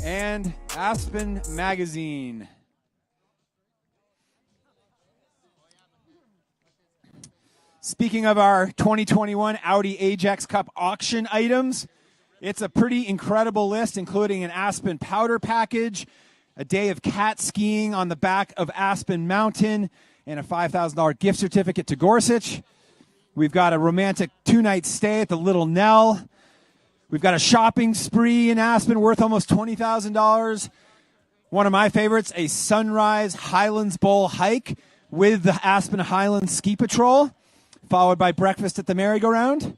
and Aspen Magazine. Speaking of our 2021 Audi Ajax Cup auction items, it's a pretty incredible list, including an Aspen powder package, a day of cat skiing on the back of Aspen Mountain, and a $5,000 gift certificate to Gorsuch. We've got a romantic 2-night stay at the Little Nell. We've got a shopping spree in Aspen worth almost $20,000. One of my favorites, a Sunrise Highlands Bowl hike with the Aspen Highlands Ski Patrol, followed by breakfast at the merry-go-round.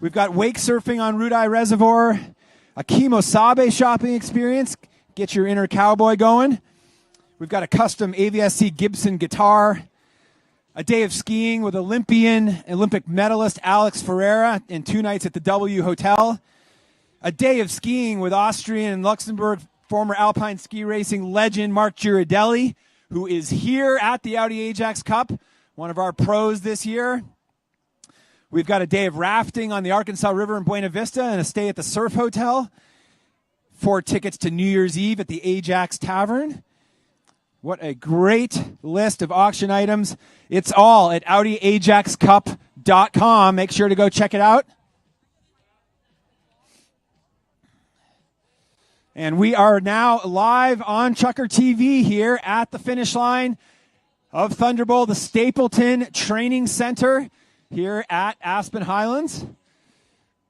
We've got wake surfing on Rudai Reservoir, a Kimosabe shopping experience, get your inner cowboy going. We've got a custom AVSC Gibson guitar, a day of skiing with Olympic medalist Alex Ferreira, and 2 nights at the W Hotel, a day of skiing with Austrian and Luxembourg former alpine ski racing legend Mark Girardelli, who is here at the Audi Ajax Cup, one of our pros this year. We've got a day of rafting on the Arkansas River in Buena Vista and a stay at the Surf Hotel. 4 tickets to New Year's Eve at the Ajax Tavern. What a great list of auction items. It's all at AudiAjaxCup.com. Make sure to go check it out. And we are now live on ChukkerTV here at the finish line of Thunderbolt, the Stapleton Training Center here at Aspen Highlands.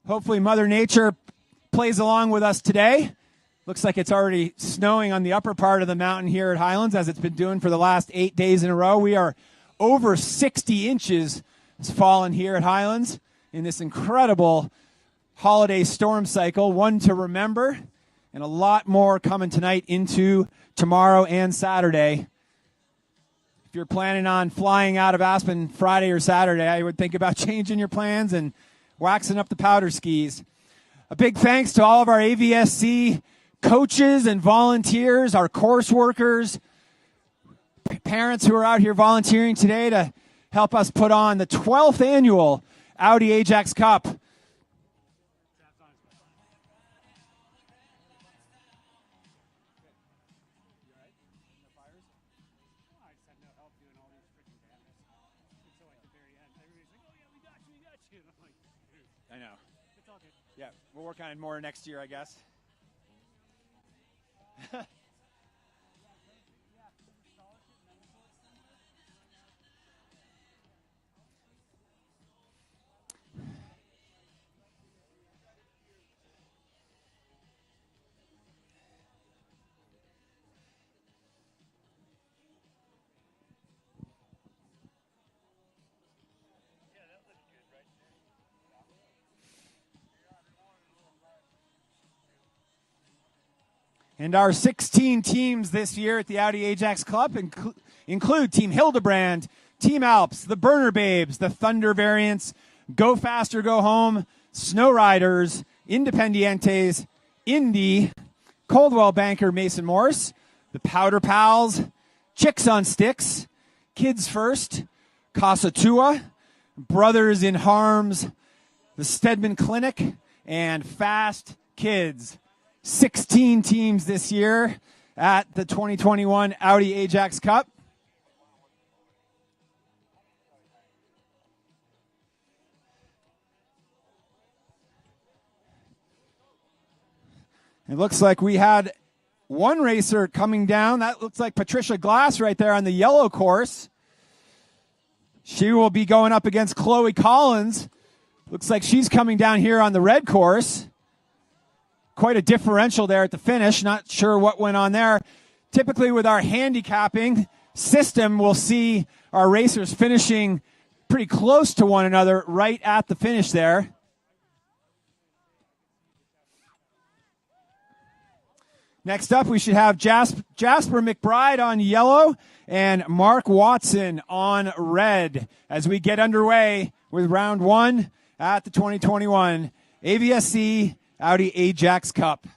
Hopefully Mother Nature plays along with us today. Looks like it's already snowing on the upper part of the mountain here at Highlands, as it's been doing for the last 8 days in a row. We are over 60 inches has fallen here at Highlands in this incredible holiday storm cycle, one to remember, and a lot more coming tonight into tomorrow and Saturday. If you're planning on flying out of Aspen Friday or Saturday, I would think about changing your plans and waxing up the powder skis. A big thanks to all of our AVSC coaches and volunteers, our course workers, parents who are out here volunteering today to help us put on the 12th annual Audi Ajax Cup. I know. It's all good. Yeah, we'll work on it more next year, I guess. And our 16 teams this year at the Audi Ajax Cup include Team Hildebrand, Team Alps, the Burner Babes, the Thunder Variants, Go Faster, Go Home, Snow Riders, Independientes, Indy, Coldwell Banker, Mason Morse, the Powder Pals, Chicks on Sticks, Kids First, Casa Tua, Brothers in Harms, the Stedman Clinic, and Fast Kids. 16 teams this year at the 2021 Audi Ajax Cup. It looks like we had one racer coming down. That looks like Patricia Glass right there on the yellow course. She will be going up against Chloe Collins. Looks like she's coming down here on the red course. Quite a differential there at the finish. Not sure what went on there. Typically with our handicapping system, we'll see our racers finishing pretty close to one another right at the finish there. Next up, we should have Jasper McBride on yellow and Mark Watson on red as we get underway with round 1 at the 2021 AVSC Audi Ajax Cup.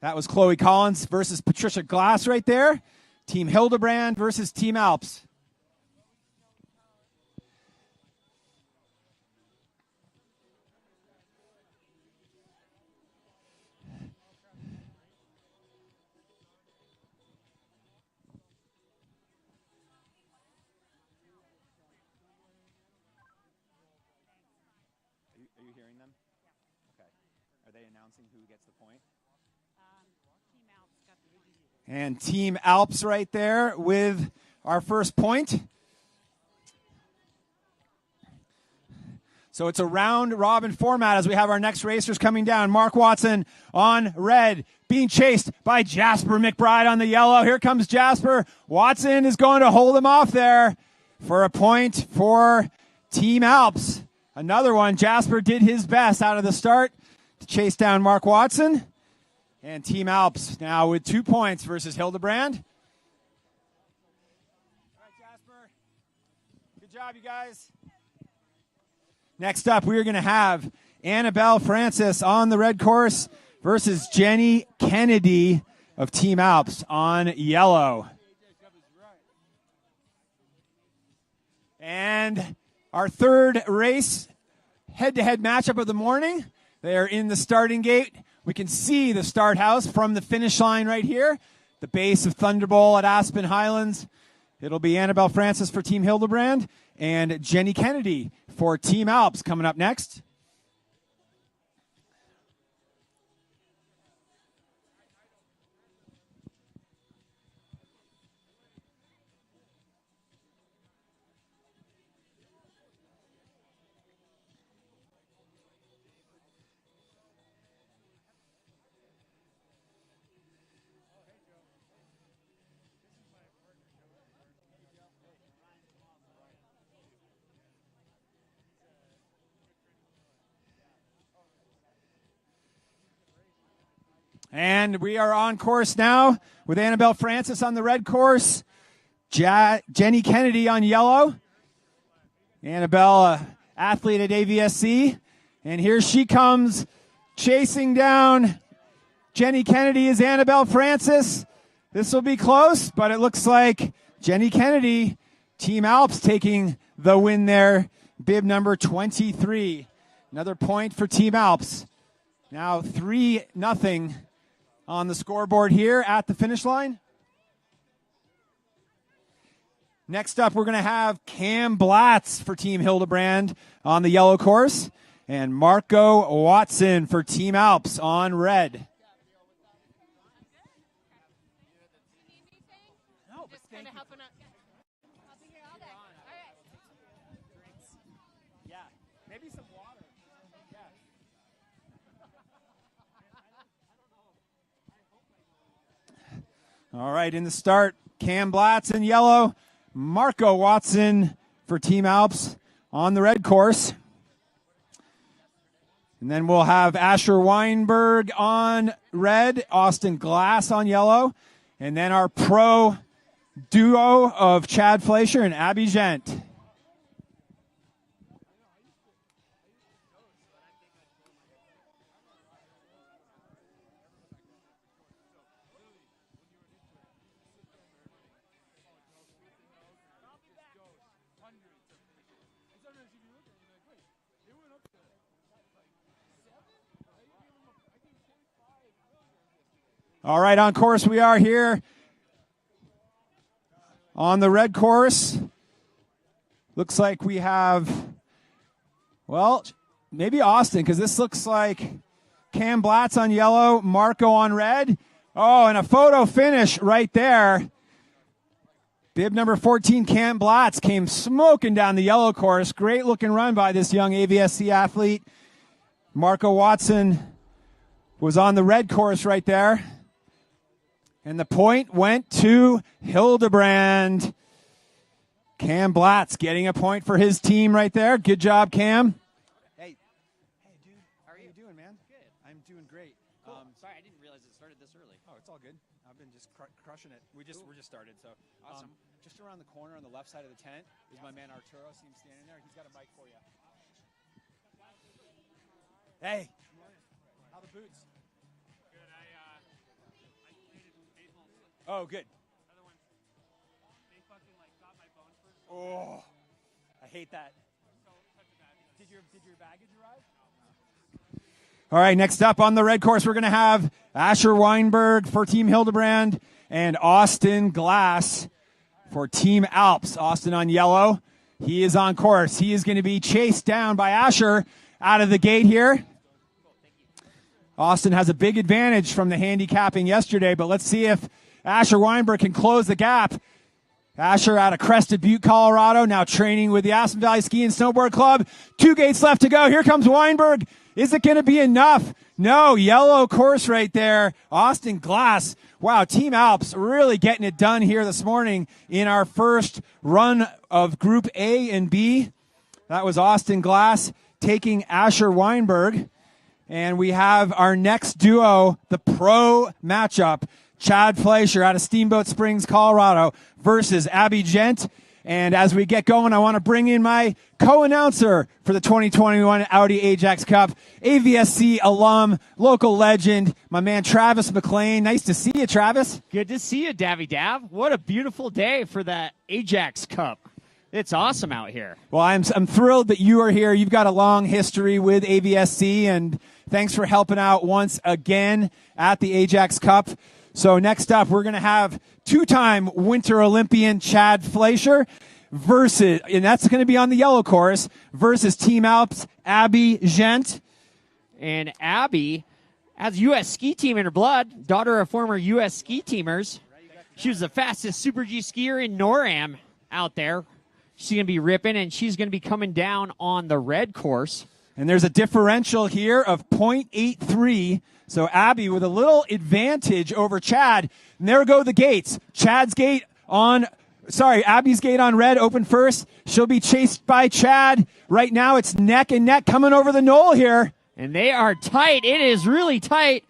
That was Chloe Collins versus Patricia Glass right there. Team Hildebrand versus Team Alps. you hearing them? Okay. Are they announcing who gets the point? And Team Alps right there with our first point. So it's a round-robin format as we have our next racers coming down. Mark Watson on red, being chased by Jasper McBride on the yellow. Here comes Jasper. Watson is going to hold him off there for a point for Team Alps. Another one. Jasper did his best out of the start to chase down Mark Watson. And Team Alps now with 2 points versus Hildebrand. All right, Jasper. Good job, you guys. Next up, we are going to have Annabelle Francis on the red course versus Jenny Kennedy of Team Alps on yellow. And our third race, head-to-head matchup of the morning. They are in the starting gate. We can see the start house from the finish line right here, the base of Thunderbolt at Aspen Highlands. It'll be Annabelle Francis for Team Hildebrand and Jenny Kennedy for Team Alps coming up next. And we are on course now with Annabelle Francis on the red course, Jenny Kennedy on yellow. Annabelle, athlete at AVSC. And here she comes chasing down Jenny Kennedy is Annabelle Francis. This will be close, but it looks like Jenny Kennedy, Team Alps, taking the win there. Bib number 23. Another point for Team Alps. Now 3-0. On the scoreboard here at the finish line. Next up, we're going to have Cam Blatz for Team Hildebrand on the yellow course and Marco Watson for Team Alps on red. No, but thank you. Yeah, maybe some water. Yeah. All right, in the start, Cam Blatz in yellow, Marco Watson for Team Alps on the red course. And then we'll have Asher Weinberg on red, Austin Glass on yellow, and then our pro duo of Chad Fleischer and Abby Gent. All right, on course we are here on the red course. Looks like we have, well, maybe Austin, because this looks like Cam Blatz on yellow, Marco on red. Oh, and a photo finish right there. Bib number 14, Cam Blatz, came smoking down the yellow course. Great looking run by this young AVSC athlete. Marco Watson was on the red course right there. And the point went to Hildebrand. Cam Blatz getting a point for his team right there. Good job, Cam. Hey, dude. How are you doing, man? Good. I'm doing great. Cool. Sorry, I didn't realize it started this early. Oh, it's all good. I've been just crushing it. We're just started, so awesome. Just around the corner on the left side of the tent is my man Arturo. See him standing there. He's got a mic for you. Hey, how the boots? Good. I completed 8 holes. Oh, good. Other ones, they fucking got my bone first. Oh, I hate that. So such a bad. Did your baggage arrive? All right, next up on the red course, we're going to have Asher Weinberg for Team Hildebrand and Austin Glass for Team Alps. Austin on yellow. He is on course. He is going to be chased down by Asher. out of the gate here. Austin has a big advantage from the handicapping yesterday, but let's see if Asher Weinberg can close the gap. Asher out of Crested Butte, Colorado, now training with the Aspen Valley Ski and Snowboard Club. 2 gates left to go. Here comes Weinberg. Is it going to be enough? No, yellow course right there. Austin Glass. Wow, Team Alps really getting it done here this morning in our first run of Group A and B. That was Austin Glass taking Asher Weinberg. And we have our next duo, the pro matchup. Chad Fleischer out of Steamboat Springs, Colorado versus Abby Gent. And as we get going, I want to bring in my co-announcer for the 2021 Audi Ajax Cup, AVSC alum, local legend, my man Travis McLean. Nice to see you, Travis. Good to see you, Davy Dav. What a beautiful day for the Ajax Cup. It's awesome out here. Well, I'm thrilled that you are here. You've got a long history with AVSC, and thanks for helping out once again at the Ajax Cup. So next up, we're going to have 2-time Winter Olympian Chad Fleischer versus, and that's going to be on the yellow course, versus Team Alps Abby Gent. And Abby has a U.S. ski team in her blood, daughter of former U.S. ski teamers. She was the fastest Super G skier in NORAM out there. She's going to be ripping, and she's going to be coming down on the red course. And there's a differential here of 0.83. So Abby with a little advantage over Chad. And there go the gates. Abby's gate on red, open first. She'll be chased by Chad. Right now it's neck and neck coming over the knoll here. And they are tight. It is really tight.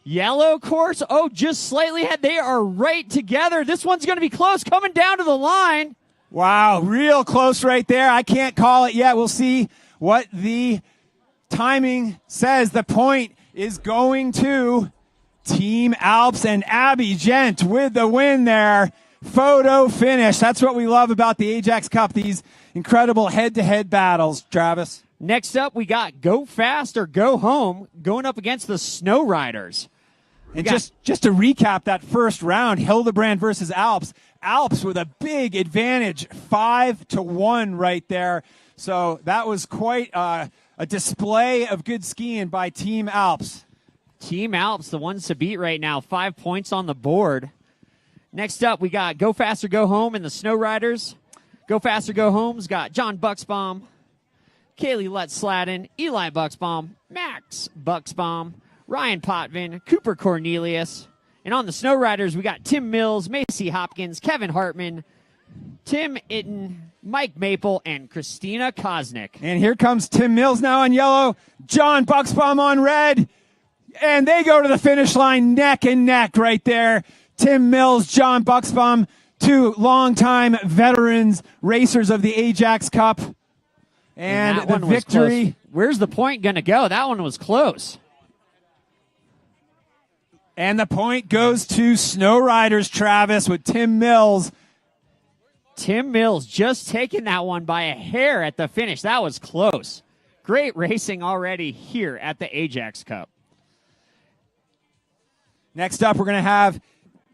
Yellow course, just slightly ahead. They are right together. This one's going to be close, coming down to the line. Wow, real close right there. I can't call it yet. We'll see what the timing says. The point is going to Team Alps and Abby Gent with the win there. Photo finish. That's what we love about the Ajax Cup, these incredible head-to-head battles, Travis. Next up, we got Go Fast or Go Home going up against the Snow Riders. And just to recap that first round, Hildebrand versus Alps. Alps with a big advantage, 5-1 right there. So that was quite a display of good skiing by Team Alps. Team Alps, the ones to beat right now, 5 points on the board. Next up, we got Go Fast or Go Home and the Snow Riders. Go Fast or Go Home's got John Bucksbaum, Kaylee Lutz-Sladden, Eli Bucksbaum, Max Bucksbaum, Ryan Potvin, Cooper Cornelius. And on the Snow Riders, we got Tim Mills, Macy Hopkins, Kevin Hartman, Tim Itten, Mike Maple, and Christina Kosnick. And here comes Tim Mills now on yellow, John Bucksbaum on red, and they go to the finish line neck and neck right there. Tim Mills, John Bucksbaum, 2 longtime veterans, racers of the Ajax Cup. And the victory. Where's the point going to go? That one was close. And the point goes to Snow Riders, Travis, with Tim Mills. Tim Mills just taking that one by a hair at the finish. That was close. Great racing already here at the Ajax Cup. Next up, we're going to have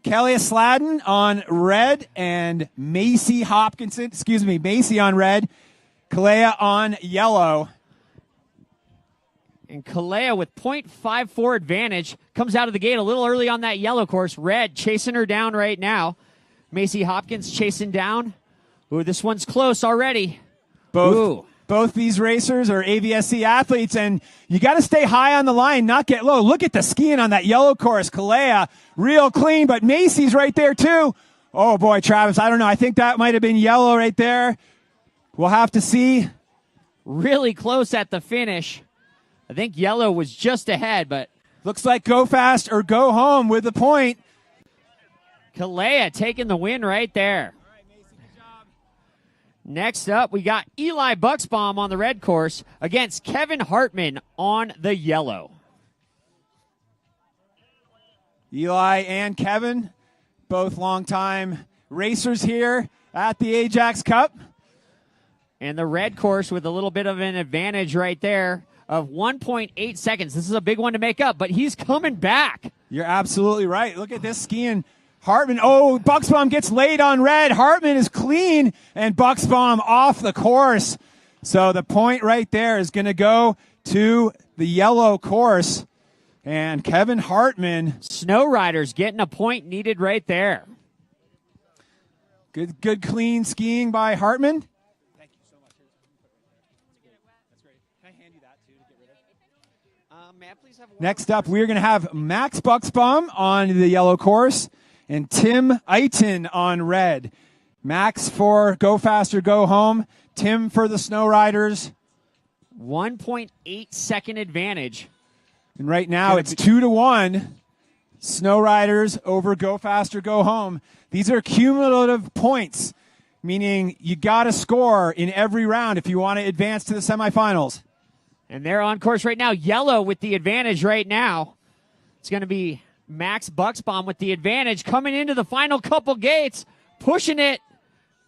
Kelly Sladden on red and Macy on red, Kalea on yellow. And Kalea with 0.54 advantage comes out of the gate a little early on that yellow course. Red chasing her down right now. Macy Hopkins chasing down. Ooh, this one's close already. Both these racers are AVSC athletes, and you got to stay high on the line, not get low. Look at the skiing on that yellow course. Kalea, real clean, but Macy's right there too. Oh boy, Travis, I don't know. I think that might have been yellow right there. We'll have to see. Really close at the finish. I think yellow was just ahead, but looks like Go Fast or Go Home with the point. Kalea taking the win right there. All right, Macy, good job. Next up, we got Eli Bucksbaum on the red course against Kevin Hartman on the yellow. Eli and Kevin, both longtime racers here at the Ajax Cup. And the red course with a little bit of an advantage right there of 1.8 seconds. This is a big one to make up, but he's coming back. You're absolutely right. Look at this skiing. Hartman, Bucksbaum gets laid on red. Hartman is clean, and Bucksbaum off the course. So the point right there is going to go to the yellow course. And Kevin Hartman. Snow Riders getting a point needed right there. Good clean skiing by Hartman. Thank you so much. That's great. Can I hand you that too to get rid of? May I please have Next up, we're going to have Max Buxbaum on the yellow course and Tim Eiton on red. Max for Go Faster, Go Home. Tim for the Snow Riders. 1.8 second advantage. And right now it's 2-1. Snow Riders over Go Faster, Go Home. These are cumulative points, meaning you got to score in every round if you want to advance to the semifinals. And they're on course right now. Yellow with the advantage right now. It's going to be Max Buxbaum with the advantage coming into the final couple gates, pushing it.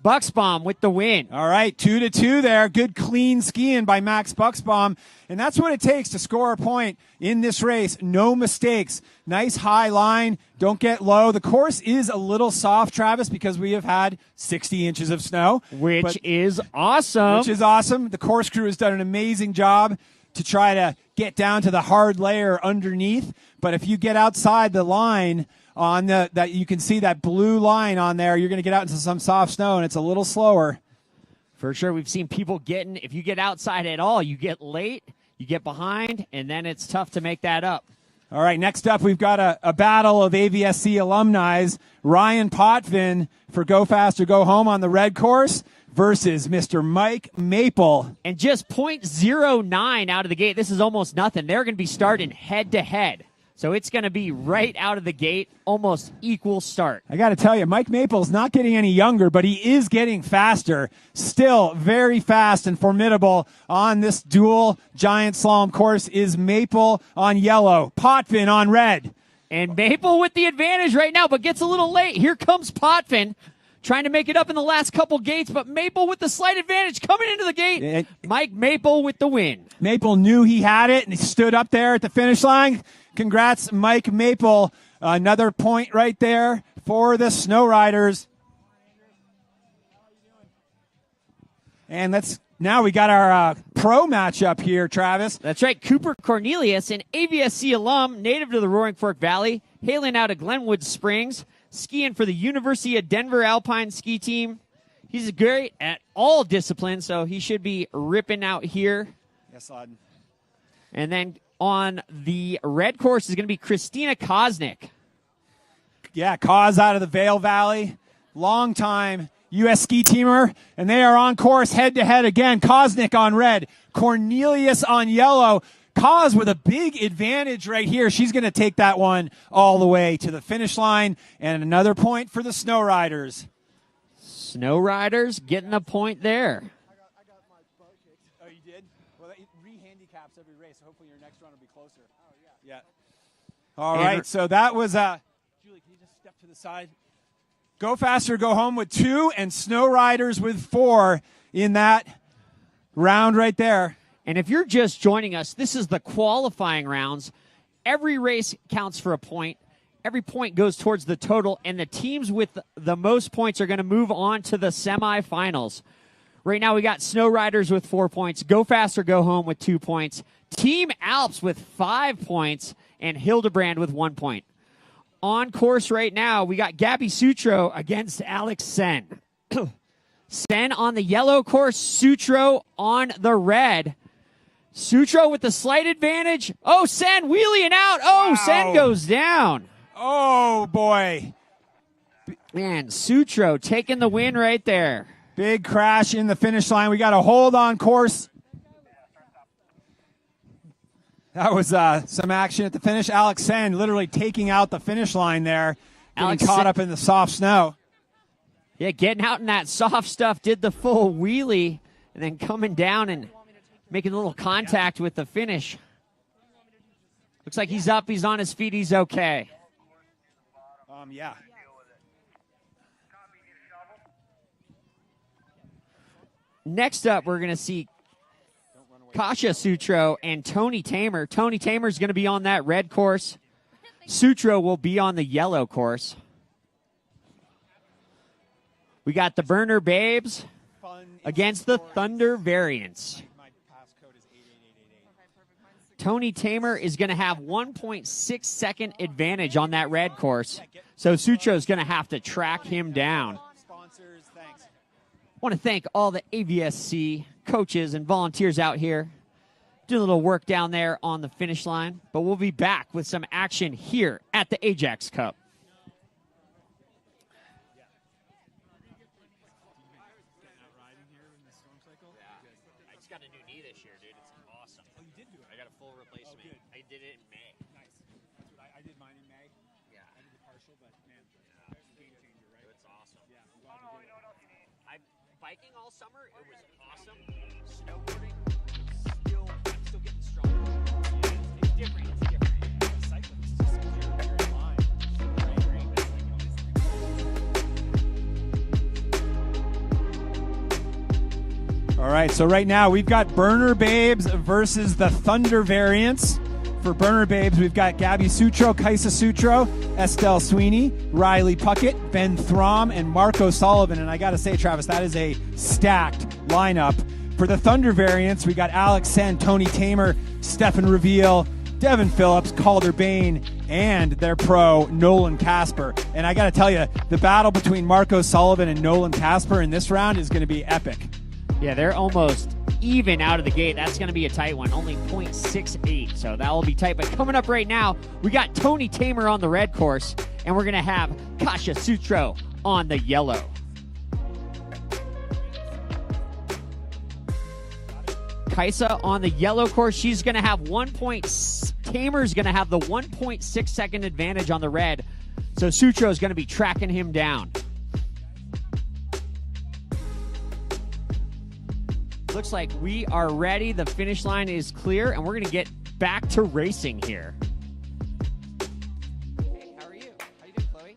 Buxbaum with the win. All right, 2-2 there. Good clean skiing by Max Buxbaum. And that's what it takes to score a point in this race. No mistakes. Nice high line. Don't get low. The course is a little soft, Travis, because we have had 60 inches of snow. Which is awesome. Which is awesome. The course crew has done an amazing job to try to get down to the hard layer underneath. But if you get outside the line, on that you can see that blue line on there, you're going to get out into some soft snow, and it's a little slower. For sure, we've seen people getting, if you get outside at all, you get late, you get behind, and then it's tough to make that up. All right, next up, we've got a battle of AVSC alumni. Ryan Potvin for Go Faster, Go Home on the red course versus Mr. Mike Maple. And just .09 out of the gate. This is almost nothing. They're going to be starting head-to-head. So it's going to be right out of the gate, almost equal start. I got to tell you, Mike Maple's not getting any younger, but he is getting faster. Still very fast and formidable on this dual giant slalom course is Maple on yellow, Potvin on red. And Maple with the advantage right now, but gets a little late. Here comes Potvin trying to make it up in the last couple gates, but Maple with the slight advantage coming into the gate. Mike Maple with the win. Maple knew he had it, and he stood up there at the finish line. Congrats, Mike Maple. Another point right there for the Snow Riders. And now we got our pro matchup here, Travis. That's right. Cooper Cornelius, an AVSC alum, native to the Roaring Fork Valley, hailing out of Glenwood Springs, skiing for the University of Denver Alpine Ski Team. He's great at all disciplines, so he should be ripping out here. Yes, lad. And then on the red course is going to be Christina Kosnick. Yeah, Kos out of the Vail Valley. Long-time U.S. ski teamer. And they are on course head-to-head again. Kosnick on red. Cornelius on yellow. Kos with a big advantage right here. She's going to take that one all the way to the finish line. And another point for the Snow Riders. Snow Riders getting the point there. I got my butt kicked. Oh, you did? Well, it re-handicaps every race, so hopefully your next run will be closer. Oh, yeah. Yeah. All right, so that was Julie, can you just step to the side? Go Faster, Go Home with 2, and Snow Riders with 4 in that round right there. And if you're just joining us, this is the qualifying rounds. Every race counts for a point. Every point goes towards the total, and the teams with the most points are going to move on to the semifinals. Right now, we got Snow Riders with 4 points, Go Faster, Go Home with 2 points, Team Alps with 5 points, and Hildebrand with 1 point. On course right now, we got Gabby Sutro against Alex Sen. Sen on the yellow course, Sutro on the red. Sutro with the slight advantage. Oh, Sen wheeling out. Oh, wow. Sen goes down. Oh, boy. Man, Sutro taking the win right there. Big crash in the finish line. We got a hold on course. That was some action at the finish. Alex Sen literally taking out the finish line there. Getting caught up in the soft snow. Yeah, getting out in that soft stuff, did the full wheelie, and then coming down and making a little contact with the finish. Looks like he's up, he's on his feet, he's okay. Yeah. Next up, we're going to see Kasha Sutro and Tony Tamer. Tony Tamer is going to be on that red course. Sutro will be on the yellow course. We got the Burner Babes against the Thunder Variants. Tony Tamer is going to have 1.6 second advantage on that red course. So Sutro is going to have to track him down. Sponsors, thanks. I want to thank all the AVSC coaches and volunteers out here. Do a little work down there on the finish line. But we'll be back with some action here at the Ajax Cup. I just got a new knee this year, dude. It's awesome. Oh, you did do it? I got a full replacement. Oh, good. I did it in May. Nice. That's what I did mine in May. Yeah. I did the partial, but man, that's a game changer, right? It's awesome. Yeah, I'm glad you did it. I biking all summer. It was awesome. Snowboarding, I'm still getting stronger. Yeah, it's different. It's different. Cycling is just you're in line. Great. All right, so right now we've got Burner Babes versus the Thunder variants. For Burner Babes, we've got Gabby Sutro, Kaisa Sutro, Estelle Sweeney, Riley Puckett, Ben Throm, and Marco Sullivan. And I got to say, Travis, that is a stacked lineup. For the Thunder variants, we got Alex Sen, Tony Tamer, Stefan Reveal, Devin Phillips, Calder Bain, and their pro, Nolan Casper. And I got to tell you, the battle between Marco Sullivan and Nolan Casper in this round is going to be epic. Yeah, they're almost even out of the gate. That's going to be a tight one, only 0.68, so that will be tight. But coming up right now, we got Tony Tamer on the red course, and we're going to have Kasia Sutro on the yellow. Kaisa on the yellow course, she's going to have Tamer's going to have the 1.6 second advantage on the red, so Sutro is going to be tracking him down. Looks like we are ready. The finish line is clear, and we're going to get back to racing here. Hey, how are you? How you doing, Chloe?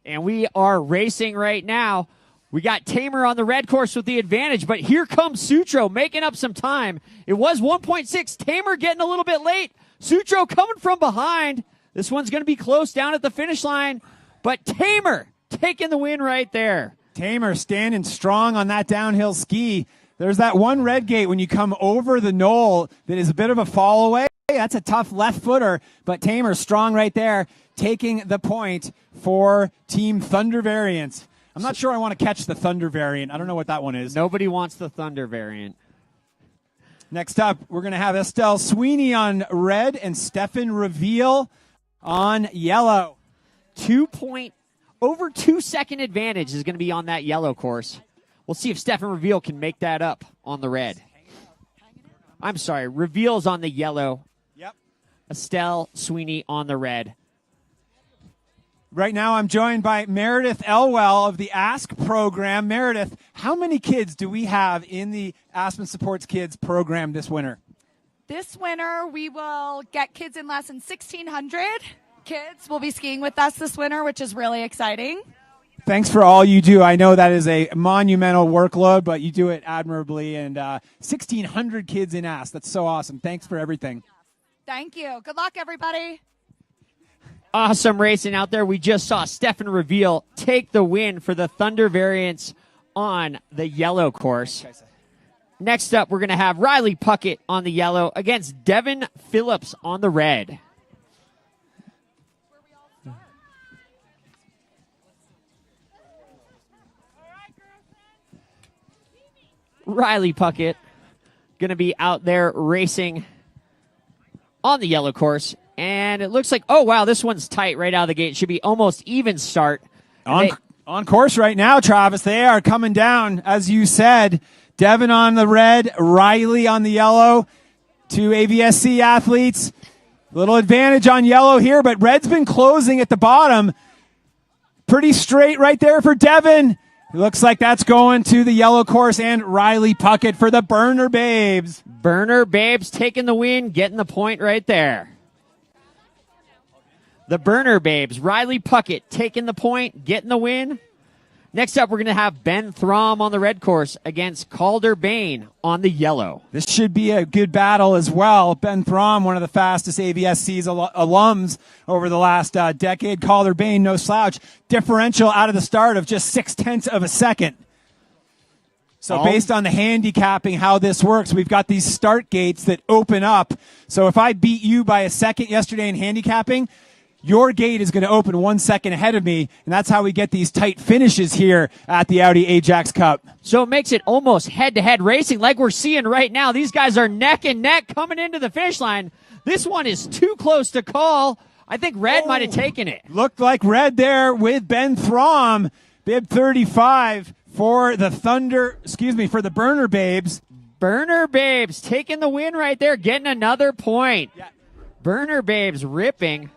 And we are racing right now. We got Tamer on the red course with the advantage, but here comes Sutro making up some time. It was 1.6. Tamer getting a little bit late. Sutro coming from behind. This one's going to be close down at the finish line, but Tamer taking the win right there. Tamer standing strong on that downhill ski. There's that one red gate when you come over the knoll that is a bit of a fall away. That's a tough left footer, but Tamer strong right there, taking the point for Team Thunder variants. I'm not sure I want to catch the Thunder variant. I don't know what that one is. Nobody wants the Thunder variant. Next up, we're going to have Estelle Sweeney on red and Stefan Reveal on yellow. Over 2 second advantage is going to be on that yellow course. We'll see if Stefan Reveal can make that up on the red. I'm sorry, Reveal's on the yellow. Yep. Estelle Sweeney on the red. Right now, I'm joined by Meredith Elwell of the Ask program. Meredith, how many kids do we have in the Aspen Supports Kids program this winter? This winter, we will get kids in lessons. 1,600 kids will be skiing with us this winter, which is really exciting. Thanks for all you do. I know that is a monumental workload, but you do it admirably. And 1,600 kids in Ask. That's so awesome. Thanks for everything. Thank you. Good luck, everybody. Awesome racing out there. We just saw Stefan Reveal take the win for the Thunder variants on the yellow course. Next up, we're going to have Riley Puckett on the yellow against Devin Phillips on the red. Riley Puckett going to be out there racing on the yellow course. And it looks like, oh, wow, this one's tight right out of the gate. It should be almost even start. On course right now, Travis. They are coming down, as you said. Devin on the red, Riley on the yellow. Two AVSC athletes. Little advantage on yellow here, but red's been closing at the bottom. Pretty straight right there for Devin. It looks like that's going to the yellow course and Riley Puckett for the Burner Babes. Burner Babes taking the win, getting the point right there. The Burner Babes, Riley Puckett taking the point, getting the win. Next up, we're going to have Ben Throm on the red course against Calder Bain on the yellow. This should be a good battle as well. Ben Throm, one of the fastest AVSC's alums over the last decade. Calder Bain, no slouch. Differential out of the start of just 0.6 of a second. So based on the handicapping, how this works, we've got these start gates that open up. So if I beat you by a second yesterday in handicapping, your gate is going to open 1 second ahead of me, and that's how we get these tight finishes here at the Audi Ajax Cup. So it makes it almost head-to-head racing like we're seeing right now. These guys are neck and neck coming into the finish line. This one is too close to call. I think Red might have taken it. Looked like Red there with Ben Throm, bib 35 for the for the Burner Babes. Burner Babes taking the win right there, getting another point. Yeah. Burner Babes ripping.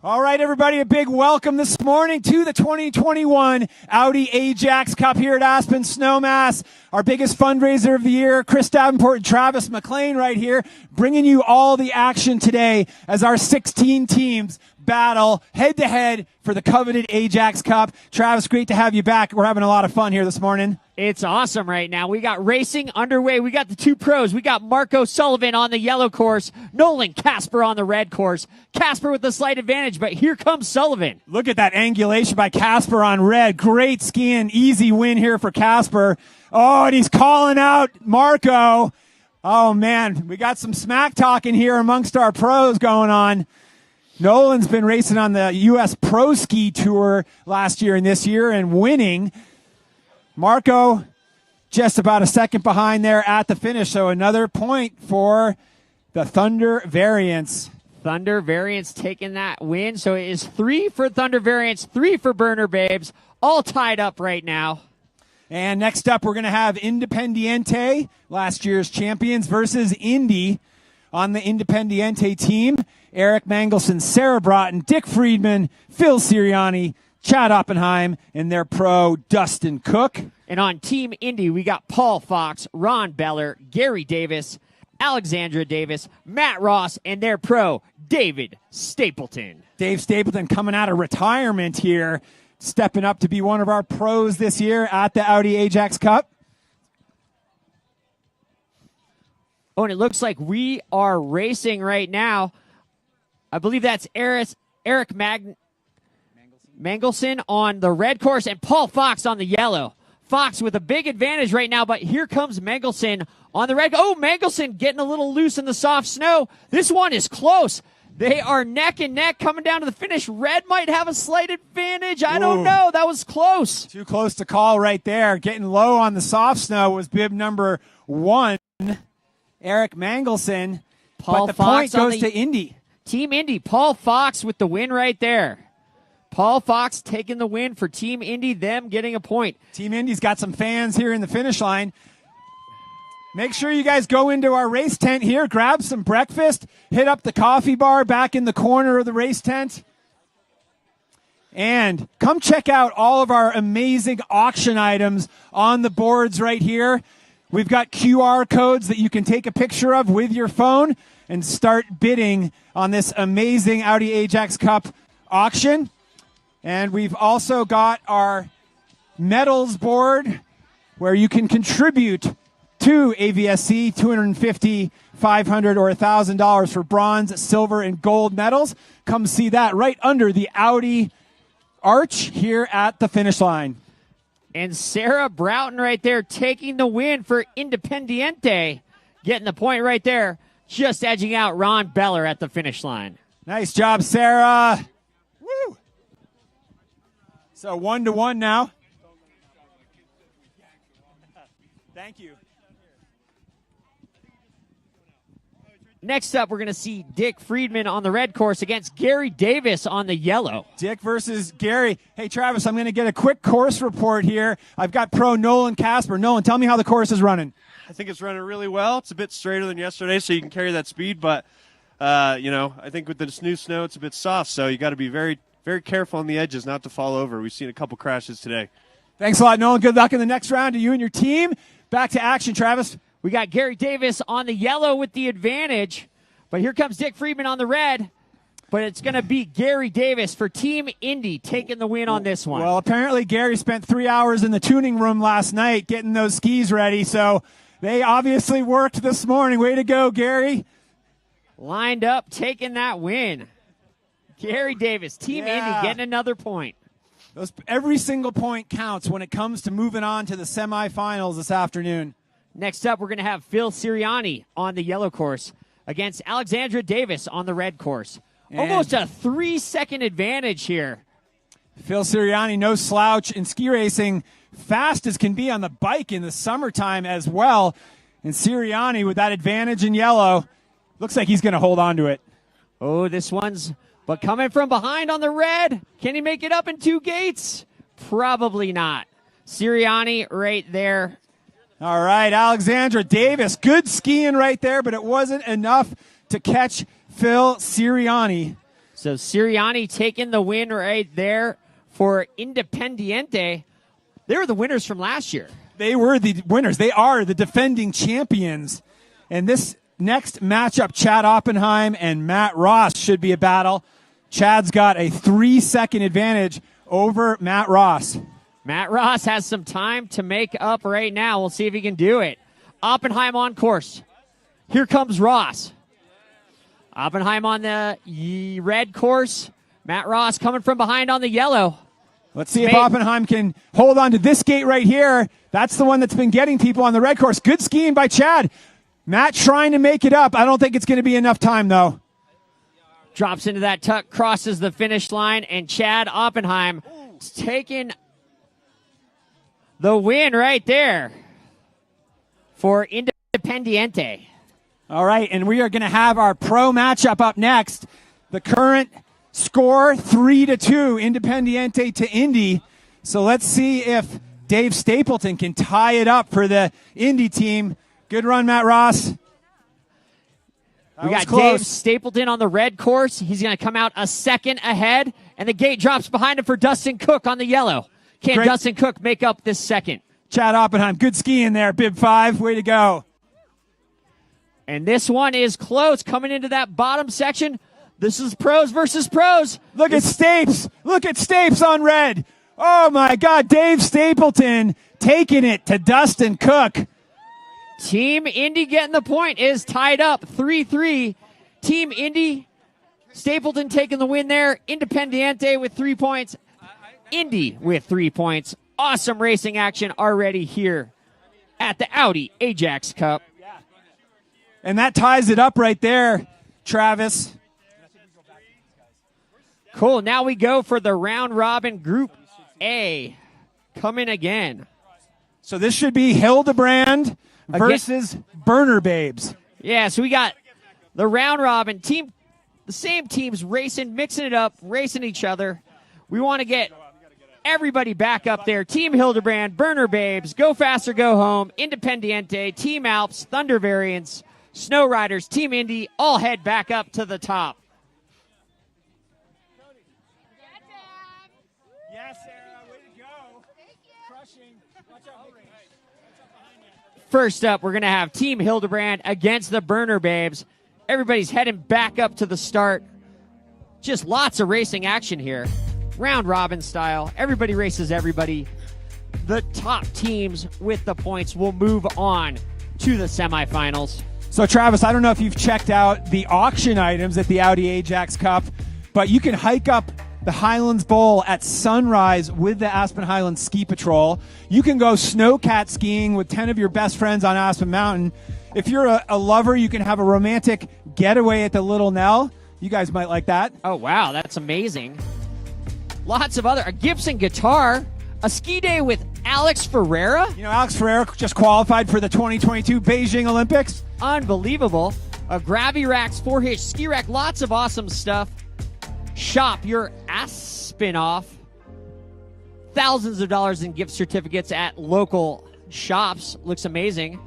All right, everybody, a big welcome this morning to the 2021 Audi Ajax Cup here at Aspen Snowmass. Our biggest fundraiser of the year. Chris Davenport and Travis McLean right here, bringing you all the action today as our 16 teams battle head-to-head for the coveted Ajax Cup. Travis, great to have you back. We're having a lot of fun here this morning. It's awesome right now. We got racing underway. We got the two pros. We got Marco Sullivan on the yellow course, Nolan Casper on the red course. Casper with the slight advantage, but here comes Sullivan. Look at that angulation by Casper on red. Great skiing. Easy win here for Casper. Oh, and he's calling out Marco. Oh, man, we got some smack talking here amongst our pros going on. Nolan's been racing on the U.S. Pro Ski Tour last year and this year and winning. Marco just about a second behind there at the finish, so another point for the Thunder Variants. Thunder Variants taking that win, so it is 3 for Thunder Variants, 3 for Burner Babes, all tied up right now. And next up, we're going to have Independiente, last year's champions, versus Indy. On the Independiente team, Eric Mangelson, Sarah Broughton, Dick Friedman, Phil Sirianni, Chad Oppenheim, and their pro, Dustin Cook. And on Team Indy, we got Paul Fox, Ron Beller, Gary Davis, Alexandra Davis, Matt Ross, and their pro, David Stapleton. Dave Stapleton coming out of retirement here, stepping up to be one of our pros this year at the Audi Ajax Cup. Oh, and it looks like we are racing right now. I believe that's Eric Mangelson on the red course and Paul Fox on the yellow. Fox with a big advantage right now, but here comes Mangelson on the red. Oh, Mangelson getting a little loose in the soft snow. This one is close. They are neck and neck coming down to the finish. Red might have a slight advantage. I don't know. That was close. Too close to call right there. Getting low on the soft snow was bib number 1, Eric Mangelson. Paul but the Fox point goes to Indy. Team Indy. Paul Fox with the win right there. Paul Fox taking the win for Team Indy, them getting a point. Team Indy's got some fans here in the finish line. Make sure you guys go into our race tent here, grab some breakfast, hit up the coffee bar back in the corner of the race tent, and come check out all of our amazing auction items on the boards right here. We've got QR codes that you can take a picture of with your phone and start bidding on this amazing Audi Ajax Cup auction. And we've also got our medals board where you can contribute to AVSC, $250, $500, or $1,000 for bronze, silver, and gold medals. Come see that right under the Audi arch here at the finish line. And Sarah Broughton right there taking the win for Independiente, getting the point right there, just edging out Ron Beller at the finish line. Nice job, Sarah. Woo! So 1-1 now. Thank you. Next up, we're going to see Dick Friedman on the red course against Gary Davis on the yellow. Dick versus Gary. Hey, Travis, I'm going to get a quick course report here. I've got pro Nolan Casper. Nolan, tell me how the course is running. I think it's running really well. It's a bit straighter than yesterday, so you can carry that speed. But, I think with this new snow, it's a bit soft, so you got to be very, very careful on the edges not to fall over. We've seen a couple crashes today. Thanks a lot, Nolan. Good luck in the next round to you and your team. Back to action, Travis. We got Gary Davis on the yellow with the advantage, but here comes Dick Friedman on the red. but it's going to be Gary Davis for Team Indy taking the win on this one. Well, apparently Gary spent 3 hours in the tuning room last night getting those skis ready, so they obviously worked this morning. Way to go, Gary. Lined up, taking that win. Gary Davis, Team Indy getting another point. Every single point counts when it comes to moving on to the semifinals this afternoon. Next up, we're going to have Phil Sirianni on the yellow course against Alexandra Davis on the red course. Almost a 3-second advantage here. Phil Sirianni, no slouch in ski racing, fast as can be on the bike in the summertime as well. And Sirianni with that advantage in yellow, looks like he's going to hold on to it. Oh, this one's, but coming from behind on the red. Can he make it up in 2 gates? Probably not. Sirianni right there. All right, Alexandra Davis, good skiing right there, but it wasn't enough to catch Phil Sirianni. So Sirianni taking the win right there for Independiente. They were the winners from last year. They were the winners. They are the defending champions. And this next matchup, Chad Oppenheim and Matt Ross, should be a battle. Chad's got a 3-second advantage over Matt Ross. Matt Ross has some time to make up right now. We'll see if he can do it. Oppenheim on course. Here comes Ross. Oppenheim on the red course. Matt Ross coming from behind on the yellow. Let's see if Oppenheim can hold on to this gate right here. That's the one that's been getting people on the red course. Good skiing by Chad. Matt trying to make it up. I don't think it's going to be enough time, though. Drops into that tuck, crosses the finish line, and Chad Oppenheim taking the win right there for Independiente. All right, and we are going to have our pro matchup up next. The current score, 3-2, Independiente to Indy. So let's see if Dave Stapleton can tie it up for the Indy team. Good run, Matt Ross. We got Dave Stapleton on the red course. He's going to come out a second ahead, and the gate drops behind him for Dustin Cook on the yellow. Can Dustin Cook make up this second? Chad Oppenheim, good skiing there, bib 5. Way to go. And this one is close. Coming into that bottom section, this is pros versus pros. Look at Stapes. Look at Stapes on red. Oh, my God. Dave Stapleton taking it to Dustin Cook. Team Indy getting the point is tied up 3-3. Team Indy, Stapleton taking the win there. Independiente with 3 points. Indy with 3 points. Awesome racing action already here at the Audi Ajax Cup. And that ties it up right there, Travis. Cool. Now we go for the round robin Group A. Coming again. So this should be Hildebrand versus Burner Babes. Yeah, so we got the round robin team, the same teams racing, mixing it up, racing each other. We want to get everybody back up there. Team Hildebrand, Burner Babes, Go Faster, Go Home, Independiente, Team Alps, Thunder Variants, Snow Riders, Team Indy, all head back up to the top. Yes, Sarah, way to go. Crushing. Watch out, Vicky. First up, we're going to have Team Hildebrand against the Burner Babes. Everybody's heading back up to the start. Just lots of racing action here. Round robin style. Everybody races everybody. The top teams with the points will move on to the semifinals. So, Travis, I don't know if you've checked out the auction items at the Audi Ajax Cup, but you can hike up the Highlands Bowl at sunrise with the Aspen Highlands Ski Patrol. You can go snowcat skiing with 10 of your best friends on Aspen Mountain. If you're a lover, you can have a romantic getaway at the Little Nell. You guys might like that. Oh, wow, that's amazing. Lots of other, a Gibson guitar, a ski day with Alex Ferreira. You know, Alex Ferreira just qualified for the 2022 Beijing Olympics. Unbelievable. A Gravy Racks 4-hitch ski rack, lots of awesome stuff. Shop your Aspen off. Thousands of dollars in gift certificates at local shops. Looks amazing.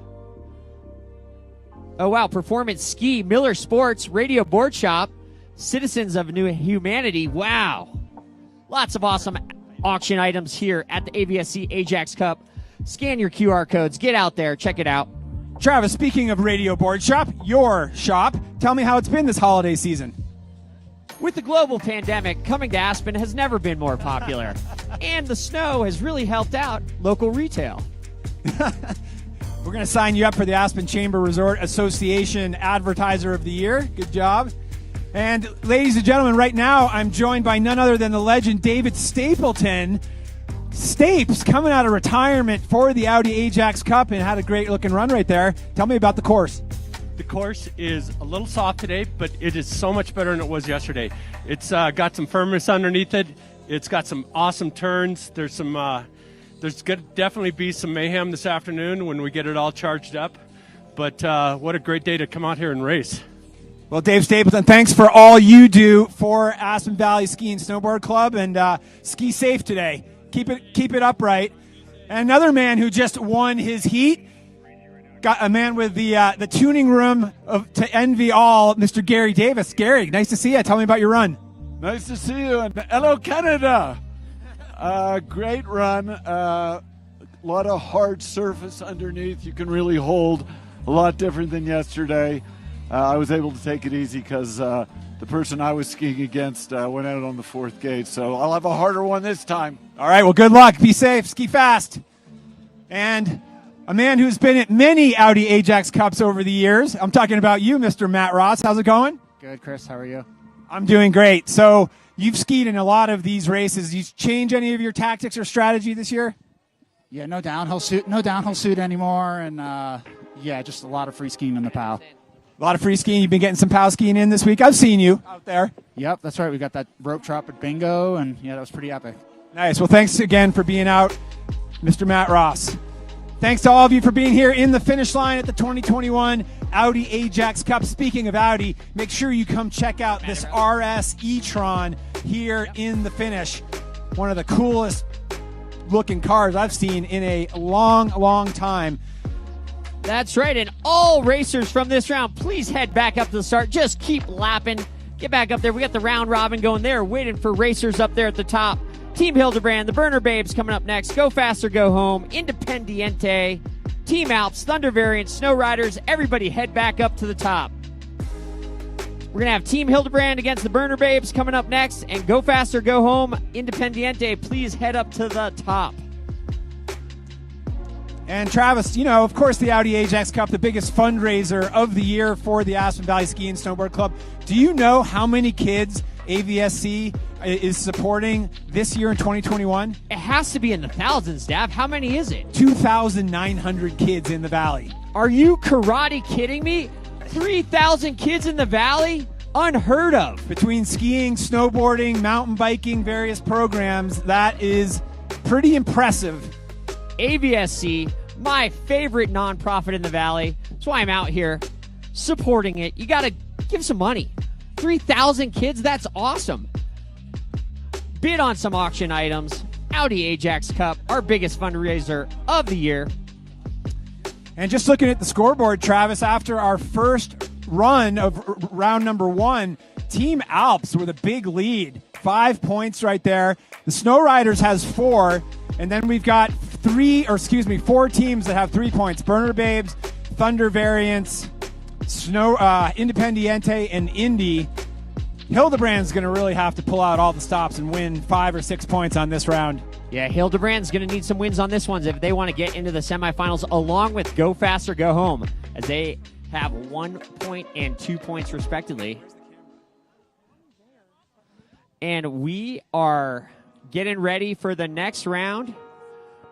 Oh, wow. Performance Ski, Miller Sports, Radio Board Shop, Citizens of New Humanity. Wow. Lots of awesome auction items here at the AVSC Ajax Cup. Scan your QR codes. Get out there. Check it out. Travis, speaking of Radio Board Shop, your shop, tell me how it's been this holiday season. With the global pandemic, coming to Aspen has never been more popular. And the snow has really helped out local retail. We're going to sign you up for the Aspen Chamber Resort Association Advertiser of the Year. Good job. And ladies and gentlemen, right now I'm joined by none other than the legend David Stapleton. Stapes coming out of retirement for the Audi Ajax Cup and had a great looking run right there. Tell me about the course. The course is a little soft today, but it is so much better than it was yesterday. It's got some firmness underneath it. It's got some awesome turns. There's going to definitely be some mayhem this afternoon when we get it all charged up. But what a great day to come out here and race. Well, Dave Stapleton, thanks for all you do for Aspen Valley Ski and Snowboard Club, and ski safe today. Keep it upright. And another man who just won his heat, got a man with the tuning room to envy all, Mr. Gary Davis. Gary, nice to see you. Tell me about your run. Nice to see you, and hello, Canada. Great run. A lot of hard surface underneath. You can really hold. A lot different than yesterday. I was able to take it easy because the person I was skiing against went out on the fourth gate, so I'll have a harder one this time. All right, well, good luck. Be safe. Ski fast. And a man who's been at many Audi Ajax Cups over the years. I'm talking about you, Mr. Matt Ross. How's it going? Good, Chris. How are you? I'm doing great. So you've skied in a lot of these races. Did you change any of your tactics or strategy this year? Yeah, no downhill suit anymore, and just a lot of free skiing in the POW. A lot of free skiing. You've been getting some POW skiing in this week. I've seen you out there. Yep, that's right. We got that rope drop at bingo, and that was pretty epic. Nice. Well, thanks again for being out, Mr. Matt Ross. Thanks to all of you for being here in the finish line at the 2021 Audi Ajax Cup. Speaking of Audi, make sure you come check out this RS e-tron here in the finish. One of the coolest looking cars I've seen in a long, long time. That's right, and all racers from this round, please head back up to the start. Just keep lapping. Get back up there. We got the round robin going there, waiting for racers up there at the top. Team Hildebrand, the Burner Babes coming up next. Go Fast or Go Home, Independiente, Team Alps, Thunder Variant, Snow Riders. Everybody head back up to the top. We're going to have Team Hildebrand against the Burner Babes coming up next. And Go Fast or Go Home, Independiente, please head up to the top. And Travis, of course, the Audi Ajax Cup, the biggest fundraiser of the year for the Aspen Valley Ski and Snowboard Club. Do you know how many kids AVSC is supporting this year in 2021? It has to be in the thousands, Dav. How many is it? 2,900 kids in the Valley. Are you karate kidding me? 3,000 kids in the Valley? Unheard of. Between skiing, snowboarding, mountain biking, various programs, that is pretty impressive. AVSC, my favorite nonprofit in the Valley. That's why I'm out here supporting it. You got to give some money. 3,000 kids, that's awesome. Bid on some auction items. Audi Ajax Cup, our biggest fundraiser of the year. And just looking at the scoreboard, Travis, after our first run of round number 1, Team Alps with a big lead. 5 points right there. The Snow Riders has 4. And then we've got 4 teams that have 3 points. Burner Babes, Thunder Variants, Independiente, and Indy. Hildebrand's going to really have to pull out all the stops and win 5 or 6 points on this round. Yeah, Hildebrand's going to need some wins on this one if they want to get into the semifinals, along with Go Fast or Go Home, as they have 1 point and 2 points respectively. And we are getting ready for the next round.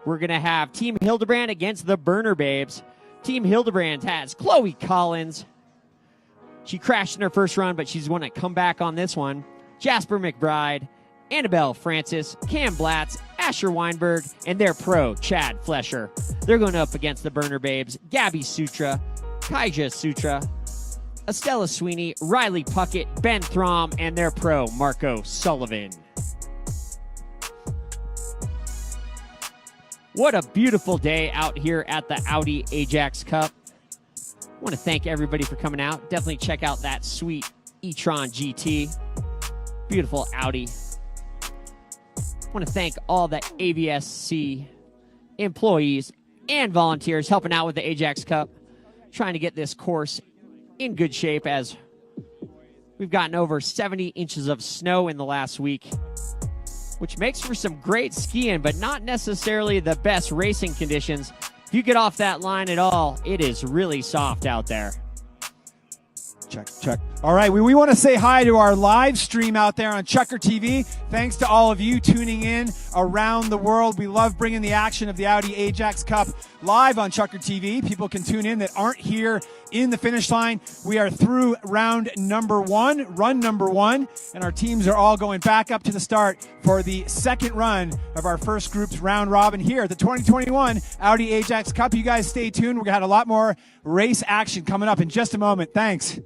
We're going to have Team Hildebrand against the Burner Babes. Team Hildebrand has Chloe Collins. She crashed in her first run, but she's going to come back on this one. Jasper McBride, Annabelle Francis, Cam Blatz, Asher Weinberg, and their pro, Chad Flesher. They're going up against the Burner Babes, Gabby Sutra, Kaija Sutra, Estella Sweeney, Riley Puckett, Ben Throm, and their pro, Marco Sullivan. What a beautiful day out here at the Audi Ajax Cup. I want to thank everybody for coming out. Definitely check out that sweet e-tron GT. Beautiful Audi. I want to thank all the AVSC employees and volunteers helping out with the Ajax Cup, trying to get this course in good shape as We've gotten over 70 inches of snow in the last week, which makes for some great skiing, but not necessarily the best racing conditions. If you get off that line at all, it is really soft out there. Check. All right, we want to say hi to our live stream out there on ChukkerTV. Thanks to all of you tuning in around the world. We love bringing the action of the Audi Ajax Cup live on ChukkerTV. People can tune in that aren't here in the finish line. We are through run number one, and our teams are all going back up to the start for the second run of our first group's round robin here at the 2021 Audi Ajax Cup. You guys stay tuned. We're going to have a lot more race action coming up in just a moment. Thanks.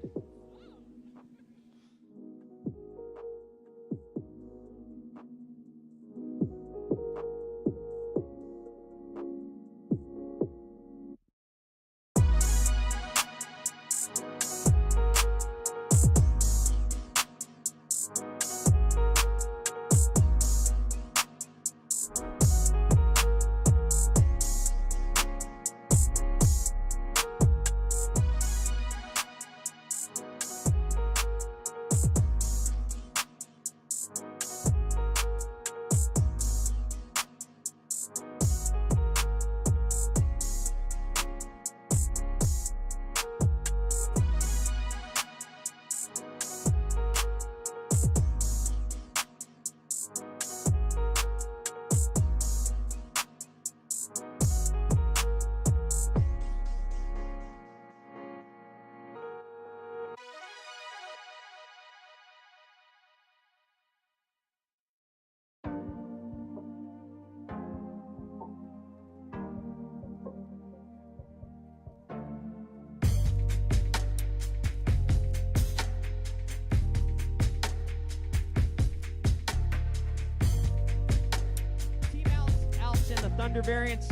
Thunder variants,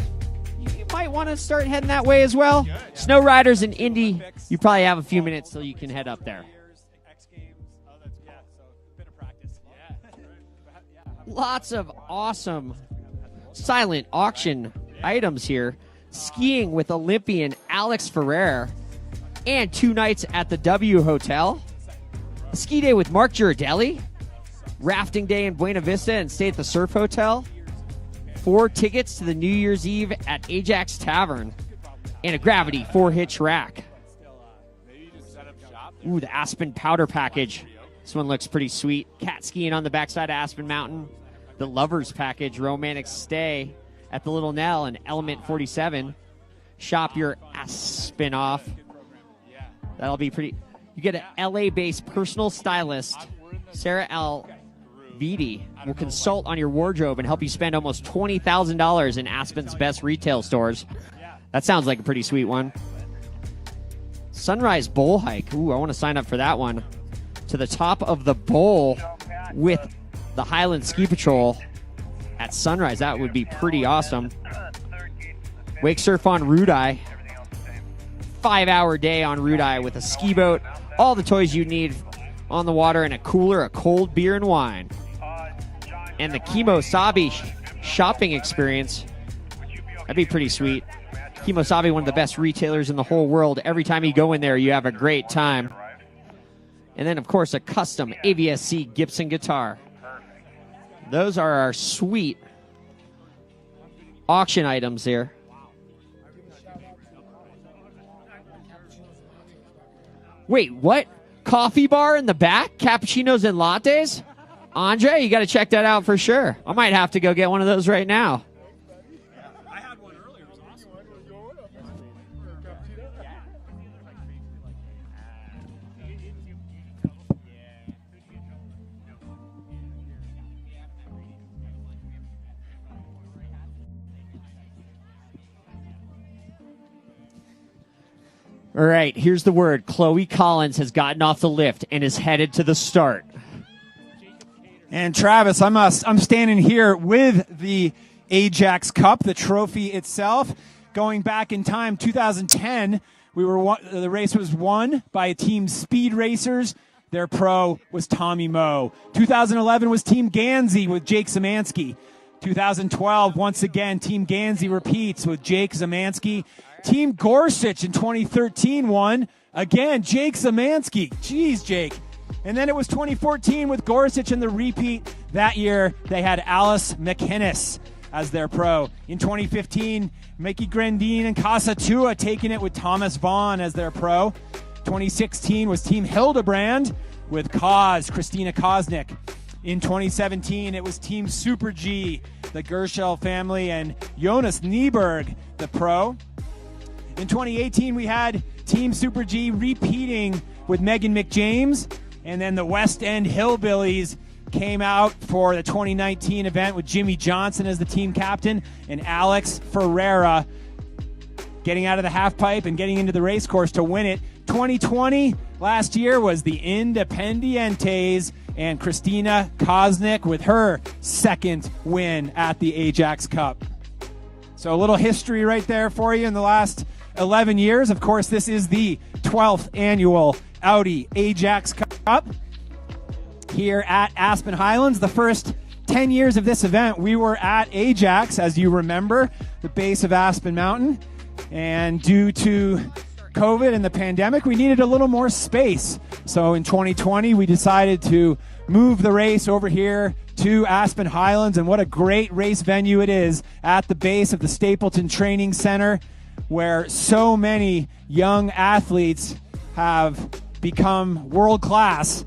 you might want to start heading that way as well. Snow Riders and Indy, you probably have a few minutes till you can head up there. Lots of awesome silent auction items here. Skiing with Olympian Alex Ferrer and 2 nights at the W Hotel. A ski day with Mark Girardelli. Rafting day in Buena Vista and stay at the Surf Hotel. 4 tickets to the New Year's Eve at Ajax Tavern, and a Gravity 4-hitch rack. Ooh, the Aspen powder package. This one looks pretty sweet. Cat skiing on the backside of Aspen Mountain. The Lovers package, romantic stay at the Little Nell and Element 47. Shop your Aspen off. That'll be pretty. You get an LA-based personal stylist, Sarah L. Vidi, will consult on your wardrobe and help you spend almost $20,000 in Aspen's best retail stores. That sounds like a pretty sweet one. Sunrise Bowl hike. Ooh, I want to sign up for that one. To the top of the bowl with the Highland Ski Patrol at sunrise. That would be pretty awesome. Wake surf on Rudai. 5-hour day on Rudai with a ski boat, all the toys you need on the water, and a cooler of cold beer and wine. And the Kimosabi shopping experience. That'd be pretty sweet. Kimosabi, one of the best retailers in the whole world. Every time you go in there, you have a great time. And then, of course, a custom AVSC Gibson guitar. Those are our sweet auction items here. Wait, what? Coffee bar in the back? Cappuccinos and lattes? Andre, you got to check that out for sure. I might have to go get one of those right now. I had one earlier. It was awesome. All right, here's the word. Chloe Collins has gotten off the lift and is headed to the start. And Travis, I'm standing here with the Ajax Cup, the trophy itself. Going back in time, 2010, the race was won by Team Speed Racers. Their pro was Tommy Moe. 2011 was Team Gansey with Jake Zemansky. 2012, once again, Team Gansey repeats with Jake Zemansky. Team Gorsuch in 2013 won. Again, Jake Zemansky. Jeez, Jake. And then it was 2014 with Gorsuch in the repeat. That year, they had Alice McInnes as their pro. In 2015, Mickey Grandine and Casa Tua taking it with Thomas Vaughn as their pro. 2016 was Team Hildebrand with Christina Kosnick. In 2017, it was Team Super G, the Gershel family, and Jonas Nieberg, the pro. In 2018, we had Team Super G repeating with Megan McJames, and then the West End Hillbillies came out for the 2019 event with Jimmy Johnson as the team captain and Alex Ferreira getting out of the half pipe and getting into the race course to win it. 2020, last year, was the Independientes and Christina Kosnick with her second win at the Ajax Cup. So a little history right there for you in the last 11 years. Of course, this is the 12th annual Audi Ajax Cup here at Aspen Highlands. The first 10 years of this event, we were at Ajax, as you remember, the base of Aspen Mountain. And due to COVID and the pandemic, we needed a little more space. So in 2020, we decided to move the race over here to Aspen Highlands. And what a great race venue it is at the base of the Stapleton Training Center, where so many young athletes have become world class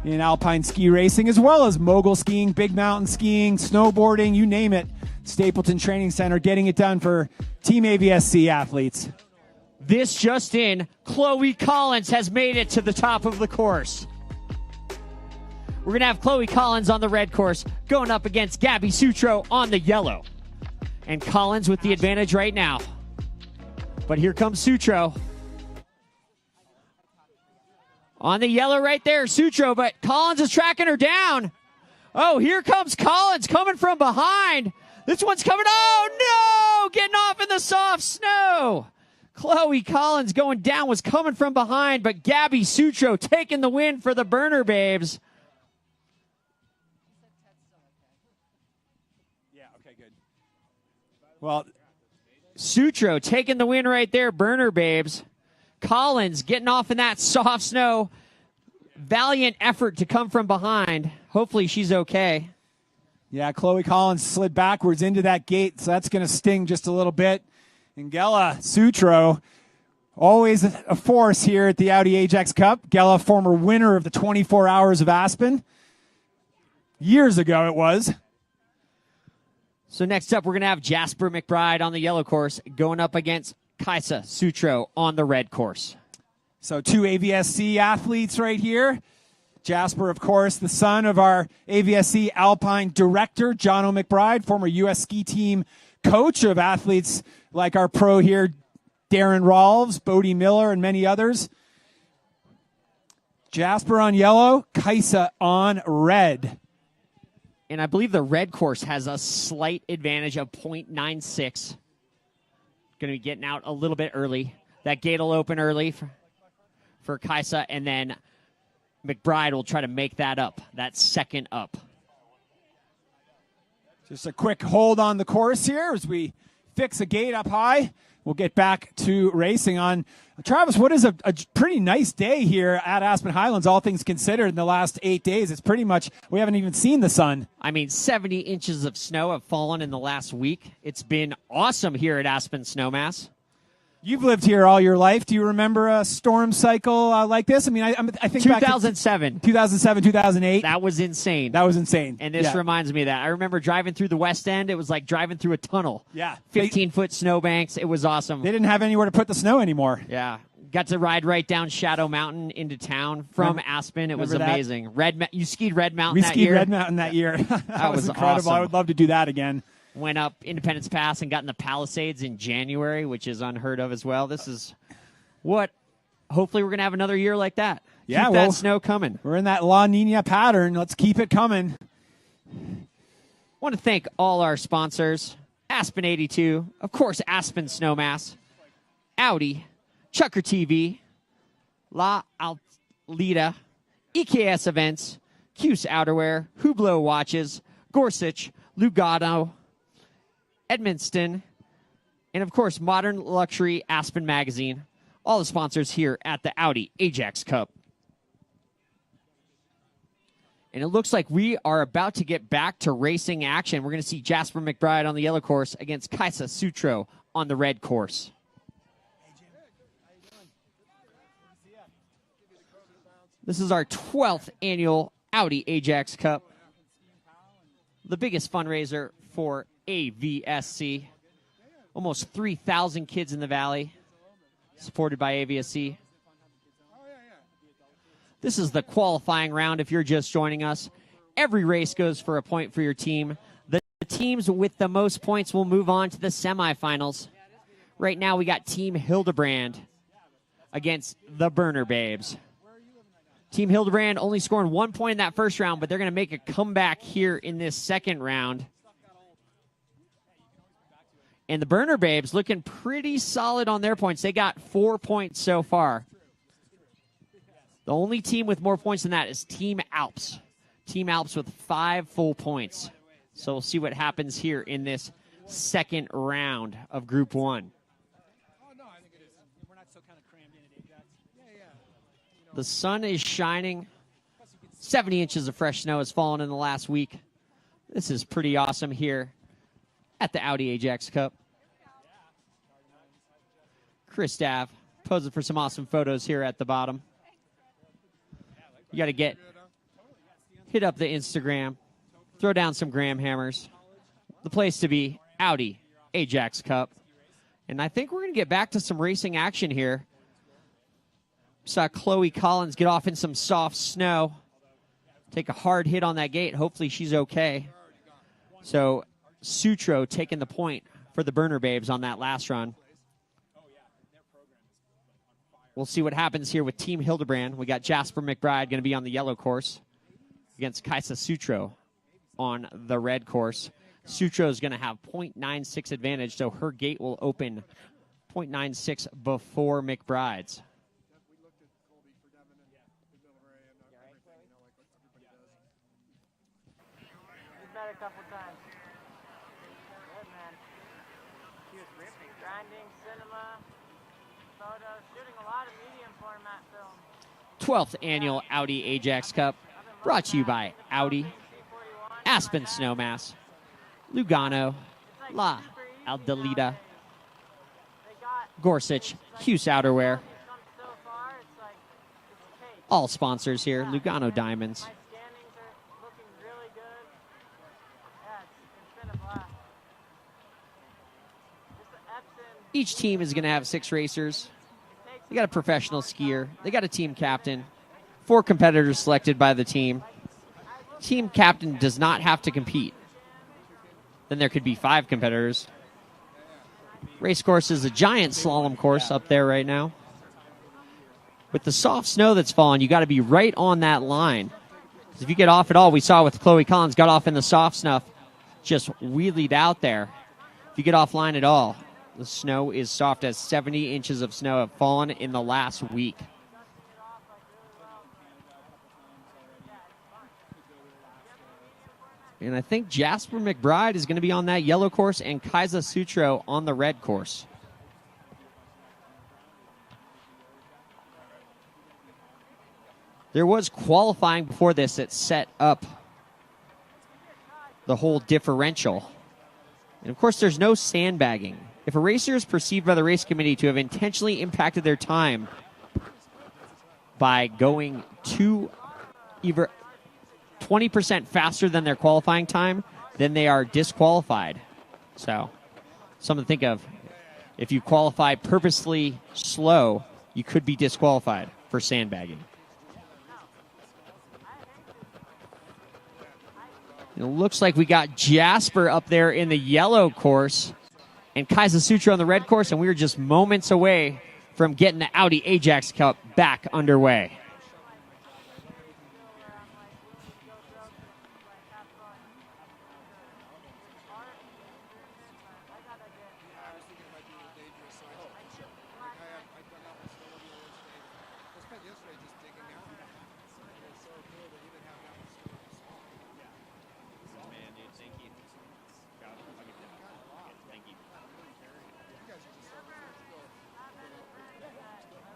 in alpine ski racing, as well as mogul skiing, big mountain skiing, snowboarding, you name it. Stapleton Training Center getting it done for Team AVSC athletes. This just in, Chloe Collins has made it to the top of the course. We're going to have Chloe Collins on the red course going up against Gabby Sutro on the yellow. And Collins with the advantage right now. But here comes Sutro. On the yellow right there, Sutro, but Collins is tracking her down. Oh, here comes Collins coming from behind. This one's coming. Oh, no! Getting off in the soft snow. Chloe Collins going down, was coming from behind, but Gabby Sutro taking the win for the Burner Babes. Yeah, okay, good. Well, Sutro taking the win right there, Burner Babes. Collins getting off in that soft snow. Valiant effort to come from behind. Hopefully she's okay. yeah, Chloe Collins slid backwards into that gate, so that's going to sting just a little bit. And Gela Sutro, always a force here at the Audi Ajax Cup. Gela, former winner of the 24 Hours of Aspen. Years ago it was. So next up, we're going to have Jasper McBride on the yellow course going up against Kaisa Sutro on the red course. So two AVSC athletes right here. Jasper, of course, the son of our AVSC Alpine director, Jono McBride, former U.S. ski team coach of athletes like our pro here, Darren Rolves, Bodie Miller, and many others. Jasper on yellow, Kaisa on red. And I believe the red course has a slight advantage of 0.96. Going to be getting out a little bit early. That gate will open early for Kaisa, and then McBride will try to make that up, that second up. Just a quick hold on the course here as we fix a gate up high. We'll get back to racing on. Travis, what is a pretty nice day here at Aspen Highlands, all things considered, in the last 8 days? It's pretty much, we haven't even seen the sun. I mean, 70 inches of snow have fallen in the last week. It's been awesome here at Aspen Snowmass. You've lived here all your life. Do you remember a storm cycle like this? I mean, I think 2007. Back to 2007, 2008. That was insane. That was insane. And this reminds me of that. I remember driving through the West End. It was like driving through a tunnel. Yeah. 15-foot snowbanks. It was awesome. They didn't have anywhere to put the snow anymore. Yeah. Got to ride right down Shadow Mountain into town from Aspen. It was amazing. You skied Red Mountain that year? We skied Red Mountain that year. that was incredible. Awesome. I would love to do that again. Went up Independence Pass and got in the Palisades in January, which is unheard of as well. This is what hopefully we're going to have another year like that. Yeah, keep that snow coming. We're in that La Nina pattern. Let's keep it coming. Want to thank all our sponsors. Aspen 82, of course, Aspen Snowmass, Audi, ChukkerTV, La Alita, EKS Events, Cuse Outerwear, Hublot Watches, Gorsuch, Lugano, Edmundston, and of course, Modern Luxury Aspen Magazine. All the sponsors here at the Audi Ajax Cup. And it looks like we are about to get back to racing action. We're going to see Jasper McBride on the yellow course against Kaisa Sutro on the red course. This is our 12th annual Audi Ajax Cup, the biggest fundraiser for AVSC. Almost 3,000 kids in the Valley, supported by AVSC. This is the qualifying round if you're just joining us. Every race goes for a point for your team. The teams with the most points will move on to the semifinals. Right now we got Team Hildebrand against the Burner Babes. Team Hildebrand only scoring 1 point in that first round, but they're going to make a comeback here in this second round. And the Burner Babes looking pretty solid on their points. They got 4 points so far. The only team with more points than that is Team Alps. Team Alps with 5 full points. So we'll see what happens here in this second round of Group 1. The sun is shining. 70 inches of fresh snow has fallen in the last week. This is pretty awesome here at the Audi Ajax Cup. Chris Dav posing for some awesome photos here at the bottom. You got to hit up the Instagram, throw down some gram hammers. The place to be, Audi Ajax Cup. And I think we're going to get back to some racing action here. Saw Chloe Collins get off in some soft snow. Take a hard hit on that gate. Hopefully she's okay. So Sutro taking the point for the Burner Babes on that last run. We'll see what happens here with Team Hildebrand. We got Jasper McBride going to be on the yellow course against Kaisa Sutro on the red course. Sutro is going to have 0.96 advantage, so her gate will open 0.96 before McBride's. We've met a couple times. Good, man. She was ripping. Grinding, cinema, photos, shooting a lot of medium format film. 12th annual Audi Ajax Cup, brought to you by Audi, Aspen Snowmass, Lugano, La Aldalita, Gorsuch, Hughes Outerwear. All sponsors here, Lugano Diamonds. Each team is going to have 6 racers. They got a professional skier. They got a team captain. 4 competitors selected by the team. Team captain does not have to compete. Then there could be 5 competitors. Race course is a giant slalom course up there right now. With the soft snow that's fallen, you got to be right on that line. Because if you get off at all, we saw with Chloe Collins, got off in the soft snuff, just wheelied out there. If you get offline at all, the snow is soft as 70 inches of snow have fallen in the last week. And I think Jasper McBride is going to be on that yellow course and Kaisa Sutro on the red course. There was qualifying before this that set up the whole differential. And of course, there's no sandbagging. If a racer is perceived by the race committee to have intentionally impacted their time by going either 20% faster than their qualifying time, then they are disqualified. So, something to think of. If you qualify purposely slow, you could be disqualified for sandbagging. It looks like we got Jasper up there in the yellow course and Kaisa Sutro on the red course, and we were just moments away from getting the Audi Ajax Cup back underway.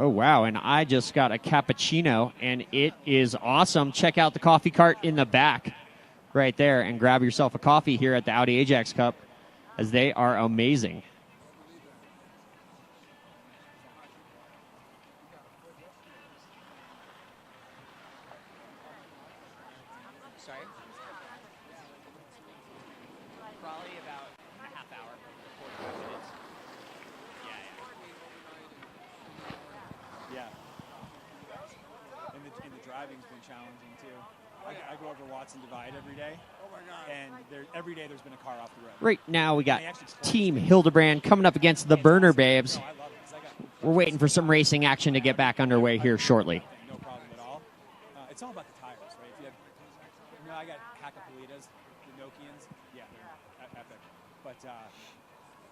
Oh, wow, and I just got a cappuccino, and it is awesome. Check out the coffee cart in the back right there and grab yourself a coffee here at the Audi Ajax Cup, as they are amazing. Sorry? Probably about a half hour, 45 minutes. Yeah. And the driving's been challenging too. I go over Watson Divide every day. Oh my God. And every day there's been a car off the road. Right now we got Team Hildebrand coming up against the Burner Babes. We're waiting for some racing action to get back underway here shortly. No problem at all. It's all about the tires, right? If you have, I got Hacapolitas, the Nokians. Yeah, they're epic. But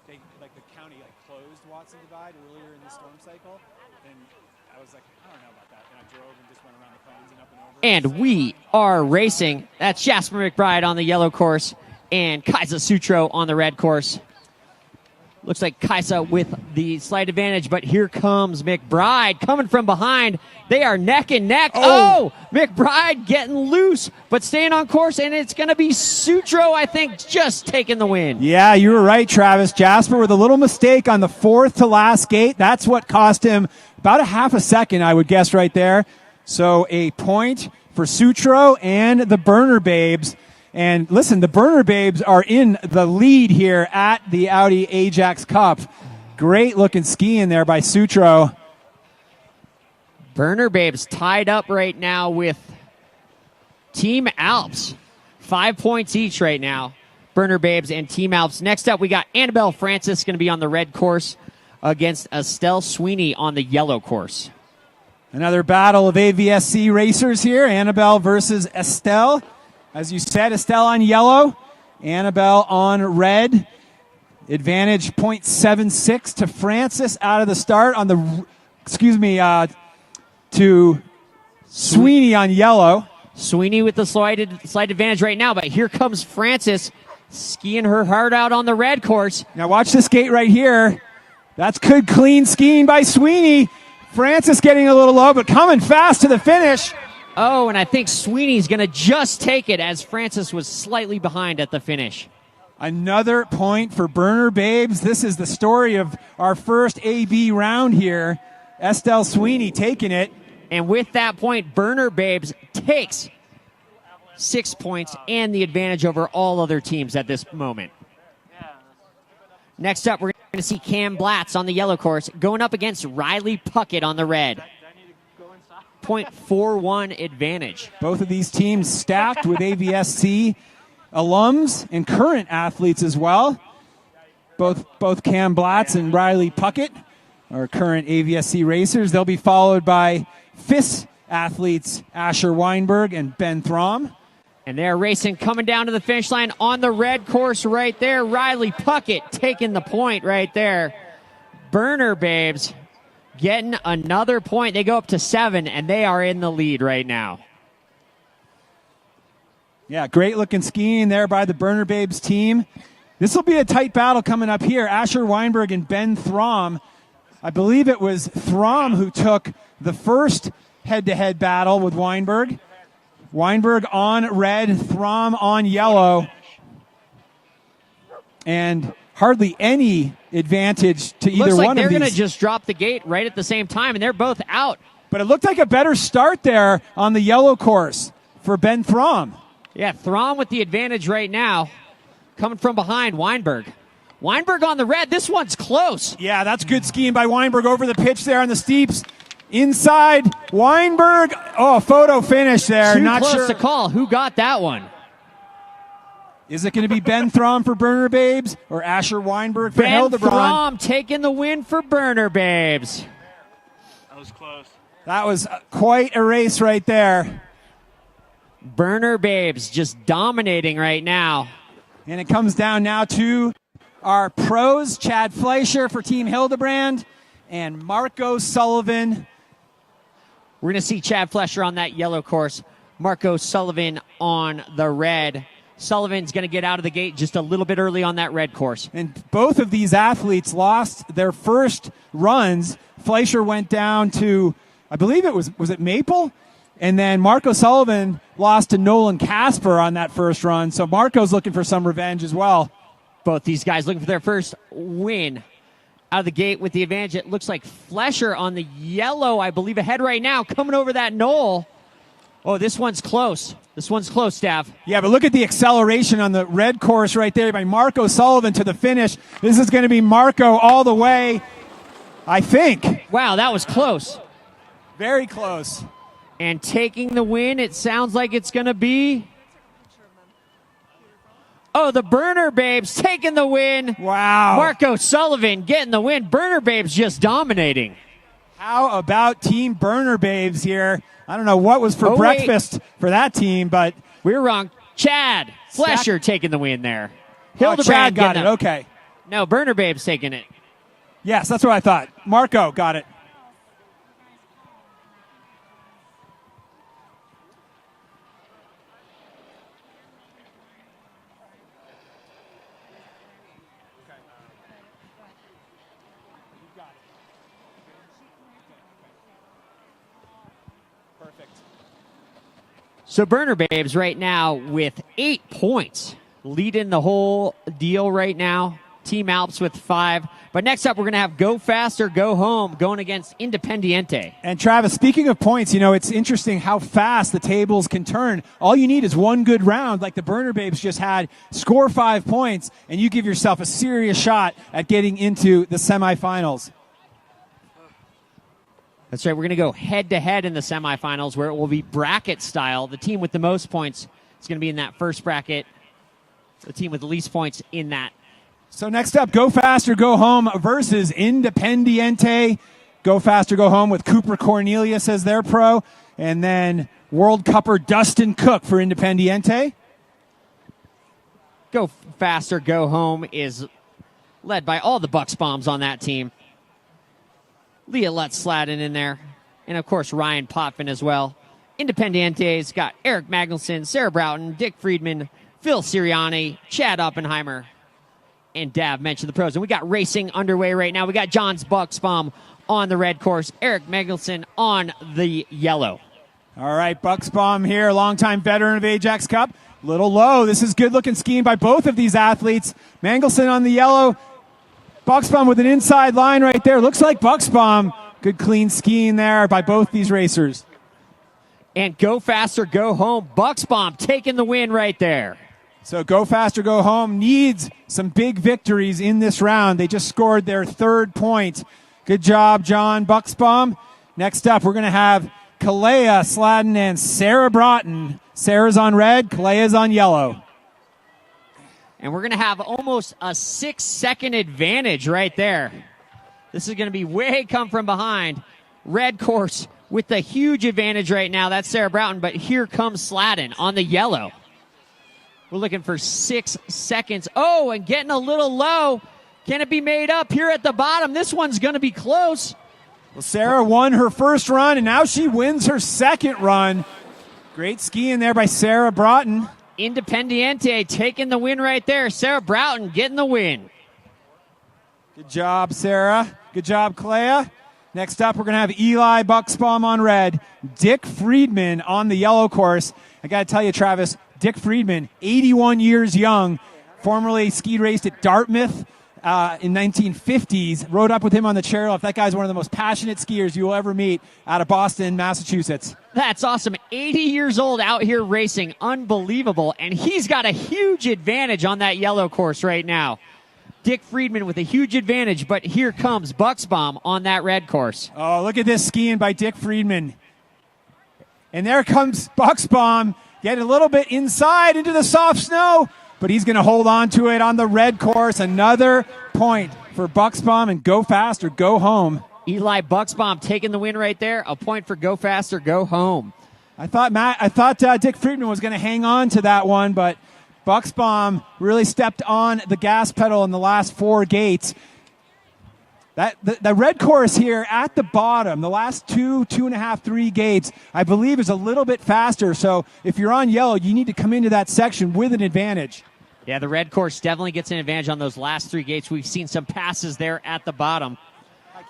they the county closed Watson Divide earlier in the storm cycle, and I was like, I don't know about that. And I drove and just went around the cones and up and over. And we are racing. That's Jasper McBride on the yellow course and Kaisa Sutro on the red course. Looks like Kaisa with the slight advantage, but here comes McBride coming from behind. They are neck and neck. Oh, McBride getting loose, but staying on course, and it's going to be Sutro, I think, just taking the win. Yeah, you were right, Travis. Jasper with a little mistake on the fourth to last gate. That's what cost him about a half a second, I would guess, right there. So a point for Sutro and the Burner Babes. And listen, the Burner Babes are in the lead here at the Audi Ajax Cup. Great looking skiing there by Sutro. Burner Babes tied up right now with Team Alps. 5 points each right now. Burner Babes and Team Alps. Next up, we got Annabelle Francis going to be on the red course against Estelle Sweeney on the yellow course. Another battle of AVSC racers here. Annabelle versus Estelle. As you said, Estelle on yellow, Annabelle on red. Advantage 0.76 to Francis out of the start on the, to Sweeney on yellow. Sweeney with the slight advantage right now, but here comes Francis skiing her heart out on the red course. Now watch this gate right here. That's good, clean skiing by Sweeney. Francis getting a little low, but coming fast to the finish. Oh, and I think Sweeney's going to just take it as Francis was slightly behind at the finish. Another point for Burner Babes. This is the story of our first AB round here. Estelle Sweeney taking it. And with that point, Burner Babes takes 6 points and the advantage over all other teams at this moment. Next up, we're going to see Cam Blatz on the yellow course going up against Riley Puckett on the red. 0.41 advantage. Both of these teams stacked with AVSC alums and current athletes as well. Both Cam Blatz and Riley Puckett are current AVSC racers. They'll be followed by FIS athletes Asher Weinberg and Ben Throm. And they're racing coming down to the finish line on the red course right there. Riley Puckett taking the point right there. Burner Babes getting another point. They go up to 7, and they are in the lead right now. Yeah, great looking skiing there by the Burner Babes team. This will be a tight battle coming up here. Asher Weinberg and Ben Throm. I believe it was Throm who took the first head-to-head battle with Weinberg. Weinberg on red, Throm on yellow. And hardly any advantage to either one of these. Looks like they're going to just drop the gate right at the same time, and they're both out. But it looked like a better start there on the yellow course for Ben Throm. Yeah, Throm with the advantage right now. Coming from behind, Weinberg. Weinberg on the red. This one's close. Yeah, that's good skiing by Weinberg over the pitch there on the steeps. Inside, Weinberg. Oh, photo finish there. Too Not close sure to call. Who got that one? Is it going to be Ben Throm for Burner Babes or Asher Weinberg for Hildebrand? Ben Throm taking the win for Burner Babes. That was close. That was quite a race right there. Burner Babes just dominating right now. And it comes down now to our pros, Chad Fleischer for Team Hildebrand and Marco Sullivan. We're going to see Chad Fleischer on that yellow course. Marco Sullivan on the red. Sullivan's going to get out of the gate just a little bit early on that red course. And both of these athletes lost their first runs. Fleischer went down to, I believe it was it Maple? And then Marco Sullivan lost to Nolan Casper on that first run. So Marco's looking for some revenge as well. Both these guys looking for their first win out of the gate with the advantage. It looks like Fleischer on the yellow, I believe, ahead right now, coming over that knoll. Oh, this one's close. This one's close, Stav. Yeah, but look at the acceleration on the red course right there by Marco Sullivan to the finish. This is going to be Marco all the way, I think. Wow, that was close. Very close. And taking the win, it sounds like it's going to be... Oh, the Burner Babes taking the win. Wow. Marco Sullivan getting the win. Burner Babes just dominating. How about Team Burner Babes here? I don't know what was for breakfast for that team, but... We were wrong. Chad Fleischer taking the win there. Chad got it. Okay. No, Burner Babes taking it. Yes, that's what I thought. Marco got it. So Burner Babes right now with 8 points, leading the whole deal right now. Team Alps with 5. But next up, we're going to have Go Fast or Go Home going against Independiente. And Travis, speaking of points, you know, it's interesting how fast the tables can turn. All you need is one good round like the Burner Babes just had. Score 5 points, and you give yourself a serious shot at getting into the semifinals. That's right. We're going to go head-to-head in the semifinals where it will be bracket style. The team with the most points is going to be in that first bracket. The team with the least points in that. So next up, Go Fast or Go Home versus Independiente. Go Fast or Go Home with Cooper Cornelius as their pro. And then World Cupper Dustin Cook for Independiente. Go Fast or Go Home is led by all the Bucks bombs on that team. Leah Lutz-Sladden in there. And, of course, Ryan Potvin as well. Independiente's got Eric Magnusson, Sarah Broughton, Dick Friedman, Phil Sirianni, Chad Oppenheimer, and Dav mentioned the pros. And we got racing underway right now. We got John's Bucksbaum on the red course, Eric Magnusson on the yellow. All right, Bucksbaum here, longtime veteran of Ajax Cup. Little low. This is good-looking skiing by both of these athletes. Mangelson on the yellow. Bucksbaum with an inside line right there. Looks like Bucksbaum. Good clean skiing there by both these racers. And Go Fast or Go Home. Bucksbaum taking the win right there. So Go Fast or Go Home needs some big victories in this round. They just scored their 3rd point. Good job, John Bucksbaum. Next up, we're going to have Kalea Sladden and Sarah Broughton. Sarah's on red, Kalea's on yellow. And we're going to have almost a 6-second advantage right there. This is going to be way come from behind. Red course with the huge advantage right now. That's Sarah Broughton, but here comes Sladden on the yellow. We're looking for 6 seconds. Oh, and getting a little low. Can it be made up here at the bottom? This one's going to be close. Well, Sarah won her first run, and now she wins her second run. Great skiing there by Sarah Broughton. Independiente taking the win right there. Sarah Broughton getting the win. Good job, Sarah. Good job, Kalea. Next up, we're going to have Eli Bucksbaum on red, Dick Friedman on the yellow course. I got to tell you, Travis, Dick Friedman, 81 years young, formerly ski raced at Dartmouth in 1950s. Rode up with him on the chairlift. That guy's one of the most passionate skiers you will ever meet out of Boston, Massachusetts. That's awesome. 80 years old out here racing. Unbelievable. And he's got a huge advantage on that yellow course right now. Dick Friedman with a huge advantage, but here comes Bucksbaum on that red course. Oh, look at this skiing by Dick Friedman. And there comes Bucksbaum, getting a little bit inside into the soft snow, but he's going to hold on to it on the red course. Another point for Bucksbaum, and Go Fast or Go Home. Eli Bucksbaum taking the win right there. A point for Go Fast or Go Home. I thought Dick Friedman was going to hang on to that one, but Bucksbaum really stepped on the gas pedal in the last 4 gates. The red course here at the bottom, the last 2.5, 3 gates, I believe is a little bit faster. So if you're on yellow, you need to come into that section with an advantage. Yeah, the red course definitely gets an advantage on those last 3 gates. We've seen some passes there at the bottom.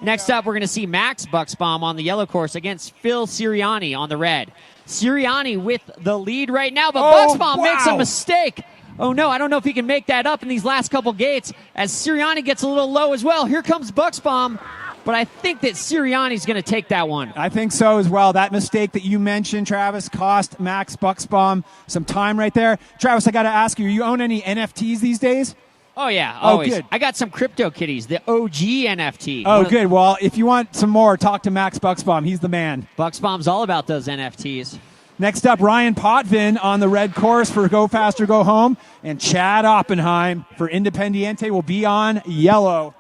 Next up, we're going to see Max Bucksbaum on the yellow course against Phil Sirianni on the red. Sirianni with the lead right now, but Bucksbaum makes a mistake. Oh, no, I don't know if he can make that up in these last couple gates as Sirianni gets a little low as well. Here comes Bucksbaum, but I think that Sirianni's going to take that one. I think so as well. That mistake that you mentioned, Travis, cost Max Bucksbaum some time right there. Travis, I got to ask you, you own any NFTs these days? Oh, yeah, always. Good. I got some crypto kitties, the OG NFT. Oh, good. Well, if you want some more, talk to Max Bucksbaum. He's the man. Bucksbaum's all about those NFTs. Next up, Ryan Potvin on the red course for Go Faster, Go Home. And Chad Oppenheim for Independiente will be on yellow.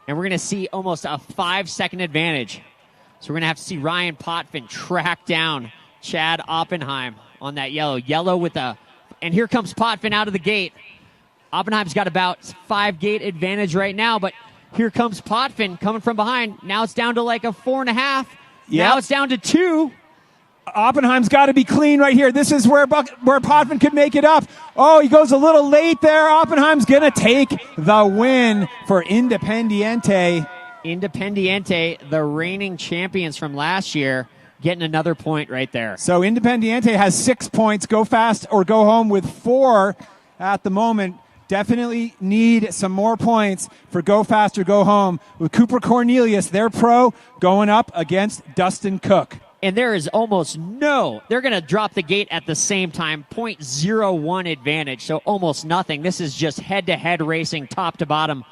And we're going to see almost a 5-second advantage. So we're going to have to see Ryan Potvin track down Chad Oppenheim on that yellow. Yellow with a... And here comes Potvin out of the gate. Oppenheim's got about 5-gate advantage right now, but here comes Potvin coming from behind. Now it's down to like a 4.5. Now it's down to 2. Oppenheim's got to be clean right here. This is where Potvin could make it up. Oh, he goes a little late there. Oppenheim's going to take the win for Independiente. Independiente, the reigning champions from last year, getting another point right there. So Independiente has 6 points. Go Fast or Go Home with 4 at the moment. Definitely need some more points for Go Fast or Go Home with Cooper Cornelius, their pro, going up against Dustin Cook. And there is almost they're going to drop the gate at the same time, 0.01 advantage, so almost nothing. This is just head-to-head racing, top to bottom.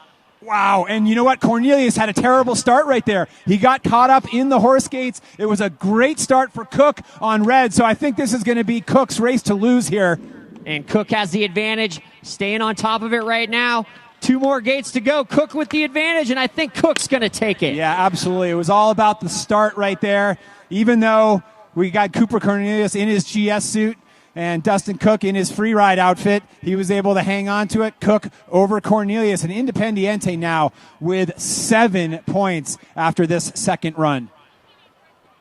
Wow, and you know what? Cornelius had a terrible start right there. He got caught up in the horse gates. It was a great start for Cook on red, so I think this is going to be Cook's race to lose here. And Cook has the advantage, staying on top of it right now. 2 more gates to go. Cook with the advantage, and I think Cook's going to take it. Yeah, absolutely. It was all about the start right there. Even though we got Cooper Cornelius in his GS suit and Dustin Cook in his free ride outfit, he was able to hang on to it. Cook over Cornelius, and Independiente now with 7 points after this second run.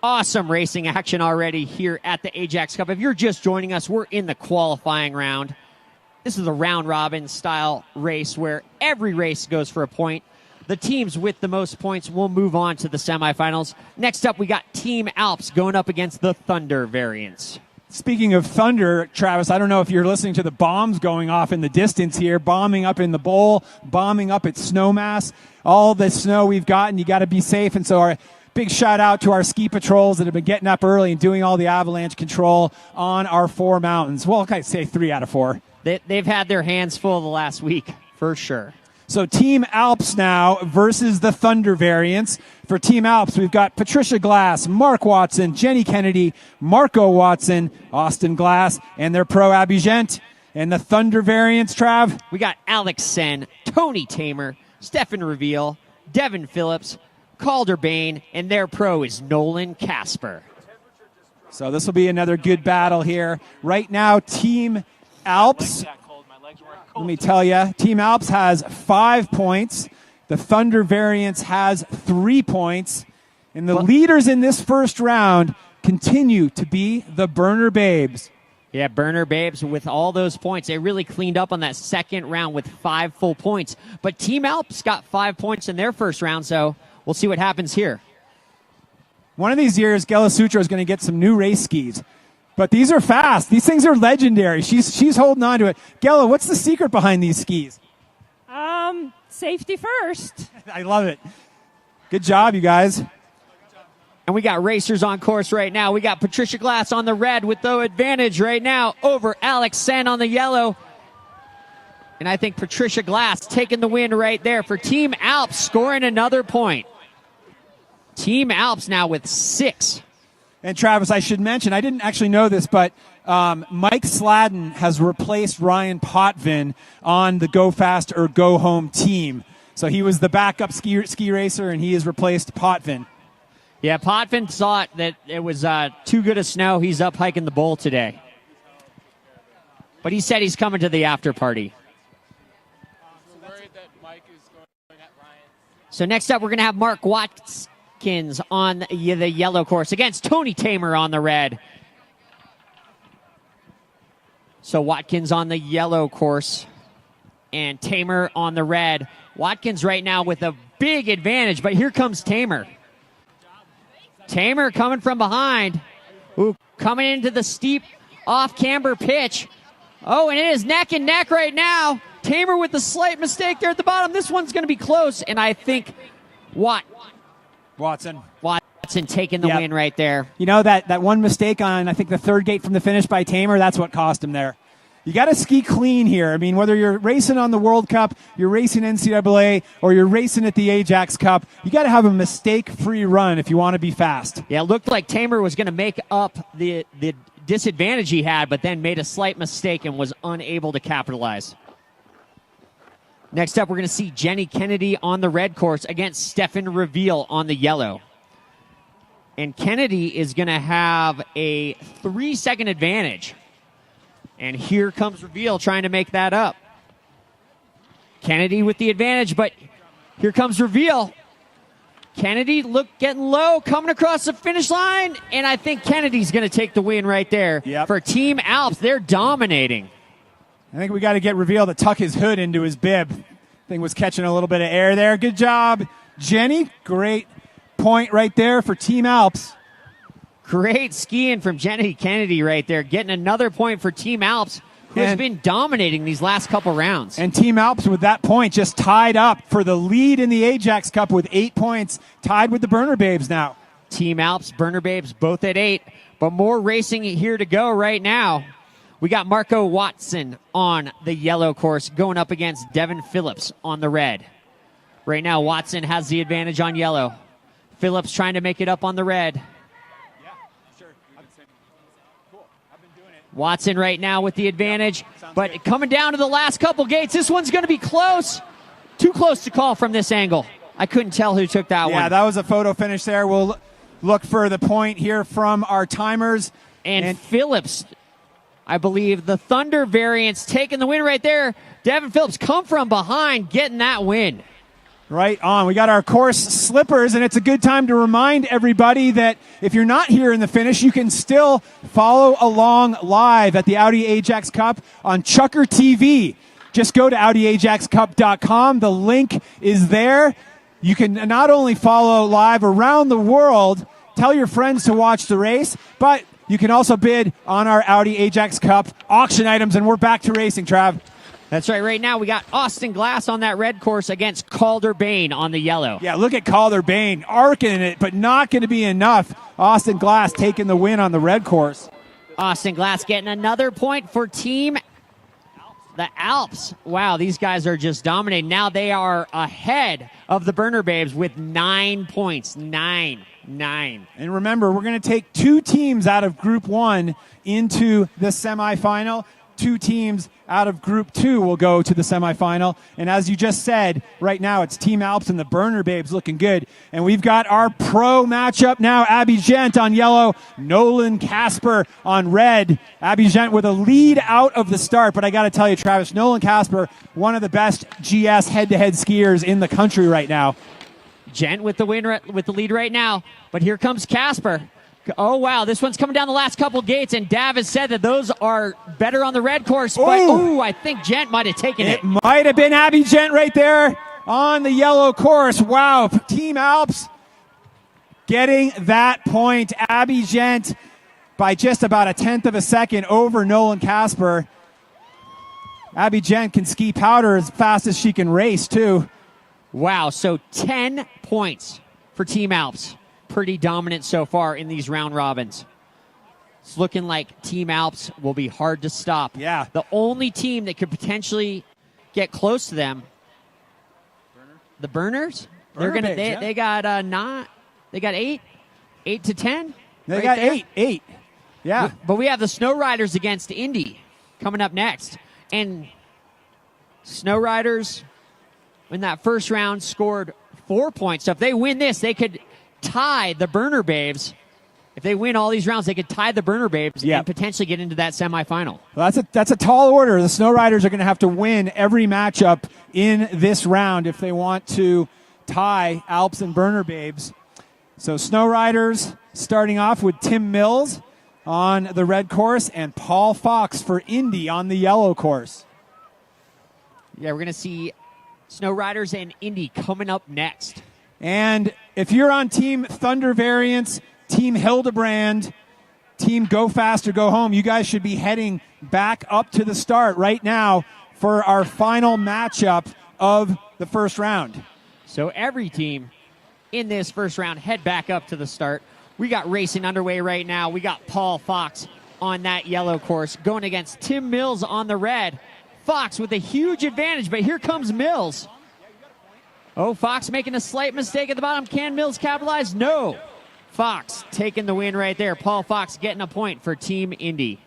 Awesome racing action already here at the Ajax Cup. If you're just joining us, we're in the qualifying round. This is a round-robin style race where every race goes for a point. The teams with the most points will move on to the semifinals. Next up, we got Team Alps going up against the Thunder variants. Speaking of thunder, Travis, I don't know if you're listening to the bombs going off in the distance here, bombing up in the bowl, bombing up at Snowmass. All the snow we've gotten, you got to be safe. And so our big shout out to our ski patrols that have been getting up early and doing all the avalanche control on our 4 mountains. Well, I say 3 out of 4. They've had their hands full the last week, for sure. So Team Alps now versus the Thunder variants. For Team Alps, we've got Patricia Glass, Mark Watson, Jenny Kennedy, Marco Watson, Austin Glass, and their pro Abby Gent. And the Thunder variants, Trav? We got Alex Sen, Tony Tamer, Stefan Reveal, Devin Phillips, Calder Bain, and their pro is Nolan Casper. So this will be another good battle here. Right now, Team Alps, let me tell you, Team Alps has 5 points. The Thunder variants has 3 points. And the leaders in this first round continue to be the Burner Babes. Yeah, Burner Babes with all those points. They really cleaned up on that second round with 5 full points. But Team Alps got 5 points in their first round, so we'll see what happens here. One of these years, Gela Sutra is going to get some new race skis. But these are fast. These things are legendary. She's holding on to it. Gela, what's the secret behind these skis? Safety first. I love it. Good job, you guys. And we got racers on course right now. We got Patricia Glass on the red with the advantage right now over Alex Sen on the yellow. And I think Patricia Glass taking the win right there for Team Alps, scoring another point. Team Alps now with 6. And Travis, I should mention, I didn't actually know this, but Mike Sladden has replaced Ryan Potvin on the Go Fast or Go Home team. So he was the backup ski racer, and he has replaced Potvin. Yeah, Potvin thought that it was too good of snow. He's up hiking the bowl today. But he said he's coming to the after party. So next up, we're going to have Mark Watkins on the yellow course against Tony Tamer on the red. So Watkins on the yellow course and Tamer on the red. Watkins right now with a big advantage, but here comes Tamer. Tamer coming from behind. Ooh, coming into the steep off-camber pitch. Oh, and it is neck and neck right now. Tamer with the slight mistake there at the bottom. This one's going to be close, and I think Watson taking the win right there. You know, that one mistake on, I think, the third gate from the finish by Tamer, that's what cost him there. You got to ski clean here. I mean, whether you're racing on the World Cup, you're racing NCAA, or you're racing at the Ajax Cup, you got to have a mistake-free run if you want to be fast. Yeah, it looked like Tamer was going to make up the disadvantage he had, but then made a slight mistake and was unable to capitalize. Next up, we're going to see Jenny Kennedy on the red course against Stefan Reveal on the yellow. And Kennedy is going to have a 3-second advantage. And here comes Reveal trying to make that up. Kennedy with the advantage, but here comes Reveal. Kennedy getting low, coming across the finish line, and I think Kennedy's going to take the win right there. Yep. For Team Alps. They're dominating. I think we got to get Reveal to tuck his hood into his bib. Thing was catching a little bit of air there. Good job, Jenny. Great point right there for Team Alps. Great skiing from Jenny Kennedy right there. Getting another point for Team Alps, who has been dominating these last couple rounds. And Team Alps with that point just tied up for the lead in the Ajax Cup with 8 points, tied with the Burner Babes now. Team Alps, Burner Babes, both at 8, but more racing here to go right now. We got Marco Watson on the yellow course going up against Devin Phillips on the red. Right now, Watson has the advantage on yellow. Phillips trying to make it up on the red. Yeah, sure. Cool. I've been doing it. Watson right now with the advantage, but coming down to the last couple gates. This one's going to be close. Too close to call from this angle. I couldn't tell who took that one. Yeah, that was a photo finish there. We'll look for the point here from our timers. And Phillips, I believe the Thunder variant's taking the win right there. Devin Phillips come from behind, getting that win. Right on. We got our course slippers, and it's a good time to remind everybody that if you're not here in the finish, you can still follow along live at the Audi Ajax Cup on ChukkerTV. Just go to AudiAjaxCup.com. The link is there. You can not only follow live around the world, tell your friends to watch the race, but you can also bid on our Audi Ajax Cup auction items, and we're back to racing, Trav. That's right. Right now, we got Austin Glass on that red course against Calder Bain on the yellow. Yeah, look at Calder Bain arcing it, but not going to be enough. Austin Glass taking the win on the red course. Austin Glass getting another point for Team the Alps. Wow, these guys are just dominating. Now they are ahead of the Burner Babes with 9 points. 9. And remember, we're going to take 2 teams out of Group 1 into the semifinal. 2 teams out of Group 2 will go to the semifinal. And as you just said, right now it's Team Alps and the Burner Babes looking good. And we've got our pro matchup now. Abby Gent on yellow, Nolan Casper on red. Abby Gent with a lead out of the start. But I got to tell you, Travis, Nolan Casper, one of the best GS head-to-head skiers in the country right now. Gent with the win, with the lead right now. But here comes Casper. Oh, wow. This one's coming down the last couple gates, and Dav has said that those are better on the red course. But, I think Gent might have taken it. It might have been Abby Gent right there on the yellow course. Wow. Team Alps getting that point. Abby Gent by just about 1/10 of a second over Nolan Casper. Abby Gent can ski powder as fast as she can race, too. Wow. So 10 points for Team Alps. Pretty dominant so far in these round robins. It's looking like Team Alps will be hard to stop. Yeah. The only team that could potentially get close to them, the Burners. They're gonna. They got 9. They got 8 to 10. They got there. 8. Yeah. But we have the Snow Riders against Indy coming up next, and Snow Riders in that first round scored 4 points. So if they win this, they could tie the Burner Babes. If they win all these rounds, they could tie the Burner Babes and potentially get into that semifinal. Well, that's a tall order. The Snow Riders are going to have to win every matchup in this round if they want to Ty, Alps and Burner Babes. So Snow Riders starting off with Tim Mills on the red course and Paul Fox for Indy on the yellow course. Yeah, we're going to see Snow Riders and Indy coming up next. And if you're on Team Thunder Variants, Team Hildebrand, Team Go Fast or Go Home, you guys should be heading back up to the start right now for our final matchup of the first round. So every team in this first round head back up to the start. We got racing underway right now. We got Paul Fox on that yellow course going against Tim Mills on the red. Fox with a huge advantage, but here comes Mills. Oh, Fox making a slight mistake at the bottom. Can Mills capitalize? No. Fox taking the win right there. Paul Fox getting a point for Team Indy.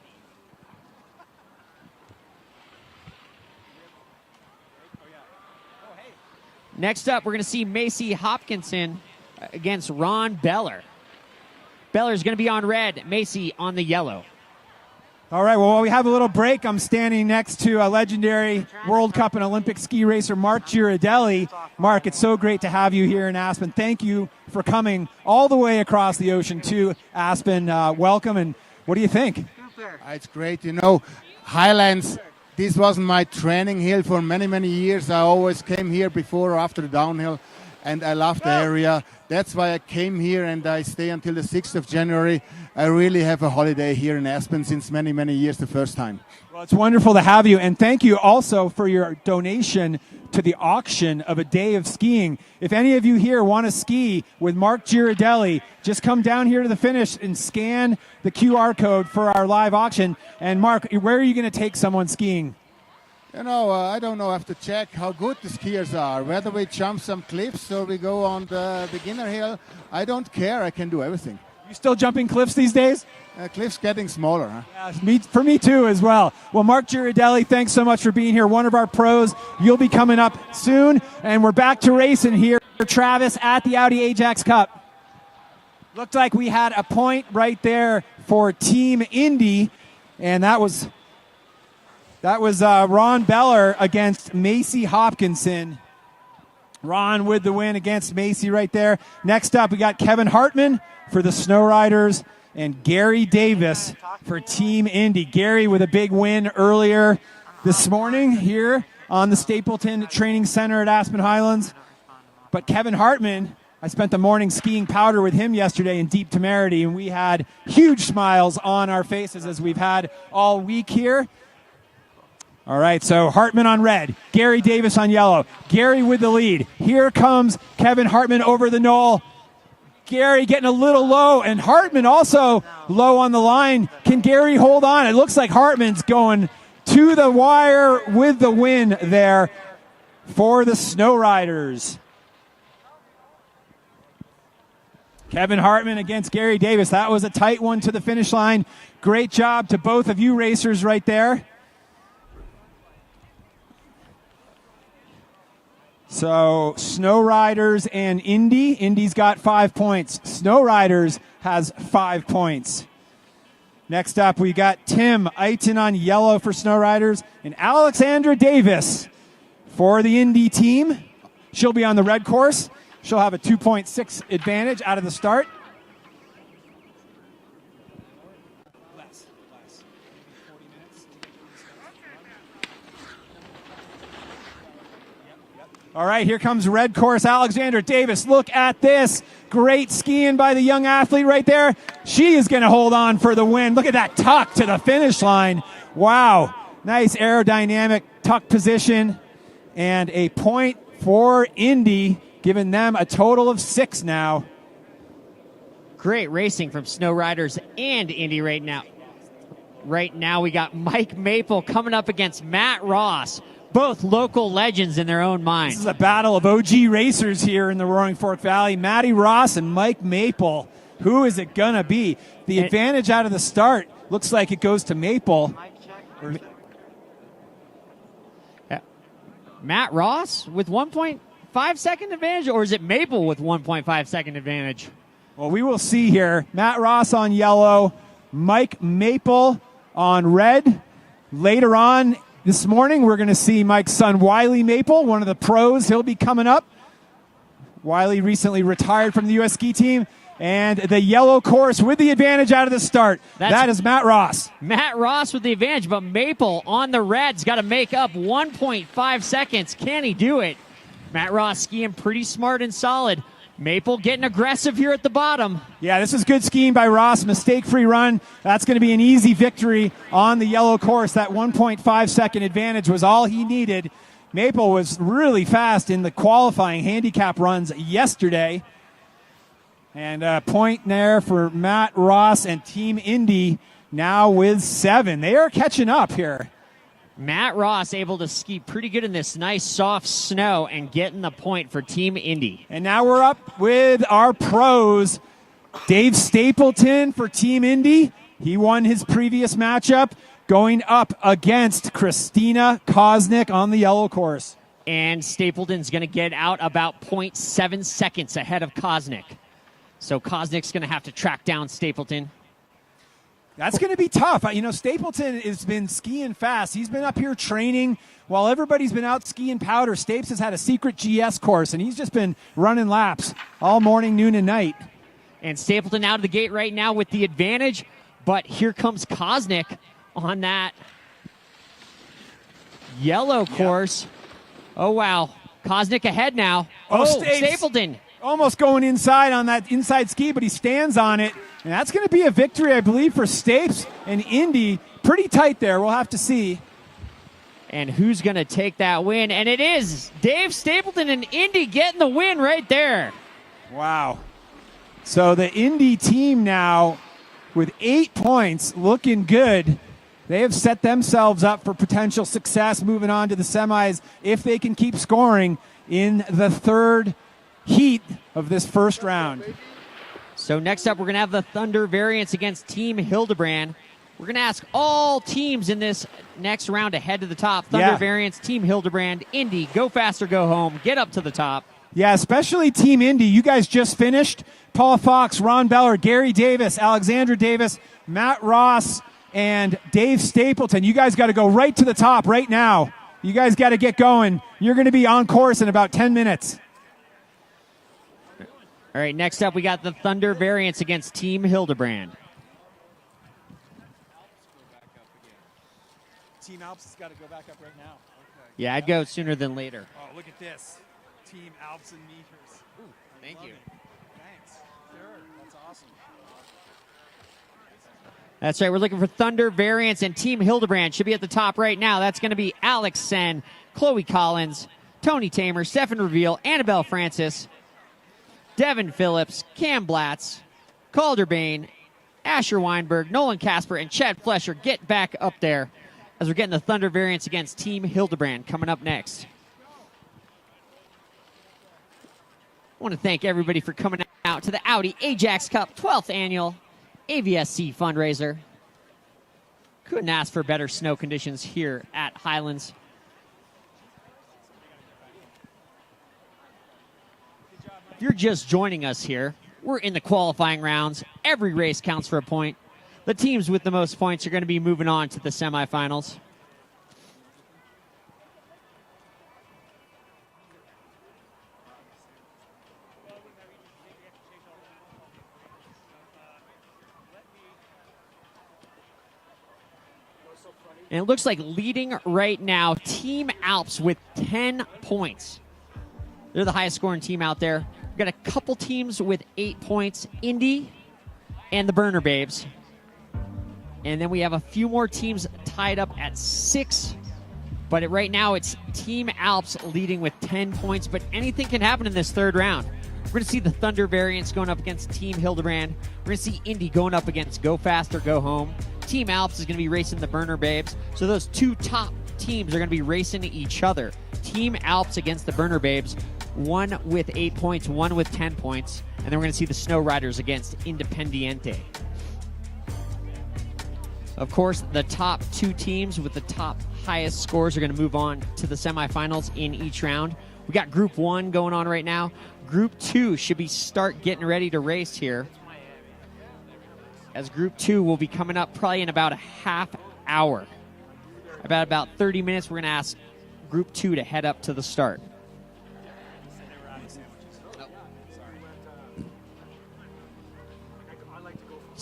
Next up, we're going to see Macy Hopkinson against Ron Beller. Beller's going to be on red, Macy on the yellow. All right, well, while we have a little break, I'm standing next to a legendary World Cup and Olympic ski racer, Mark Girardelli. Mark, it's so great to have you here in Aspen. Thank you for coming all the way across the ocean to Aspen. Welcome, and what do you think? It's great. You know, Highlands, this was my training hill for many, many years. I always came here before or after the downhill, and I love the area. That's why I came here, and I stay until the 6th of January. I really have a holiday here in Aspen since many, many years, the first time. Well, it's wonderful to have you, and thank you also for your donation to the auction of a day of skiing. If any of you here want to ski with Mark Girardelli, just come down here to the finish and scan the QR code for our live auction. And Mark, where are you going to take someone skiing? You know, I don't know. I have to check how good the skiers are. Whether we jump some cliffs or we go on the beginner hill, I don't care. I can do everything. You still jumping cliffs these days? Cliffs getting smaller, huh? Yeah, for me too as well. Well, Mark Girardelli, thanks so much for being here. One of our pros. You'll be coming up soon. And we're back to racing here, Travis, at the Audi Ajax Cup. Looked like we had a point right there for Team Indy, and that was Ron Beller against Macy Hopkinson. Ron with the win against Macy right there. Next up, we got Kevin Hartman for the Snow Riders and Gary Davis for Team Indy. Gary with a big win earlier this morning here on the Stapleton Training Center at Aspen Highlands. But Kevin Hartman, I spent the morning skiing powder with him yesterday in Deep Temerity, and we had huge smiles on our faces as we've had all week here. All right, so Hartman on red, Gary Davis on yellow. Gary with the lead. Here comes Kevin Hartman over the knoll. Gary getting a little low, and Hartman also low on the line. Can Gary hold on? It looks like Hartman's going to the wire with the win there for the Snow Riders. Kevin Hartman against Gary Davis. That was a tight one to the finish line. Great job to both of you racers right there. So Snow Riders and Indy. Indy's got 5 points. Snow Riders has 5 points. Next up, we got Tim Eiton on yellow for Snow Riders and Alexandra Davis for the Indy team. She'll be on the red course. She'll have a 2.6 advantage out of the start. All right, here comes red course, Alexandra Davis. Look at this. Great skiing by the young athlete right there. She is going to hold on for the win. Look at that tuck to the finish line. Wow. Nice aerodynamic tuck position. And a point for Indy, giving them a total of 6 now. Great racing from Snow Riders and Indy right now. Right now we got Mike Maple coming up against Matt Ross. Both local legends in their own mind. This is a battle of OG racers here in the Roaring Fork Valley. Matty Ross and Mike Maple. Who is it going to be? The advantage out of the start looks like it goes to Maple. Matt Ross with 1.5 second advantage, or is it Maple with 1.5 second advantage? Well, we will see here. Matt Ross on yellow, Mike Maple on red. Later on this morning, we're going to see Mike's son, Wiley Maple, one of the pros. He'll be coming up. Wiley recently retired from the U.S. ski team. And the yellow course with the advantage out of the start. That is Matt Ross. Matt Ross with the advantage, but Maple on the red's got to make up 1.5 seconds. Can he do it? Matt Ross skiing pretty smart and solid. Maple getting aggressive here at the bottom. Yeah, this is good skiing by Ross. Mistake-free run. That's going to be an easy victory on the yellow course. That 1.5 second advantage was all he needed. Maple was really fast in the qualifying handicap runs yesterday. And a point there for Matt Ross and Team Indy now with 7. They are catching up here. Matt Ross able to ski pretty good in this nice soft snow and getting the point for Team Indy. And now we're up with our pros. Dave Stapleton for Team Indy. He won his previous matchup going up against Christina Kosnick on the yellow course. And Stapleton's going to get out about 0.7 seconds ahead of Kosnick. So Kosnick's going to have to track down Stapleton. That's going to be tough. You know, Stapleton has been skiing fast. He's been up here training while everybody's been out skiing powder. Stapes has had a secret GS course, and he's just been running laps all morning, noon, and night. And Stapleton out of the gate right now with the advantage, but here comes Kosnick on that yellow course. Oh, wow. Kosnick ahead now. Oh, Stapleton. Almost going inside on that inside ski, but he stands on it. And that's going to be a victory, I believe, for Stapes and Indy. Pretty tight there. We'll have to see. And who's going to take that win? And it is Dave Stapleton and Indy getting the win right there. Wow. So the Indy team now with 8 points, looking good. They have set themselves up for potential success moving on to the semis if they can keep scoring in the third heat of this first round. So next up, we're going to have the Thunder variants against Team Hildebrand. We're going to ask all teams in this next round to head to the top. Thunder variants, Team Hildebrand, Indy, go fast or go home. Get up to the top. Yeah, especially Team Indy. You guys just finished. Paul Fox, Ron Beller, Gary Davis, Alexandra Davis, Matt Ross, and Dave Stapleton. You guys got to go right to the top right now. You guys got to get going. You're going to be on course in about 10 minutes. All right, next up, we got the Thunder variants against Team Hildebrand. Team Alps has got to go back up right now. Yeah, I'd go sooner than later. Oh, look at this. Team Alps and meters. Ooh, thank you. Thanks. Sure, that's awesome. That's right, we're looking for Thunder variants, and Team Hildebrand should be at the top right now. That's going to be Alex Sen, Chloe Collins, Tony Tamer, Stefan Reveal, Annabelle Francis, Devin Phillips, Cam Blatz, Calder Bain, Asher Weinberg, Nolan Casper, and Chad Flesher get back up there as we're getting the Thunder variants against Team Hildebrand coming up next. I want to thank everybody for coming out to the Audi Ajax Cup 12th annual AVSC fundraiser. Couldn't ask for better snow conditions here at Highlands. If you're just joining us here, we're in the qualifying rounds. Every race counts for a point. The teams with the most points are going to be moving on to the semifinals. And it looks like leading right now, Team Alps with 10 points. They're the highest scoring team out there. We've got a couple teams with 8 points, Indy and the Burner Babes. And then we have a few more teams tied up at 6. But right now it's Team Alps leading with 10 points. But anything can happen in this third round. We're going to see the Thunder variants going up against Team Hildebrand. We're going to see Indy going up against Go Fast or Go Home. Team Alps is going to be racing the Burner Babes. So those two top teams are going to be racing each other. Team Alps against the Burner Babes. One with 8 points, one with 10 points. And then we're going to see the Snow Riders against Independiente. Of course, the top two teams with the top highest scores are going to move on to the semifinals in each round. We got Group 1 going on right now. Group 2 should be start getting ready to race here. As Group 2 will be coming up probably in about a half hour. About 30 minutes, we're going to ask Group 2 to head up to the start.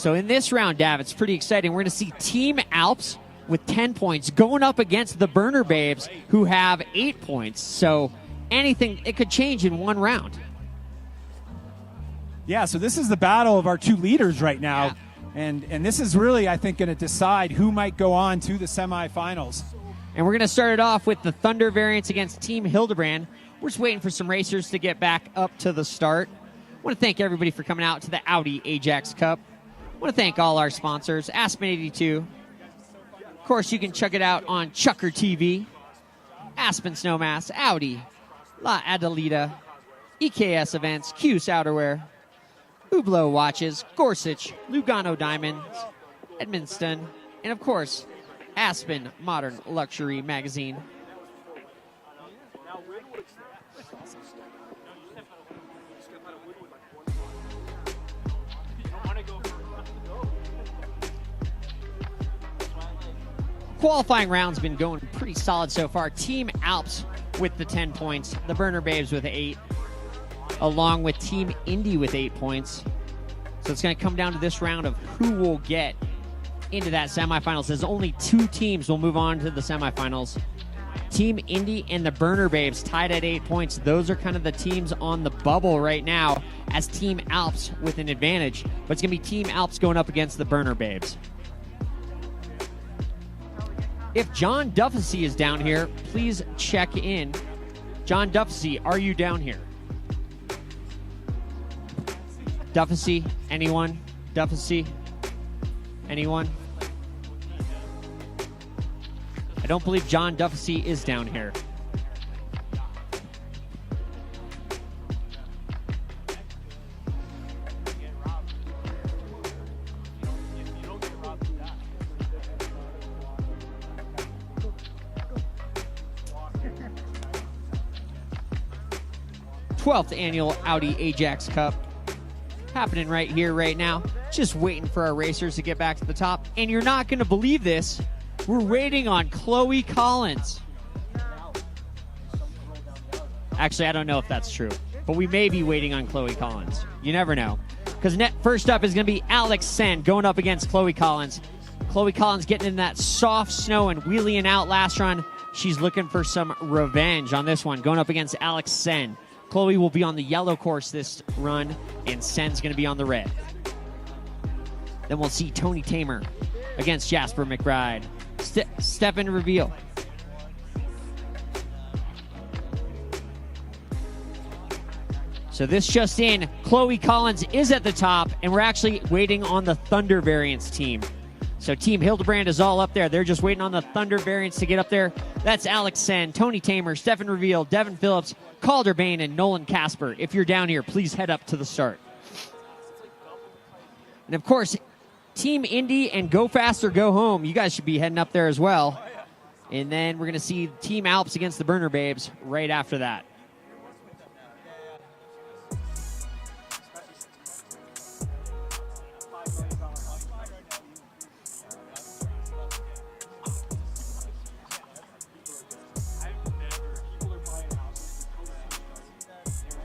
So in this round, Dav, it's pretty exciting. We're going to see Team Alps with 10 points going up against the Burner Babes, who have 8 points. So anything, it could change in one round. Yeah, so this is the battle of our two leaders right now. Yeah. And this is really, I think, going to decide who might go on to the semifinals. And we're going to start it off with the Thunder variants against Team Hildebrand. We're just waiting for some racers to get back up to the start. I want to thank everybody for coming out to the Audi Ajax Cup. I want to thank all our sponsors, Aspen 82. Of course, you can check it out on ChukkerTV, Aspen Snowmass, Audi, La Adelita, EKS Events, Cuse Outerwear, Hublot Watches, Gorsuch, Lugano Diamonds, Edmundston, and of course, Aspen Modern Luxury Magazine. Qualifying round's been going pretty solid so far. Team Alps with the 10 points, the Burner Babes with 8, along with Team Indy with 8 points. So it's going to come down to this round of who will get into that semifinals, as only 2 teams will move on to the semifinals. Team Indy and the Burner Babes tied at 8 points. Those are kind of the teams on the bubble right now, as Team Alps with an advantage. But it's going to be Team Alps going up against the Burner Babes. If John Duffy is down here, please check in. John Duffy, are you down here? Duffy, anyone? Duffy, anyone? I don't believe John Duffy is down here. #12th annual Audi Ajax Cup happening right here, right now. Just waiting for our racers to get back to the top. And you're not going to believe this. We're waiting on Chloe Collins. Actually, I don't know if that's true, but we may be waiting on Chloe Collins. You never know. Because first up is going to be Alex Sen going up against Chloe Collins. Chloe Collins getting in that soft snow and wheeling out last run. She's looking for some revenge on this one, going up against Alex Sen. Chloe will be on the yellow course this run, and Sen's going to be on the red. Then we'll see Tony Tamer against Jasper McBride. Stefan Reveal. So this just in, Chloe Collins is at the top, and we're actually waiting on the Thunder Variants team. So Team Hildebrand is all up there. They're just waiting on the Thunder Variants to get up there. That's Alex Sen, Tony Tamer, Stefan Reveal, Devin Phillips, Calder Bain, and Nolan Casper. If you're down here, please head up to the start. And of course, Team Indy and Go Fast or Go Home, you guys should be heading up there as well. And then we're going to see Team Alps against the Burner Babes right after that.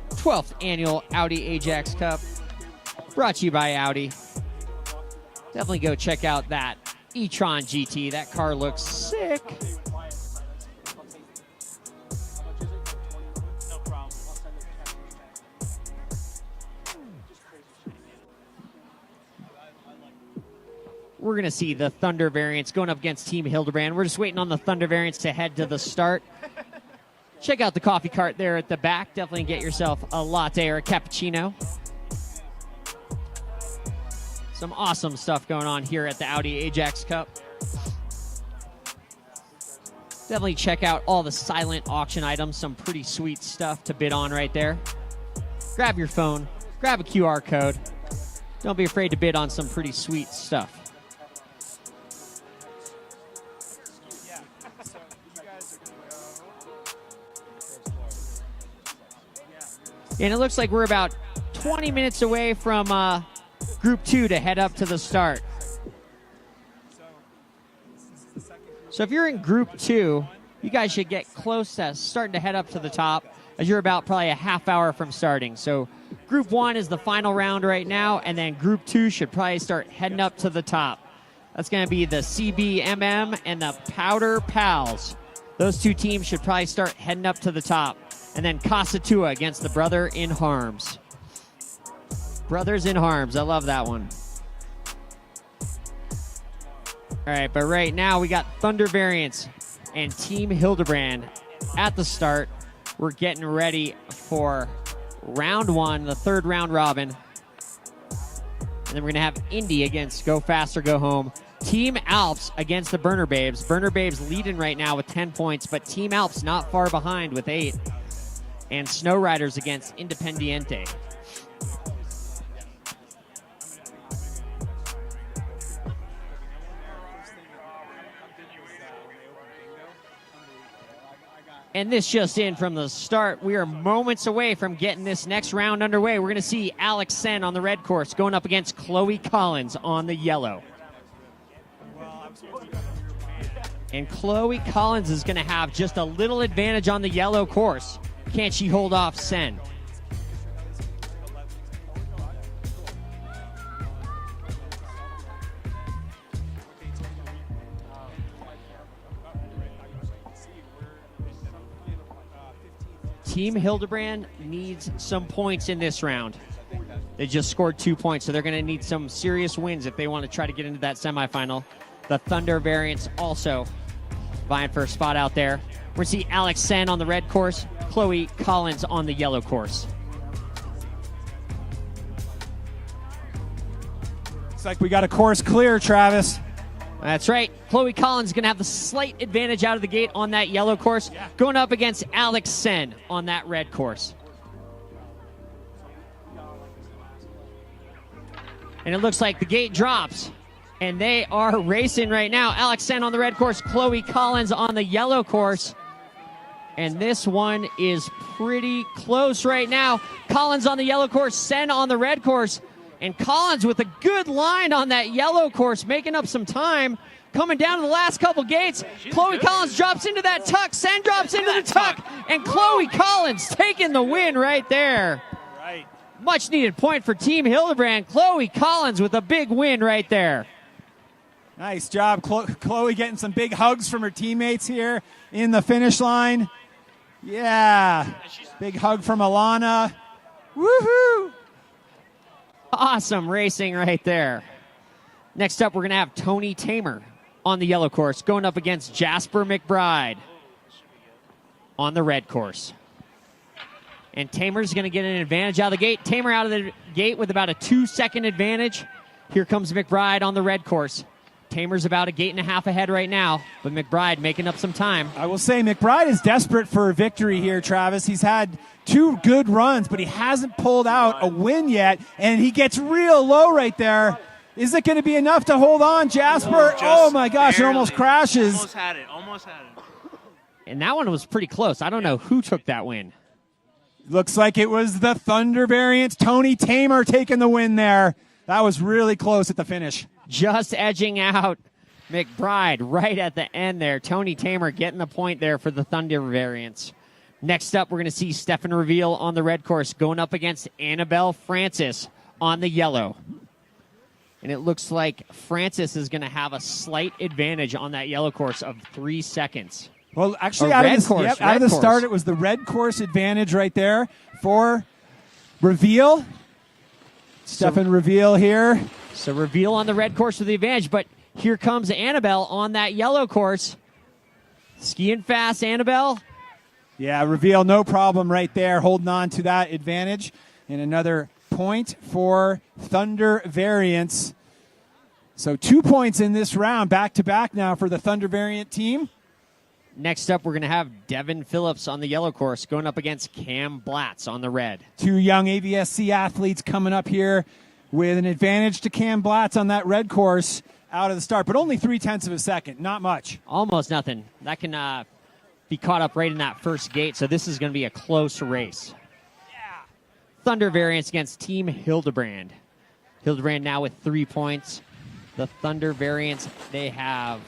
#12th annual Audi Ajax Cup, brought to you by Audi. Definitely go check out that e-tron GT. That car looks sick. We're going to see the Thunder Variants going up against Team Hildebrand. We're just waiting on the Thunder Variants to head to the start. Check out the coffee cart there at the back. Definitely get yourself a latte or a cappuccino. Some awesome stuff going on here at the Audi Ajax Cup. Definitely check out all the silent auction items. Some pretty sweet stuff to bid on right there. Grab your phone. Grab a QR code. Don't be afraid to bid on some pretty sweet stuff. And it looks like we're about 20 minutes away from Group 2 to head up to the start. So if you're in Group 2, you guys should get close to starting to head up to the top. as you're about probably a half hour from starting. So Group 1 is the final round right now, and then Group 2 should probably start heading up to the top. That's going to be the CBMM and the Powder Pals. Those two teams should probably start heading up to the top. And then Kasatua against the Brother in Harms. Brothers in Harms. I love that one. All right, but right now we got Thunder Variants and Team Hildebrand at the start. We're getting ready for round 1, the third round robin. And then we're going to have Indy against Go Fast or Go Home. Team Alps against the Burner Babes. Burner Babes leading right now with 10 points, but Team Alps not far behind with 8. And Snow Riders against Independiente. And this just in from the start. We are moments away from getting this next round underway. We're going to see Alex Sen on the red course going up against Chloe Collins on the yellow. And Chloe Collins is going to have just a little advantage on the yellow course. Can she hold off Sen? Team Hildebrand needs some points in this round. They just scored 2 points, so they're going to need some serious wins if they want to try to get into that semifinal. The Thunder Variants also vying for a spot out there. We're going to see Alex Sen on the red course, Chloe Collins on the yellow course. Looks like we got a course clear, Travis. That's right. Chloe Collins is going to have the slight advantage out of the gate on that yellow course, going up against Alex Sen on that red course. And it looks like the gate drops, and they are racing right now. Alex Sen on the red course, Chloe Collins on the yellow course. And this one is pretty close right now. Collins on the yellow course, Sen on the red course. And Collins with a good line on that yellow course, making up some time. Coming down to the last couple gates. Chloe Collins drops into that tuck. Sen drops into the tuck. And Chloe Collins taking the win right there. Right. Much needed point for Team Hildebrand. Chloe Collins with a big win right there. Nice job, Chloe getting some big hugs from her teammates here in the finish line. Yeah, big hug from Alana. Woohoo! Awesome racing right there. Next up, we're going to have Tony Tamer on the yellow course going up against Jasper McBride on the red course. And Tamer's going to get an advantage out of the gate. Tamer out of the gate with about a 2-second advantage. Here comes McBride on the red course. Tamer's about a gate and a half ahead right now, but McBride making up some time. I will say McBride is desperate for a victory here, Travis. He's had 2 good runs, but he hasn't pulled out a win yet, and he gets real low right there. Is it going to be enough to hold on, Jasper? Oh, my gosh, barely. It almost crashes. Almost had it. And that one was pretty close. I don't know who took that win. Looks like it was the Thunder Variants. Tony Tamer taking the win there. That was really close at the finish. Just edging out McBride right at the end there. Tony Tamer getting the point there for the Thunder Variants. Next up, we're going to see Stefan Reveal on the red course going up against Annabelle Francis on the yellow. And it looks like Francis is going to have a slight advantage on that yellow course of 3 seconds. Well, actually, out of the start, it was the red course advantage right there for Reveal. Stefan Reveal here. So Reveal on the red course with the advantage, but here comes Annabelle on that yellow course. Skiing fast, Annabelle. Yeah, Reveal, no problem right there, holding on to that advantage. And another point for Thunder Variants. So 2 points in this round, back-to-back now for the Thunder Variant team. Next up, we're going to have Devin Phillips on the yellow course going up against Cam Blatz on the red. 2 young AVSC athletes coming up here with an advantage to Cam Blatz on that red course out of the start, but only 0.3 of a second, not much. Almost nothing. That can be caught up right in that first gate, so this is going to be a close race. Yeah. Thunder Variants against Team Hildebrand. Hildebrand now with 3 points. The Thunder Variants, they have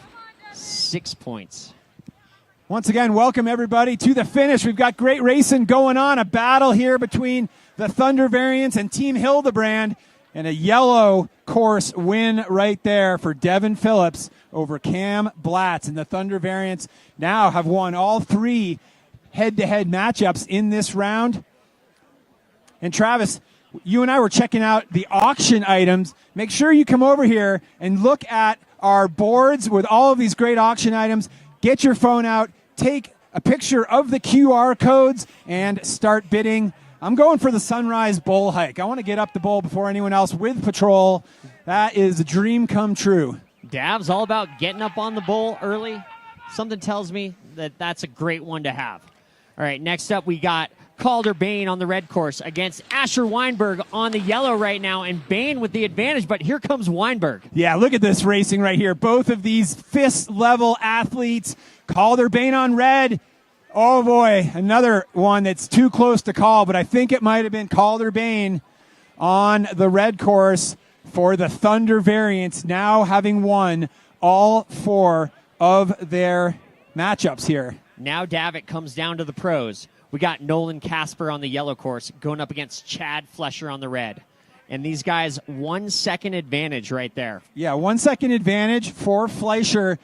6 points. Once again, welcome everybody to the finish. We've got great racing going on, a battle here between the Thunder Variants and Team Hildebrand, and a yellow course win right there for Devin Phillips over Cam Blatz. And the Thunder Variants now have won all 3 head-to-head matchups in this round. And Travis, you and I were checking out the auction items. Make sure you come over here and look at our boards with all of these great auction items. Get your phone out, take a picture of the QR codes, and start bidding. I'm going for the Sunrise Bull Hike. I want to get up the bowl before anyone else with patrol. That is a dream come true. Dav's all about getting up on the bowl early. Something tells me that that's a great one to have. All right, next up we got Calder Bain on the red course against Asher Weinberg on the yellow right now, and Bain with the advantage, but here comes Weinberg. Yeah, look at this racing right here. Both of these fist-level athletes. Calder Bain on red. Oh, boy, another one that's too close to call, but I think it might have been Calder Bain on the red course for the Thunder Variants, now having won all 4 of their matchups here. Now Davitt comes down to the pros. We got Nolan Casper on the yellow course going up against Chad Flesher on the red. And these guys, 1 second advantage right there. Yeah, 1 second advantage for Fleischer.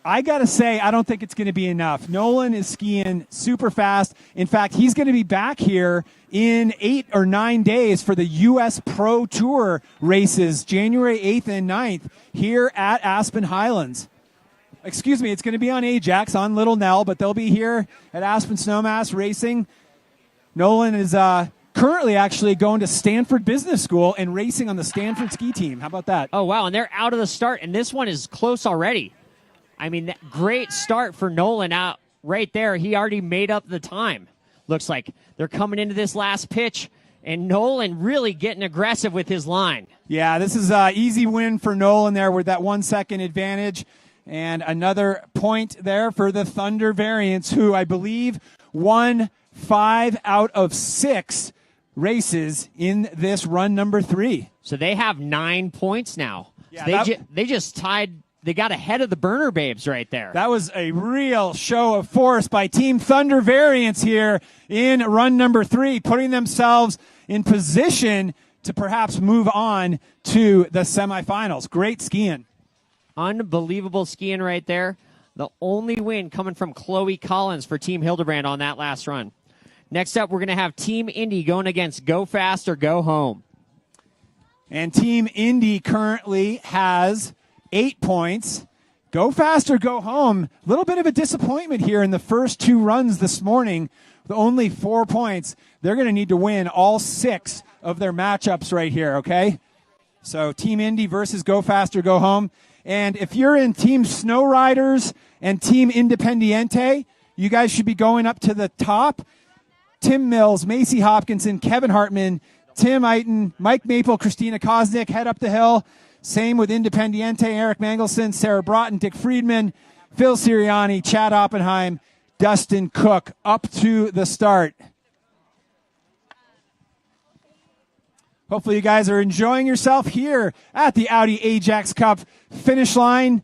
I got to say, I don't think it's going to be enough. Nolan is skiing super fast. In fact, he's going to be back here in 8 or 9 days for the U.S. Pro Tour races, January 8th and 9th, here at Aspen Highlands. Excuse me, it's going to be on Ajax, on Little Nell, but they'll be here at Aspen Snowmass racing. Nolan is currently actually going to Stanford Business School and racing on the Stanford ski team. How about that? Oh, wow, and they're out of the start, and this one is close already. I mean, that great start for Nolan out right there. He already made up the time. Looks like they're coming into this last pitch, and Nolan really getting aggressive with his line. Yeah, this is an easy win for Nolan there with that 1 second advantage. And another point there for the Thunder Variants, who I believe won 5 out of 6 races in this run number 3. So they have 9 points now. Yeah, So they just tied. They got ahead of the Burner Babes right there. That was a real show of force by Team Thunder Variants here in run number 3, putting themselves in position to perhaps move on to the semifinals. Great skiing. Unbelievable skiing right there. The only win coming from Chloe Collins for Team Hildebrand on that last run. Next up, we're going to have Team Indy going against Go Fast or Go Home. And Team Indy currently has 8 points. Go Fast or Go Home. A little bit of a disappointment here in the first 2 runs this morning with only 4 points. They're going to need to win all 6 of their matchups right here, okay? So Team Indy versus Go Fast or Go Home. And if you're in Team Snow Riders and Team Independiente, you guys should be going up to the top. Tim Mills, Macy Hopkinson, Kevin Hartman, Tim Eiton, Mike Maple, Christina Kosnick head up the hill. Same with Independiente, Eric Mangelson, Sarah Broughton, Dick Friedman, Phil Sirianni, Chad Oppenheim, Dustin Cook up to the start. Hopefully you guys are enjoying yourself here at the Audi Ajax Cup finish line.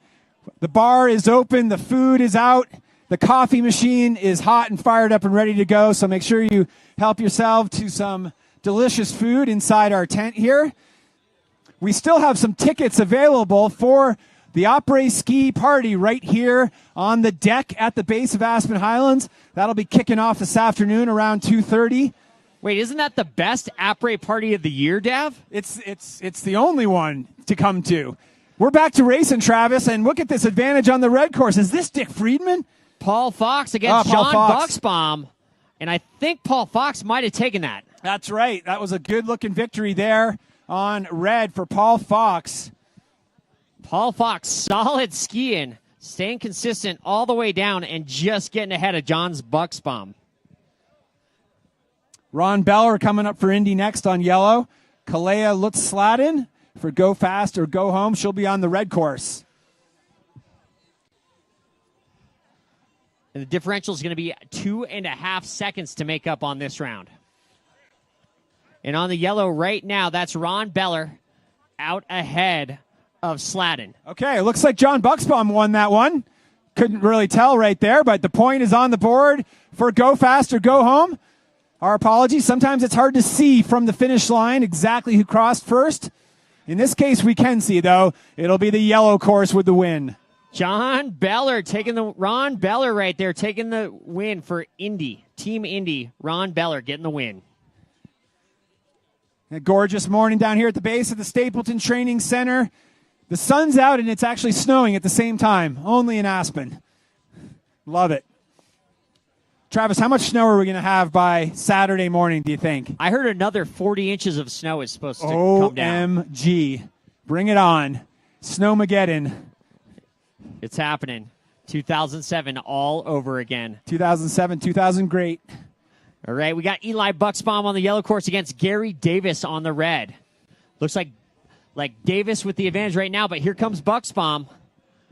The bar is open. The food is out. The coffee machine is hot and fired up and ready to go. So make sure you help yourself to some delicious food inside our tent here. We still have some tickets available for the Après Ski Party right here on the deck at the base of Aspen Highlands. That'll be kicking off this afternoon around 2:30. Wait, isn't that the best après party of the year, Dav? It's the only one to come to. We're back to racing, Travis, and look at this advantage on the red course. Is this Dick Friedman? Paul Fox against Paul John Fox. Buxbaum, and I think Paul Fox might have taken that. That's right. That was a good-looking victory there on red for Paul Fox. Paul Fox, solid skiing, staying consistent all the way down and just getting ahead of John's Buxbaum. Ron Beller coming up for Indy next on yellow. Kalea Lutz-Sladden for Go Fast or Go Home. She'll be on the red course. And the differential is going to be 2.5 seconds to make up on this round. And on the yellow right now, that's Ron Beller out ahead of Sladden. Okay, looks like John Buxbaum won that one. Couldn't really tell right there, but the point is on the board for Go Fast or Go Home. Our apologies. Sometimes it's hard to see from the finish line exactly who crossed first. In this case, we can see, though. It'll be the yellow course with the win. Ron Beller taking the win for Indy. Team Indy. Ron Beller getting the win. A gorgeous morning down here at the base of the Stapleton Training Center. The sun's out and it's actually snowing at the same time, only in Aspen. Love it. Travis, how much snow are we going to have by Saturday morning, do you think? I heard another 40 inches of snow is supposed to come down. OMG. Bring it on. Snowmageddon. It's happening. 2007 all over again. 2007, 2000, great. All right, we got Eli Bucksbaum on the yellow course against Gary Davis on the red. Looks like Davis with the advantage right now, but here comes Bucksbaum.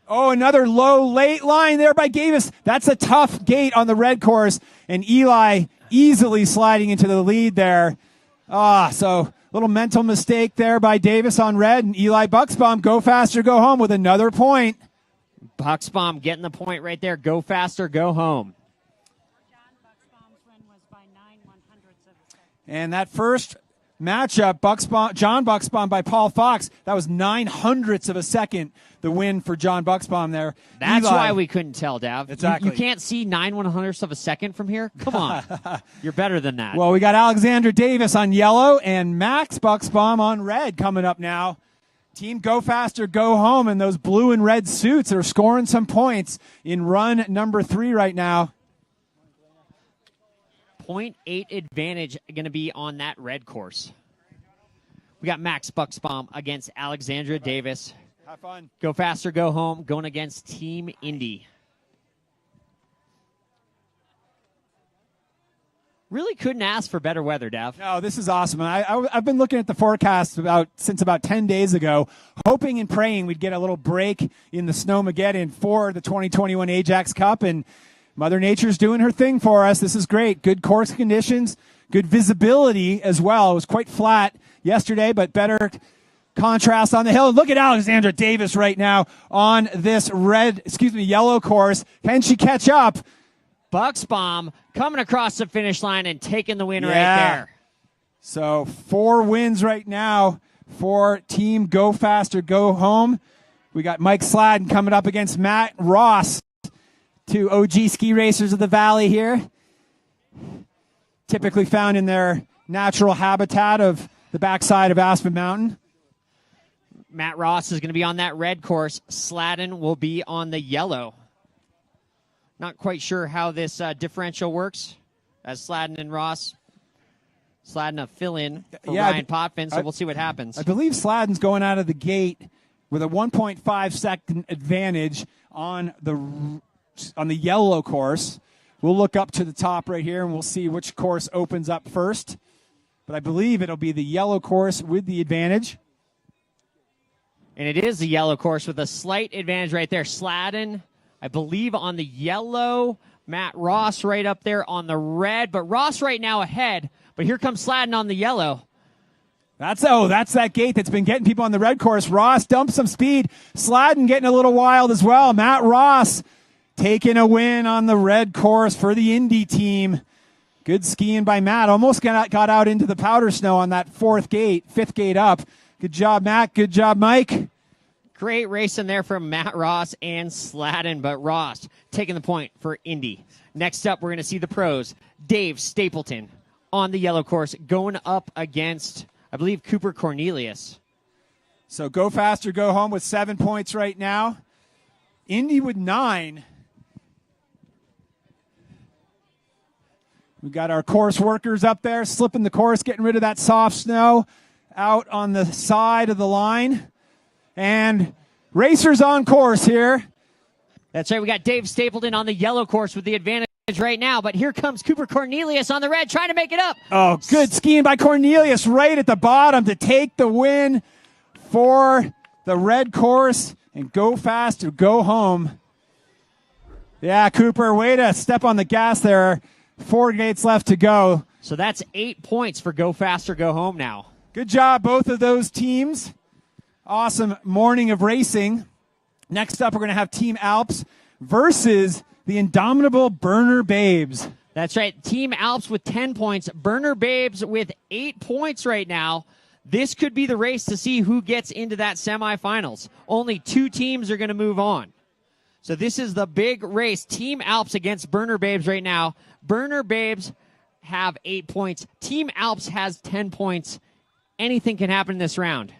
Oh, another low, late line there by Davis. That's a tough gate on the red course, and Eli easily sliding into the lead there. So little mental mistake there by Davis on red, and Eli Bucksbaum, Go Faster, Go Home with another point. Bucksbaum getting the point right there. Go faster, go home. And that first matchup, John Bucksbaum by Paul Fox, that was 9/100ths of a second, the win for John Bucksbaum there. That's Eli, why we couldn't tell, Dav. Exactly. You can't see 9/100ths of a second from here? Come on. You're better than that. Well, we got Alexander Davis on yellow and Max Bucksbaum on red coming up now. Team Go Faster, Go Home, and those blue and red suits are scoring some points in run number 3 right now. 0.8 advantage going to be on that red course. We got Max Bucksbaum against Alexandra Davis. Have fun. Go Faster, Go Home, going against Team Indy. Really couldn't ask for better weather, Dav. No, this is awesome. I've been looking at the forecast since about 10 days ago, hoping and praying we'd get a little break in the Snowmageddon for the 2021 Ajax Cup, and Mother Nature's doing her thing for us. This is great. Good course conditions, good visibility as well. It was quite flat yesterday, but better contrast on the hill. Look at Alexandra Davis right now on this yellow course. Can she catch up? Bucksbaum coming across the finish line and taking the win right there. So 4 wins right now for Team Go Faster, Go Home. We got Mike Sladden coming up against Matt Ross, 2 OG ski racers of the valley here, typically found in their natural habitat of the backside of Aspen Mountain. Matt Ross is going to be on that red course. Sladden will be on the yellow. Not quite sure how this differential works as Sladden and Ross. Sladden a fill-in for Ryan Potvin, so we'll see what happens. I believe Sladden's going out of the gate with a 1.5 second advantage on the yellow course. We'll look up to the top right here, and we'll see which course opens up first. But I believe it'll be the yellow course with the advantage. And it is the yellow course with a slight advantage right there. Sladden, I believe, on the yellow. Matt Ross right up there on the red. But Ross right now ahead. But here comes Sladden on the yellow. That's that gate that's been getting people on the red course. Ross dumps some speed. Sladden getting a little wild as well. Matt Ross taking a win on the red course for the Indy team. Good skiing by Matt. Almost got out into the powder snow on that fifth gate up. Good job, Matt. Good job, Mike. Great racing there from Matt Ross and Sladden, but Ross taking the point for Indy. Next up, we're going to see the pros. Dave Stapleton on the yellow course going up against, I believe, Cooper Cornelius. So Go Faster, Go Home with 7 points right now. Indy with 9. We got our course workers up there slipping the course, getting rid of that soft snow out on the side of the line. And racers on course here. That's right. We got Dave Stapleton on the yellow course with the advantage right now. But here comes Cooper Cornelius on the red trying to make it up. Oh, good skiing by Cornelius right at the bottom to take the win for the red course. And Go Faster, Go Home. Yeah, Cooper, way to step on the gas there. 4 gates left to go. So that's 8 points for Go Faster, Go Home now. Good job, both of those teams. Awesome morning of racing. Next up, we're going to have Team Alps versus the indomitable Burner Babes. That's right. Team Alps with 10 points. Burner Babes with 8 points right now. This could be the race to see who gets into that semifinals. Only 2 teams are going to move on. So this is the big race. Team Alps against Burner Babes right now. Burner Babes have 8 points. Team Alps has 10 points. Anything can happen in this round.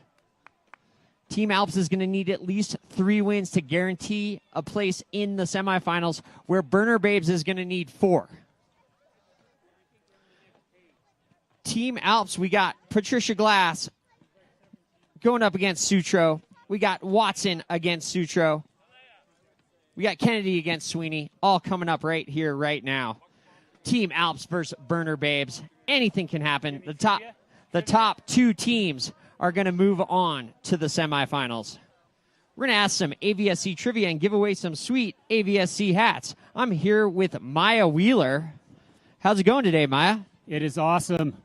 Team Alps is going to need at least 3 wins to guarantee a place in the semifinals, where Burner Babes is going to need 4. Team Alps, we got Patricia Glass going up against Sutro. We got Watson against Sutro. We got Kennedy against Sweeney, all coming up right here, right now. Team Alps versus Burner Babes. Anything can happen. The top 2 teams are going to move on to the semifinals. We're going to ask some AVSC trivia and give away some sweet AVSC hats. I'm here with Maya Wheeler. How's it going today, Maya? It is awesome.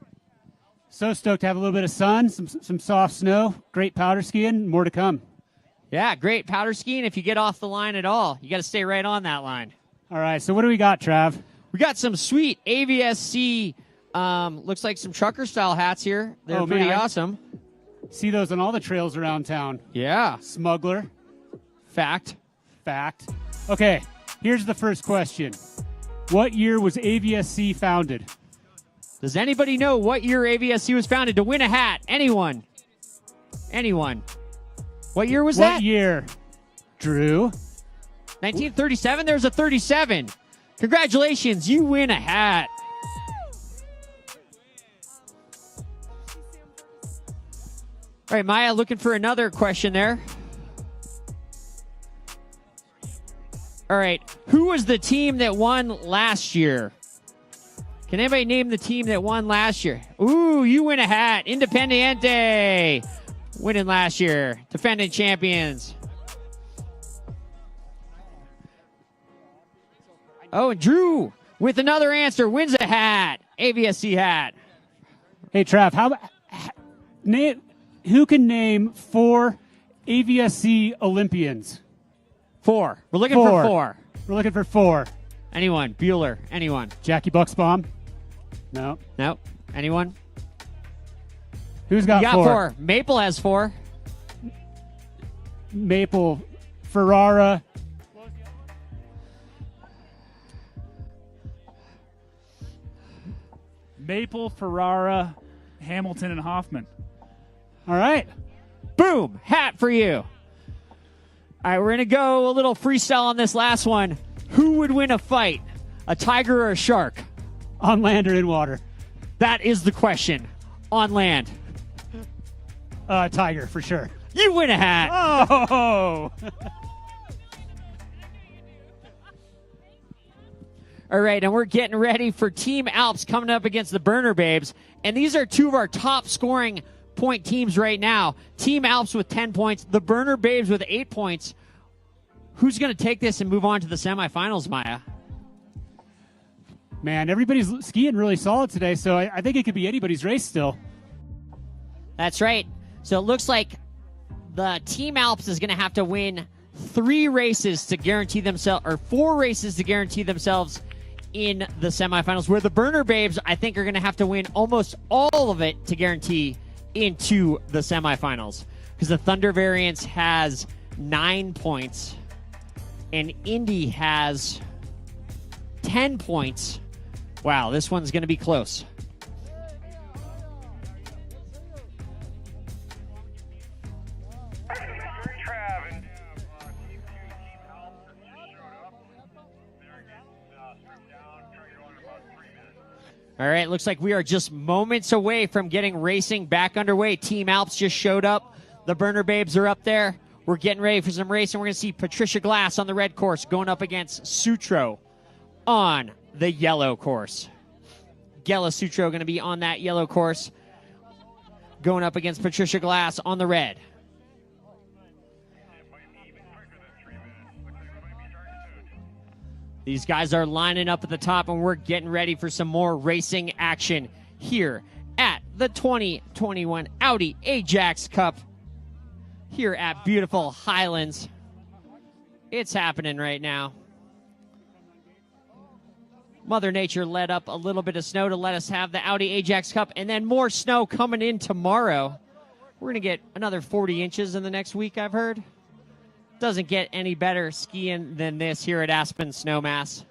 So stoked to have a little bit of sun, some soft snow, great powder skiing, more to come. Yeah, great powder skiing. If you get off the line at all, you got to stay right on that line. All right, so what do we got, Trav? We got some sweet AVSC, looks like some trucker style hats here. They're pretty awesome. See those on all the trails around town. Yeah. Smuggler. Fact. Okay, here's the first question. What year was AVSC founded? Does anybody know what year AVSC was founded? To win a hat, anyone? What year was that? What year? Drew? 1937? There's a 37. Congratulations, you win a hat. All right, Maya, looking for another question there. All right, who was the team that won last year? Can anybody name the team that won last year? Ooh, you win a hat. Independiente winning last year. Defending champions. Oh, and Drew with another answer wins a hat. AVSC hat. Hey, Trav, who can name 4 AVSC Olympians? 4. We're looking for 4. We're looking for 4. Anyone? Bueller. Anyone? Jackie Bucksbaum? No. Nope. Anyone? Who's got 4? Maple has 4. Maple, Ferrara. Maple, Ferrara, Hamilton, and Hoffman. All right. Boom. Hat for you. All right, we're going to go a little freestyle on this last one. Who would win a fight? A tiger or a shark? On land or in water? That is the question. On land. Tiger, for sure. You win a hat. Oh! All right, and we're getting ready for Team Alps coming up against the Burner Babes. And these are 2 of our top scoring point teams right now. Team Alps with 10 points, the Burner Babes with 8 points. Who's going to take this and move on to the semifinals, Maya? Man, everybody's skiing really solid today, so I think it could be anybody's race still. That's right. So it looks like the Team Alps is going to have to win 3 races to guarantee themselves, or 4 races to guarantee themselves in the semifinals, where the Burner Babes, I think, are going to have to win almost all of it to guarantee into the semifinals, because the Thunder Variants has 9 points and Indy has 10 points. Wow, this one's going to be close. All right, looks like we are just moments away from getting racing back underway. Team Alps just showed up. The Burner Babes are up there. We're getting ready for some racing. We're going to see Patricia Glass on the red course going up against Sutro on the yellow course. Gela Sutro going to be on that yellow course, going up against Patricia Glass on the red. These guys are lining up at the top, and we're getting ready for some more racing action here at the 2021 Audi Ajax Cup here at beautiful Highlands. It's happening right now. Mother Nature let up a little bit of snow to let us have the Audi Ajax Cup, and then more snow coming in tomorrow. We're going to get another 40 inches in the next week, I've heard. Doesn't get any better skiing than this here at Aspen Snowmass.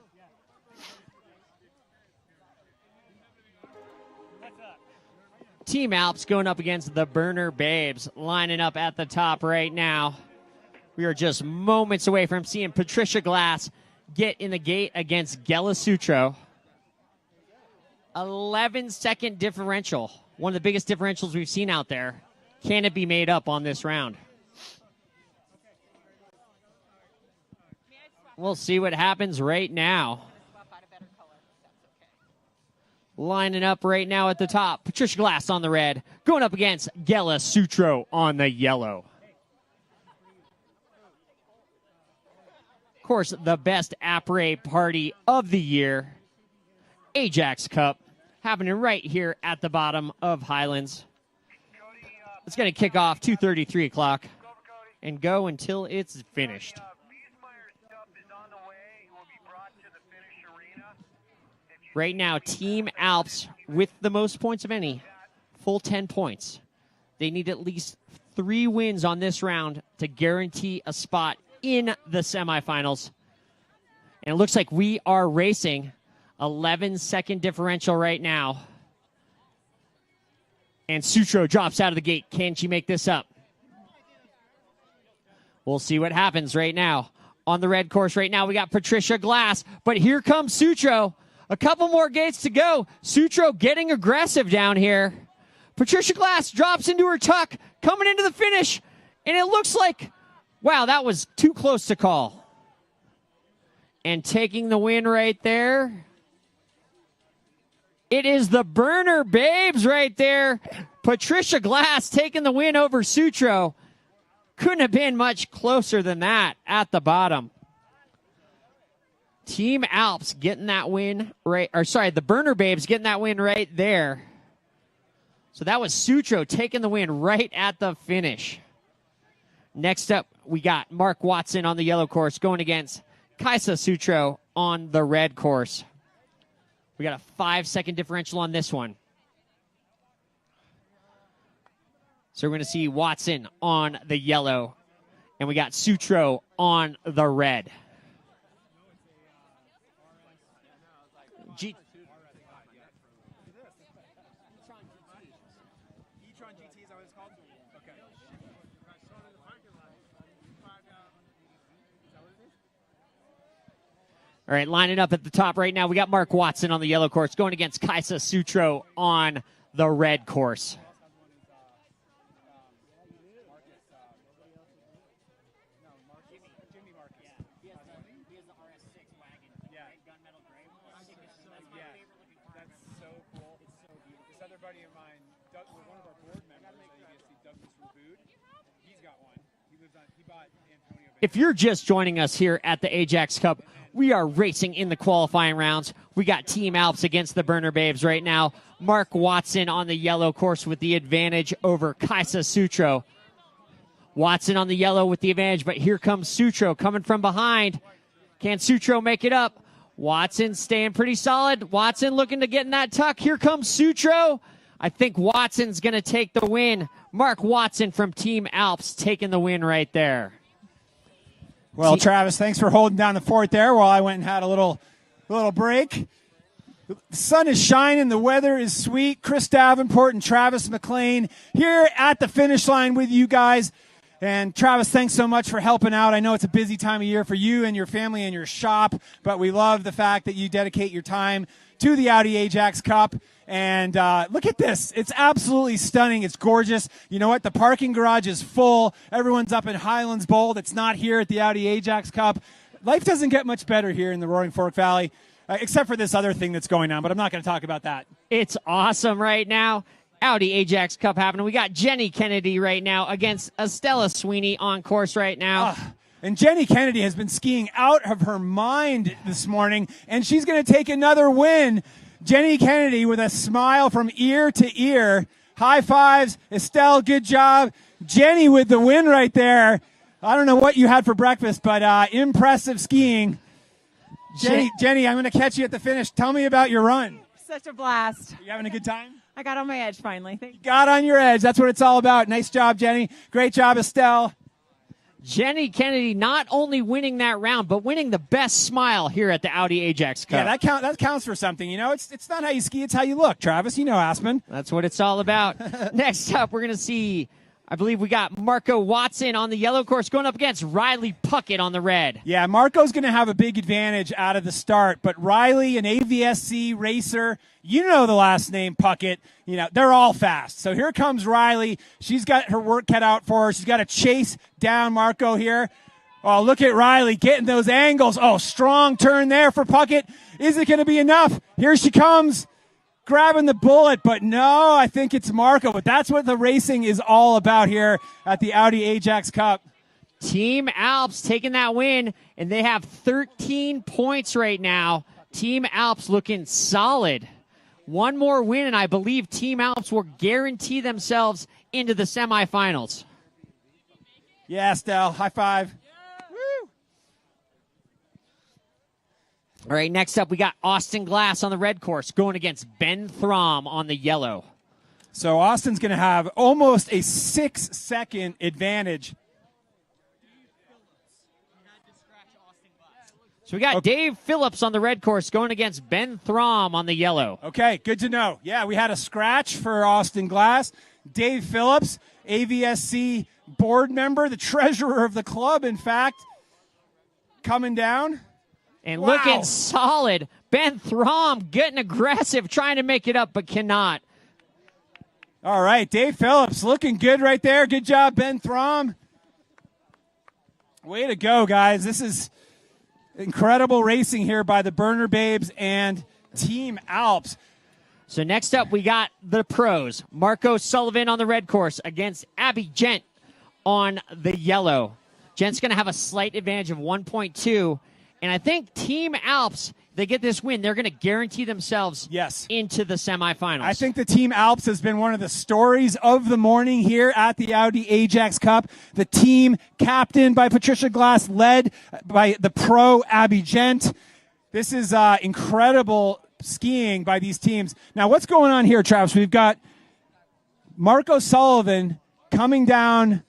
Team Alps going up against the Burner Babes, lining up at the top right now. We are just moments away from seeing Patricia Glass get in the gate against Gela Sutro. 11-second differential. One of the biggest differentials we've seen out there. Can it be made up on this round? We'll see what happens right now. Lining up right now at the top. Patricia Glass on the red. Going up against Gela Sutro on the yellow. Of course, the best après party of the year. Ajax Cup. Happening right here at the bottom of Highlands. It's going to kick off 2:30, 3 o'clock. And go until it's finished. Right now, Team Alps with the most points of any, full 10 points. They need at least 3 wins on this round to guarantee a spot in the semifinals. And it looks like we are racing 11-second differential right now. And Sutro drops out of the gate. Can she make this up? We'll see what happens right now. On the red course right now, we got Patricia Glass. But here comes Sutro. A couple more gates to go. Sutro getting aggressive down here. Patricia Glass drops into her tuck, coming into the finish. And it looks like, wow, that was too close to call. And taking the win right there, it is the Burner Babes right there. Patricia Glass taking the win over Sutro. Couldn't have been much closer than that at the bottom. Team Alps getting that win right, or sorry, the Burner Babes getting that win right there. So that was Sutro taking the win right at the finish. Next up, we got Mark Watson on the yellow course going against Kaisa Sutro on the red course. We got a 5-second differential on this one. So we're going to see Watson on the yellow, and we got Sutro on the red. All right, lining up at the top right now, we got Mark Watson on the yellow course going against Kaisa Sutro on the red course. If you're just joining us here at the Ajax Cup, we are racing in the qualifying rounds. We got Team Alps against the Burner Babes right now. Mark Watson on the yellow course with the advantage over Kaisa Sutro. Watson on the yellow with the advantage, but here comes Sutro coming from behind. Can Sutro make it up? Watson staying pretty solid. Watson looking to get in that tuck. Here comes Sutro. I think Watson's going to take the win. Mark Watson from Team Alps taking the win right there. Well, Travis, thanks for holding down the fort there while I went and had a little break. The sun is shining. The weather is sweet. Chris Davenport and Travis McLean here at the finish line with you guys. And Travis, thanks so much for helping out. I know it's a busy time of year for you and your family and your shop, but we love the fact that you dedicate your time to the Audi Ajax Cup. And look at this. It's absolutely stunning. It's gorgeous. You know what? The parking garage is full. Everyone's up in Highlands Bowl that's not here at the Audi Ajax Cup. Life doesn't get much better here in the Roaring Fork Valley, except for this other thing that's going on, but I'm not going to talk about that. It's awesome right now. Audi Ajax Cup happening. We got Jenny Kennedy right now against Estella Sweeney on course right now. And Jenny Kennedy has been skiing out of her mind this morning, and she's going to take another win. Jenny Kennedy with a smile from ear to ear. High fives. Estelle, good job. Jenny with the win right there. I don't know what you had for breakfast, but impressive skiing. Jenny, I'm going to catch you at the finish. Tell me about your run. Such a blast. You having a good time? I got on my edge finally. Thank you. Got on your edge. That's what it's all about. Nice job, Jenny. Great job, Estelle. Jenny Kennedy not only winning that round, but winning the best smile here at the Audi Ajax Cup. Yeah, that counts for something. You know, it's not how you ski, it's how you look, Travis. You know, Aspen. That's what it's all about. Next up, we're going to see, I believe we got Marco Watson on the yellow course going up against Riley Puckett on the red. Yeah, Marco's going to have a big advantage out of the start, but Riley, an AVSC racer, you know the last name Puckett, you know, they're all fast. So here comes Riley. She's got her work cut out for her. She's got to chase down Marco here. Oh, look at Riley getting those angles. Oh, strong turn there for Puckett. Is it going to be enough? Here she comes, grabbing the bullet, but no, I think it's Marco. But that's what the racing is all about here at the Audi Ajax Cup. Team Alps taking that win, and they have 13 points right now. Team Alps looking solid. One more win, and I believe Team Alps will guarantee themselves into the semifinals. Yeah, Estelle, high five. Woo. All right, next up, we got Austin Glass on the red course going against Ben Throm on the yellow. So Austin's going to have almost a 6-second advantage. So we got Dave Phillips on the red course going against Ben Throm on the yellow. Okay, good to know. Yeah, we had a scratch for Austin Glass. Dave Phillips, AVSC board member, the treasurer of the club, in fact, coming down. And looking solid. Ben Throm getting aggressive, trying to make it up, but cannot. All right, Dave Phillips looking good right there. Good job, Ben Throm. Way to go, guys. This is incredible racing here by the Burner Babes and Team Alps. So next up, we got the pros. Marco Sullivan on the red course against Abby Gent on the yellow. Gent's going to have a slight advantage of 1.2. And I think Team Alps, they get this win, they're going to guarantee themselves into the semifinals. I think the Team Alps has been one of the stories of the morning here at the Audi Ajax Cup. The team captained by Patricia Glass, led by the pro Abby Gent. This is incredible skiing by these teams. Now, what's going on here, Travis? We've got Marco Sullivan coming down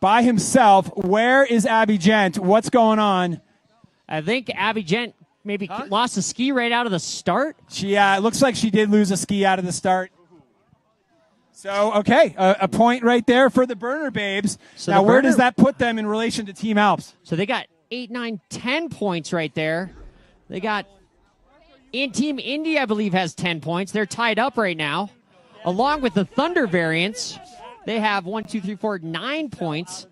by himself. Where is Abby Gent? What's going on? I think Abby Gent maybe lost a ski right out of the start. It looks like she did lose a ski out of the start. So, okay, a point right there for the Burner Babes. So now, where does that put them in relation to Team Alps? So they got 8, 9, 10 points right there. They got Team Indy, I believe, has 10 points. They're tied up right now. Along with the Thunder variants, they have 9 points.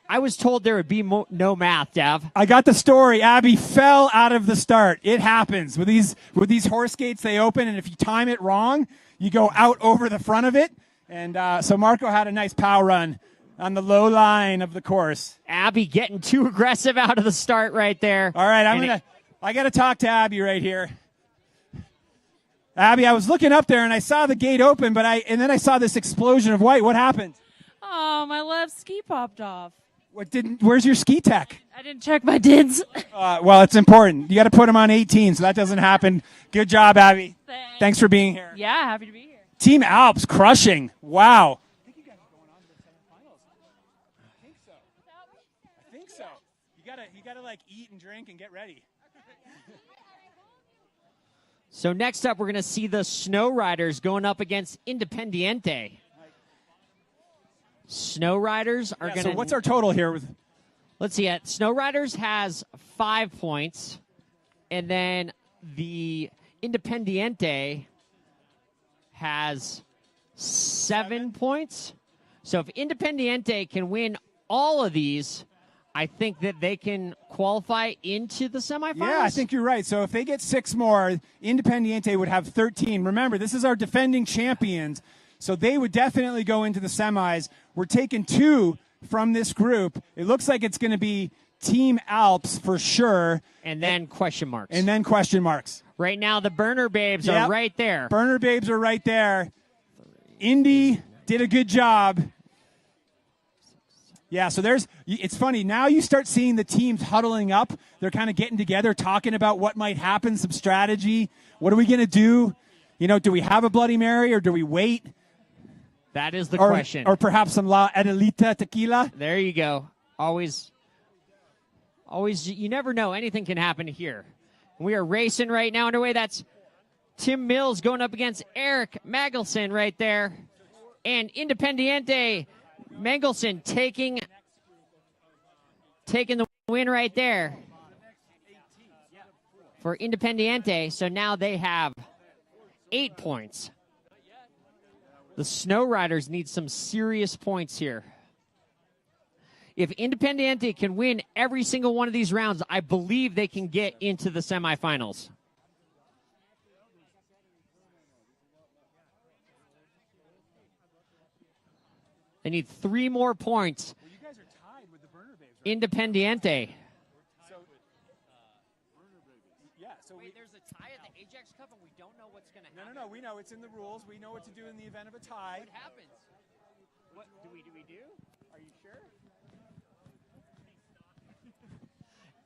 I was told there would be no math, Dav. I got the story. Abby fell out of the start. It happens. With these horse gates, they open, and if you time it wrong, you go out over the front of it. And so Marco had a nice pow run on the low line of the course. Abby getting too aggressive out of the start right there. All right, I got to talk to Abby right here. Abby, I was looking up there, and I saw the gate open, and then I saw this explosion of white. What happened? Oh, my left ski popped off. Where's your ski tech? I didn't check my DINs. Well, it's important. You got to put them on 18, so that doesn't happen. Good job, Abby. Thanks for being here. Yeah, happy to be here. Team Alps crushing. Wow. I think you guys are going on to the semifinals. I think so. You gotta like eat and drink and get ready. So next up, we're going to see the Snow Riders going up against Independiente. Snow Riders are going to... So what's our total here? Let's see. Snow Riders has 5 points. And then the Independiente has 7 points. So if Independiente can win all of these, I think that they can qualify into the semifinals. Yeah, I think you're right. So if they get 6 more, Independiente would have 13. Remember, this is our defending champions. So they would definitely go into the semis. We're taking 2 from this group. It looks like it's going to be Team Alps for sure. And then question marks. Right now, the Burner Babes are right there. Burner Babes are right there. Indy did a good job. Yeah, so it's funny. Now you start seeing the teams huddling up. They're kind of getting together, talking about what might happen, some strategy. What are we going to do? You know, do we have a Bloody Mary or do we wait? That is the question. Or perhaps some La Adelita tequila? There you go. Always, you never know. Anything can happen here. We are racing right now underway. That's Tim Mills going up against Eric Magelson right there. And Independiente Mengelson taking the win right there for Independiente. So now they have 8 points. The Snow Riders need some serious points here. If Independiente can win every single one of these rounds, I believe they can get into the semifinals. They need 3 more points. Well, you guys are tied with the Burner Babes, right? Independiente. So, yeah. So wait, there's a tie at the Ajax Cup, and we don't know what's going to happen. No. We know it's in the rules. We know what to do in the event of a tie. What happens? What do we do? Are you sure?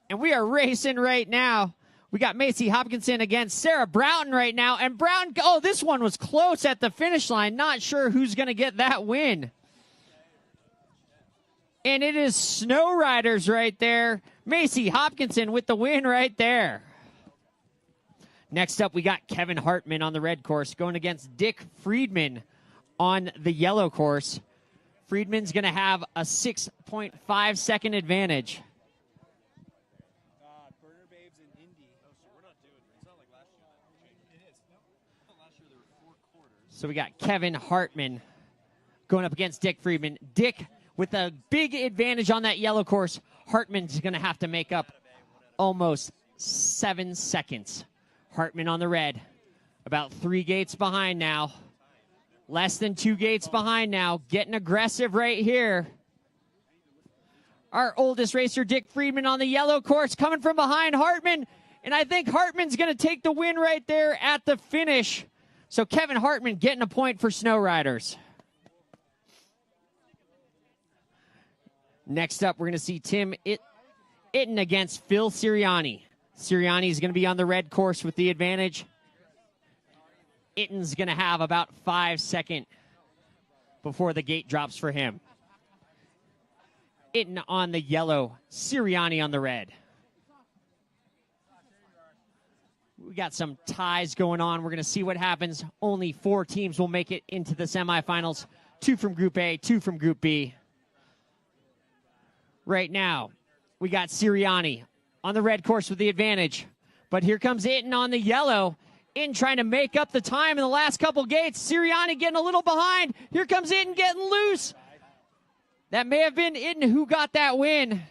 And we are racing right now. We got Macy Hopkinson against Sarah Broughton right now. And Broughton, oh, this one was close at the finish line. Not sure who's going to get that win. And it is Snow Riders right there. Macy Hopkinson with the win right there. Next up, we got Kevin Hartman on the red course going against Dick Friedman on the yellow course. Friedman's going to have a 6.5 second advantage. Burner Babes and Indy. Oh, so we're not doing it. It's not like last year. It is. No. Last year there were 4 quarters. So we got Kevin Hartman going up against Dick Friedman. Dick with a big advantage on that yellow course. Hartman's going to have to make up almost 7 seconds. Hartman on the red. About 3 gates behind now. Less than 2 gates behind now. Getting aggressive right here. Our oldest racer, Dick Friedman, on the yellow course, coming from behind Hartman. And I think Hartman's going to take the win right there at the finish. So Kevin Hartman getting a point for Snow Riders. Next up, we're going to see Tim Itten against Phil Sirianni. Sirianni is going to be on the red course with the advantage. Itten's going to have about 5 seconds before the gate drops for him. Itten on the yellow, Sirianni on the red. We got some ties going on. We're going to see what happens. Only 4 teams will make it into the semifinals. 2 from Group A, 2 from Group B. Right now, we got Sirianni on the red course with the advantage. But here comes Itten on the yellow. Itten trying to make up the time in the last couple gates. Sirianni getting a little behind. Here comes Itten getting loose. That may have been Itten who got that win.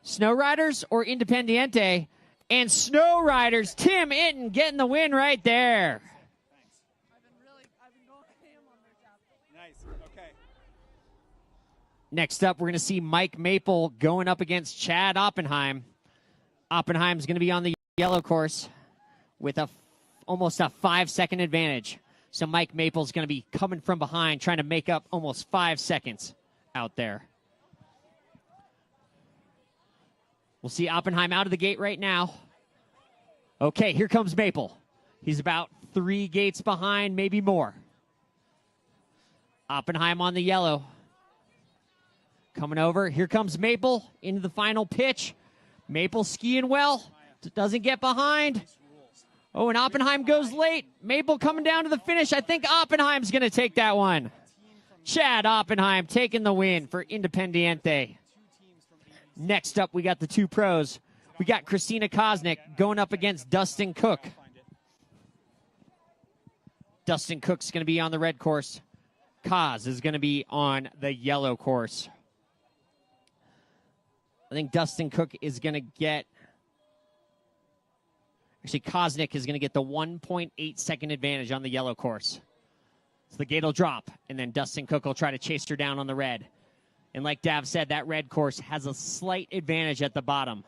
Snow Riders or Independiente. And Snow Riders, Tim Itten getting the win right there. Nice. Okay. Next up, we're going to see Mike Maple going up against Chad Oppenheim. Oppenheim's going to be on the yellow course with almost a 5 second advantage. So Mike Maple's going to be coming from behind, trying to make up almost 5 seconds out there. We'll see Oppenheim out of the gate right now. Okay, here comes Maple. He's about 3 gates behind, maybe more. Oppenheim on the yellow. Coming over. Here comes Maple into the final pitch. Maple skiing well. Doesn't get behind. Oh, and Oppenheim goes late. Maple coming down to the finish. I think Oppenheim's going to take that one. Chad Oppenheim taking the win for Independiente. Next up, we got the 2 pros. We got Christina Kosnick going up against Dustin Cook. Dustin Cook's going to be on the red course. Kos is going to be on the yellow course. I think Dustin Cook is going to get... Actually, Kosnick is going to get the 1.8 second advantage on the yellow course. So the gate will drop, and then Dustin Cook will try to chase her down on the red. And like Dav said, that red course has a slight advantage at the bottom.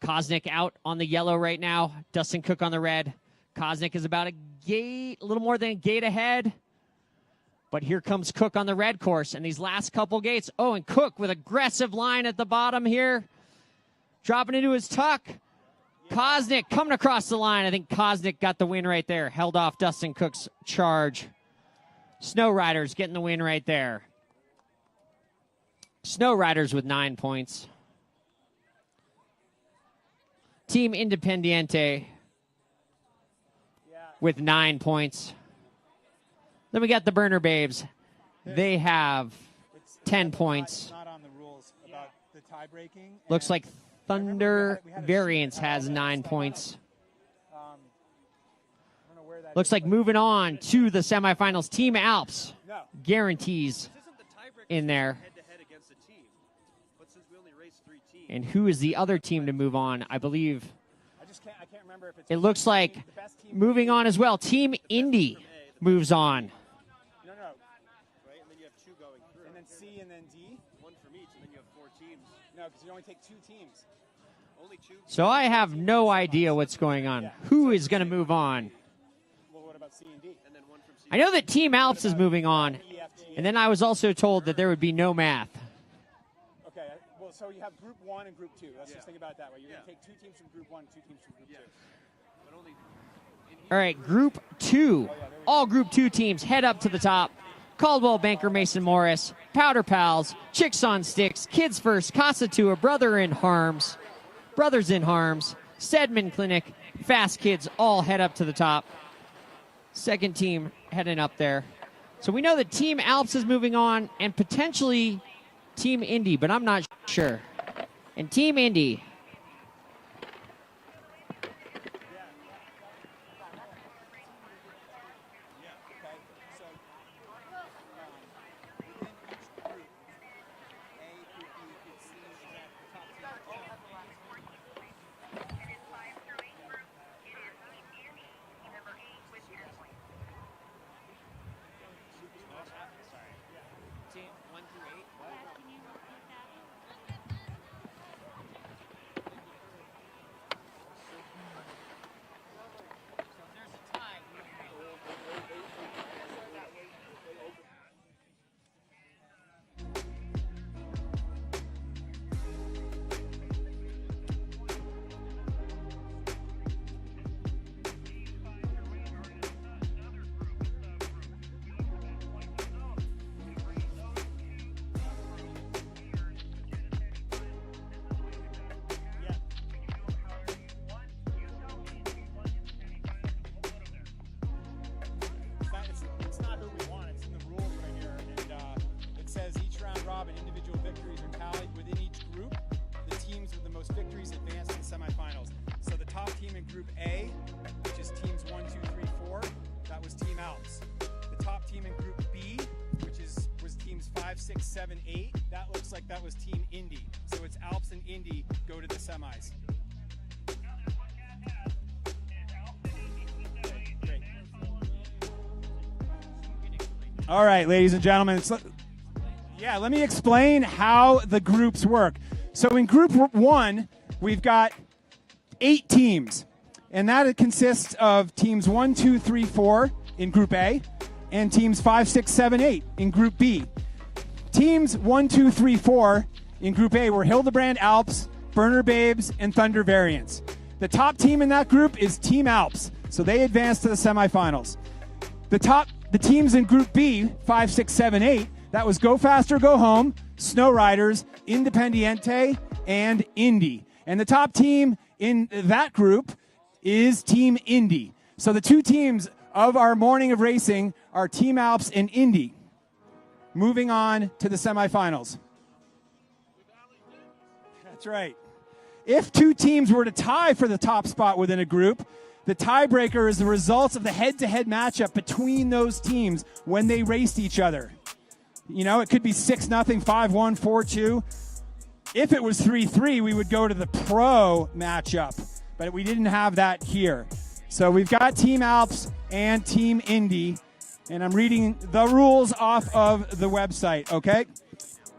Kosnick out on the yellow right now. Dustin Cook on the red. Kosnick is about a little more than a gate ahead. But here comes Cook on the red course, and these last couple gates. Oh, and Cook with aggressive line at the bottom here. Dropping into his tuck. Kosnick coming across the line. I think Kosnick got the win right there. Held off Dustin Cook's charge. Snow Riders getting the win right there. Snow Riders with 9 points. Team Independiente with 9 points. Then we got the Burner Babes. They have 10 points. Not on the rules about the tie breaking. Looks like Thunder Variance has 9 points. Looks like moving on to the semifinals. Team Alps guarantees in there. And who is the other team to move on? I believe I can't remember if it's it looks like moving on as well. Team Indy moves on. No. Right, and then you have 2 going through. And then C and then D? 1 from each, and then you have 4 teams. No, because you only take 2 teams. Only 2? So I have no idea what's going on. Who is going to move on? Well, what about C and D? And then 1 from C. I know that Team Alps is moving on. And then I was also told that there would be no math. Okay, well, so you have Group 1 and Group 2. Let's just think about it that way. You're going to take 2 teams from Group 1 and 2 teams from Group 2. But only All right, Group 2. All Group 2 teams head up to the top. Caldwell Banker, Mason Morris, Powder Pals, Chicks on Sticks, Kids First, Casa Tua, Brothers in Harms, Stedman Clinic, Fast Kids all head up to the top. Second team heading up there. So we know that Team Alps is moving on and potentially Team Indy, but I'm not sure. And Team Indy. It's not who we want. It's in the rules right here. And it says each round robin, individual victories are tallied within each group. The teams with the most victories advance to the semifinals. So the top team in Group A, which is teams 1, 2, 3, 4, that was Team Alps. The top team in Group B, which was teams 5, 6, 7, 8, that looks like that was Team Indy. So it's Alps and Indy go to the semis. All right, ladies and gentlemen. Let me explain how the groups work. So in Group 1, we've got 8 teams, and that consists of teams 1, 2, 3, 4 in Group A, and teams 5, 6, 7, 8 in Group B. Teams 1, 2, 3, 4 in Group A were Hildebrand Alps, Burner Babes, and Thunder Variants. The top team in that group is Team Alps, so they advance to the semifinals. The teams in Group B, 5, 6, 7, 8, that was Go Faster, Go Home, Snow Riders, Independiente, and Indy. And the top team in that group is Team Indy. So the 2 teams of our morning of racing are Team Alps and Indy. Moving on to the semifinals. That's right. If 2 teams were to tie for the top spot within a group, the tiebreaker is the results of the head-to-head matchup between those teams when they raced each other. You know, it could be 6-0, 5-1, 4-2. If it was 3-3, we would go to the pro matchup, but we didn't have that here. So we've got Team Alps and Team Indy, and I'm reading the rules off of the website, okay?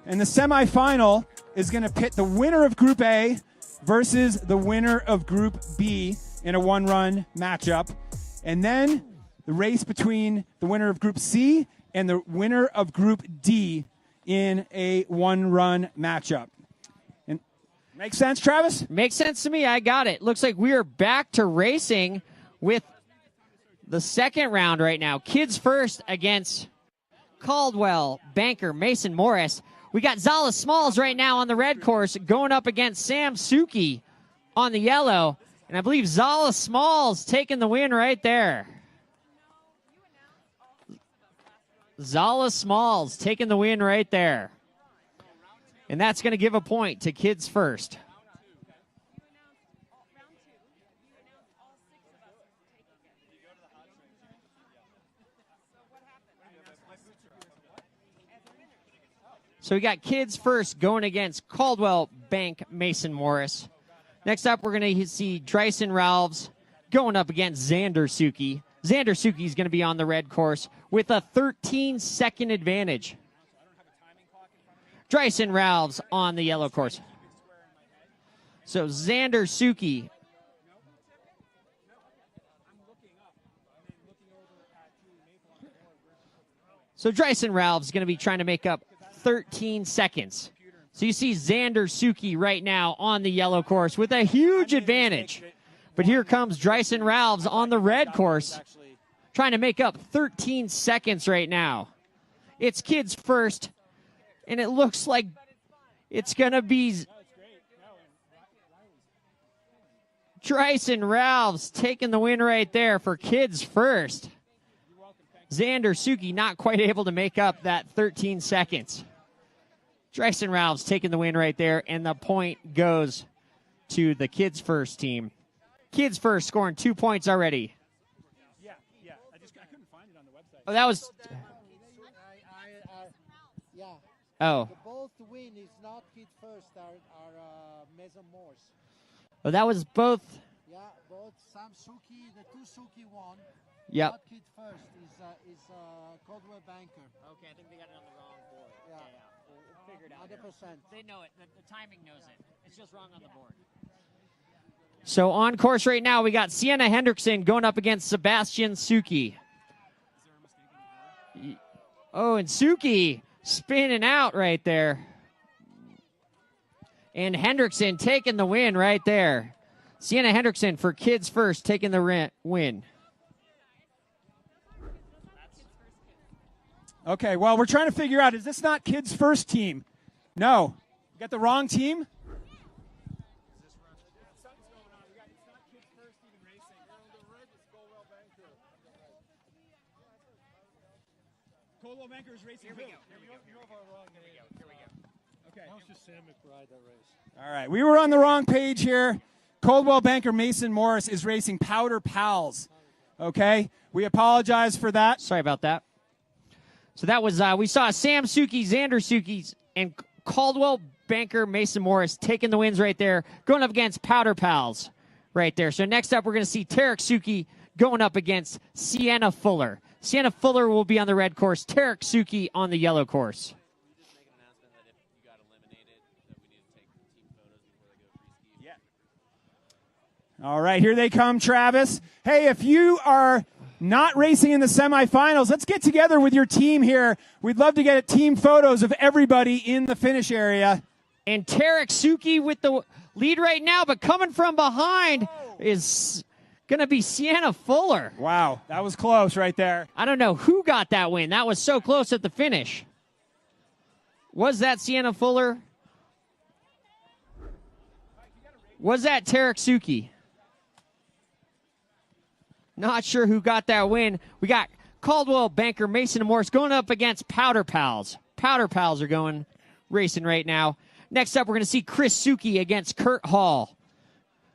And the semifinal is going to pit the winner of Group A versus the winner of Group B in a 1-run matchup. And then the race between the winner of Group C and the winner of Group D in a one-run matchup. And makes sense, Travis? Makes sense to me. I got it. Looks like we are back to racing with the second round right now. Kids first against Caldwell, Banker, Mason Morris. We got Zala Smalls right now on the red course going up against Sam Suki on the yellow. And I believe Zala Smalls taking the win right there. Zala Smalls taking the win right there. And that's going to give a point to Kids First. So we got Kids First going against Caldwell, Bank, Mason Morris. Next up, we're going to see Dryson Ralphs going up against Xander Suki. Xander Suki is going to be on the red course with a 13-second advantage. Dryson Ralphs on the yellow course. So Xander Suki. So Dryson Ralphs is going to be trying to make up 13 seconds. So you see Xander Suki right now on the yellow course with a huge advantage. But here comes Dryson Ralphs on the red course trying to make up 13 seconds right now. It's Kids First, and it looks like it's going to be Dryson Ralphs taking the win right there for Kids First. Xander Suki not quite able to make up that 13 seconds. Dryson Ralphs taking the win right there, and the point goes to the Kids First team. Kids First scoring 2 points already. Yeah. I couldn't find it on the website. Oh, that was... Yeah. Oh. The both win is not Kids First, are Mason Morse. Oh, that was both... Yeah, both Sam Suki, the two Suki won. Yep. Not Kids First, is Caldwell Banker. Okay, I think they got it on the wrong board. Yeah. We'll figure it out. 100%. They know it. The timing knows it. It's just wrong on the board. So on course right now, we got Sienna Hendrickson going up against Sebastian Suki. Oh, and Suki spinning out right there. And Hendrickson taking the win right there. Sienna Hendrickson for Kids First taking the win. Okay, well, we're trying to figure out, is this not Kids First team? No. You got the wrong team? Caldwell Banker is racing. Here we go. Okay. That was just Sam McBride that race. All right, we were on the wrong page here. Caldwell Banker Mason Morris is racing Powder Pals. Okay, we apologize for that. Sorry about that. So that was, we saw Sam Suki, Xander Suki, and Caldwell Banker Mason Morris taking the wins right there, going up against Powder Pals right there. So next up, we're going to see Tarek Suki going up against Sienna Fuller. Sienna Fuller will be on the red course, Tarek Suki on the yellow course. All right, here they come, Travis. Hey, if you are not racing in the semifinals, let's get together with your team here. We'd love to get team photos of everybody in the finish area. And Tarek Suki with the lead right now, but coming from behind is going to be Sienna Fuller. Wow, that was close right there. I don't know who got that win. That was so close at the finish. Was that Sienna Fuller? Was that Tarek Suki? Not sure who got that win. We got Caldwell Banker Mason Morris going up against Powder Pals. Powder Pals are going racing right now. Next up, we're going to see Chris Suki against Kurt Hall.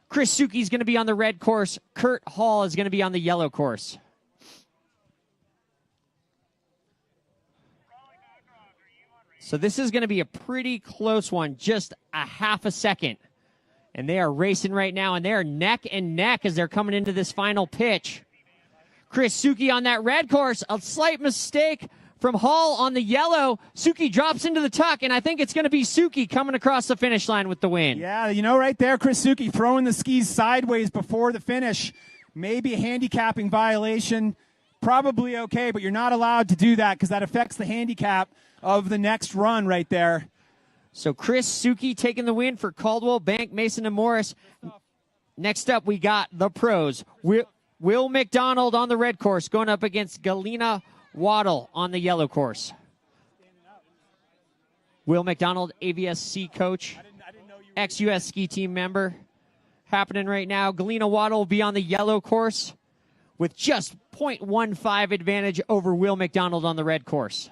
Chris Suki is going to be on the red course. Kurt Hall is going to be on the yellow course. So this is going to be a pretty close one, just a half a second. And they are racing right now, and they are neck and neck as they're coming into this final pitch. Chris Suki on that red course, a slight mistake from Hall on the yellow. Suki drops into the tuck, and I think it's going to be Suki coming across the finish line with the win. Yeah, you know, right there, Chris Suki throwing the skis sideways before the finish. Maybe a handicapping violation. probably okay, but you're not allowed to do that because that affects the handicap of the next run right there. So Chris Suki taking the win for Caldwell, Bank, Mason, and Morris. Next up, we got the pros. Will McDonald on the red course going up against Galena Waddle on the yellow course. Will McDonald, AVSC coach, ex-US ski team member. Happening right now. Galena Waddle will be on the yellow course with just 0.15 advantage over Will McDonald on the red course.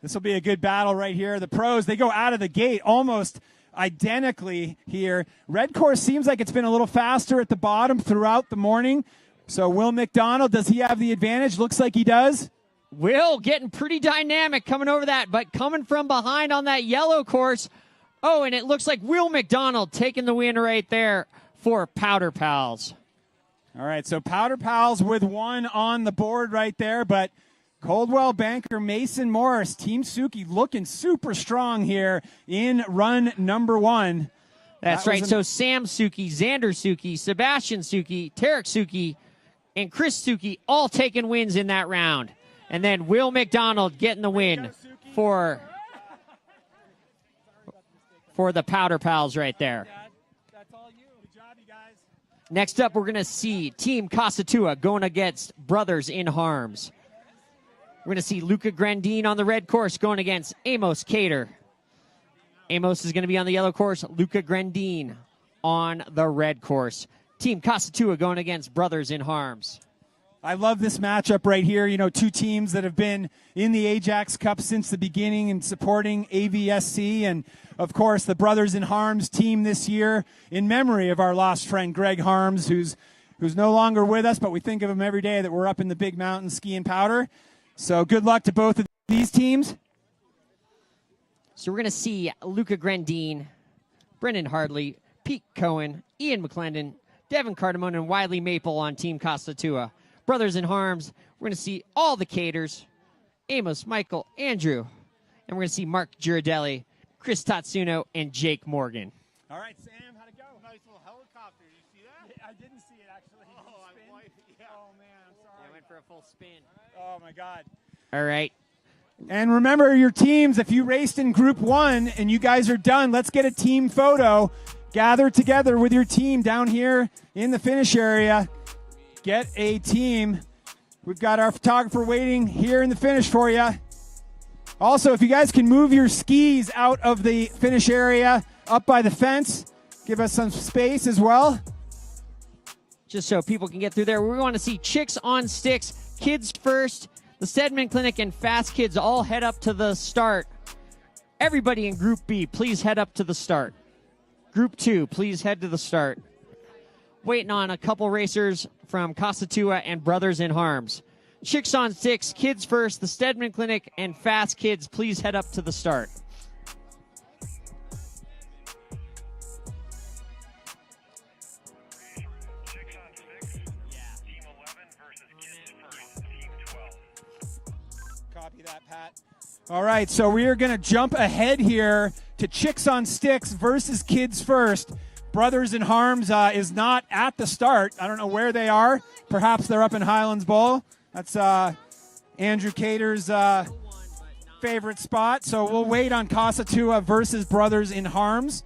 This will be a good battle right here. The pros, they go out of the gate almost identically here. Red course seems like it's been a little faster at the bottom throughout the morning. So Will McDonald, does he have the advantage? Looks like he does. Will getting pretty dynamic coming over that, but coming from behind on that yellow course. Oh, and it looks like Will McDonald taking the win right there for Powder Pals. All right, so Powder Pals with one on the board right there, but Caldwell Banker, Mason Morris, Team Suki looking super strong here in run number one. That's right. So Sam Suki, Xander Suki, Sebastian Suki, Tarek Suki, and Chris Suki all taking wins in that round. And then Will McDonald getting the win for the Powder Pals right there. Next up, we're going to see Team Casatua going against Brothers in Harms. We're going to see Luca Grandine on the red course going against Amos Cater. Amos is going to be on the yellow course. Luca Grandine on the red course. Team Casatua going against Brothers in Harms. I love this matchup right here. You know, two teams that have been in the Ajax Cup since the beginning and supporting AVSC. And, of course, the Brothers in Harms team this year in memory of our lost friend Greg Harms, who's no longer with us, but we think of him every day that we're up in the big mountains skiing powder. So good luck to both of these teams. So we're going to see Luca Grandine, Brendan Hardley, Pete Cohen, Ian McClendon, Devin Cardamone, and Wiley Maple on Team Casatua. Brothers in Harms, we're going to see all the Caters, Amos, Michael, Andrew, and we're going to see Mark Girardelli, Chris Tatsuno, and Jake Morgan. All right, Sam, how'd it go? Nice little helicopter. Did you see that? I didn't see it, actually. Oh, man, I'm sorry. Yeah, I went for a full spin. Oh, my God. All right. And remember your teams, if you raced in Group 1 and you guys are done, let's get a team photo. Gather together with your team down here in the finish area. Get a team. We've got our photographer waiting here in the finish for you. Also, if you guys can move your skis out of the finish area up by the fence, give us some space as well. Just so people can get through there. We want to see Chicks on Sticks, Kids First, the Stedman Clinic, and Fast Kids all head up to the start. Everybody in Group B, please head up to the start. Group 2, please head to the start. Waiting on a couple racers from Casatua and Brothers in Harms. Chicks on Sticks, Kids First, the Stedman Clinic, and Fast Kids, please head up to the start. Copy that, Pat. All right, so we are going to jump ahead here to Chicks on Sticks versus Kids First. Brothers in Harms is not at the start. I don't know where they are. Perhaps they're up in Highlands Bowl. That's Andrew Cater's favorite spot. So we'll wait on Casatua versus Brothers in Harms.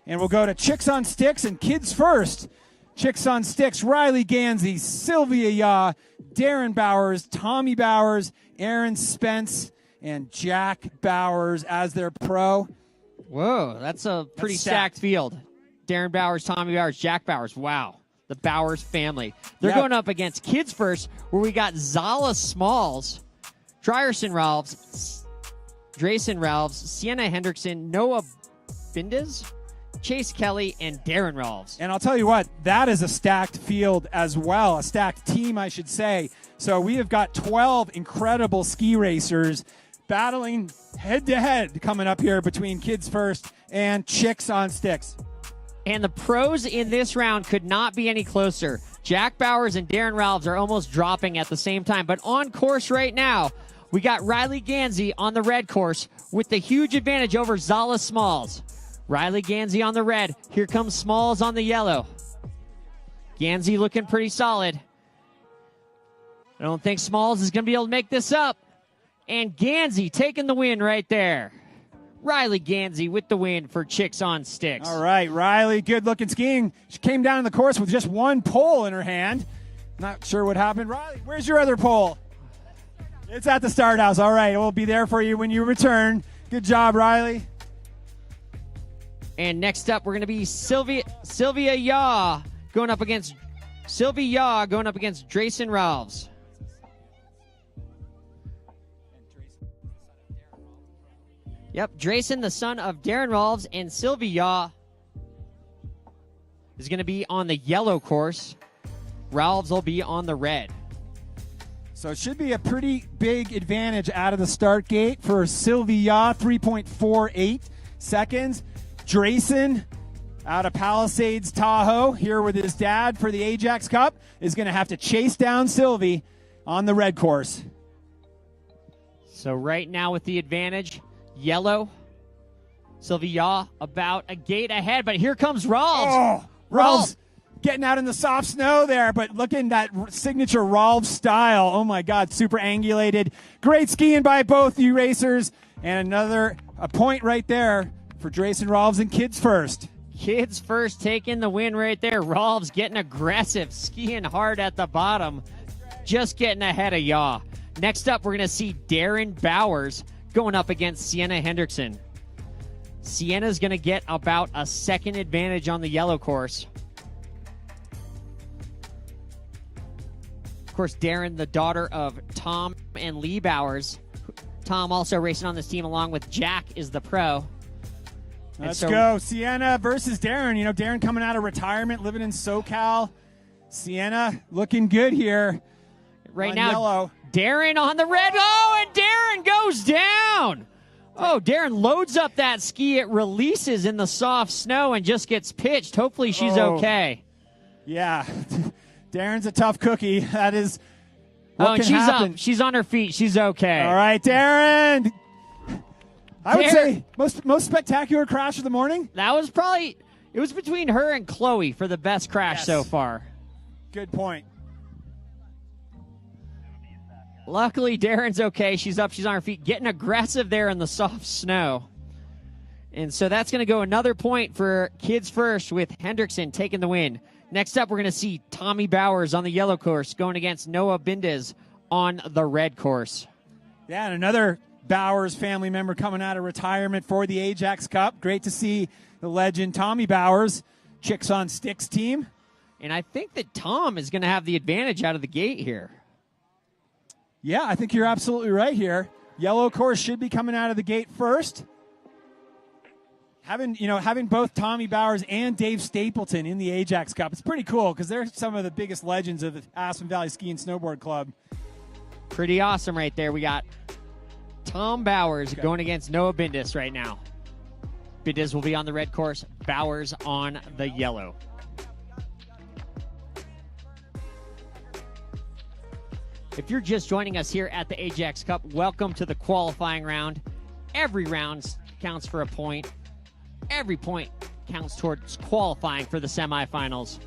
And we'll go to Chicks on Sticks and Kids First. Chicks on Sticks, Riley Gansey, Sylvia Yaw, Darren Bowers, Tommy Bowers, Aaron Spence, and Jack Bowers as their pro. Whoa, that's a pretty stacked field. Darren Bowers, Tommy Bowers, Jack Bowers. Wow. The Bowers family. They're going up against Kids First, where we got Zala Smalls, Dreyerson Ralphs, Drayson Ralphs, Sienna Hendrickson, Noah Bindes, Chase Kelly, and Darren Ralphs. And I'll tell you what, that is a stacked field as well, a stacked team, I should say. So we have got 12 incredible ski racers battling head-to-head coming up here between Kids First and Chicks on Sticks. And the pros in this round could not be any closer. Jack Bowers and Darren Ralphs are almost dropping at the same time. But on course right now, we got Riley Gansey on the red course with the huge advantage over Zala Smalls. Riley Gansey on the red. Here comes Smalls on the yellow. Gansey looking pretty solid. I don't think Smalls is going to be able to make this up. And Gansey taking the win right there. Riley Gansey with the win for Chicks on Sticks. All right, Riley, good-looking skiing. She came down the course with just one pole in her hand. Not sure what happened. Riley, where's your other pole? It's at the start house. All right, we'll be there for you when you return. Good job, Riley. And next up, we're going to be Sylvia Yaw going up against Drayson Ralves. Yep, Drayson, the son of Darren Ralves, and Sylvia Yaw is going to be on the yellow course. Ralves will be on the red. So it should be a pretty big advantage out of the start gate for Sylvia, 3.48 seconds. Drayson out of Palisades, Tahoe, here with his dad for the Ajax Cup, is going to have to chase down Sylvie on the red course. So right now with the advantage, yellow. Sylvia about a gate ahead, but here comes Ralves. Oh, Ralves getting out in the soft snow there, but look at that signature Ralves style. Oh, my God, super angulated. Great skiing by both you racers. And a point right there for Drayson Ralves and Kids First. Kids First taking the win right there. Ralves getting aggressive, skiing hard at the bottom, just getting ahead of Yaw. Next up, we're going to see Darren Bowers going up against Sienna Hendrickson. Sienna's going to get about a second advantage on the yellow course. Of course, Darren, the daughter of Tom and Lee Bowers. Tom also racing on this team along with Jack is the pro. Let's go. Sienna versus Darren. You know, Darren coming out of retirement, living in SoCal. Sienna looking good here. Right now, yellow. Darren on the red. Oh, and Darren goes down. Oh, Darren loads up that ski. It releases in the soft snow and just gets pitched. Hopefully she's okay. Yeah. Darren's a tough cookie. That is what can happen. Up. She's on her feet. She's okay. All right, Darren. I would say most spectacular crash of the morning. That was it was between her and Chloe for the best crash so far. Good point. Luckily, Darren's okay. She's up. She's on her feet. Getting aggressive there in the soft snow. And so that's going to go another point for Kids First with Hendrickson taking the win. Next up, we're going to see Tommy Bowers on the yellow course going against Noah Bindez on the red course. Yeah, and another Bowers family member coming out of retirement for the Ajax Cup. Great to see the legend Tommy Bowers, Chicks on Sticks team. And I think that Tom is going to have the advantage out of the gate here. Yeah, I think you're absolutely right here. Yellow course should be coming out of the gate first. Having both Tommy Bowers and Dave Stapleton in the Ajax Cup, it's pretty cool because they're some of the biggest legends of the Aspen Valley Ski and Snowboard Club. Pretty awesome right there. We got Tom Bowers going against Noah Bindis right now. Bindis will be on the red course, Bowers on the yellow. If you're just joining us here at the Ajax Cup, welcome to the qualifying round. Every round counts for a point. Every point counts towards qualifying for the semifinals.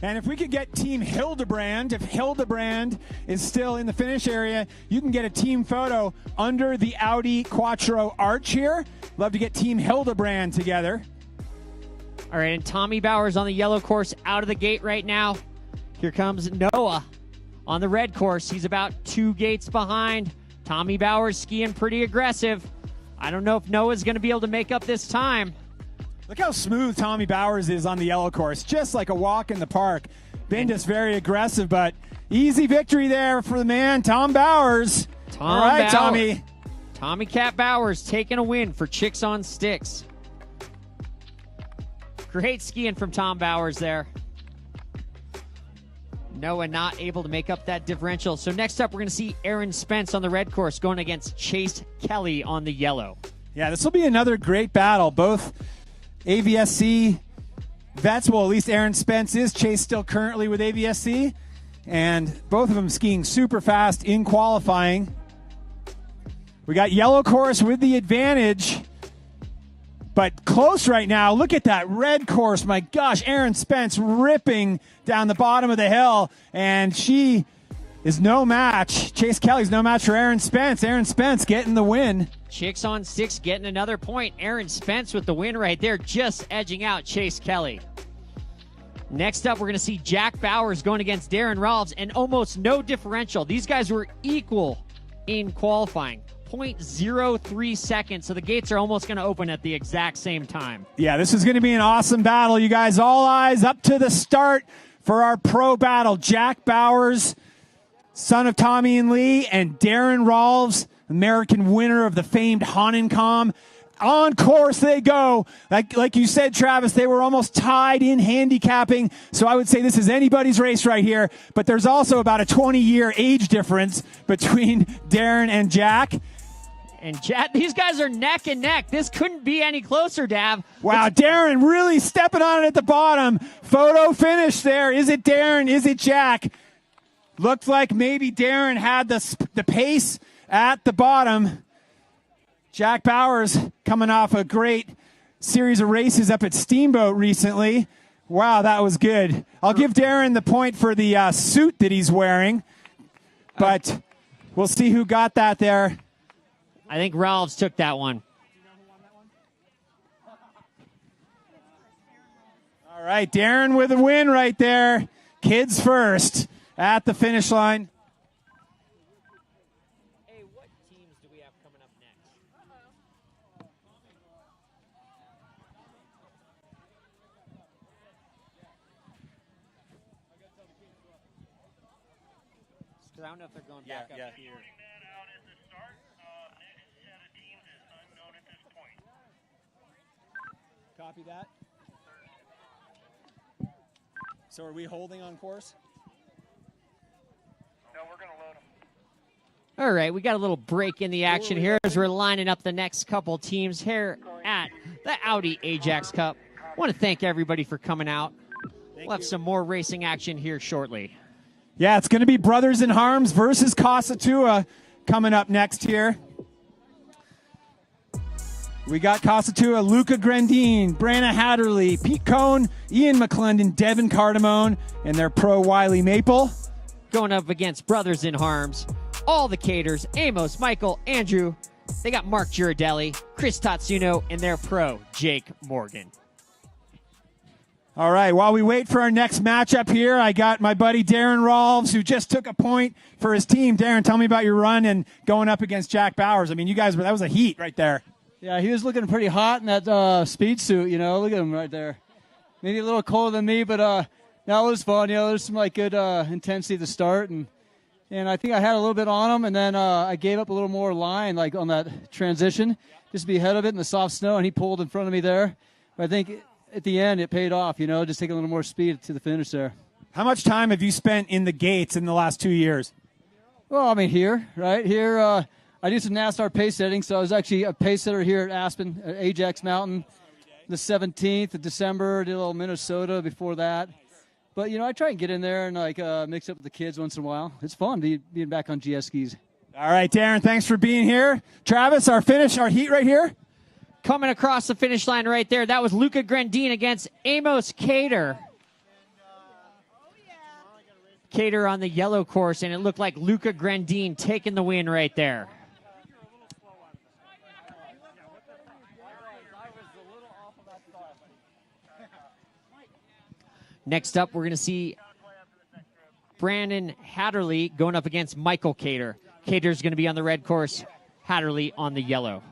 And if we could get Team Hildebrand, if Hildebrand is still in the finish area, you can get a team photo under the Audi Quattro arch here. Love to get Team Hildebrand together. All right, and Tommy Bowers on the yellow course out of the gate right now. Here comes Noah on the red course. He's about 2 gates behind. Tommy Bowers skiing pretty aggressive. I don't know if Noah's going to be able to make up this time. Look how smooth Tommy Bowers is on the yellow course. Just like a walk in the park. Bindis very aggressive, but easy victory there for the man, Tom Bowers. All right, Tommy. Tommy Cat Bowers taking a win for Chicks on Sticks. Great skiing from Tom Bowers there. Noah not able to make up that differential. So next up, we're going to see Aaron Spence on the red course going against Chase Kelly on the yellow. Yeah, this will be another great battle. Both AVSC vets, well, at least Aaron Spence is. Chase still currently with AVSC. And both of them skiing super fast in qualifying. We got yellow course with the advantage. But close right now. Look at that red course. My gosh, Aaron Spence ripping down the bottom of the hill. And she is no match. Chase Kelly's no match for Aaron Spence. Aaron Spence getting the win. Chicks on 6 getting another point. Aaron Spence with the win right there, just edging out Chase Kelly. Next up, we're going to see Jack Bowers going against Darren Rolfs, and almost no differential. These guys were equal in qualifying. 0.03 seconds, so the gates are almost going to open at the exact same time. Yeah, this is going to be an awesome battle. You guys, all eyes up to the start for our pro battle. Jack Bowers, son of Tommy and Lee, and Darren Rolfs, American winner of the famed Hahnenkamm. On course they go. Like you said, Travis, they were almost tied in handicapping, so I would say this is anybody's race right here, but there's also about a 20-year age difference between Darren and Jack. And Jack, these guys are neck and neck. This couldn't be any closer, Dav. Wow, Darren really stepping on it at the bottom. Photo finish there. Is it Darren? Is it Jack? Looked like maybe Darren had the pace at the bottom. Jack Bowers coming off a great series of races up at Steamboat recently. Wow, that was good. I'll give Darren the point for the suit that he's wearing, but we'll see who got that there. I think Rolfs took that one. All right, Darren with a win right there. Kids first at the finish line. Hey, what teams do we have coming up next? Because I don't know if they're going back up here. Copy that. So are we holding on course? No, we're going to load them. All right, we got a little break in the action here as we're lining up the next couple teams here at the Audi Ajax Cup. I want to thank everybody for coming out. We'll have some more racing action here shortly. Yeah, it's going to be Brothers in Harms versus Kasatua coming up next here. We got Kasatua, Luca Grandine, Branna Hatterley, Pete Cohn, Ian McClendon, Devin Cardamone, and their pro Wiley Maple. Going up against Brothers in Harms, all the caters, Amos, Michael, Andrew. They got Mark Girardelli, Chris Tatsuno, and their pro, Jake Morgan. All right, while we wait for our next matchup here, I got my buddy Darren Rolfs, who just took a point for his team. Darren, tell me about your run and going up against Jack Bowers. I mean, you guys, that was a heat right there. Yeah, he was looking pretty hot in that speed suit, you know. Look at him right there. Maybe a little colder than me, but that was fun. You know, there's some like good intensity at the start, and I think I had a little bit on him, and then I gave up a little more line, like on that transition, just to be ahead of it in the soft snow, and he pulled in front of me there. But I think at the end it paid off, you know, just taking a little more speed to the finish there. How much time have you spent in the gates in the last 2 years? Well, I mean, here, I do some NASCAR pace setting, so I was actually a pace setter here at Aspen, at Ajax Mountain, the 17th of December. Did a little Minnesota before that. But, you know, I try and get in there and, like, mix up with the kids once in a while. It's fun being back on GS skis. All right, Darren, thanks for being here. Travis, our heat right here. Coming across the finish line right there, that was Luca Grandine against Amos Cater. Cater on the yellow course, and it looked like Luca Grandine taking the win right there. Next up, we're going to see Brandon Hatterley going up against Michael Cater. Cater's going to be on the red course, Hatterley on the yellow.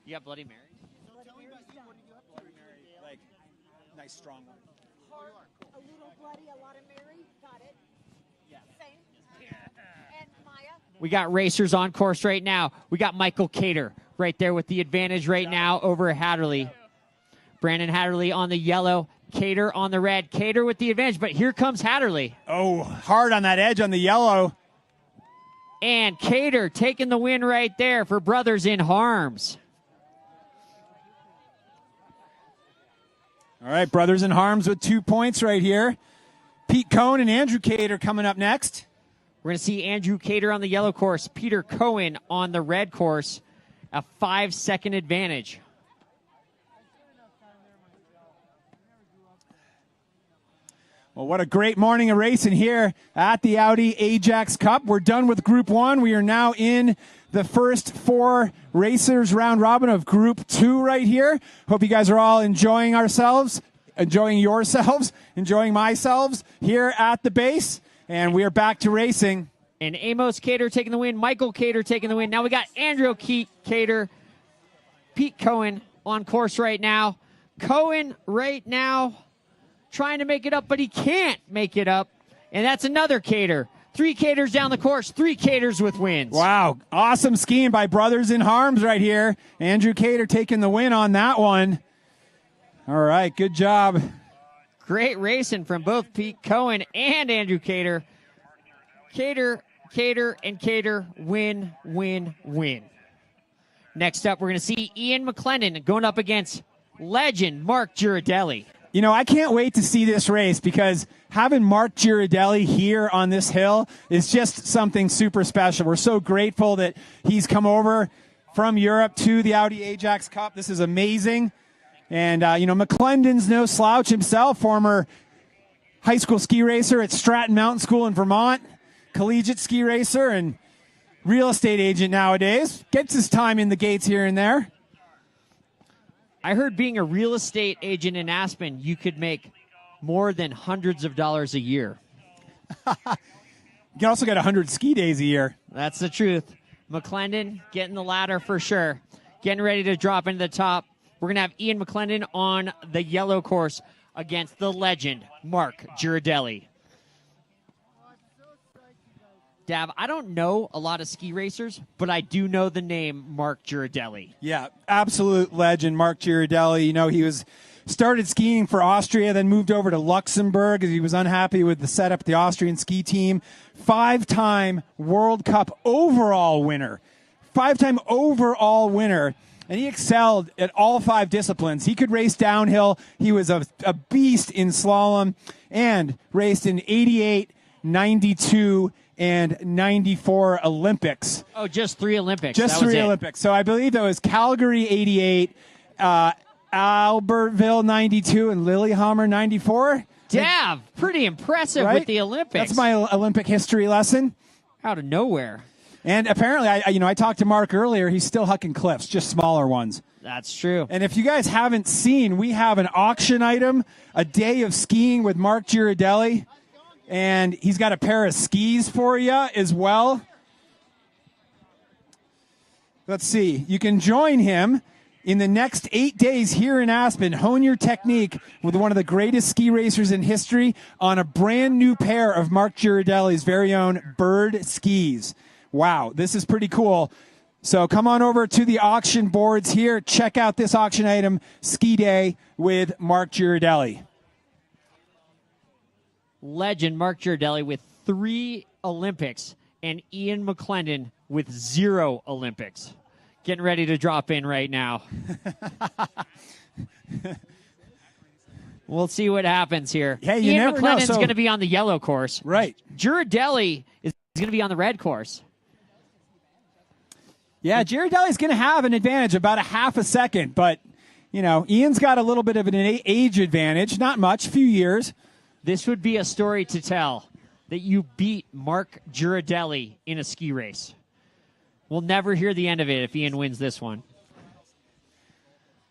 You got Bloody Mary? Like, nice strong one. Hard, a little bloody, a lot of Mary. Got it. Yeah. Same. And Maya. We got racers on course right now. We got Michael Cater right there with the advantage right now over Hatterley. Brandon Hatterley on the yellow, Cater on the red. Cater with the advantage, but here comes Hatterley. Oh, hard on that edge on the yellow. And Cater taking the win right there for Brothers in Harms. All right, Brothers in Harms with 2 points right here. Pete Cohn and Andrew Cater coming up next. We're going to see Andrew Cater on the yellow course, Peter Cohen on the red course, a 5-second advantage. Well, what a great morning of racing here at the Audi Ajax Cup. We're done with Group 1. We are now in the first 4 racers round robin of Group 2 right here. Hope you guys are all enjoying yourselves, enjoying myself here at the base. And we are back to racing. And Amos Cater taking the win, Michael Cater taking the win. Now we got Andrew Cater, Pete Cohen on course right now. Cohen right now trying to make it up, but he can't make it up. And that's another Cater. 3 Caters down the course, 3 Caters with wins. Wow, awesome skiing by Brothers in Harms right here. Andrew Cater taking the win on that one. All right, good job. Great racing from both Pete Cohen and Andrew Cater. Cater, and Cater, win, win, win. Next up, we're going to see Ian McClendon going up against legend Mark Girardelli. You know, I can't wait to see this race because having Mark Girardelli here on this hill is just something super special. We're so grateful that he's come over from Europe to the Audi Ajax Cup. This is amazing. And, McClendon's no slouch himself, former high school ski racer at Stratton Mountain School in Vermont, collegiate ski racer and real estate agent nowadays. Gets his time in the gates here and there. I heard being a real estate agent in Aspen, you could make more than hundreds of dollars a year. You can also get 100 ski days a year. That's the truth. McClendon getting the ladder for sure. Getting ready to drop into the top. We're going to have Ian McClendon on the yellow course against the legend, Mark Girardelli. Dav, I don't know a lot of ski racers, but I do know the name Mark Girardelli. Yeah, absolute legend, Mark Girardelli. You know, he started skiing for Austria, then moved over to Luxembourg as he was unhappy with the setup of the Austrian ski team. 5-time World Cup overall winner. 5-time overall winner. And he excelled at all 5 disciplines. He could race downhill. He was a beast in slalom and raced in 88, 92, and 94 Olympics. Oh, just 3 Olympics. Just 3 Olympics. So I believe that was Calgary 88, Albertville 92, and Lillehammer 94. Dav, pretty impressive right? with the Olympics. That's my Olympic history lesson. Out of nowhere. And apparently, I talked to Mark earlier. He's still hucking cliffs, just smaller ones. That's true. And if you guys haven't seen, we have an auction item, a day of skiing with Mark Girardelli. And he's got a pair of skis for you as well. Let's see. You can join him in the next 8 days here in Aspen. Hone your technique with one of the greatest ski racers in history on a brand new pair of Mark Girardelli's very own Bird skis. Wow, this is pretty cool. So come on over to the auction boards here. Check out this auction item, Ski Day with Mark Girardelli. Legend Mark Girardelli with 3 Olympics and Ian McClendon with 0 Olympics. Getting ready to drop in right now. We'll see what happens here. Hey, you Ian never know. McClendon's going to be on the yellow course. Right. Girardelli is going to be on the red course. Yeah, Girardelli's going to have an advantage, about a half a second. But, Ian's got a little bit of an age advantage. Not much, few years. This would be a story to tell, that you beat Mark Girardelli in a ski race. We'll never hear the end of it if Ian wins this one.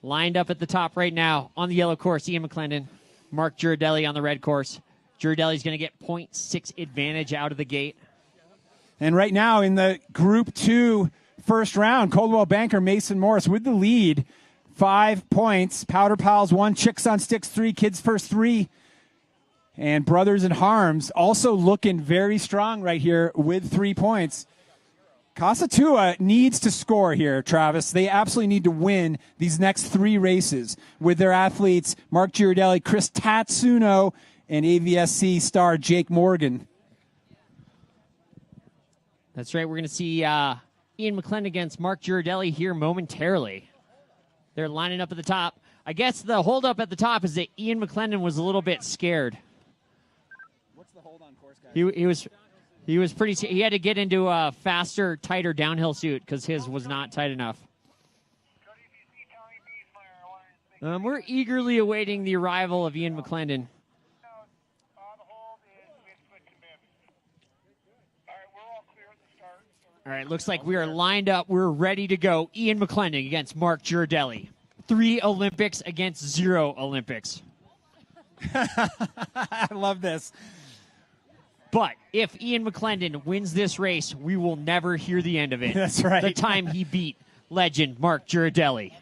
Lined up at the top right now on the yellow course, Ian McClendon, Mark Girardelli on the red course. Girardelli's going to get 0.6 advantage out of the gate. And right now in the Group 2 first round, Coldwell Banker, Mason Morris with the lead. 5 points. Powder Pals 1, Chicks on Sticks 3, Kids First 3. And Brothers in Harms also looking very strong right here with 3 points. Casa Tua needs to score here, Travis. They absolutely need to win these next 3 races with their athletes, Mark Girardelli, Chris Tatsuno, and AVSC star Jake Morgan. That's right. We're going to see Ian McClendon against Mark Girardelli here momentarily. They're lining up at the top. I guess the holdup at the top is that Ian McClendon was a little bit scared. What's the hold on course, guys? He was pretty. He had to get into a faster, tighter downhill suit because his was not tight enough. We're eagerly awaiting the arrival of Ian McClendon. right, looks like we are lined up. We're ready to go. Ian McClendon against Mark Girardelli. 3 Olympics against 0 Olympics. I love this. But if Ian McClendon wins this race, we will never hear the end of it. That's right. The time he beat legend Mark Girardelli.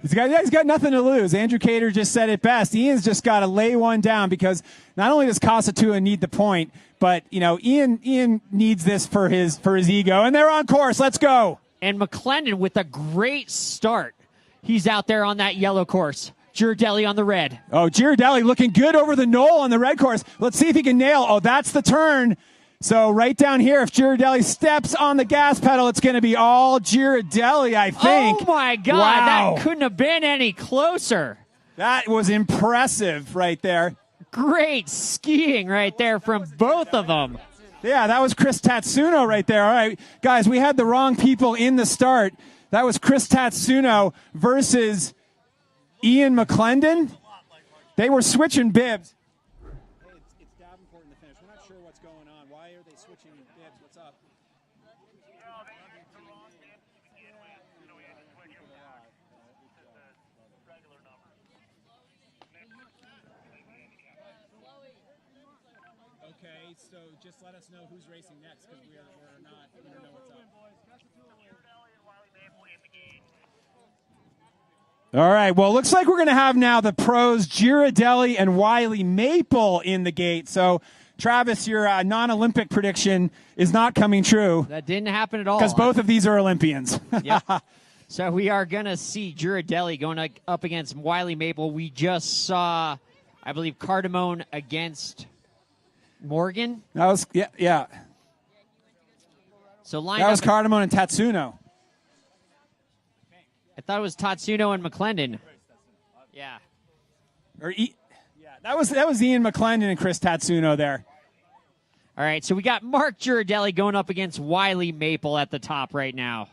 He's got nothing to lose. Andrew Cater just said it best. Ian's just got to lay one down because not only does Kasatua need the point, but Ian needs this for his ego. And they're on course. Let's go. And McClendon with a great start. He's out there on that yellow course. Girardelli on the red. Oh, Girardelli looking good over the knoll on the red course. Let's see if he can nail. Oh, that's the turn. So right down here, if Girardelli steps on the gas pedal, it's going to be all Girardelli, I think. Oh, my God. Wow. That couldn't have been any closer. That was impressive right there. Great skiing right there from both of them. Yeah, that was Chris Tatsuno right there. All right, guys, we had the wrong people in the start. That was Chris Tatsuno versus Ian McClendon. They were switching bibs. Hey, it's Davenport in the finish. We're not sure what's going on. Why are they switching bibs? What's up? Okay, so just let us know who's racing next because we don't know what's up. All right, well, looks like we're going to have now the pros, Girardelli and Wiley Maple in the gate. So, Travis, your non-Olympic prediction is not coming true. That didn't happen at all. Because both of these are Olympians. Yeah. So we are going to see Girardelli going up against Wiley Maple. We just saw, I believe, Cardamone against Morgan. That was, yeah. So lined that was up, Cardamone and Tatsuno. I thought it was Tatsuno and McClendon. Yeah. That was Ian McClendon and Chris Tatsuno there. All right, so we got Mark Girardelli going up against Wiley Maple at the top right now.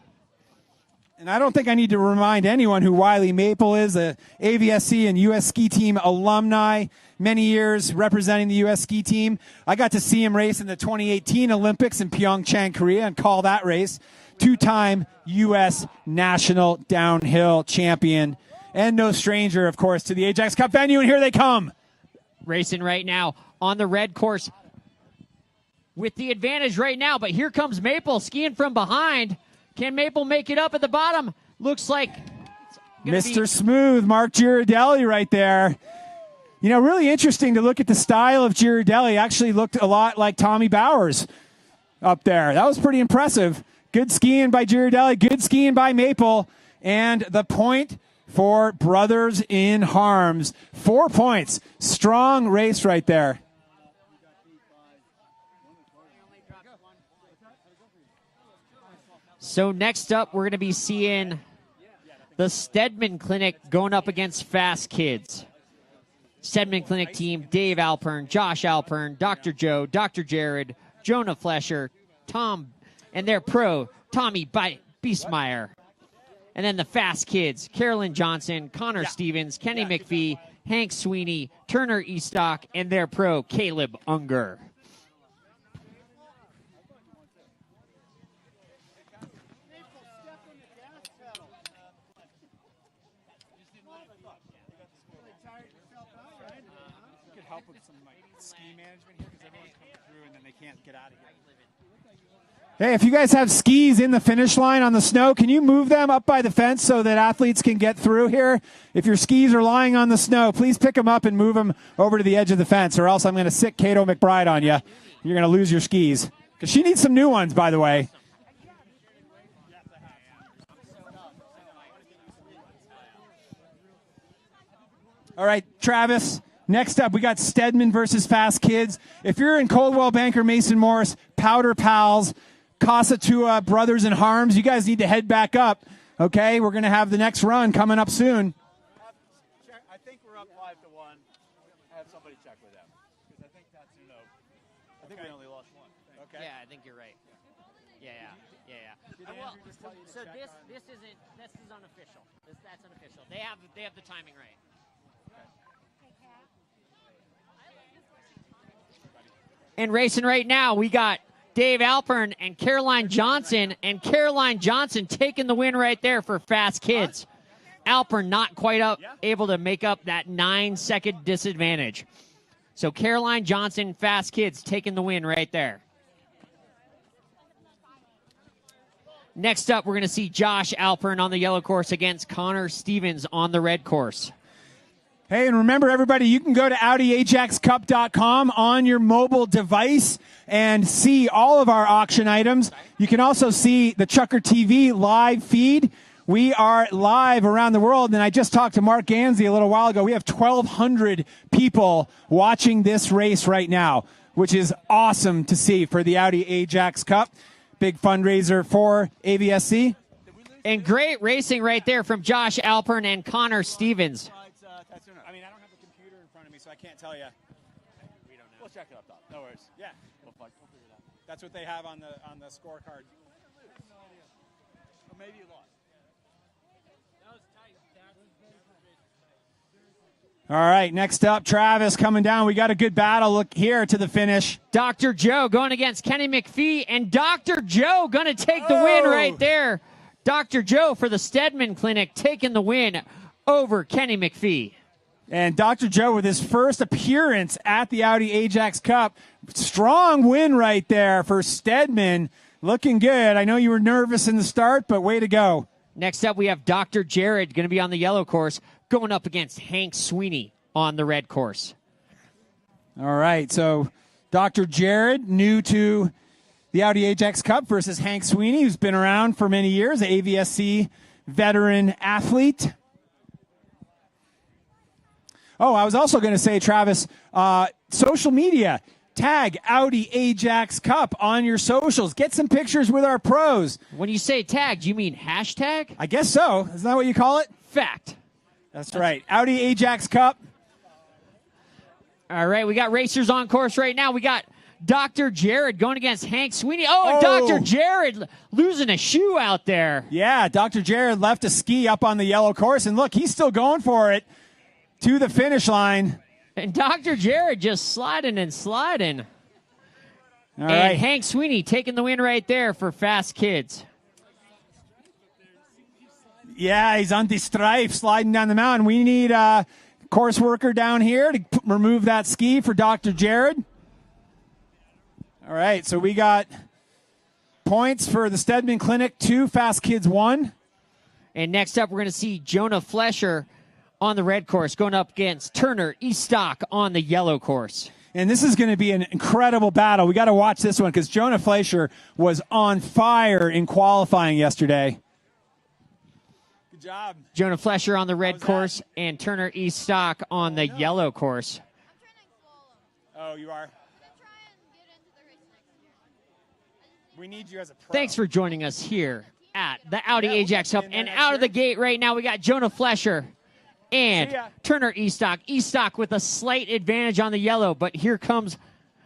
And I don't think I need to remind anyone who Wiley Maple is, a AVSC and U.S. Ski Team alumni, many years representing the U.S. Ski Team. I got to see him race in the 2018 Olympics in Pyeongchang, Korea, and call that race. 2-time U.S. national downhill champion. And no stranger, of course, to the Ajax Cup venue, and here they come. Racing right now on the red course with the advantage right now, but here comes Maple skiing from behind. Can Maple make it up at the bottom? Looks like Mr. Smooth, Mark Girardelli right there. Really interesting to look at the style of Girardelli. Actually looked a lot like Tommy Bowers up there. That was pretty impressive. Good skiing by Girardelli, good skiing by Maple, and the point for Brothers in Harms. 4 points. Strong race right there. So next up, we're going to be seeing the Stedman Clinic going up against Fast Kids. Stedman Clinic team, Dave Alpern, Josh Alpern, Dr. Joe, Dr. Jared, Jonah Flesher, Tom, and their pro, Tommy Beastmeyer. And then the Fast Kids, Carolyn Johnson, Connor Stevens, Kenny McPhee, Hank Sweeney, Turner Eastock, and their pro, Caleb Unger. Hey, if you guys have skis in the finish line on the snow, can you move them up by the fence so that athletes can get through here? If your skis are lying on the snow, please pick them up and move them over to the edge of the fence, or else I'm going to sick Cato McBride on you. You're going to lose your skis. Because she needs some new ones, by the way. All right, Travis. Next up, we got Stedman versus Fast Kids. If you're in Coldwell Banker, Mason Morris, Powder Pals, Kasatua, Brothers in Harms, you guys need to head back up. Okay, we're going to have the next run coming up soon. I think we're up 5-1. Have somebody check with them. Because I think that's, I think we only lost one. Okay. Yeah, I think you're right. Yeah. Well, so this is unofficial. That's unofficial. They have the timing right. And racing right now, we got Dave Alpern and Caroline Johnson. And Caroline Johnson taking the win right there for Fast Kids. Alpern not quite able to make up that 9-second disadvantage. So Caroline Johnson, Fast Kids, taking the win right there. Next up, we're going to see Josh Alpern on the yellow course against Connor Stevens on the red course. Hey, and remember, everybody, you can go to AudiAjaxCup.com on your mobile device and see all of our auction items. You can also see the ChukkerTV live feed. We are live around the world, and I just talked to Mark Gansey a little while ago. We have 1,200 people watching this race right now, which is awesome to see for the Audi Ajax Cup. Big fundraiser for AVSC. And great racing right there from Josh Alpern and Connor Stevens. I mean, I don't have the computer in front of me, so I can't tell you. We don't know. We'll check it up, though. No worries. Yeah. We'll figure it out. That's what they have on the scorecard. Or maybe you lost. All right, next up, Travis coming down. We got a good battle. Look here to the finish. Dr. Joe going against Kenny McPhee, and Dr. Joe going to take the win right there. Dr. Joe for the Stedman Clinic taking the win over Kenny McPhee. And Dr. Joe with his first appearance at the Audi Ajax Cup. Strong win right there for Stedman. Looking good. I know you were nervous in the start, but way to go. Next up, we have Dr. Jared going to be on the yellow course, going up against Hank Sweeney on the red course. All right, so Dr. Jared, new to the Audi Ajax Cup versus Hank Sweeney, who's been around for many years, an AVSC veteran athlete. Oh, I was also going to say, Travis, social media. Tag Audi Ajax Cup on your socials. Get some pictures with our pros. When you say tag, do you mean hashtag? I guess so. Isn't that what you call it? Fact. That's right. Audi Ajax Cup. All right, we got racers on course right now. We got Dr. Jared going against Hank Sweeney. Oh, and Dr. Jared losing a shoe out there. Yeah, Dr. Jared left a ski up on the yellow course, and look, he's still going for it to the finish line. And Dr. Jared just sliding and sliding. All and right. Hank Sweeney taking the win right there for Fast Kids. Yeah, he's on the stripe, sliding down the mountain. We need a course worker down here to remove that ski for Dr. Jared. All right, so we got points for the Stedman Clinic 2, Fast Kids 1. And next up, we're going to see Jonah Flesher on the red course going up against Turner Estock on the yellow course. And this is going to be an incredible battle. We got to watch this one because Jonah Fleischer was on fire in qualifying yesterday. Good job. Jonah Flesher on the red course and Turner Estock on the yellow course. Oh, you are? We need you as a pro. Thanks for joining us here at the Audi Ajax Cup. And out of the gate right now, we got Jonah Flesher and Turner Estock. Estock with a slight advantage on the yellow, but here comes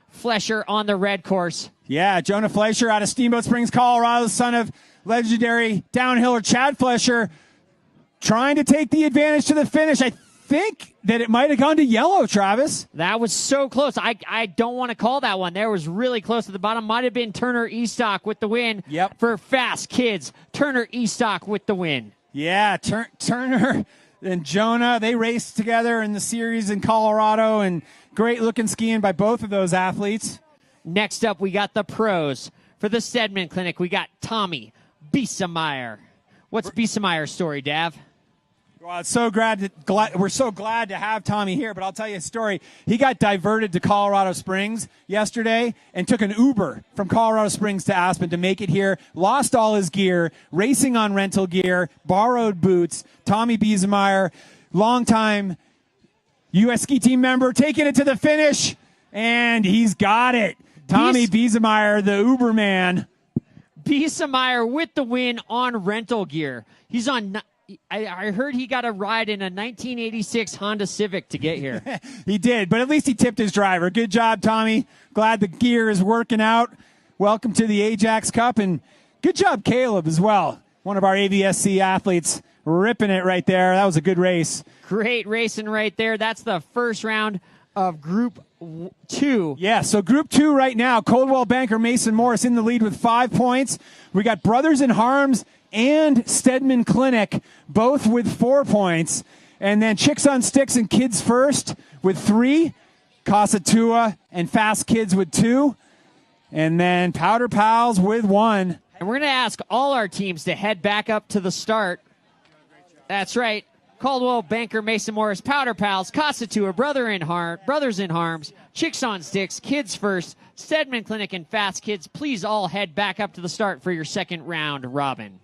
Flesher on the red course. Yeah, Jonah Fleischer out of Steamboat Springs, Colorado, son of legendary downhiller Chad Fleischer, trying to take the advantage to the finish. I think that it might have gone to yellow, Travis. That was so close. I don't want to call that one. There was really close at the bottom. Might have been Turner Estock with the win for Fast Kids. Turner Estock with the win. Yeah, Turner and Jonah, they raced together in the series in Colorado, and great looking skiing by both of those athletes. Next up, we got the pros. For the Stedman Clinic, we got Tommy Biesemeyer. What's Biesemeyer's story, Dav? Well, it's so we're so glad to have Tommy here, but I'll tell you a story. He got diverted to Colorado Springs yesterday and took an Uber from Colorado Springs to Aspen to make it here, lost all his gear, racing on rental gear, borrowed boots. Tommy Biesemeyer, longtime U.S. ski team member, taking it to the finish, and he's got it. Tommy Biesemeyer, the Uber man. Biesemeyer with the win on rental gear. He's on... I heard he got a ride in a 1986 Honda Civic to get here. He did, but at least he tipped his driver. Good job, Tommy. Glad the gear is working out. Welcome to the Ajax Cup, and good job, Caleb, as well. One of our AVSC athletes ripping it right there. That was a good race. Great racing right there. That's the first round of Group 2. Yeah, so Group 2 right now, Coldwell Banker Mason Morris in the lead with 5 points. We got Brothers in Harms and Stedman Clinic, both with 4 points. And then Chicks on Sticks and Kids First with 3. Casa Tua and Fast Kids with 2. And then Powder Pals with 1. And we're going to ask all our teams to head back up to the start. That's right. Caldwell, Banker, Mason Morris, Powder Pals, Casa Tua, Brothers in Harms, Chicks on Sticks, Kids First, Stedman Clinic, and Fast Kids. Please all head back up to the start for your second round robin.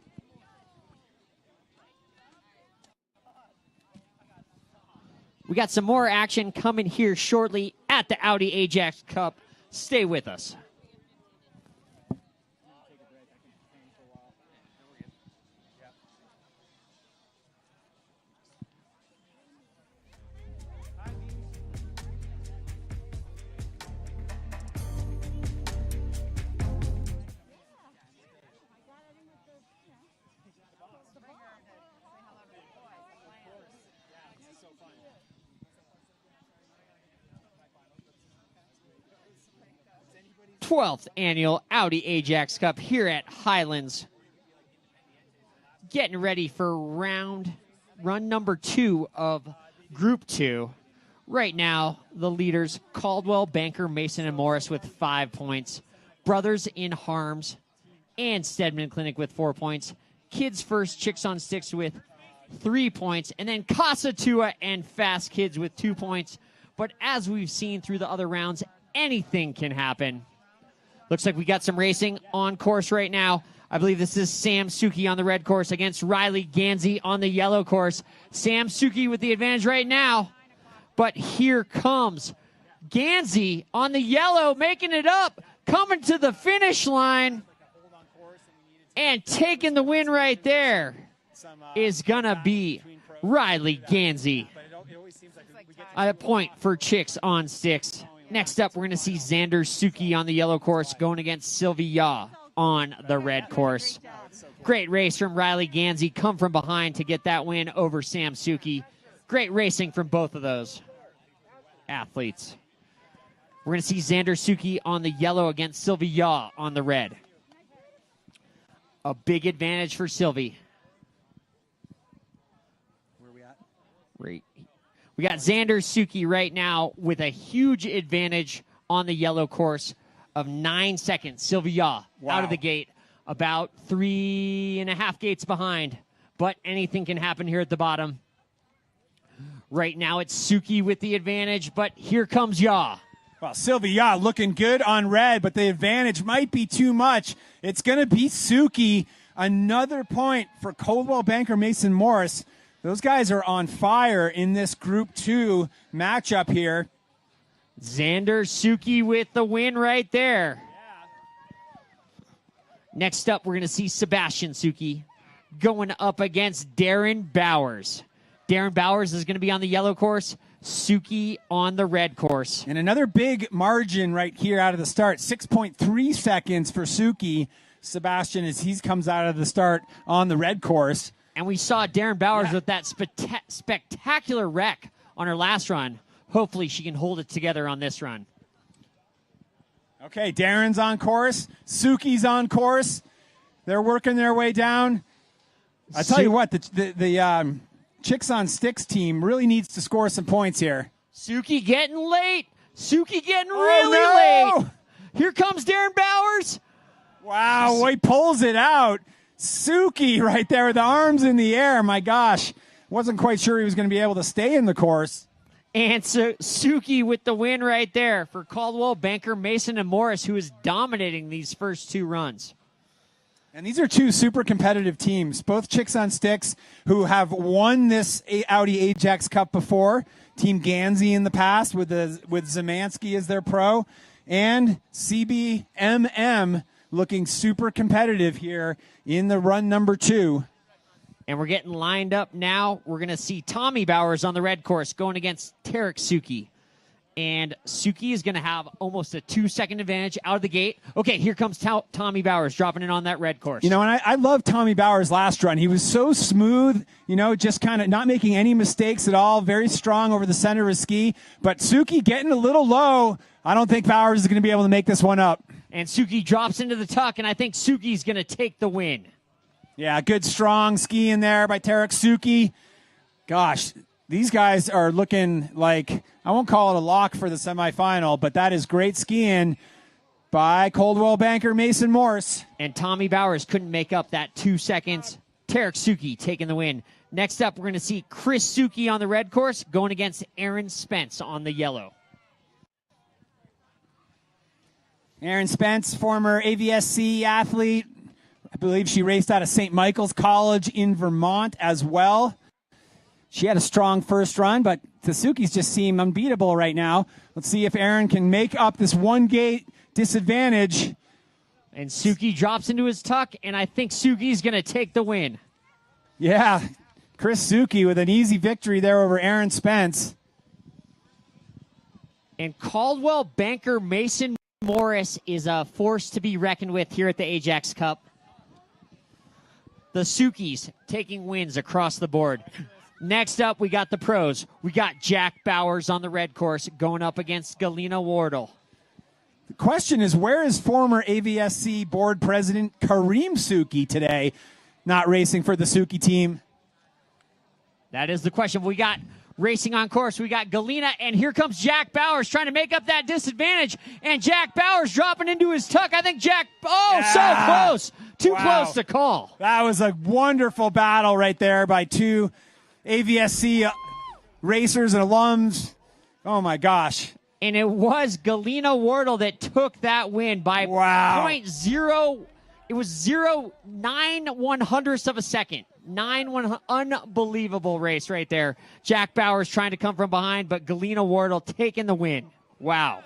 We got some more action coming here shortly at the Audi Ajax Cup. Stay with us. th annual Audi Ajax Cup here at Highlands. Getting ready for run number 2 of Group 2. Right now, the leaders, Caldwell, Banker, Mason, and Morris with 5 points. Brothers in Harms and Stedman Clinic with 4 points. Kids First, Chicks on Sticks with 3 points. And then Casa Tua and Fast Kids with 2 points. But as we've seen through the other rounds, anything can happen. Looks like we got some racing on course right now. I believe this is Sam Suki on the red course against Riley Ganzi on the yellow course. Sam Suki with the advantage right now. But here comes Ganzi on the yellow, making it up, coming to the finish line, and taking the win right there is going to be Riley Ganzi. A point for Chicks on Sticks. Next up, we're going to see Xander Suki on the yellow course going against Sylvia on the red course. Great race from Riley Ganzi. Come from behind to get that win over Sam Suki. Great racing from both of those athletes. We're going to see Xander Suki on the yellow against Sylvia on the red. A big advantage for Sylvie. Where are we at? Right. We got Xander Suki right now with a huge advantage on the yellow course of 9 seconds. Sylvia out of the gate, about 3.5 gates behind. But anything can happen here at the bottom. Right now it's Suki with the advantage, but here comes Ya. Well, Sylvia looking good on red, but the advantage might be too much. It's going to be Suki. Another point for Coldwell Banker Mason Morris. Those guys are on fire in this Group 2 matchup here. Xander Suki with the win right there. Next up, we're going to see Sebastian Suki going up against Darren Bowers. Darren Bowers is going to be on the yellow course, Suki on the red course. And another big margin right here out of the start, 6.3 seconds for Suki. Sebastian as he comes out of the start on the red course. And we saw Darren Bowers with that spectacular wreck on her last run. Hopefully she can hold it together on this run. Okay, Darren's on course. Suki's on course. They're working their way down. I tell you what, the Chicks on Sticks team really needs to score some points here. Suki getting late. Suki getting really late. Here comes Darren Bowers. Wow, he pulls it out. Suki right there with the arms in the air. My gosh. Wasn't quite sure he was going to be able to stay in the course. And so Suki with the win right there for Caldwell, Banker, Mason, and Morris, who is dominating these first 2 runs. And these are 2 super competitive teams, both Chicks on Sticks, who have won this Audi Ajax Cup before. Team Ganzi in the past with Zemansky as their pro. And CBMM looking super competitive here in the run number 2. And we're getting lined up now. We're going to see Tommy Bowers on the red course going against Tarek Suki. And Suki is going to have almost a 2-second advantage out of the gate. Okay, here comes Tommy Bowers dropping in on that red course. You know, and I love Tommy Bowers' last run. He was so smooth, you know, just kind of not making any mistakes at all, very strong over the center of his ski. But Suki getting a little low. I don't think Bowers is going to be able to make this one up. And Suki drops into the tuck, and I think Suki's going to take the win. Yeah, good strong ski in there by Tarek Suki. Gosh, these guys are looking like, I won't call it a lock for the semifinal, but that is great skiing by Coldwell Banker Mason Morris. And Tommy Bowers couldn't make up that 2 seconds. Tarek Suki taking the win. Next up, we're going to see Chris Suki on the red course going against Aaron Spence on the yellow. Aaron Spence, former AVSC athlete. I believe she raced out of St. Michael's College in Vermont as well. She had a strong first run, but Suzuki's just seem unbeatable right now. Let's see if Aaron can make up this one-gate disadvantage. And Suki drops into his tuck, and I think Suki's going to take the win. Yeah, Chris Suki with an easy victory there over Aaron Spence. And Caldwell Banker Mason Morris is a force to be reckoned with here at the Ajax Cup. The Sukis taking wins across the board. Next up, we got the pros. We got Jack Bowers on the red course going up against Galina Wardle. The question is, where is former AVSC board president Kareem Suki today? Not racing for the Suki team. That is the question. We got racing on course. We got Galina, and here comes Jack Bowers trying to make up that disadvantage. And Jack Bowers dropping into his tuck. I think Jack, so close. Too close to call. That was a wonderful battle right there by two AVSC racers and alums. Oh, my gosh. And it was Galina Wardle that took that win by 0.0. It was 0.9 of a second. Unbelievable race right there. Jack Bowers trying to come from behind, but Galina Wardle taking the win. Wow.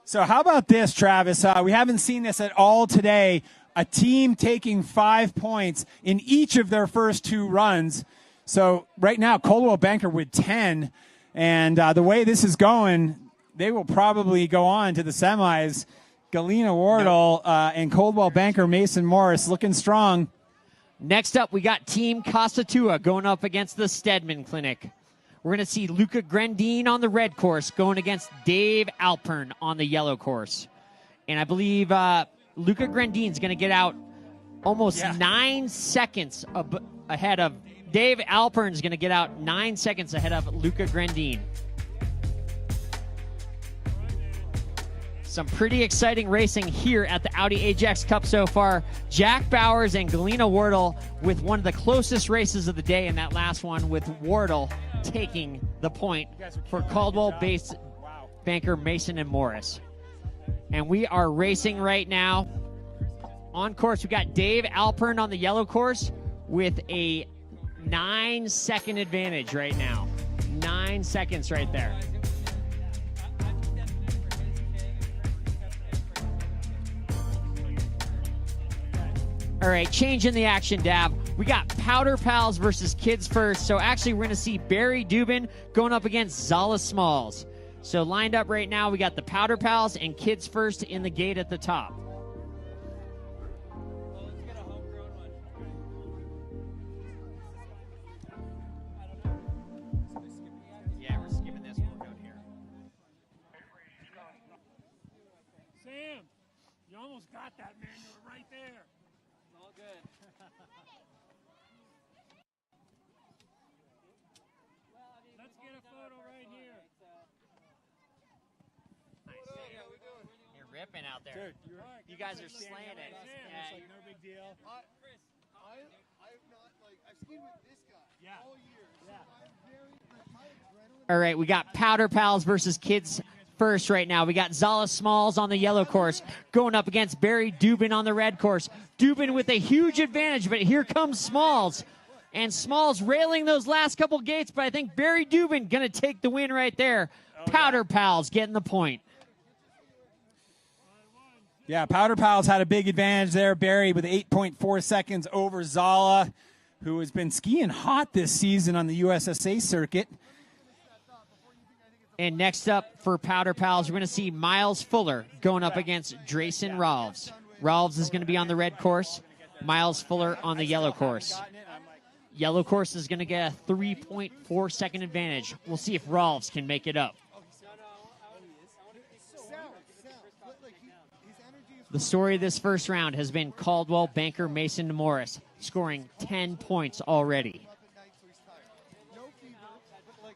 So how about this, Travis? We haven't seen this at all today. A team taking 5 points in each of their first two runs. So right now, Coldwell Banker with 10. And the way this is going, they will probably go on to the semis. Galina Wardle and Coldwell Banker Mason Morris looking strong. Next up, we got Team Casatua going up against the Stedman Clinic. We're going to see Luca Grandine on the red course going against Dave Alpern on the yellow course. And I believe Luca Grandine's going to get out almost 9 seconds ahead of Dave Alpern's going to get out 9 seconds ahead of Luca Grandine. Some pretty exciting racing here at the Audi Ajax Cup so far. Jack Bowers and Galina Wardle with one of the closest races of the day in that last one, with Wardle taking the point for Caldwell Banker Mason and Morris. And we are racing right now. On course, we got Dave Alpern on the yellow course with a 9-second advantage right now. 9 seconds right there. All right, changing the action, Dab. We got Powder Pals versus Kids First. So actually, we're going to see Barry Dubin going up against Zala Smalls. So lined up right now, we got the Powder Pals and Kids First in the gate at the top. Yeah, we're skipping this one out here. Sam, you almost got that, man. You were right there. All good. Let's get a photo right here. You're ripping out there. Dude, you guys are slaying it. Yeah, no big deal. Chris, I've not, I've skied with this guy all year. So I'm very, my adrenaline. All right, we got Powder Pals versus Kids First right now. We got Zala Smalls on the yellow course going up against Barry Dubin on the red course. Dubin with a huge advantage, but here comes Smalls. And Smalls railing those last couple gates, but I think Barry Dubin going to take the win right there. Powder Pals getting the point. Yeah, Powder Pals had a big advantage there. Barry with 8.4 seconds over Zala, who has been skiing hot this season on the USSA circuit. And next up for Powder Pals, we're going to see Miles Fuller going up against Drayson Rolves. Rolves is going to be on the red course. Miles Fuller on the yellow course. Yellow course is going to get a 3.4 second advantage. We'll see if Rolves can make it up. The story of this first round has been Caldwell, Banker, Mason, Morris, scoring 10 points already.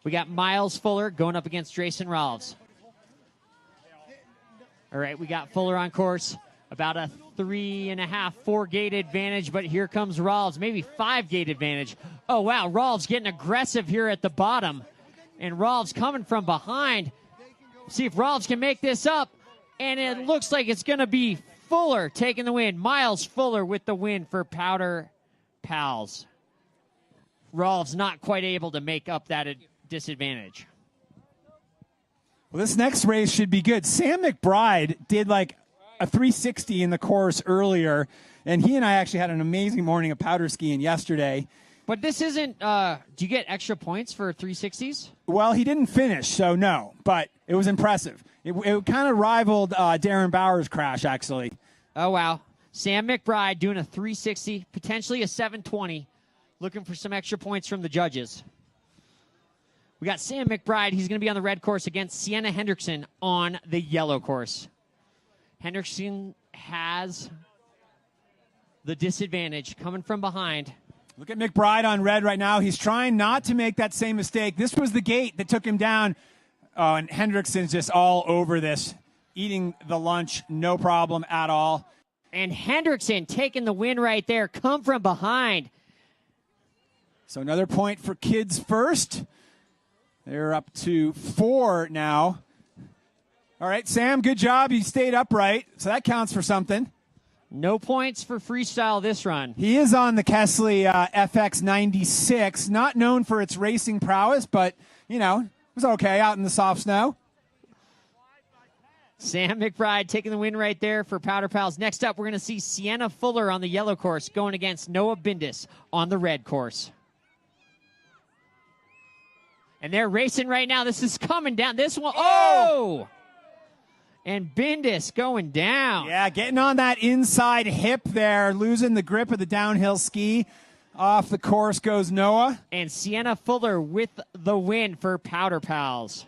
We got Miles Fuller going up against Drayson Rolves. All right, we got Fuller on course. About a 3.5, 4 gate advantage, but here comes Rolves. Maybe 5 gate advantage. Oh, wow, Rolves getting aggressive here at the bottom. And Rolves coming from behind. See if Rolves can make this up. And it looks like it's going to be Fuller taking the win. Miles Fuller with the win for Powder Pals. Rolves not quite able to make up that disadvantage. Well, this next race should be good. Sam McBride did like a 360 in the course earlier, and he and I actually had an amazing morning of powder skiing yesterday. But this isn't, do you get extra points for 360s? Well, he didn't finish, so no, but it was impressive. It kind of rivaled Darren Bauer's crash, actually. Oh, wow. Sam McBride doing a 360, potentially a 720, looking for some extra points from the judges. We got Sam McBride. He's going to be on the red course against Sienna Hendrickson on the yellow course. Hendrickson has the disadvantage coming from behind. Look at McBride on red right now. He's trying not to make that same mistake. This was the gate that took him down. Oh, and Hendrickson's just all over this, eating the lunch, no problem at all. And Hendrickson taking the win right there, come from behind. So another point for kids first. They're up to 4 now. All right, Sam, good job. You stayed upright, so that counts for something. No points for freestyle this run. He is on the Kesley FX 96, not known for its racing prowess, but, you know, it was okay out in the soft snow. Sam McBride taking the win right there for Powder Pals. Next up, we're going to see Sienna Fuller on the yellow course going against Noah Bindis on the red course. And they're racing right now. This is coming down. This one, oh! And Bindis going down. Yeah, getting on that inside hip there, losing the grip of the downhill ski. Off the course goes Noah. And Sienna Fuller with the win for Powder Pals.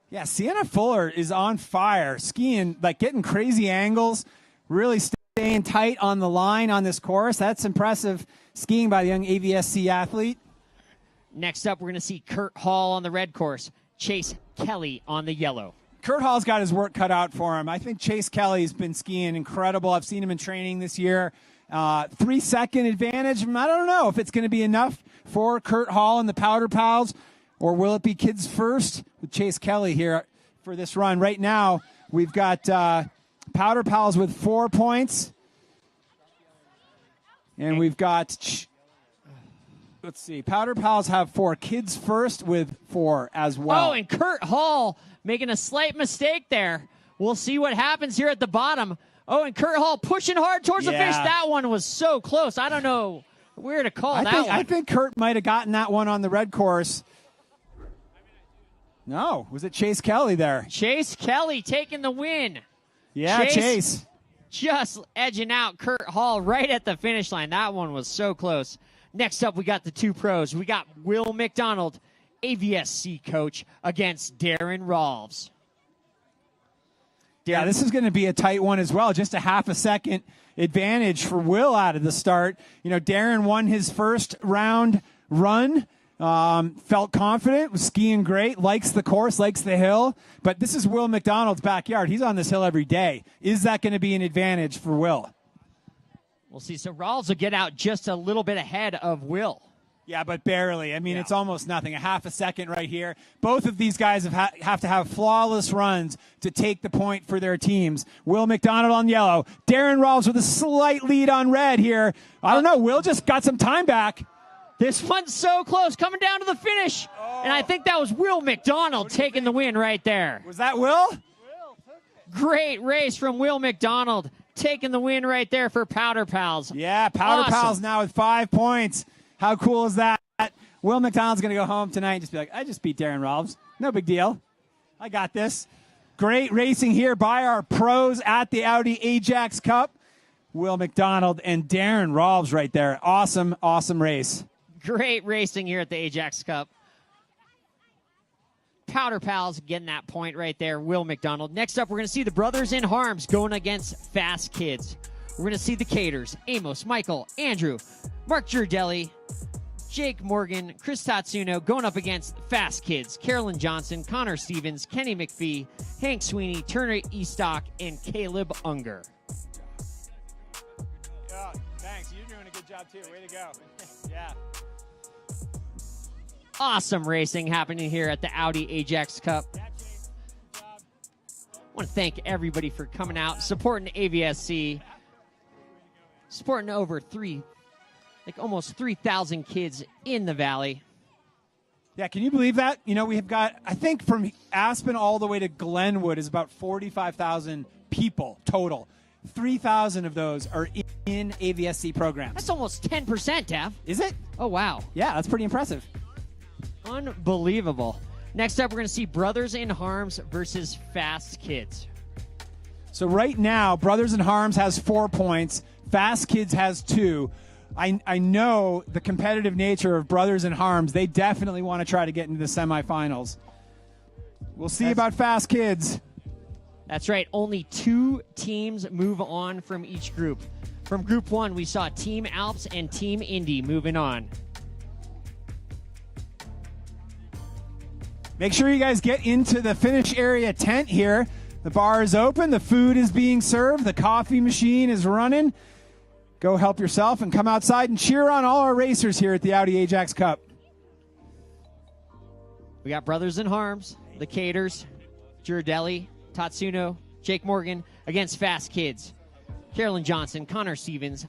Yeah, Sienna Fuller is on fire, skiing, like getting crazy angles, really staying tight on the line on this course. That's impressive skiing by the young AVSC athlete. Next up, we're going to see Kurt Hall on the red course, Chase Kelly on the yellow. Kurt Hall's got his work cut out for him. I think Chase Kelly's been skiing incredible. I've seen him in training this year. 3-second advantage. I don't know if it's going to be enough for Kurt Hall and the Powder Pals, or will it be kids first with Chase Kelly here for this run? Right now, we've got Powder Pals with 4 points. And we've got, let's see, Powder Pals have 4. Kids first with 4 as well. Oh, and Kurt Hall making a slight mistake there. We'll see what happens here at the bottom. Oh, and Kurt Hall pushing hard towards the finish. That one was so close. I don't know where to call that one. I think Kurt might have gotten that one on the red course. No, was it Chase Kelly there? Chase Kelly taking the win. Yeah, Chase. Just edging out Kurt Hall right at the finish line. That one was so close. Next up, we got the 2 pros. We got Will McDonald, AVSC coach, against Darren Rolves. Yeah, this is going to be a tight one as well. Just a half a second advantage for Will out of the start. You know, Darren won his first round run, felt confident, was skiing great, likes the course, likes the hill. But this is Will McDonald's backyard. He's on this hill every day. Is that going to be an advantage for Will? We'll see. So Rolves will get out just a little bit ahead of Will. Yeah, but barely. I mean, it's almost nothing. A half a second right here. Both of these guys have to have flawless runs to take the point for their teams. Will McDonald on yellow. Darren Rolves with a slight lead on red here. I don't know. Will just got some time back. This one's so close, coming down to the finish. And I think that was Will McDonald taking the win right there. Was that Will? Great race from Will McDonald, taking the win right there for Powder Pals. Yeah, Powder Pals now with 5 points. How cool is that? Will McDonald's going to go home tonight and just be like, I just beat Darren Rolves. No big deal. I got this. Great racing here by our pros at the Audi Ajax Cup. Will McDonald and Darren Rolbs right there. Awesome, awesome race. Great racing here at the Ajax Cup. Powder Pals getting that point right there. Will McDonald. Next up, we're going to see the Brothers in Harms going against Fast Kids. We're going to see the Caters, Amos, Michael, Andrew, Mark Girardelli, Jake Morgan, Chris Tatsuno going up against Fast Kids, Carolyn Johnson, Connor Stevens, Kenny McPhee, Hank Sweeney, Turner Eastock, and Caleb Unger. Oh, thanks. You're doing a good job, too. Way to go. Yeah. Awesome racing happening here at the Audi Ajax Cup. I want to thank everybody for coming out, supporting AVSC, supporting over almost 3,000 kids in the Valley. Yeah, can you believe that? You know, we have got, I think from Aspen all the way to Glenwood is about 45,000 people total. 3,000 of those are in AVSC programs. That's almost 10%, Dav. Is it? Oh, wow. Yeah, that's pretty impressive. Unbelievable. Next up, we're going to see Brothers in Harms versus Fast Kids. So right now, Brothers in Harms has 4 points. Fast Kids has 2. I know the competitive nature of Brothers in Harms. They definitely want to try to get into the semifinals. We'll see about Fast Kids. That's right. Only 2 teams move on from each group. From Group 1, we saw Team Alps and Team Indy moving on. Make sure you guys get into the finish area tent here. The bar is open. The food is being served. The coffee machine is running. Go help yourself and come outside and cheer on all our racers here at the Audi Ajax Cup. We got Brothers in Harms, the Caters, Girardelli, Tatsuno, Jake Morgan against Fast Kids. Carolyn Johnson, Connor Stevens,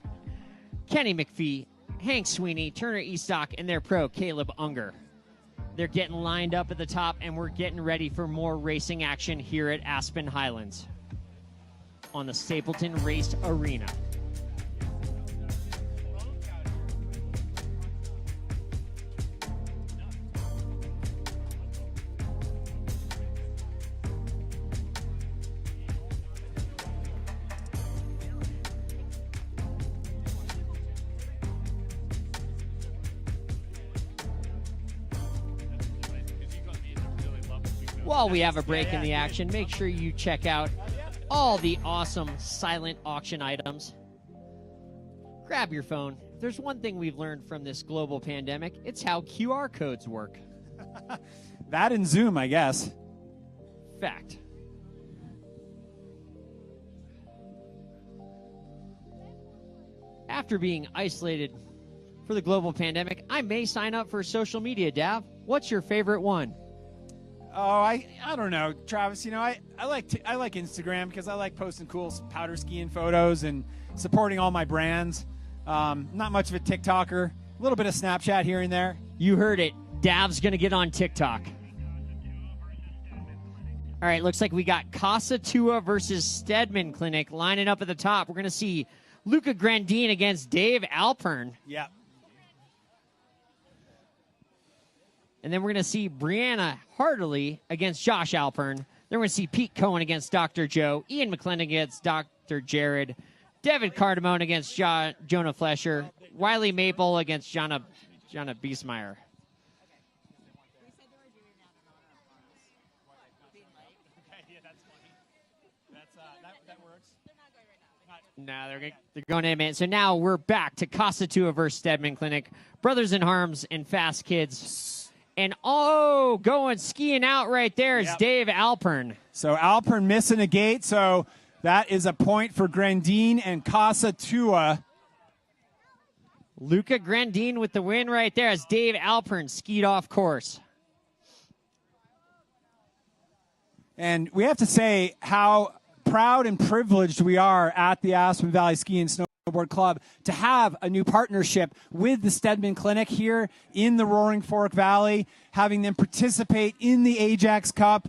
Kenny McPhee, Hank Sweeney, Turner Eastock, and their pro, Caleb Unger. They're getting lined up at the top, and we're getting ready for more racing action here at Aspen Highlands on the Stapleton Race Arena. While we have a break in the action, make sure you check out all the awesome silent auction items. Grab your phone. If there's one thing we've learned from this global pandemic, it's how QR codes work. That and Zoom, I guess. Fact. After being isolated for the global pandemic, I may sign up for social media, Dav. What's your favorite one? Oh, I don't know, Travis. You know, I like Instagram because I like posting cool powder skiing photos and supporting all my brands. Not much of a TikToker. A little bit of Snapchat here and there. You heard it. Dav's going to get on TikTok. All right, looks like we got Casa Tua versus Stedman Clinic lining up at the top. We're going to see Luca Grandine against Dave Alpern. Yeah. And then we're going to see Brianna Hartley against Josh Alpern. Then we're going to see Pete Cohen against Dr. Joe. Ian McClendon against Dr. Jared. David Cardamone against Jonah Flesher. Wiley Maple against Jonna Biesmeyer. No, they're going in a minute. So now we're back to Casa Tua versus Stedman Clinic. Brothers in Harms and Fast Kids. And, going skiing out right there is Dave Alpern. So Alpern missing a gate, so that is a point for Grandine and Casa Tua. Luca Grandine with the win right there as Dave Alpern skied off course. And we have to say how proud and privileged we are at the Aspen Valley Ski and Snowboard Club to have a new partnership with the Stedman Clinic here in the Roaring Fork Valley, having them participate in the Ajax Cup,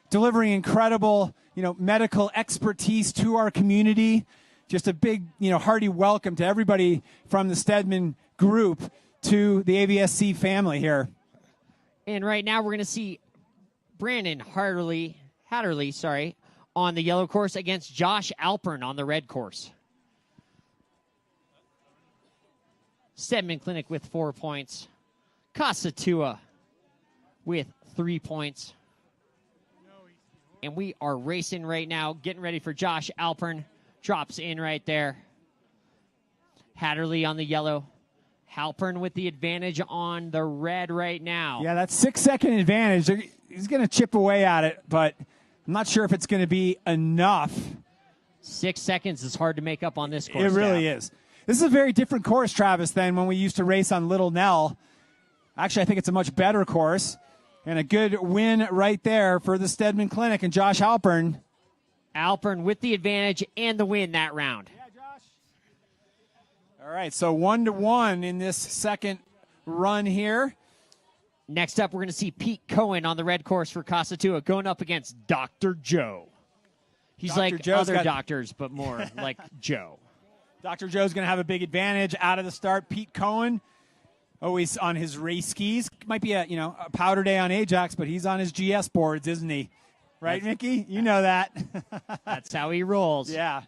delivering incredible, medical expertise to our community. Just a big, hearty welcome to everybody from the Stedman group to the AVSC family here. And right now we're going to see Brandon Hatterley, sorry, on the yellow course against Josh Alpern on the red course. Stedman Clinic with 4 points. Casatua with 3 points. And we are racing right now, getting ready for Josh Alpern. Drops in right there. Hatterley on the yellow. Halpern with the advantage on the red right now. Yeah, that 6-second advantage. He's going to chip away at it, but I'm not sure if it's going to be enough. 6 seconds is hard to make up on this course. It really is. This is a very different course, Travis, than when we used to race on Little Nell. Actually, I think it's a much better course. And a good win right there for the Stedman Clinic and Josh Alpern. Alpern with the advantage and the win that round. All right, so 1-1 in this second run here. Next up, we're going to see Pete Cohen on the red course for Casatua going up against Dr. Joe. He's Dr. like Joe's other got- doctors, but more like Joe. Dr. Joe's going to have a big advantage out of the start. Pete Cohen, always on his race skis. Might be a powder day on Ajax, but he's on his GS boards, isn't he? Right, Mickey? You know that. That's how he rolls. Yeah.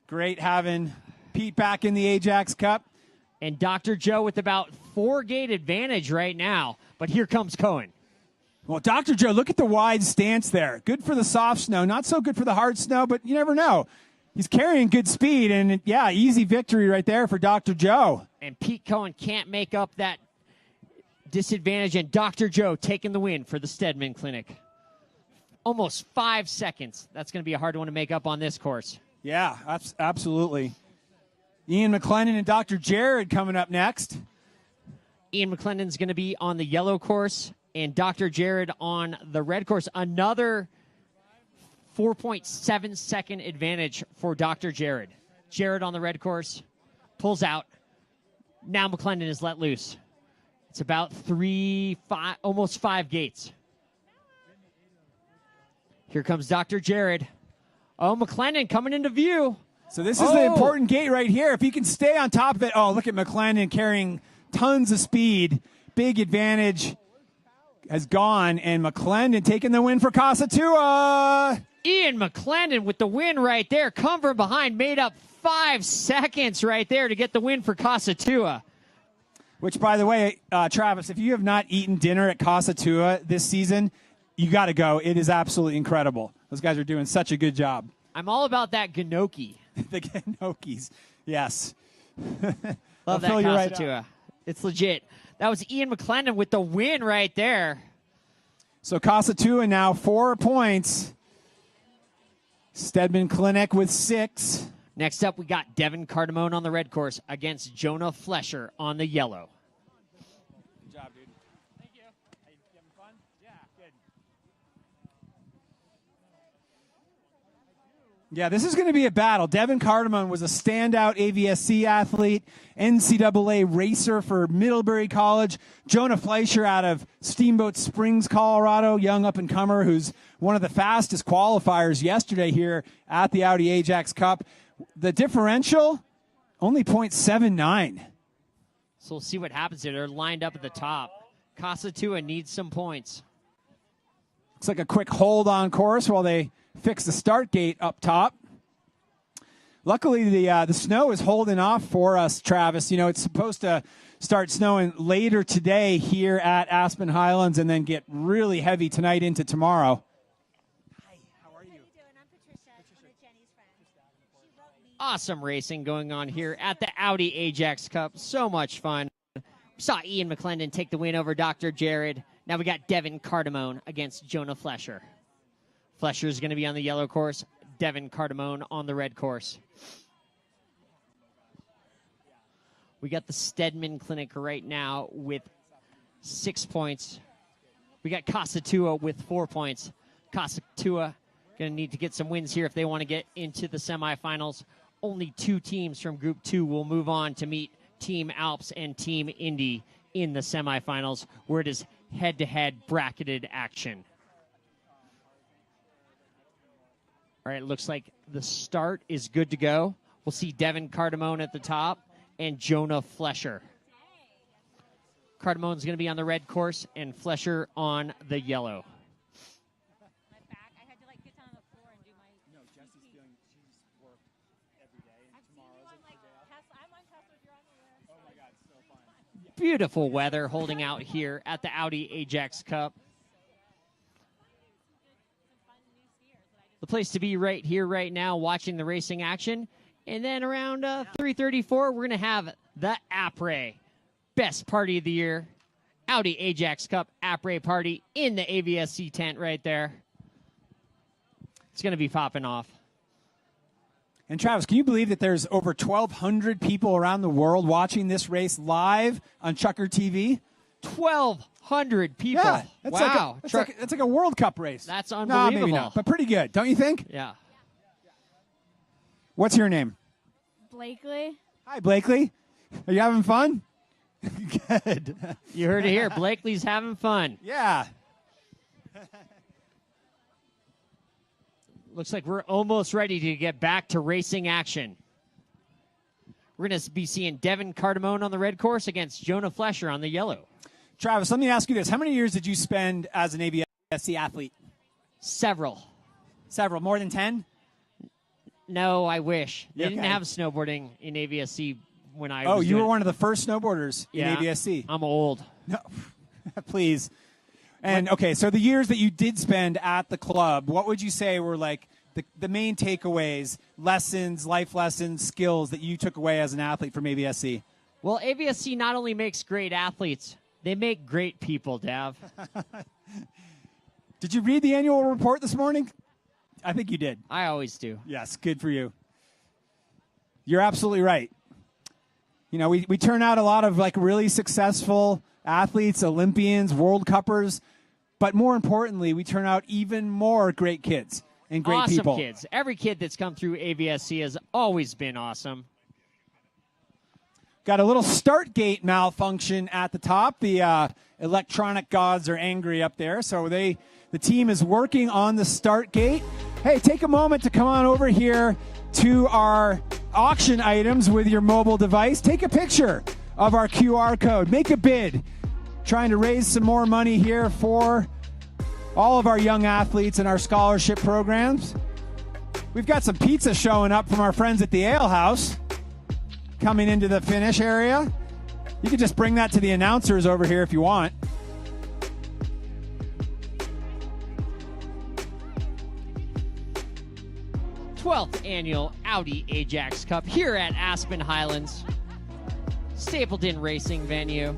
Great having Pete back in the Ajax Cup. And Dr. Joe with about 4-gate advantage right now. But here comes Cohen. Well, Dr. Joe, look at the wide stance there. Good for the soft snow. Not so good for the hard snow, but you never know. He's carrying good speed, and, yeah, easy victory right there for Dr. Joe. And Pete Cohen can't make up that disadvantage, and Dr. Joe taking the win for the Stedman Clinic. Almost 5 seconds. That's going to be a hard one to make up on this course. Yeah, absolutely. Ian McClendon and Dr. Jared coming up next. Ian McClendon's going to be on the yellow course, and Dr. Jared on the red course. Another 4.7-second advantage for Dr. Jared. Jared on the red course, pulls out. Now McClendon is let loose. It's about almost 5 gates. Here comes Dr. Jared. Oh, McClendon coming into view. So this is the important gate right here. If he can stay on top of it. Oh, look at McClendon carrying tons of speed. Big advantage has gone, and McClendon taking the win for Casatua. Ian McClendon with the win right there. Come from behind, made up 5 seconds right there to get the win for Casatua. Which, by the way, Travis, if you have not eaten dinner at Casatua this season, you got to go. It is absolutely incredible. Those guys are doing such a good job. I'm all about that gnocchi. The gnocchis, yes. Love that Casatua. It's legit. That was Ian McClendon with the win right there. So Casatua now 4 points. Stedman Clinic with 6. Next up, we got Devin Cardamone on the red course against Jonah Flesher on the yellow. Good job, dude. Thank you. You having fun? Yeah, good. Yeah, this is going to be a battle. Devin Cardamone was a standout AVSC athlete, NCAA racer for Middlebury College. Jonah Fleischer out of Steamboat Springs, Colorado, young up-and-comer who's one of the fastest qualifiers yesterday here at the Audi Ajax Cup. The differential, only .79. So we'll see what happens here. They're lined up at the top. Casatua needs some points. Looks like a quick hold on course while they fix the start gate up top. Luckily, the snow is holding off for us, Travis. You know, it's supposed to start snowing later today here at Aspen Highlands and then get really heavy tonight into tomorrow. Awesome racing going on here at the Audi Ajax Cup. So much fun. We saw Ian McClendon take the win over Dr. Jared. Now we got Devin Cardamone against Jonah Flesher. Flesher is going to be on the yellow course. Devin Cardamone on the red course. We got the Stedman Clinic right now with 6 points. We got Casatua with 4 points. Casatua going to need to get some wins here if they want to get into the semifinals. Only 2 teams from Group 2 will move on to meet Team Alps and Team Indy in the semifinals, where it is head-to-head bracketed action. All right, it looks like the start is good to go. We'll see Devin Cardamone at the top and Jonah Flesher. Cardamone's going to be on the red course and Flesher on the yellow. Beautiful weather holding out here at the Audi Ajax Cup. The place to be right here, right now, watching the racing action. And then around 3:34, we're going to have the Après. Best party of the year. Audi Ajax Cup Après party in the AVSC tent right there. It's going to be popping off. And Travis, can you believe that there's over 1,200 people around the world watching this race live on ChukkerTV? 1,200 people. Yeah, that's wow. That's like a World Cup race. That's No, unbelievable. maybe not, but pretty good, don't you think? Yeah. What's your name? Blakely. Hi, Blakely. Are you having fun? Good. You heard it here. Blakely's having fun. Yeah. Looks like we're almost ready to get back to racing action. We're going to be seeing Devin Cardamone on the red course against Jonah Flesher on the yellow. Travis, let me ask you this. How many years did you spend as an AVSC athlete? Several. Several. More than 10? No, I wish. They Okay. didn't have snowboarding in AVSC when I Oh, was you doing were one of the first snowboarders Yeah, in AVSC. I'm old. No, please. And, okay, so the years that you did spend at the club, what would you say were like the main takeaways, lessons, life lessons, skills that you took away as an athlete from AVSC? Well, AVSC not only makes great athletes, they make great people, Dav. Did you read the annual report this morning? I think you did. I always do. Yes, good for you. You're absolutely right. You know, we turn out a lot of like really successful athletes, Olympians, World Cuppers, but more importantly, we turn out even more great kids and great Awesome people. kids. Every kid that's come through AVSC has always been awesome. Got a little start gate malfunction at the top. The electronic gods are angry up there, so the team is working on the start gate. Hey, take a moment to come on over here to our auction items with your mobile device. Take a picture of our QR code. Make a bid. Trying to raise some more money here for all of our young athletes and our scholarship programs. We've got some pizza showing up from our friends at the Ale House coming into the finish area. You can just bring that to the announcers over here if you want. th annual Audi Ajax Cup here at Aspen Highlands. Stapleton Racing venue.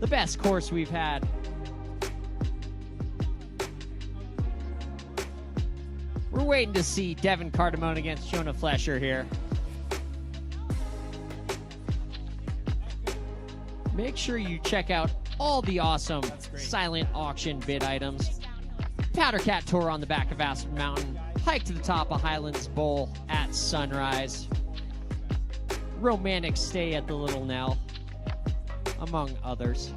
The best course we've had. We're waiting to see Devin Cardamone against Jonah Flesher here. Make sure you check out all the awesome silent auction bid items. Powder Cat Tour on the back of Aspen Mountain. Hike to the top of Highlands Bowl at sunrise. Romantic stay at the Little Nell, among others.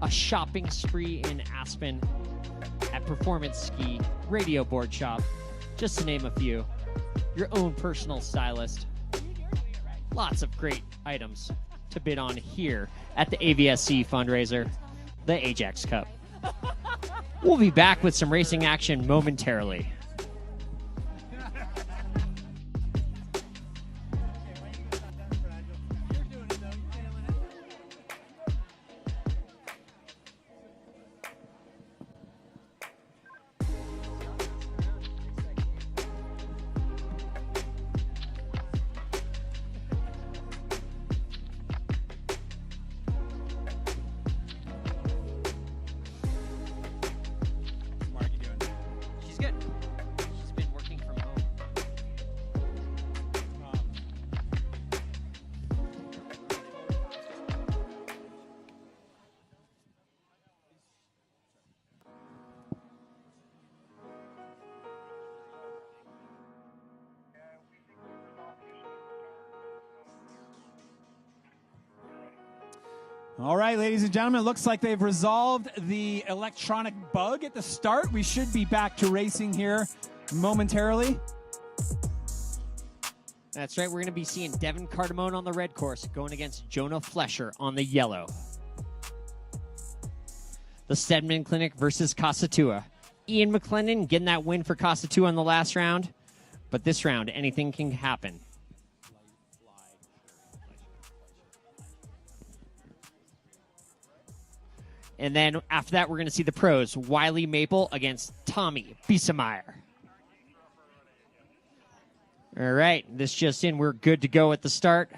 A shopping spree in Aspen at Performance Ski, Radio Board Shop, just to name a few. Your own personal stylist. Lots of great items to bid on here at the AVSC fundraiser, the Ajax Cup. We'll be back with some racing action momentarily. She's good. She's been working from home. All right, ladies and gentlemen, it looks like they've resolved the electronic bug at the start. We should be back to racing here momentarily. That's right. We're going to be seeing Devin Cardamone on the red course going against Jonah Flesher on the yellow. The Stedman Clinic versus Kasatua. Ian McClendon getting that win for Kasatua in the last round. But this round, anything can happen. And then after that, we're going to see the pros, Wiley Maple against Tommy Biesemeyer. All right, this just in. We're good to go at the start.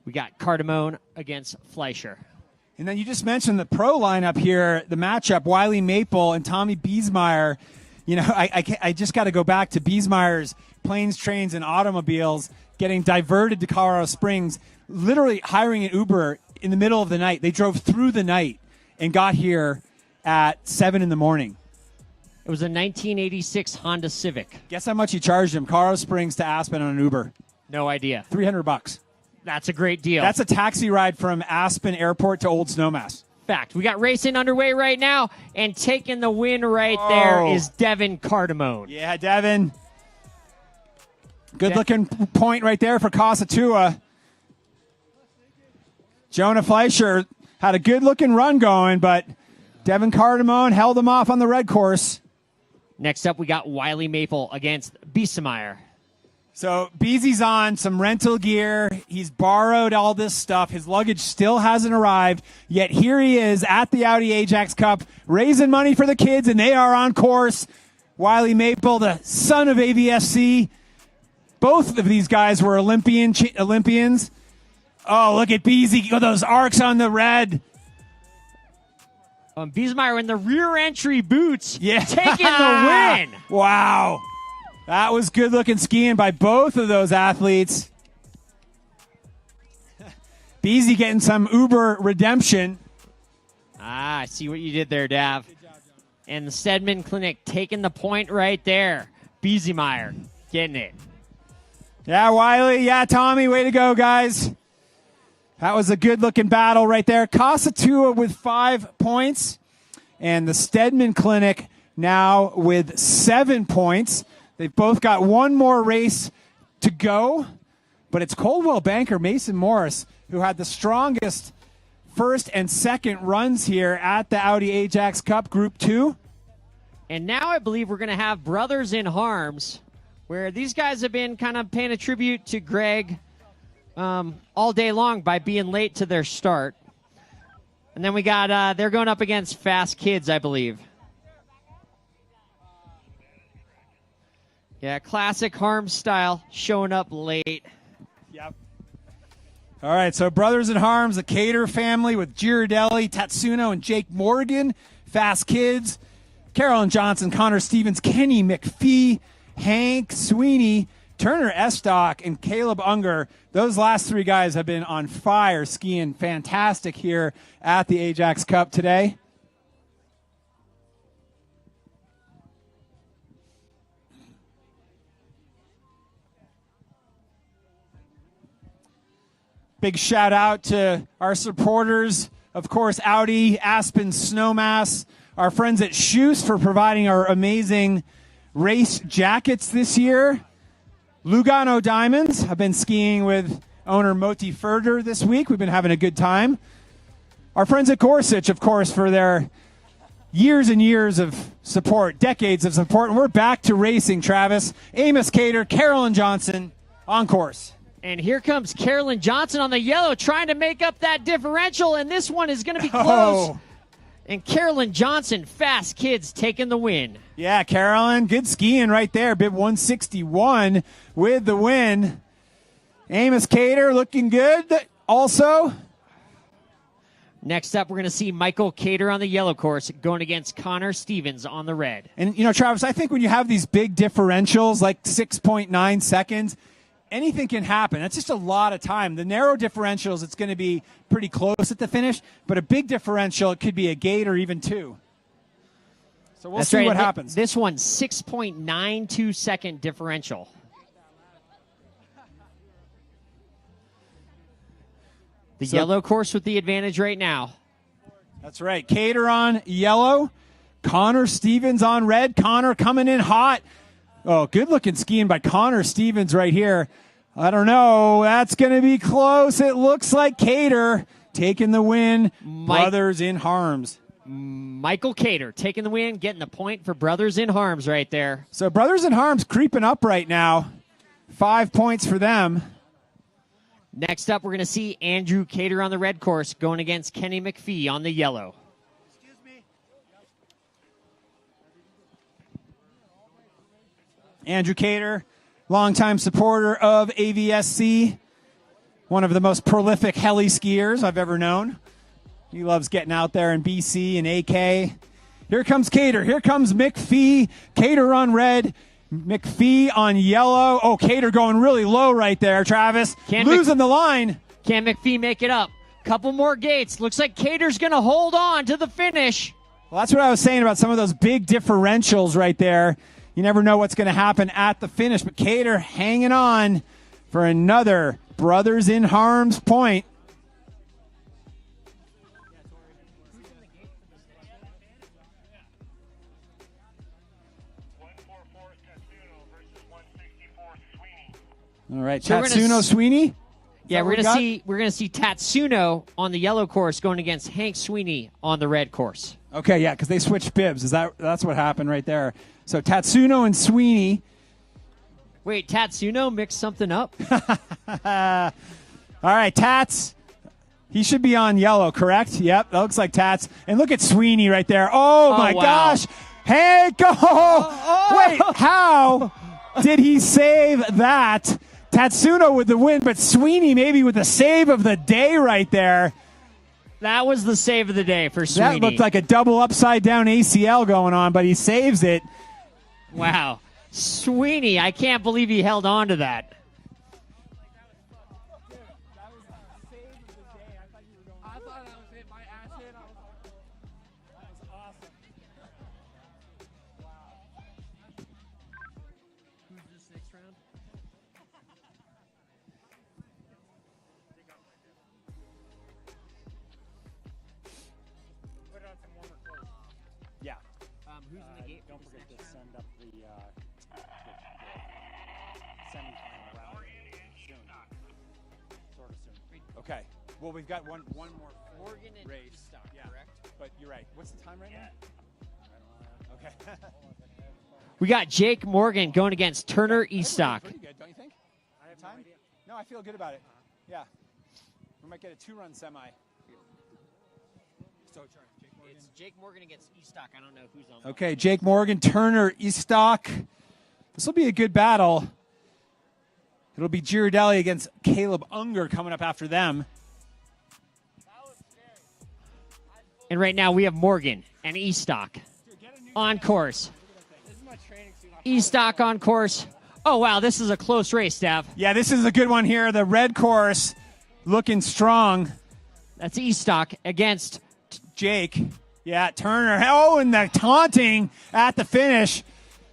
We got Cardamone against Fleischer. And then you just mentioned the pro lineup here, the matchup, Wiley Maple and Tommy Biesemeyer. You know, I just got to go back to Biesemeyer's planes, trains, and automobiles getting diverted to Colorado Springs, literally hiring an Uber in the middle of the night. They drove through the night and got here at 7 in the morning. It was a 1986 Honda Civic. Guess how much he charged him? Colorado Springs to Aspen on an Uber. No idea. $300. That's a great deal. That's a taxi ride from Aspen Airport to Old Snowmass. Fact. We got racing underway right now, and taking the win right there is Devin Cardamone. Yeah, Devin. Good-looking point right there for Kasatua. Jonah Fleischer had a good-looking run going, but Devin Cardamone held him off on the red course. Next up, we got Wiley Maple against Biesemeyer. So Beezy's on some rental gear. He's borrowed all this stuff. His luggage still hasn't arrived, yet here he is at the Audi Ajax Cup, raising money for the kids, and they are on course. Wiley Maple, the son of AVFC. Both of these guys were Olympians. Oh, look at Beezy. Oh, those arcs on the red. Biesemeyer in the rear entry boots, taking the win. Wow. That was good-looking skiing by both of those athletes. Beezy getting some Uber redemption. I see what you did there, Dav. And the Stedman Clinic taking the point right there. Biesemeyer getting it. Yeah, Wiley. Yeah, Tommy. Way to go, guys. That was a good-looking battle right there. Kasatua with 5 points. And the Stedman Clinic now with 7 points. They've both got one more race to go. But it's Coldwell Banker, Mason Morris, who had the strongest first and second runs here at the Audi Ajax Cup Group 2. And now I believe we're going to have Brothers in Harms, where these guys have been kind of paying a tribute to Greg all day long by being late to their start. And then we got, they're going up against Fast Kids, I believe. Yeah, classic Harms style, showing up late. Yep. All right, so Brothers in Harms, the Cater family with Girardelli, Tatsuno, and Jake Morgan. Fast Kids, Carolyn Johnson, Connor Stevens, Kenny McPhee, Hank Sweeney, Turner Estock, and Caleb Unger. Those last three guys have been on fire, skiing fantastic here at the Ajax Cup today. Big shout out to our supporters, of course, Audi, Aspen, Snowmass, our friends at Shoes for providing our amazing race jackets this year. Lugano Diamonds. I've been skiing with owner Moti Furter this week. We've been having a good time. Our friends at Gorsuch, of course, for their years and years of support, decades of support. And we're back to racing, Travis. Amos Cater, Carolyn Johnson on course. And here comes Carolyn Johnson on the yellow, trying to make up that differential, and this one is going to be close. Oh. And Carolyn Johnson, Fast Kids, taking the win. Yeah, Carolyn, good skiing right there. Bib 161 with the win. Amos Cater looking good also. Next up, we're going to see Michael Cater on the yellow course going against Connor Stevens on the red. And, you know, Travis, I think when you have these big differentials, like 6.9 seconds, anything can happen. That's just a lot of time. The narrow differentials, it's going to be pretty close at the finish, but a big differential, it could be a gate or even two. So we'll see what happens. This one, 6.92 second differential. The yellow course with the advantage right now. That's right. Cater on yellow. Connor Stevens on red. Connor coming in hot. Oh, good-looking skiing by Connor Stevens right here. I don't know. That's going to be close. It looks like Cater taking the win. Brothers in Harms. Michael Cater taking the win, getting the point for Brothers in Harms right there. So Brothers in Harms creeping up right now. 5 points for them. Next up, we're going to see Andrew Cater on the red course going against Kenny McPhee on the yellow. Andrew Cater, longtime supporter of AVSC, one of the most prolific heli skiers I've ever known. He loves getting out there in BC and AK. Here comes Cater. Here comes McPhee. Cater on red. McPhee on yellow. Oh, Cater going really low right there, Travis. Losing the line. Can McPhee make it up? Couple more gates. Looks like Cater's going to hold on to the finish. Well, that's what I was saying about some of those big differentials right there. You never know what's going to happen at the finish, but Cater hanging on for another Brothers in Harms point. All right, So Tatsuno Sweeney. Yeah, we're gonna see Tatsuno on the yellow course going against Hank Sweeney on the red course. Okay, yeah, because they switched bibs. That's what happened right there. So Tatsuno and Sweeney. Wait, Tatsuno mixed something up? All right, Tats. He should be on yellow, correct? Yep, that looks like Tats. And look at Sweeney right there. Oh my wow. gosh. Hank, wait, how did he save that? Tatsuno with the win, but Sweeney maybe with the save of the day right there. That was the save of the day for Sweeney. That looked like a double upside down ACL going on, but he saves it. Wow. Sweeney, I can't believe he held on to that. I thought that was it. My ass hit. That was awesome. Who's the sixth round? Put on some warmer clothes. Yeah. Who's in the gate? Don't forget to send up the semi-final round soon. Sort of soon. Okay. Well, we've got one more Morgan and race. Stock, Yeah. correct? But you're right. What's the time right now? Okay. We got Jake Morgan going against Turner Estock. Pretty good, don't you think? I have time. No, I feel good about it. Yeah. We might get a 2-run semi. So, Jake Morgan. It's Jake Morgan against Estock. I don't know who's on. Okay, Jake Morgan, Turner, Estock. This will be a good battle. It'll be Girardelli against Caleb Unger coming up after them. And right now we have Morgan and Estock on course. Estock on course. Oh, wow, this is a close race, Stav. Yeah, this is a good one here. The red course looking strong. That's Estock against Jake. Yeah, Turner. Oh, and the taunting at the finish.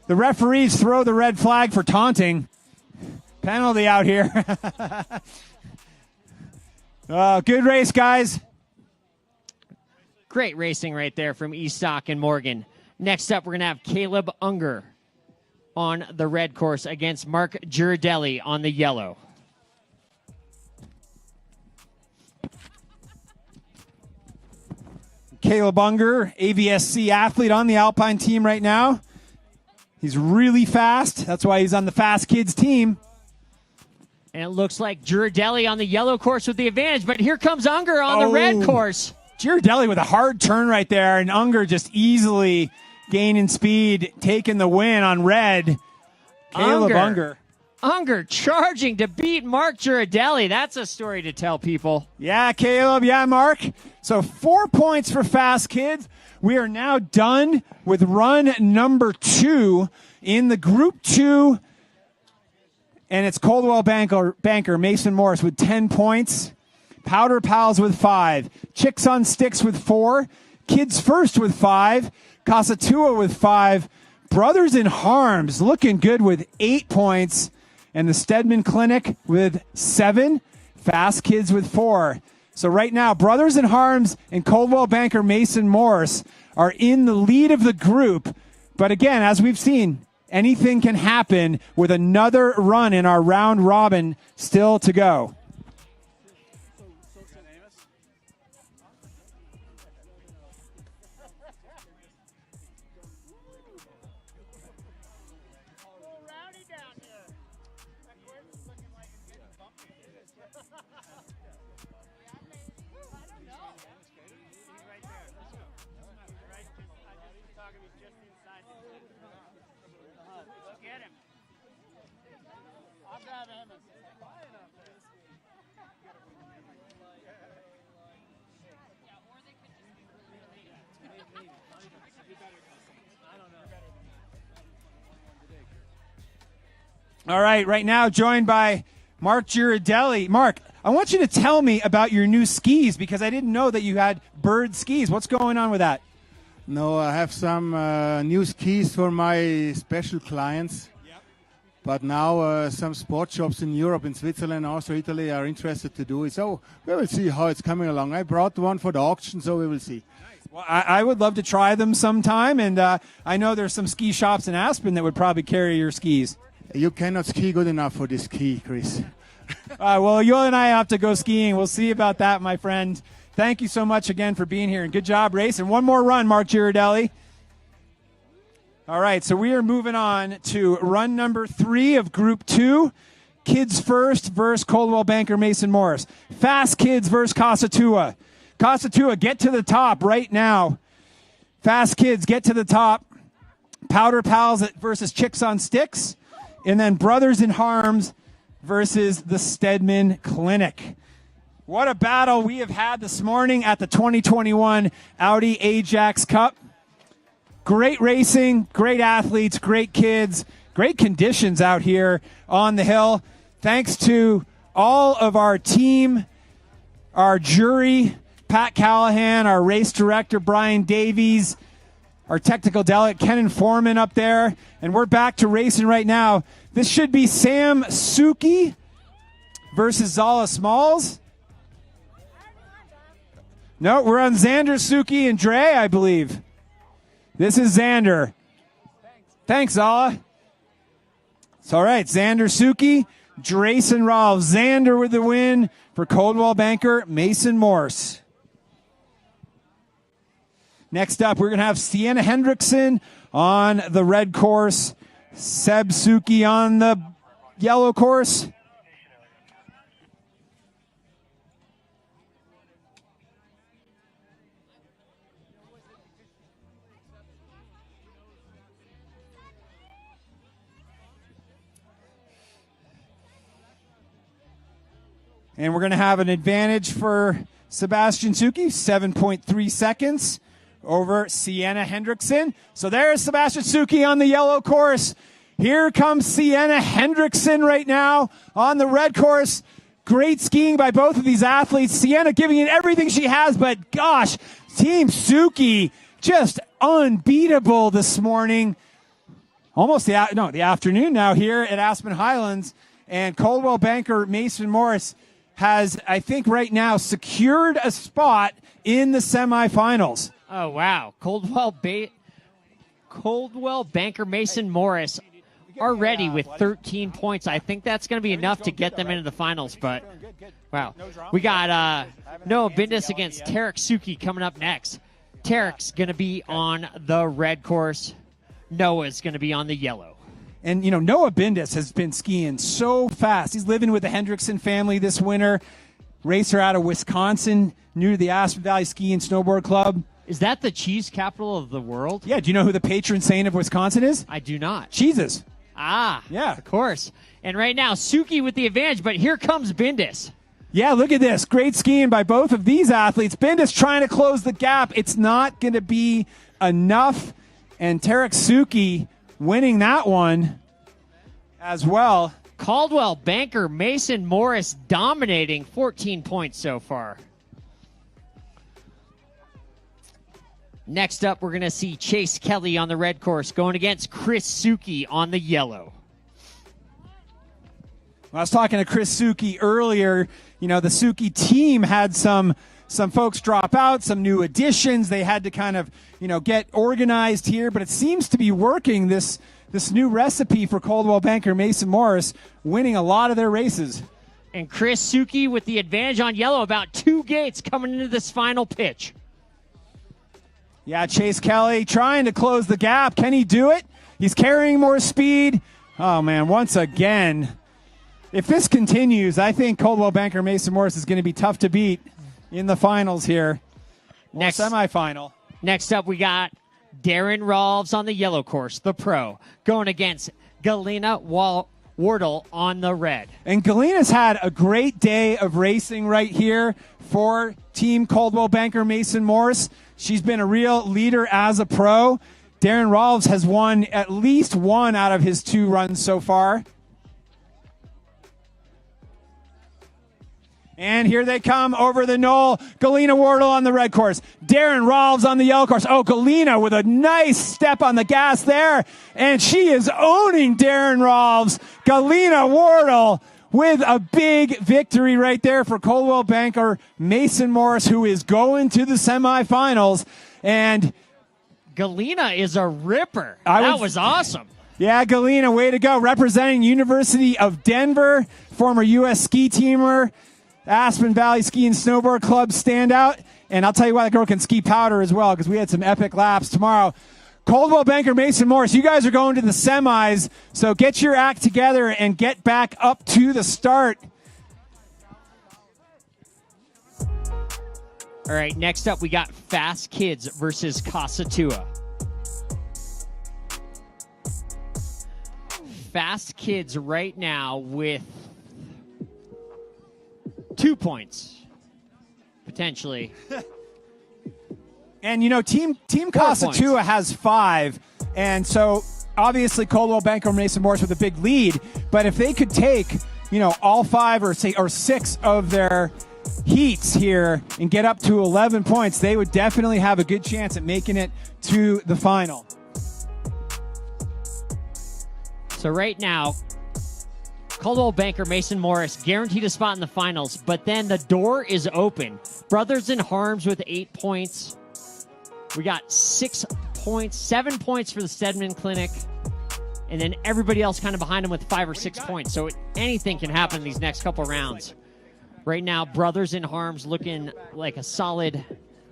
The referees throw the red flag for taunting. Penalty out here. Oh, good race, guys. Great racing right there from Estock and Morgan. Next up, we're going to have Caleb Unger on the red course against Mark Girardelli on the yellow. Caleb Unger, AVSC athlete on the Alpine team right now. He's really fast. That's why he's on the Fast Kids team. And it looks like Girardelli on the yellow course with the advantage, but here comes Unger on the red course. Girardelli with a hard turn right there, and Unger just easily gaining speed, taking the win on red. Caleb Unger. Unger charging to beat Mark Girardelli. That's a story to tell people. Yeah, Caleb. Yeah, Mark. So 4 points for Fast Kids. We are now done with run number 2 in the Group 2. And it's Coldwell Banker Mason Morris with 10 points. Powder Pals with 5. Chicks on Sticks with 4. Kids First with 5. Casatua with 5. Brothers in Harms looking good with 8 points. And the Stedman Clinic with 7. Fast Kids with 4. So right now, Brothers in Harms and Coldwell Banker Mason Morris are in the lead of the group. But again, as we've seen, anything can happen with another run in our round robin still to go. All right, right now joined by Mark Girardelli. Mark, I want you to tell me about your new skis because I didn't know that you had bird skis. What's going on with that? No, I have some new skis for my special clients. But now some sport shops in Europe, in Switzerland, also Italy are interested to do it. So we will see how it's coming along. I brought one for the auction, so we will see. Well, I would love to try them sometime, and I know there's some ski shops in Aspen that would probably carry your skis. You cannot ski good enough for this ski, Chris. Well, you and I have to go skiing. We'll see about that, my friend. Thank you so much again for being here, and good job racing. One more run, Mark Girardelli. All right, so we are moving on to run number 3 of Group 2. Kids first versus Coldwell Banker Mason Morris. Fast Kids versus Kasatua. Kasatua, get to the top right now. Fast Kids, get to the top. Powder Pals versus Chicks on Sticks. And then Brothers in Harms versus the Stedman Clinic. What a battle we have had this morning at the 2021 Audi Ajax Cup. Great racing, great athletes, great kids, great conditions out here on the hill. Thanks to all of our team, our jury, Pat Callahan, our race director, Brian Davies, our technical delegate, Kenan Foreman up there. And we're back to racing right now. This should be Sam Suki versus Zala Smalls. No, we're on Xander, Suki, and Dre, I believe. This is Xander. Thanks, Zala. It's all right. Xander, Suki, Drayson Rolfe. Xander with the win for Coldwell Banker, Mason Morse. Next up, we're going to have Sienna Hendrickson on the red course, Seb Suki on the yellow course. And we're going to have an advantage for Sebastian Suki, 7.3 seconds over Sienna Hendrickson. So there's Sebastian Suki on the yellow course. Here comes Sienna Hendrickson right now on the red course. Great skiing by both of these athletes. Sienna giving it everything she has, but gosh, Team Suki just unbeatable this morning. Almost the afternoon now here at Aspen Highlands. And Coldwell Banker Mason Morris has, I think right now, secured a spot in the semifinals. Oh, wow. Coldwell Banker Mason Morris already with 13 points. I think that's going to be enough to get them into the finals, but wow. We got Noah Bindis against Tarek Suki coming up next. Tarek's going to be on the red course. Noah's going to be on the yellow. And, you know, Noah Bindis has been skiing so fast. He's living with the Hendrickson family this winter. Racer out of Wisconsin, new to the Aspen Valley Ski and Snowboard Club. Is that the cheese capital of the world? Yeah, do you know who the patron saint of Wisconsin is? I do not. Cheeses. Ah, yeah, of course. And right now, Suki with the advantage, but here comes Bindis. Yeah, look at this. Great skiing by both of these athletes. Bindis trying to close the gap. It's not going to be enough. And Tarek Suki winning that one as well. Caldwell Banker Mason Morris dominating, 14 points so far. Next up, we're going to see Chase Kelly on the red course going against Chris Suki on the yellow. I was talking to Chris Suki earlier. You know, the Suki team had some folks drop out, some new additions. They had to kind of, you know, get organized here, but it seems to be working, this new recipe for Coldwell Banker Mason Morris, winning a lot of their races. And Chris Suki with the advantage on yellow, about 2 gates coming into this final pitch. Yeah, Chase Kelly trying to close the gap. Can he do it? He's carrying more speed. Oh, man, once again, if this continues, I think Coldwell Banker Mason Morris is going to be tough to beat in the finals here. Next semifinal. Next up, we got Darren Rolves on the yellow course, the pro, going against Galina Wardle on the red. And Galena's had a great day of racing right here for Team Coldwell Banker Mason Morris. She's been a real leader as a pro. Darren Rolfs has won at least one out of his 2 runs so far. And here they come over the knoll. Galena Wardle on the red course. Darren Rolfs on the yellow course. Oh, Galena with a nice step on the gas there. And she is owning Darren Rolfs. Galena Wardle with a big victory right there for Coldwell Banker Mason Morris, who is going to the semifinals. And Galena is a ripper. That was awesome. Yeah, Galena, way to go. Representing University of Denver, former U.S. ski teamer. Aspen Valley Ski and Snowboard Club standout. And I'll tell you why that girl can ski powder as well, because we had some epic laps tomorrow. Coldwell Banker Mason Morris, you guys are going to the semis, so get your act together and get back up to the start. All right, next up we got Fast Kids versus Kasatua. Fast Kids right now with 2 points, potentially. And, you know, Team Kasatua has 5. And so, obviously, Coldwell Banker Mason Morris with a big lead. But if they could take, you know, all 5 or 6 of their heats here and get up to 11 points, they would definitely have a good chance at making it to the final. So right now, Coldwell Banker Mason Morris guaranteed a spot in the finals, but then the door is open. Brothers in Harms with 8 points. We got 6 points, 7 points for the Stedman Clinic, and then everybody else kind of behind them with 5 or 6 points. So anything can happen in these next couple rounds. Right now, Brothers in Harms looking like a solid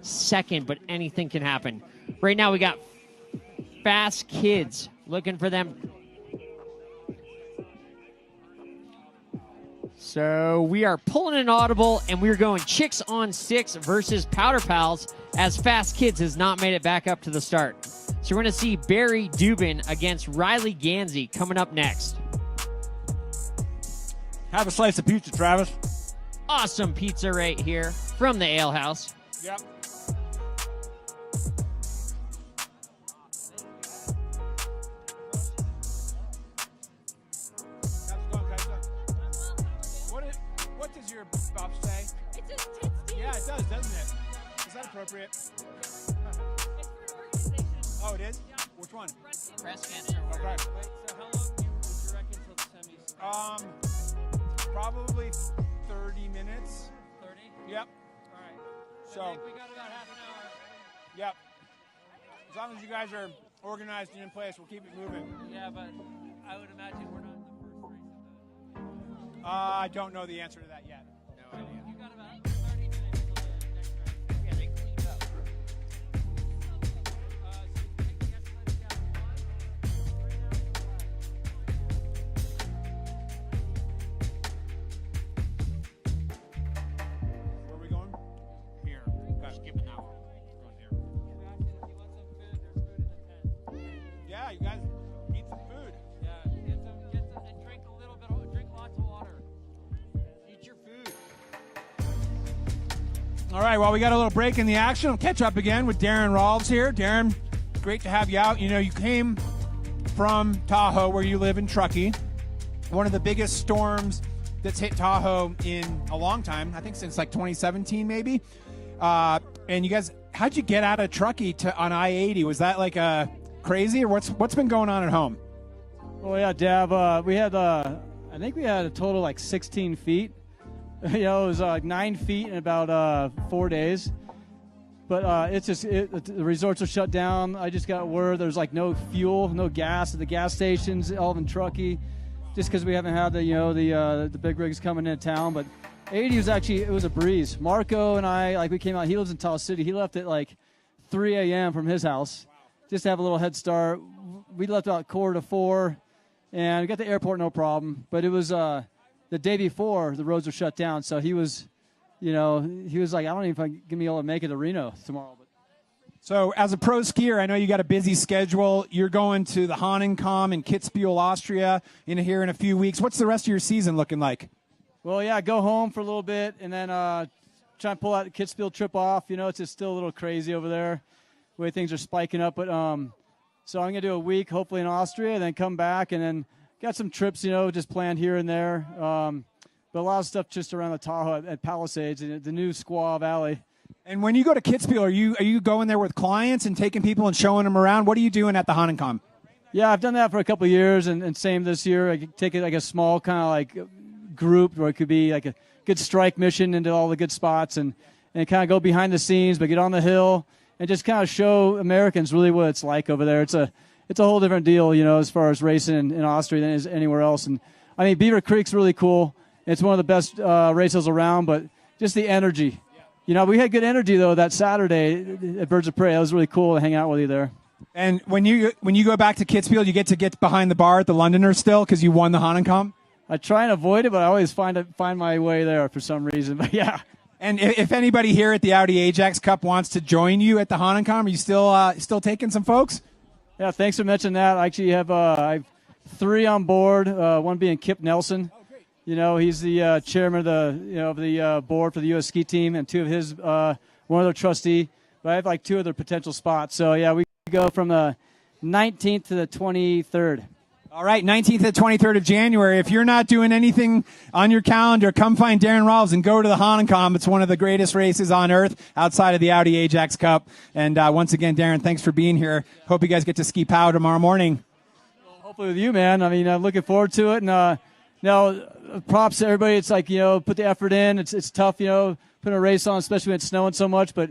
second, but anything can happen. Right now, we got Fast Kids looking for them. So we are pulling an audible, and we're going Chicks on 6 versus Powder Pals, as Fast Kids has not made it back up to the start. So we're going to see Barry Dubin against Riley Gansey coming up next. Have a slice of pizza, Travis. Awesome pizza right here from the Ale House. Yep. What does your buff say? It says tits to you. Yeah, it does, doesn't it? Is that appropriate? It's for an organization. Oh, it is? Yeah. Which one? Breast cancer. Okay. Wait, so how long would you reckon till the semis? Probably 30 minutes. 30? Yep. All right. So, I think we got about half an hour. yep. As long as you guys are organized and in place, we'll keep it moving. Yeah, but I would imagine we're not in the first race of the... I don't know the answer to that yet. No idea. You got about 30 minutes till the next round. Yeah, they cleaned up. So take the escalator down 1. Where are we going? Here. Skipping that one. Going here. Yeah, you guys eat some food. Yeah, get some, and drink a little bit, drink lots of water. Eat your food. All right, well, we got a little break in the action. We'll catch up again with Darren Rolfs here. Darren, great to have you out. You know, you came from Tahoe, where you live in Truckee. One of the biggest storms that's hit Tahoe in a long time, I think since like 2017 maybe. And you guys, how'd you get out of Truckee on I-80? Was that like crazy, or what's been going on at home? Oh yeah, Dab. We had I think we had a total like 16 feet. You know, it was like 9 feet in about 4 days. But it's just the resorts are shut down. I just got word there's like no fuel, no gas at the gas stations, all in Truckee, just because we haven't had the big rigs coming into town. But 80 was actually, it was a breeze. Marco and I, like, we came out. He lives in Tahoe City. He left at like 3 a.m. from his house just to have a little head start. We left about 3:45, and we got to the airport no problem. But it was the day before the roads were shut down, so he was, you know, he was like, I don't even know if I'm going to be able to make it to Reno tomorrow. But So as a pro skier, I know you got a busy schedule. You're going to the Hahnenkamm in Kitzbühel, Austria, here in a few weeks. What's the rest of your season looking like? Well, yeah, go home for a little bit and then try and pull that Kitzbühel trip off. It's just still a little crazy over there, the way things are spiking up. But so I'm going to do a week, hopefully in Austria, then come back and then got some trips, just planned here and there. But a lot of stuff just around the Tahoe at Palisades, the new Squaw Valley. And when you go to Kitzbühel, are you going there with clients and taking people and showing them around? What are you doing at the Hahnenkamm? Yeah, I've done that for a couple of years, and same this year. I take it like a small kind of like group where it could be like a good strike mission into all the good spots and kind of go behind the scenes, but get on the hill and just kind of show Americans really what it's like over there. It's a whole different deal, as far as racing in Austria than it is anywhere else. And I mean, Beaver Creek's really cool. It's one of the best races around, but just the energy. We had good energy, though, that Saturday at Birds of Prey. It was really cool to hang out with you there. And when you go back to Kitzbühel, you get behind the bar at the Londoner still because you won the Hahnenkamm? I try and avoid it, but I always find my way there for some reason. But, yeah. And if anybody here at the Audi Ajax Cup wants to join you at the Hahnenkamm, are you still taking some folks? Yeah, thanks for mentioning that. I actually have I have 3 on board, one being Kip Nelson. He's the chairman of the board for the U.S. ski team, and 2 of his, one other trustee. But I have like 2 other potential spots. So, yeah, we go from the 19th to the 23rd. All right, 19th to 23rd of January. If you're not doing anything on your calendar, come find Darren Rolfs and go to the Hahnenkamm. It's one of the greatest races on earth outside of the Audi Ajax Cup. And once again, Darren, thanks for being here. Hope you guys get to ski POW tomorrow morning. Well, hopefully with you, man. I mean, I'm looking forward to it. And, props to everybody. It's like, put the effort in. It's tough, putting a race on, especially when it's snowing so much. But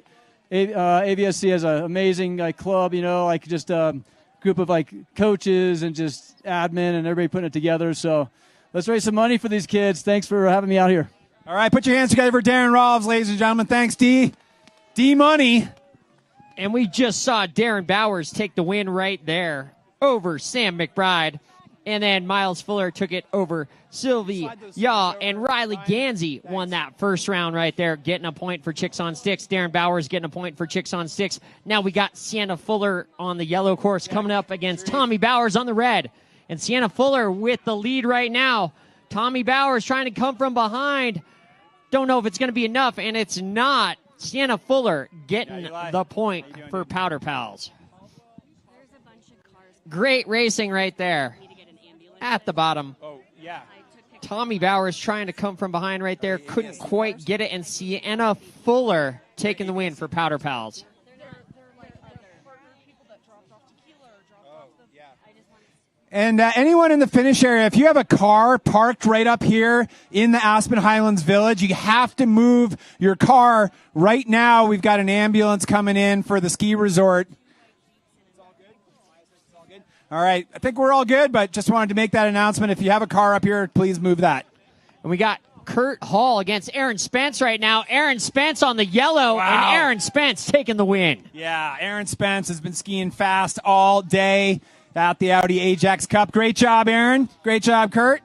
AVSC has an amazing club, just group of coaches and just admin and everybody putting it together. So let's raise some money for these kids. Thanks for having me out here. All right, put your hands together for Darren Rolfs, ladies and gentlemen. Thanks, D. D Money. And we just saw Darren Bowers take the win right there over Sam McBride. And then Miles Fuller took it over Sylvie Yaw, and Riley Gansey won that first round right there, getting a point for Chicks on Sticks. Darren Bowers getting a point for Chicks on Sticks. Now we got Sienna Fuller on the yellow course coming up against Tommy Bowers on the red. And Sienna Fuller with the lead right now. Tommy Bowers trying to come from behind. Don't know if it's going to be enough, and it's not. Sienna Fuller getting the point for Powder Pals. Great racing right there. At the bottom. Oh, yeah. Tommy Bowers trying to come from behind right there. Couldn't quite get it. And Sienna Fuller taking the win for Powder Pals. And anyone in the finish area, if you have a car parked right up here in the Aspen Highlands Village, you have to move your car right now. We've got an ambulance coming in for the ski resort. All right, I think we're all good, but just wanted to make that announcement. If you have a car up here, please move that. And we got Kurt Hall against Aaron Spence right now. Aaron Spence on the yellow, and Aaron Spence taking the win. Yeah, Aaron Spence has been skiing fast all day at the Audi Ajax Cup. Great job, Aaron. Great job, Kurt.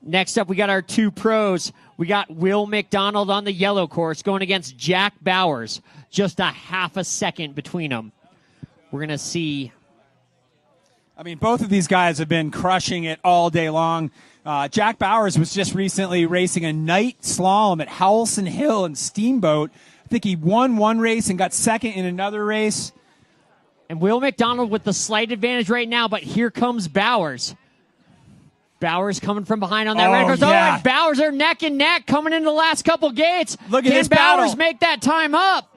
Next up, we got our 2 pros. We got Will McDonald on the yellow course going against Jack Bowers. Just a half a second between them. We're going to see... I mean, both of these guys have been crushing it all day long. Jack Bowers was just recently racing a night slalom at Howelson Hill and Steamboat. I think he won one race and got second in another race. And Will McDonald with the slight advantage right now, but here comes Bowers. Bowers coming from behind on that red course. Yeah. Oh, and Bowers are neck and neck coming into the last couple gates. Look at this Bowers battle. Make that time up?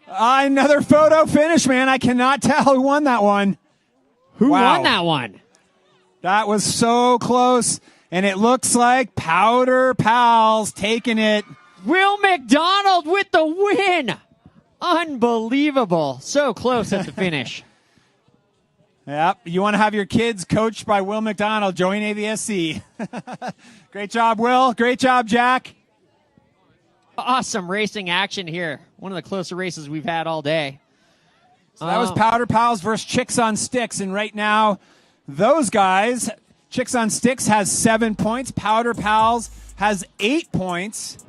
Another photo finish, man. I cannot tell who won that one. Who won that one? That was so close, and it looks like Powder Pals taking it. Will McDonald with the win. Unbelievable. So close at the finish. Yep. You want to have your kids coached by Will McDonald, join AVSC. Great job, Will. Great job, Jack. Awesome racing action here. One of the closer races we've had all day. So that was Powder Pals versus Chicks on Sticks. And right now, those guys, Chicks on Sticks has 7 points. Powder Pals has 8 points.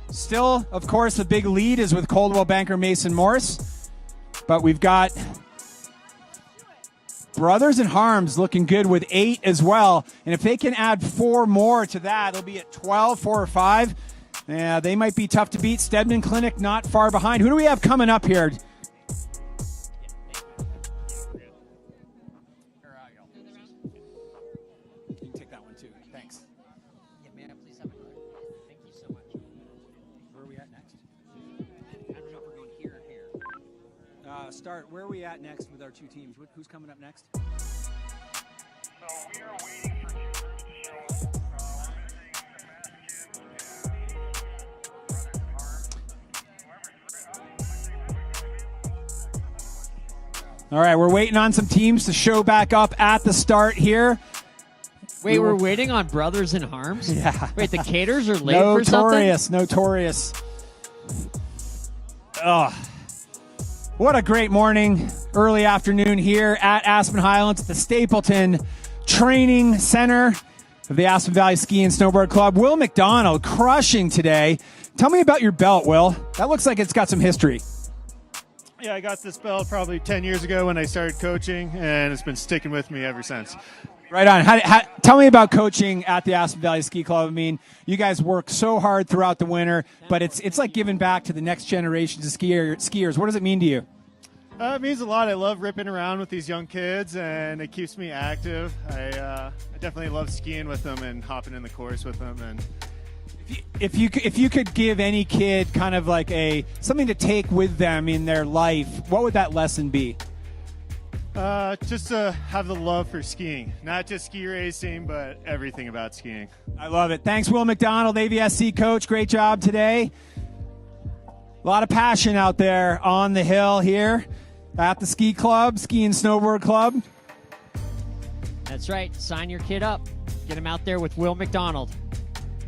Still, of course, the big lead is with Coldwell banker Mason Morse. But we've got Brothers in Harms looking good with 8 as well. And if they can add 4 more to that, they'll be at 12, 4 or 5. Yeah, they might be tough to beat. Stedman Clinic not far behind. Who do we have coming up here? You can take that one too. Thanks. Yeah, may I please have another? Thank you so much. Where are we at next? I don't know if we're going here or here. Start. Where are we at next with our 2 teams? Who's coming up next? So we are waiting for 2 groups to show up. All right, we're waiting on some teams to show back up at the start here. Wait, we're waiting on Brothers in Harms? Yeah. Wait, the Caters are late for something? Notorious. Oh, what a great morning, early afternoon here at Aspen Highlands at the Stapleton Training Center of the Aspen Valley Ski and Snowboard Club. Will McDonald crushing today. Tell me about your belt, Will. That looks like it's got some history. Yeah, I got this belt probably 10 years ago when I started coaching, and it's been sticking with me ever since. Right on. Tell me about coaching at the Aspen Valley Ski Club. I mean, you guys work so hard throughout the winter, but it's like giving back to the next generations of skiers. What does it mean to you? It means a lot. I love ripping around with these young kids, and it keeps me active. I definitely love skiing with them and hopping in the course with them. And If you could give any kid kind of like something to take with them in their life, what would that lesson be? Just to have the love for skiing, not just ski racing, but everything about skiing. I love it. Thanks, Will McDonald, AVSC coach. Great job today. A lot of passion out there on the hill here at the ski club, ski and snowboard club. That's right. Sign your kid up. Get him out there with Will McDonald,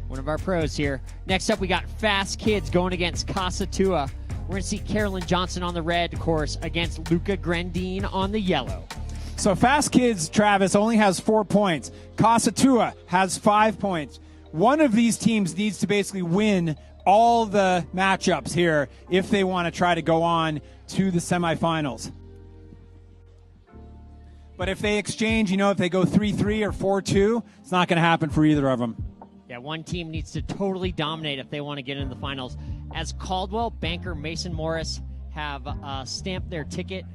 one of our pros here. Next up, we got Fast Kids going against Casa Tua. We're going to see Carolyn Johnson on the red course against Luca Grandine on the yellow. So Fast Kids, Travis, only has 4 points. Casa Tua has 5 points. One of these teams needs to basically win all the matchups here if they want to try to go on to the semifinals. But if they exchange, if they go 3-3 or 4-2, it's not going to happen for either of them. Yeah, one team needs to totally dominate if they want to get into the finals. As Caldwell, Banker, Mason Morris have stamped their ticket,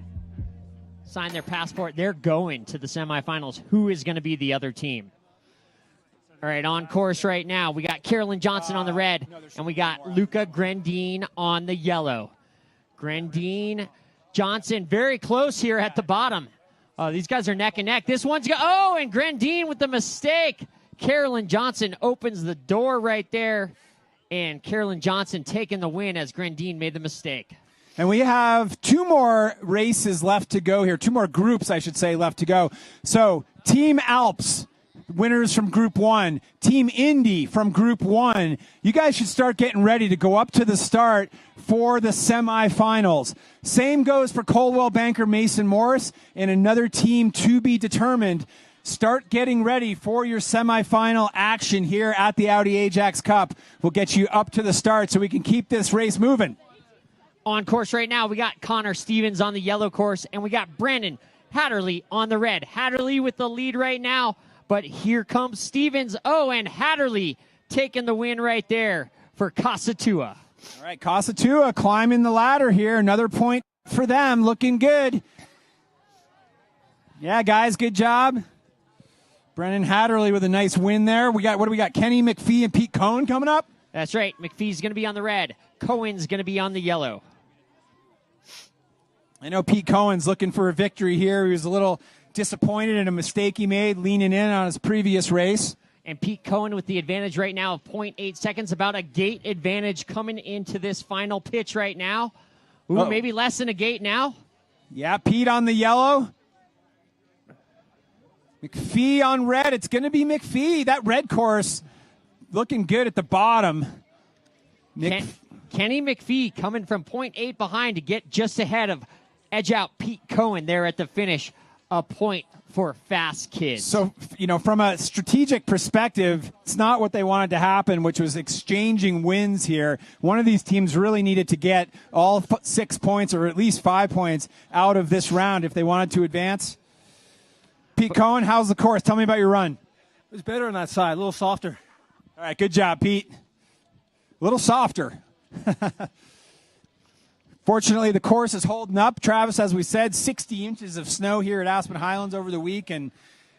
signed their passport, they're going to the semifinals. Who is going to be the other team? All right, on course right now, we got Carolyn Johnson on the red, and we got Luca Grandine on the yellow. Grandine, Johnson, very close here at the bottom. These guys are neck and neck. This one's and Grandine with the mistake. Carolyn Johnson opens the door right there, and Carolyn Johnson taking the win as Grandine made the mistake. And we have 2 more races left to go here, 2 more groups, I should say, left to go. So Team Alps, winners from Group 1, Team Indy from Group 1. You guys should start getting ready to go up to the start for the semifinals. Same goes for Coldwell Banker, Mason Morris, and another team to be determined. Start getting ready for your semifinal action here at the Audi Ajax Cup. We'll get you up to the start so we can keep this race moving. On course right now, we got Connor Stevens on the yellow course, and we got Brandon Hatterley on the red. Hatterley with the lead right now, but here comes Stevens. And Hatterley taking the win right there for Casa Tua. All right, Casa Tua climbing the ladder here. Another point for them, looking good. Yeah, guys, good job. Brennan Hatterley with a nice win there. What do we got? Kenny McPhee and Pete Cohen coming up? That's right. McPhee's going to be on the red. Cohen's going to be on the yellow. I know Pete Cohen's looking for a victory here. He was a little disappointed in a mistake he made leaning in on his previous race. And Pete Cohen with the advantage right now of 0.8 seconds, about a gate advantage coming into this final pitch right now. Maybe less than a gate now. Yeah, Pete on the yellow. McPhee on red. It's going to be McPhee. That red course looking good at the bottom. Kenny McPhee coming from 0.8 behind to get just ahead of edge out Pete Cohen there at the finish. A point for Fast Kids. So, from a strategic perspective, it's not what they wanted to happen, which was exchanging wins here. One of these teams really needed to get all 6 points or at least 5 points out of this round if they wanted to advance. Pete Cohen, how's the course? Tell me about your run. It was better on that side, a little softer. All right, good job, Pete. A little softer. Fortunately, the course is holding up. Travis, as we said, 60 inches of snow here at Aspen Highlands over the week, and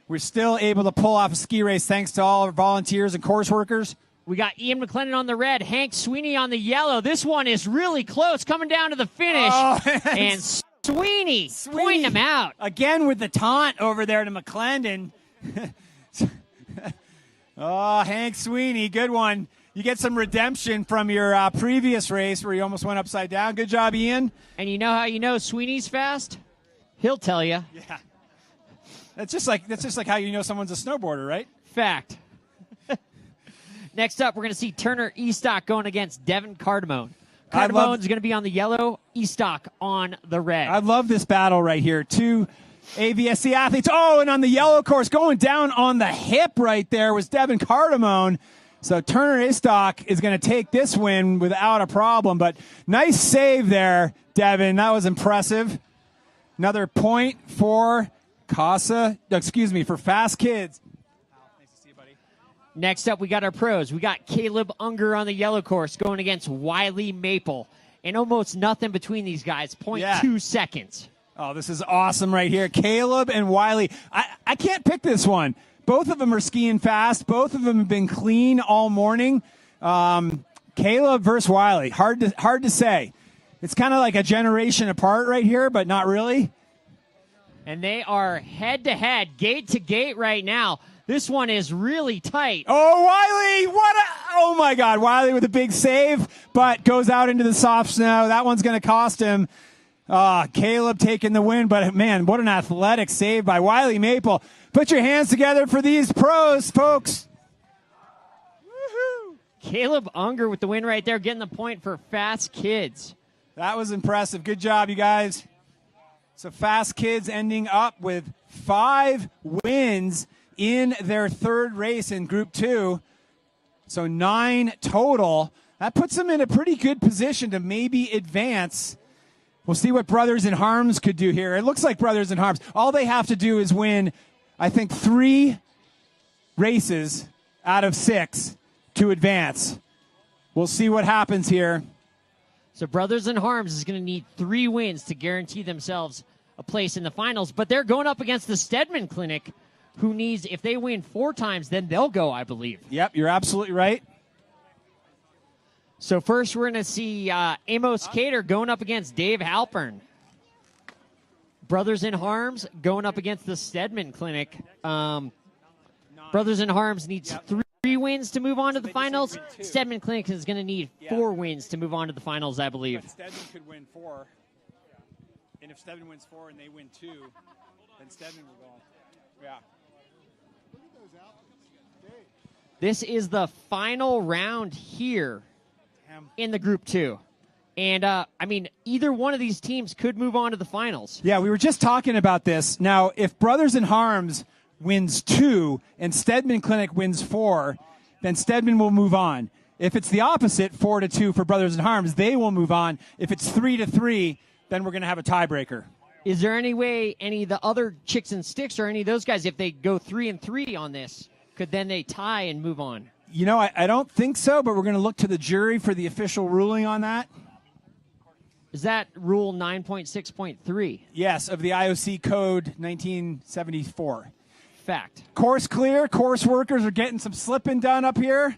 we're still able to pull off a ski race thanks to all our volunteers and course workers. We got Ian McLennan on the red, Hank Sweeney on the yellow. This one is really close, coming down to the finish. Oh, and Sweeney pointing him out. Again with the taunt over there to McClendon. Oh, Hank Sweeney, good one. You get some redemption from your previous race where you almost went upside down. Good job, Ian. And you know how you know Sweeney's fast? He'll tell you. Yeah. That's just like how you know someone's a snowboarder, right? Fact. Next up, we're going to see Turner Estock going against Devin Cardamone. Cardamone's going to be on the yellow, Estock on the red. I love this battle right here. Two AVSC athletes. Oh, and on the yellow course, going down on the hip right there was Devin Cardamone. So Turner Estock is going to take this win without a problem. But nice save there, Devin. That was impressive. Another point for for Fast Kids. Nice to see you, buddy. Next up, we got our pros. We got Caleb Unger on the yellow course going against Wiley Maple. And almost nothing between these guys, 0.2 seconds. Oh, this is awesome right here. Caleb and Wiley. I can't pick this one. Both of them are skiing fast. Both of them have been clean all morning. Caleb versus Wiley. Hard to say. It's kind of like a generation apart right here, but not really. And they are head-to-head, gate-to-gate right now. This one is really tight. Oh, Wiley! Oh, my God. Wiley with a big save, but goes out into the soft snow. That one's going to cost him. Caleb taking the win, but, man, what an athletic save by Wiley Maple. Put your hands together for these pros, folks. Woohoo! Caleb Unger with the win right there, getting the point for Fast Kids. That was impressive. Good job, you guys. So Fast Kids ending up with 5 wins in their third race in Group 2. So 9 total. That puts them in a pretty good position to maybe advance. We'll see what Brothers in Harms could do here. It looks like Brothers in Harms. All they have to do is win, I think, 3 races out of 6 to advance. We'll see what happens here. So Brothers in Harms is going to need 3 wins to guarantee themselves a place in the finals. But they're going up against the Stedman Clinic, who needs, if they win 4 times, then they'll go, I believe. Yep, you're absolutely right. So first we're going to see Amos Cater going up against Dave Halpern. Brothers in Harms going up against the Stedman Clinic. Brothers in Harms needs 3 wins to move on to the finals. Stedman Clinic is going to need 4 wins to move on to the finals, I believe. But Stedman could win 4. And if Stedman wins 4 and they win 2, then Stedman will go on. Yeah. This is the final round here in the Group 2. And, either one of these teams could move on to the finals. Yeah, we were just talking about this. Now, if Brothers in Harms wins 2 and Stedman Clinic wins 4, then Stedman will move on. If it's the opposite, 4-2 for Brothers in Harms, they will move on. If it's 3-3, then we're going to have a tiebreaker. Is there any way any of the other Chicks and Sticks or any of those guys, if they go 3-3 on this, could then they tie and move on? You know, I don't think so, but we're going to look to the jury for the official ruling on that. Is that Rule 9.6.3? Yes, of the IOC Code 1974. Fact. Course clear. Course workers are getting some slipping done up here.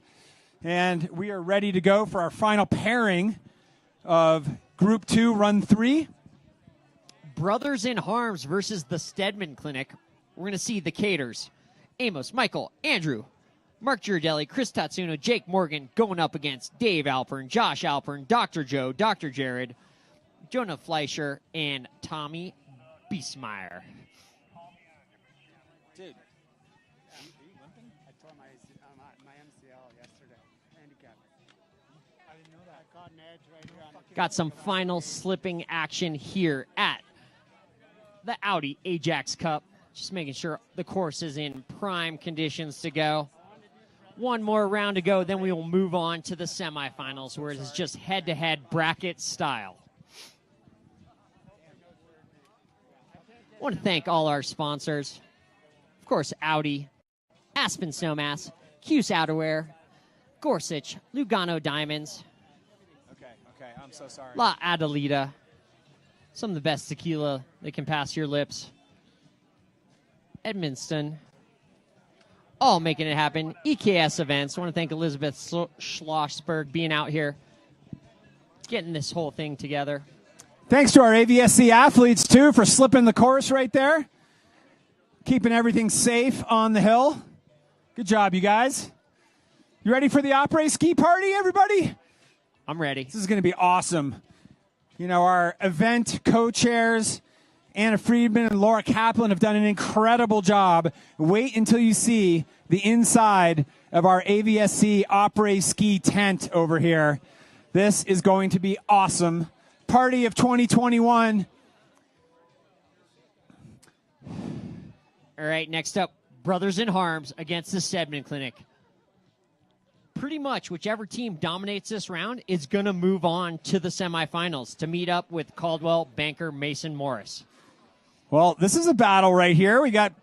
And we are ready to go for our final pairing of Group 2, Run 3. Brothers in Harms versus the Stedman Clinic. We're going to see the Caters. Amos, Michael, Andrew, Mark Girardelli, Chris Tatsuno, Jake Morgan going up against Dave Alpern, Josh Alpern, Dr. Joe, Dr. Jared, Jonah Fleischer, and Tommy Biesmeyer. Dude. Are you limping? I tore my MCL yesterday. Handicap. I didn't know that. I caught an edge right here on the Got some final slipping action here at the Audi Ajax Cup. Just making sure the course is in prime conditions to go. One more round to go, then we will move on to the semifinals, where it is just head-to-head bracket style. I want to thank all our sponsors. Of course, Audi, Aspen Snowmass, Cuse Outerwear, Gorsuch, Lugano Diamonds, Okay, I'm so sorry. La Adelita, some of the best tequila that can pass your lips, Edmonston, all making it happen. EKS Events. I want to thank Elizabeth Schlossberg being out here, getting this whole thing together. Thanks to our AVSC athletes, too, for slipping the course right there. Keeping everything safe on the hill. Good job, you guys. You ready for the après ski party, everybody? I'm ready. This is going to be awesome. You know, our event co-chairs, Anna Friedman and Laura Kaplan, have done an incredible job. Wait until you see the inside of our AVSC après ski tent over here. This is going to be awesome. Party of 2021. All right, next up, Brothers in Harms against the Stedman Clinic. Pretty much whichever team dominates this round is going to move on to the semifinals to meet up with Caldwell Banker Mason Morris. Well, this is a battle right here. We got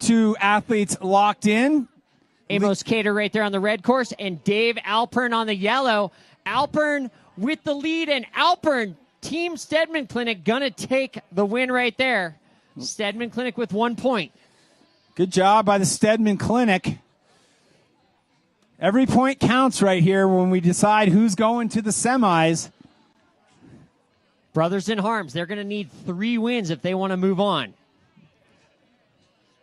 two athletes locked in. Amos Cater right there on the red course, and Dave Alpern on the yellow. Alpern with the lead, and Alpern, Team Stedman Clinic, gonna take the win right there. Stedman Clinic with 1 point. Good job by the Stedman Clinic. Every point counts right here when we decide who's going to the semis. Brothers in Harms, they're going to need 3 wins if they want to move on.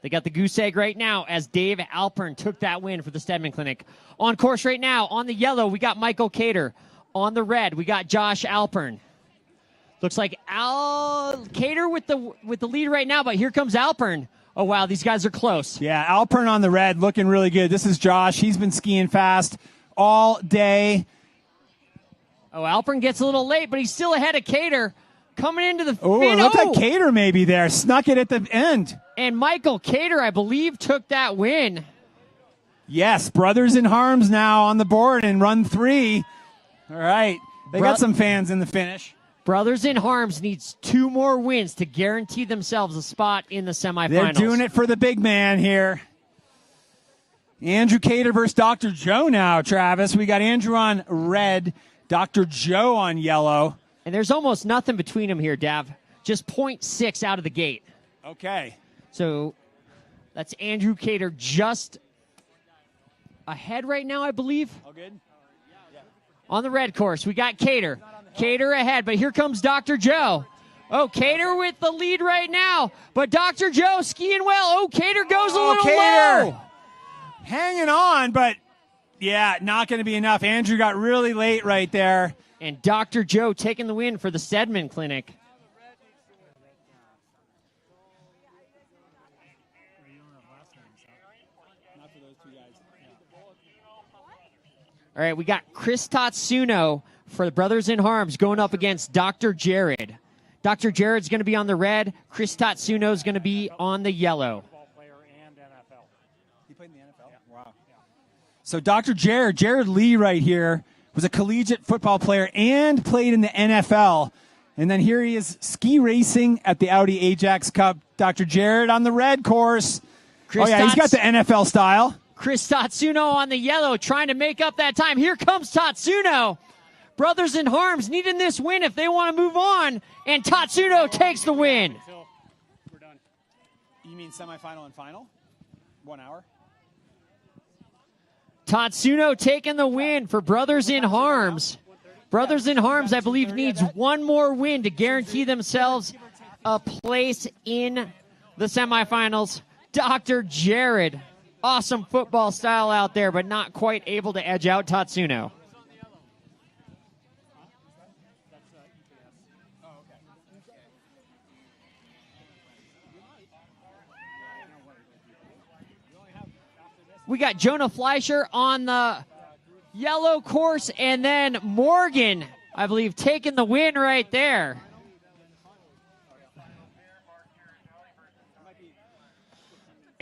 They got the goose egg right now as Dave Alpern took that win for the Stedman Clinic. On course right now, on the yellow, we got Michael Cater. On the red, we got Josh Alpern. Looks like Cater with the lead right now, but here comes Alpern. Oh, wow, these guys are close. Yeah, Alpern on the red, looking really good. This is Josh. He's been skiing fast all day. Oh, Alpern gets a little late, but he's still ahead of Cater. Coming into the Oh, it looked like Cater maybe there. Snuck it at the end. And Michael Cater, I believe, took that win. Yes, Brothers in Harms now on the board in run 3. All right. They got some fans in the finish. Brothers in Harms needs 2 more wins to guarantee themselves a spot in the semifinals. They're doing it for the big man here. Andrew Cater versus Dr. Joe now, Travis. We got Andrew on red, Dr. Joe on yellow. And there's almost nothing between them here, Dav. Just 0.6 out of the gate. Okay. So that's Andrew Cater just ahead right now, I believe. All good? On the red course, we got Cater. Cater ahead, but here comes Dr. Joe. Oh, Cater with the lead right now, but Dr. Joe skiing well. Oh, Cater goes a little low. Hanging on, but yeah, not going to be enough. Andrew got really late right there. And Dr. Joe taking the win for the Stedman Clinic. All right, we got Chris Tatsuno for the Brothers in Harms going up against Dr. Jared. Dr. Jared's going to be on the red. Chris Tatsuno's going to be on the yellow. He played in the NFL? Wow. So Dr. Jared Lee right here, was a collegiate football player and played in the NFL. And then here he is ski racing at the Audi Ajax Cup. Dr. Jared on the red course. He's got the NFL style. Chris Tatsuno on the yellow trying to make up that time. Here comes Tatsuno. Brothers in Harms needing this win if they want to move on. And Tatsuno takes the win. You mean semifinal and final? 1 hour? Tatsuno taking the win for Brothers in Harms. Brothers in Harms, I believe, needs 1 more win to guarantee themselves a place in the semifinals. Dr. Jared, awesome football style out there, but not quite able to edge out Tatsuno. We got Jonah Fleischer on the yellow course, and then Morgan, I believe, taking the win right there.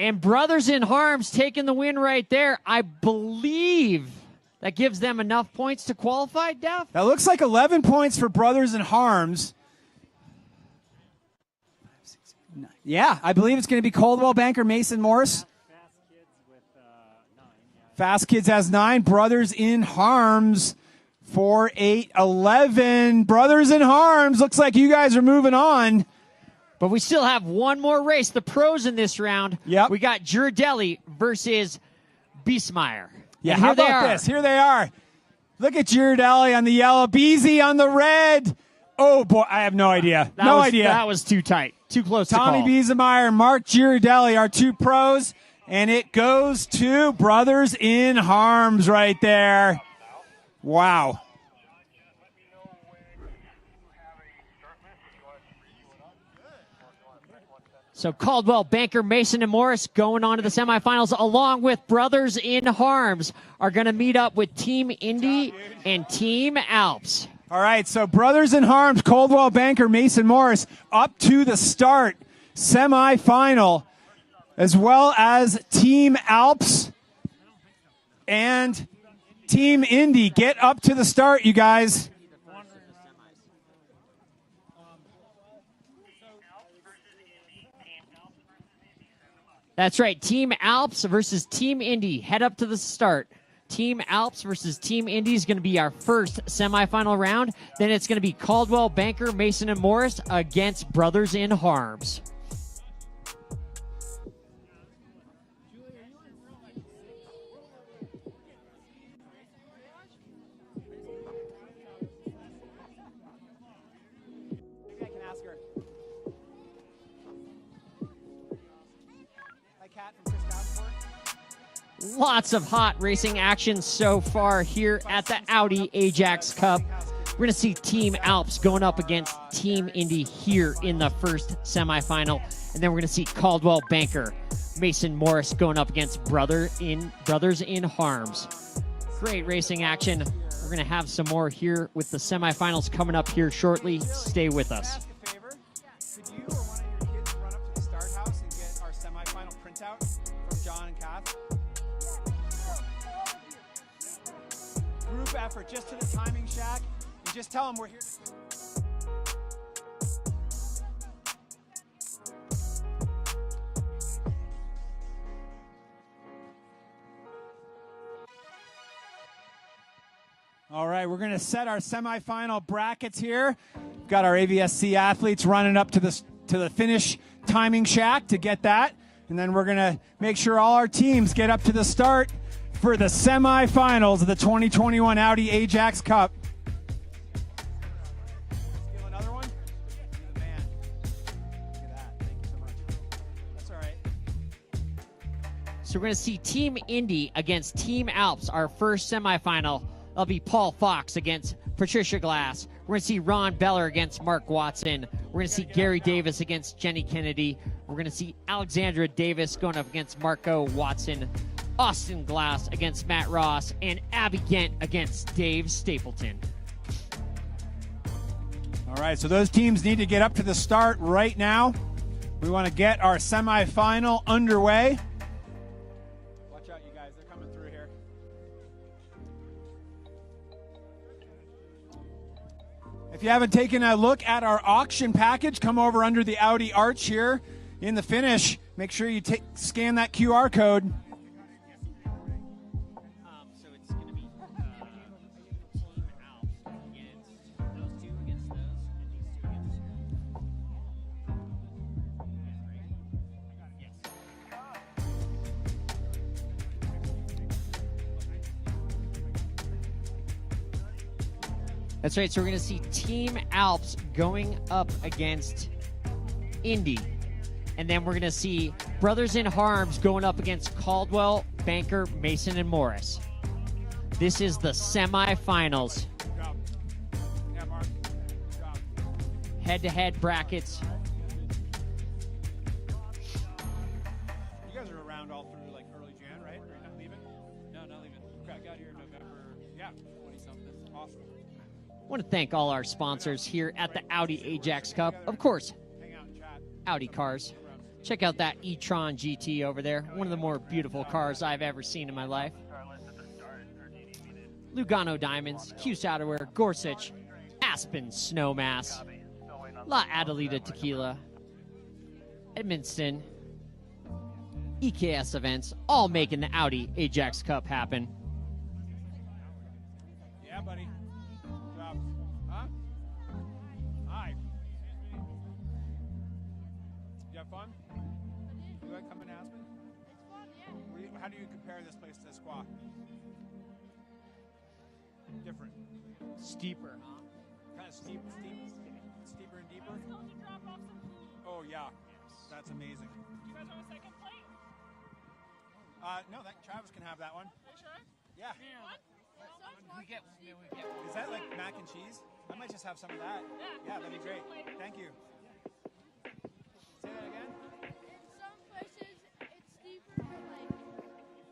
And Brothers in Harms taking the win right there. I believe that gives them enough points to qualify, Def? That looks like 11 points for Brothers in Harms. Yeah, I believe it's going to be Coldwell Banker, Mason Morris. Fast Kids has 9. Brothers in Harms 4, 8, 11. Brothers in Harms, looks like you guys are moving on. But we still have one more race, the pros in this round. Yep. We got Girardelli versus Biesmeyer. Yeah, And how here they about are. this? Here they are. Look at Girardelli on the yellow, Beasy on the red. Oh, boy, I have no idea. No idea. That was too tight. Too close Tommy to call. Biesemeyer and Mark Girardelli are 2 pros, and it goes to Brothers in Harms right there. Wow. So Caldwell, Banker, Mason, and Morris going on to the semifinals along with Brothers in Harms are going to meet up with Team Indy and Team Alps. All right, so Brothers in Harms, Coldwell Banker, Mason Morris, up to the start semifinal, as well as Team Alps and Team Indy. Get up to the start, you guys. That's right. Team Alps versus Team Indy. Head up to the start. Team Alps versus Team Indy is going to be our first semifinal round. Then it's going to be Caldwell, Banker, Mason, and Morris against Brothers in Harms. Maybe I can ask her. Hi, Kat from Chris Davenport. Lots of hot racing action so far here at the Audi Ajax Cup. We're going to see Team Alps going up against Team Indy here in the first semifinal. And then we're going to see Caldwell Banker, Mason Morris going up against Brothers in Harms. Great racing action. We're going to have some more here with the semifinals coming up here shortly. Stay with us. Could you or one of your kids run up to the start house and get our semifinal printout from John and Kath? Group effort, just to the timing shack. And just tell them we're here. All right, we're going to set our semifinal brackets here. We've got our AVSC athletes running up to the finish timing shack to get that. And then we're going to make sure all our teams get up to the start for the semifinals of the 2021 Audi Ajax Cup. Steal another one? You're the man. Look at that. Thank you so much. That's all right. So we're going to see Team Indy against Team Alps, our first semifinal. That'll be Paul Fox against Patricia Glass. We're going to see Ron Beller against Mark Watson. We're going to see Gary Davis against Jenny Kennedy. We're going to see Alexandra Davis going up against Marco Watson. Austin Glass against Matt Ross. And Abby Gent against Dave Stapleton. All right, so those teams need to get up to the start right now. We want to get our semifinal underway. Watch out, you guys. They're coming through here. If you haven't taken a look at our auction package, come over under the Audi arch here in the finish. Make sure you scan that QR code. So it's going to be Team Alps against those two against those and these two against. That's right. So we're going to see Team Alps going up against Indy. And then we're going to see Brothers in Harms going up against Caldwell, Banker, Mason, and Morris. This is the semifinals. Yeah, Mark. Good job. Head-to-head brackets. You guys are around all through like early Jan, right? Or you're not leaving? No, not leaving. Okay, I got here in November. Yeah, 20-something. Awesome. I want to thank all our sponsors here at the Audi Ajax Cup. Of course, Hang out and chat. Audi Cars. Check out that e-tron GT over there. One of the more beautiful cars I've ever seen in my life. Lugano Diamonds, Cuse Outerwear, Gorsuch, Aspen Snowmass, La Adelita Tequila, Edmonston, EKS Events, all making the Audi Ajax Cup happen. Yeah, buddy. Good job. Huh? Hi. You have fun? You like coming to Aspen? It's fun, yeah. How do you compare this place to Squaw? Different. Steeper. Kind of steeper and deeper. Oh yeah, that's amazing. You guys want a second plate? No, that Travis can have that one. Are you sure? Yeah. We get Is that like mac and cheese? I might just have some of that. Yeah, that'd be great. Thank you. Say that again. In some places, it's steeper, but like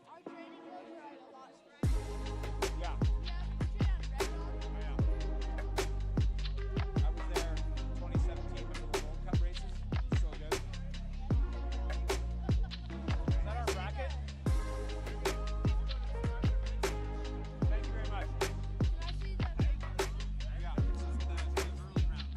our training wheels are like a lot stronger. Yeah. I was there 2017 with the World Cup races. So good. Is that our bracket? Thank you very much. Yeah, this is the early round.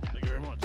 Thank you very much.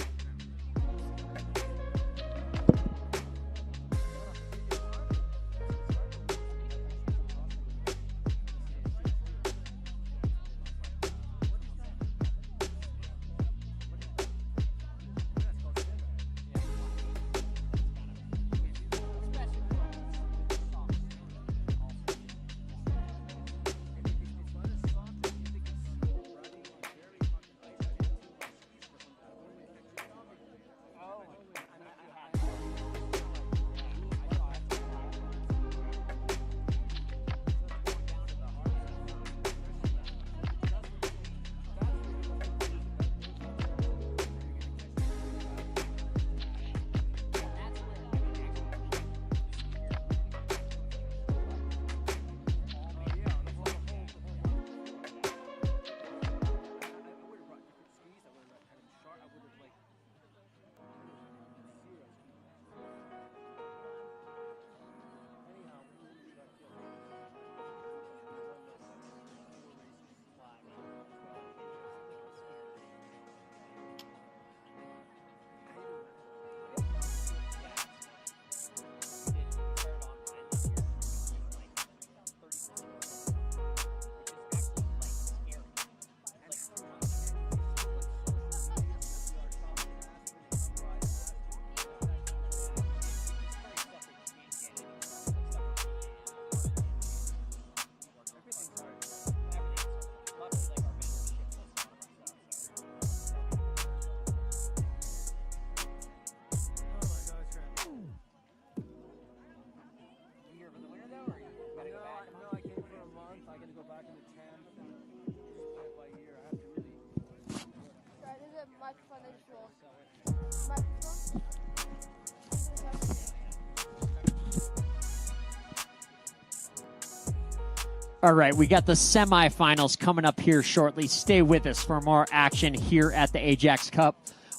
All right, we got the semifinals coming up here shortly. Stay with us for more action here at the Ajax Cup.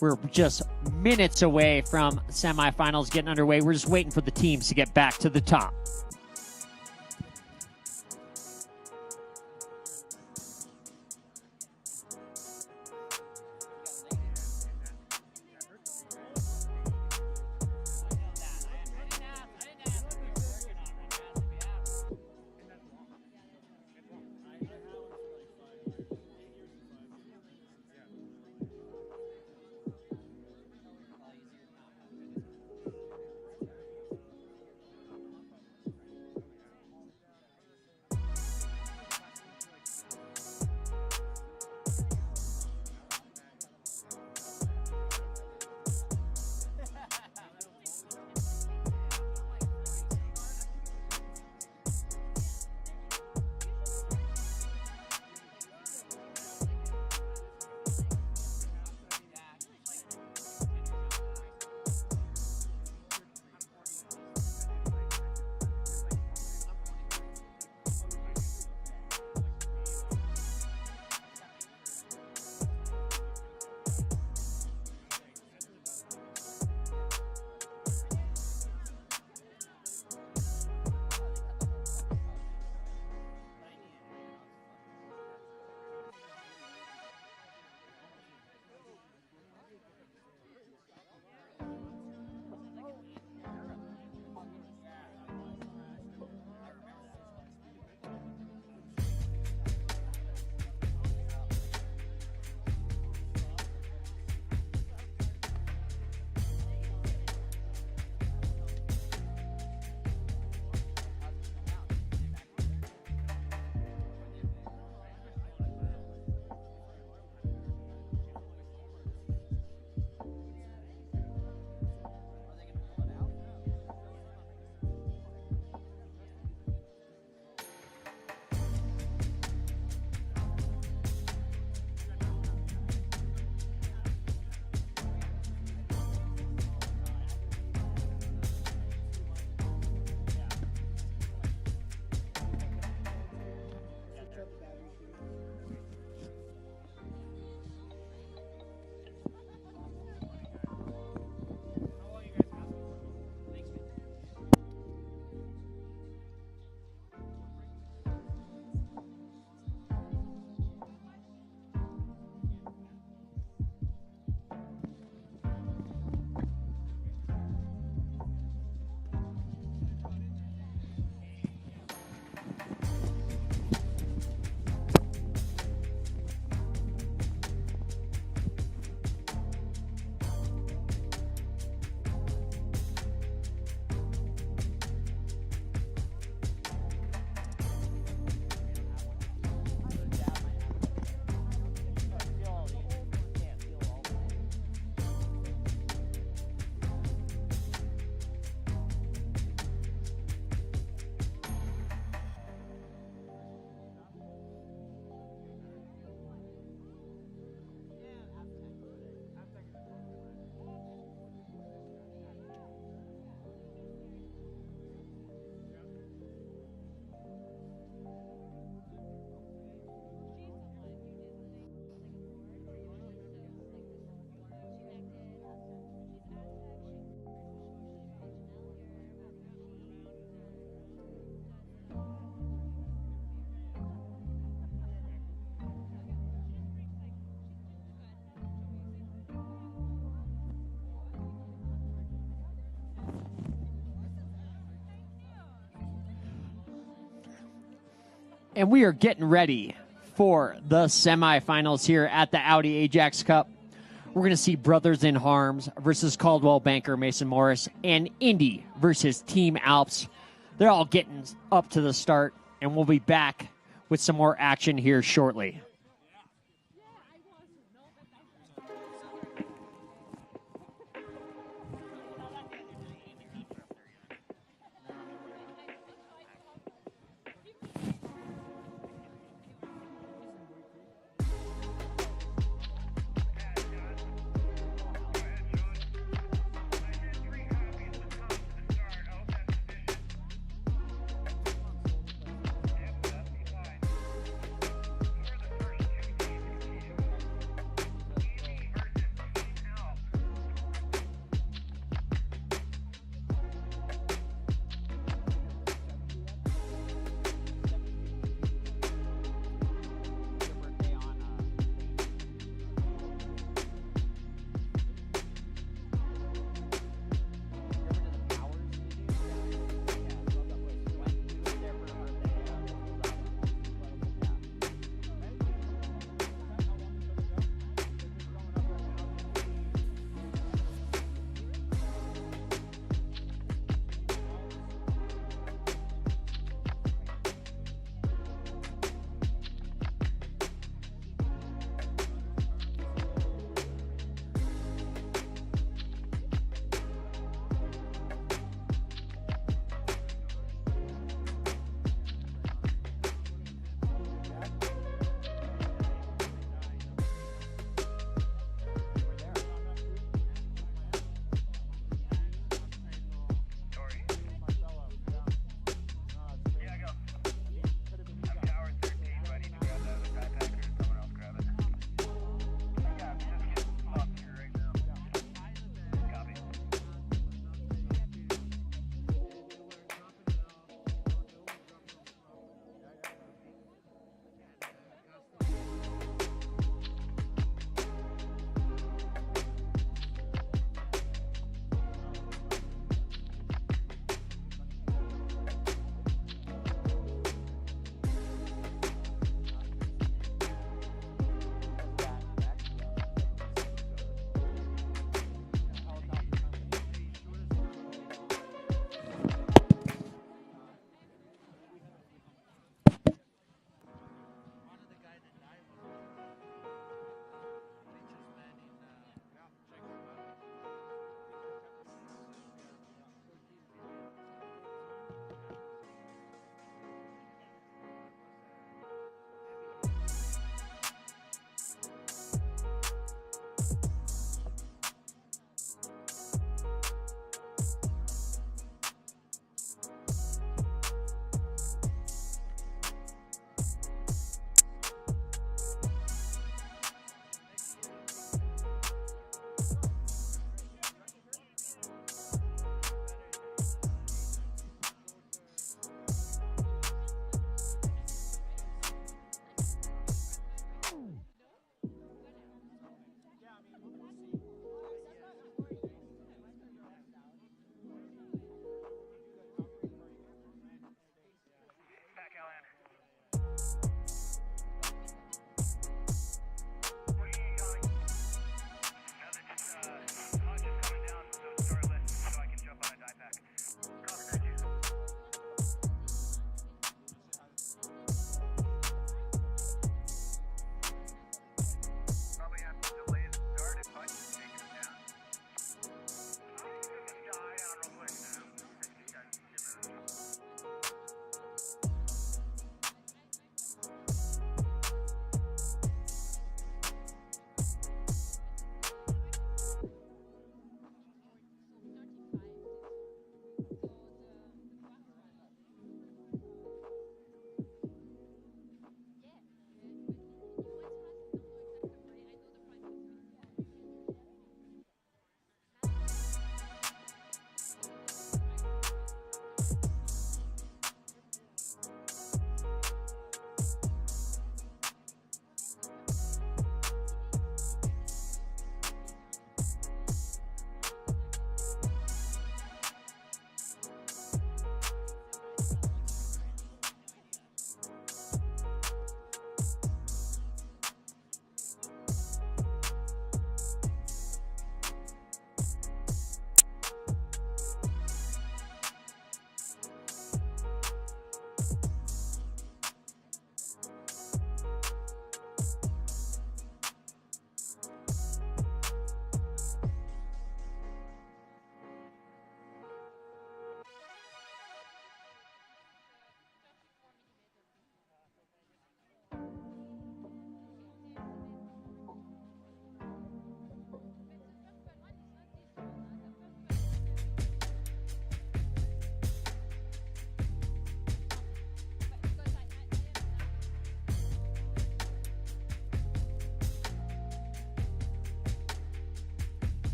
We're just minutes away from semifinals getting underway. We're just waiting for the teams to get back to the top. And we are getting ready for the semifinals here at the Audi Ajax Cup. We're going to see Brothers in Harms versus Caldwell Banker Mason Morris and Indy versus Team Alps. They're all getting up to the start, and we'll be back with some more action here shortly.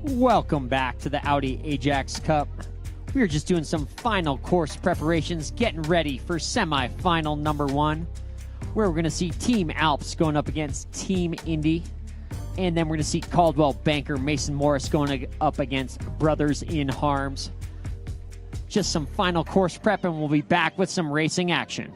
Welcome back to the Audi Ajax Cup. We are just doing some final course preparations, getting ready for semi-final number 1, where we're going to see Team Alps going up against Team Indy. And then we're going to see Caldwell banker Mason Morris going up against Brothers in Harms. Just some final course prep, and we'll be back with some racing action.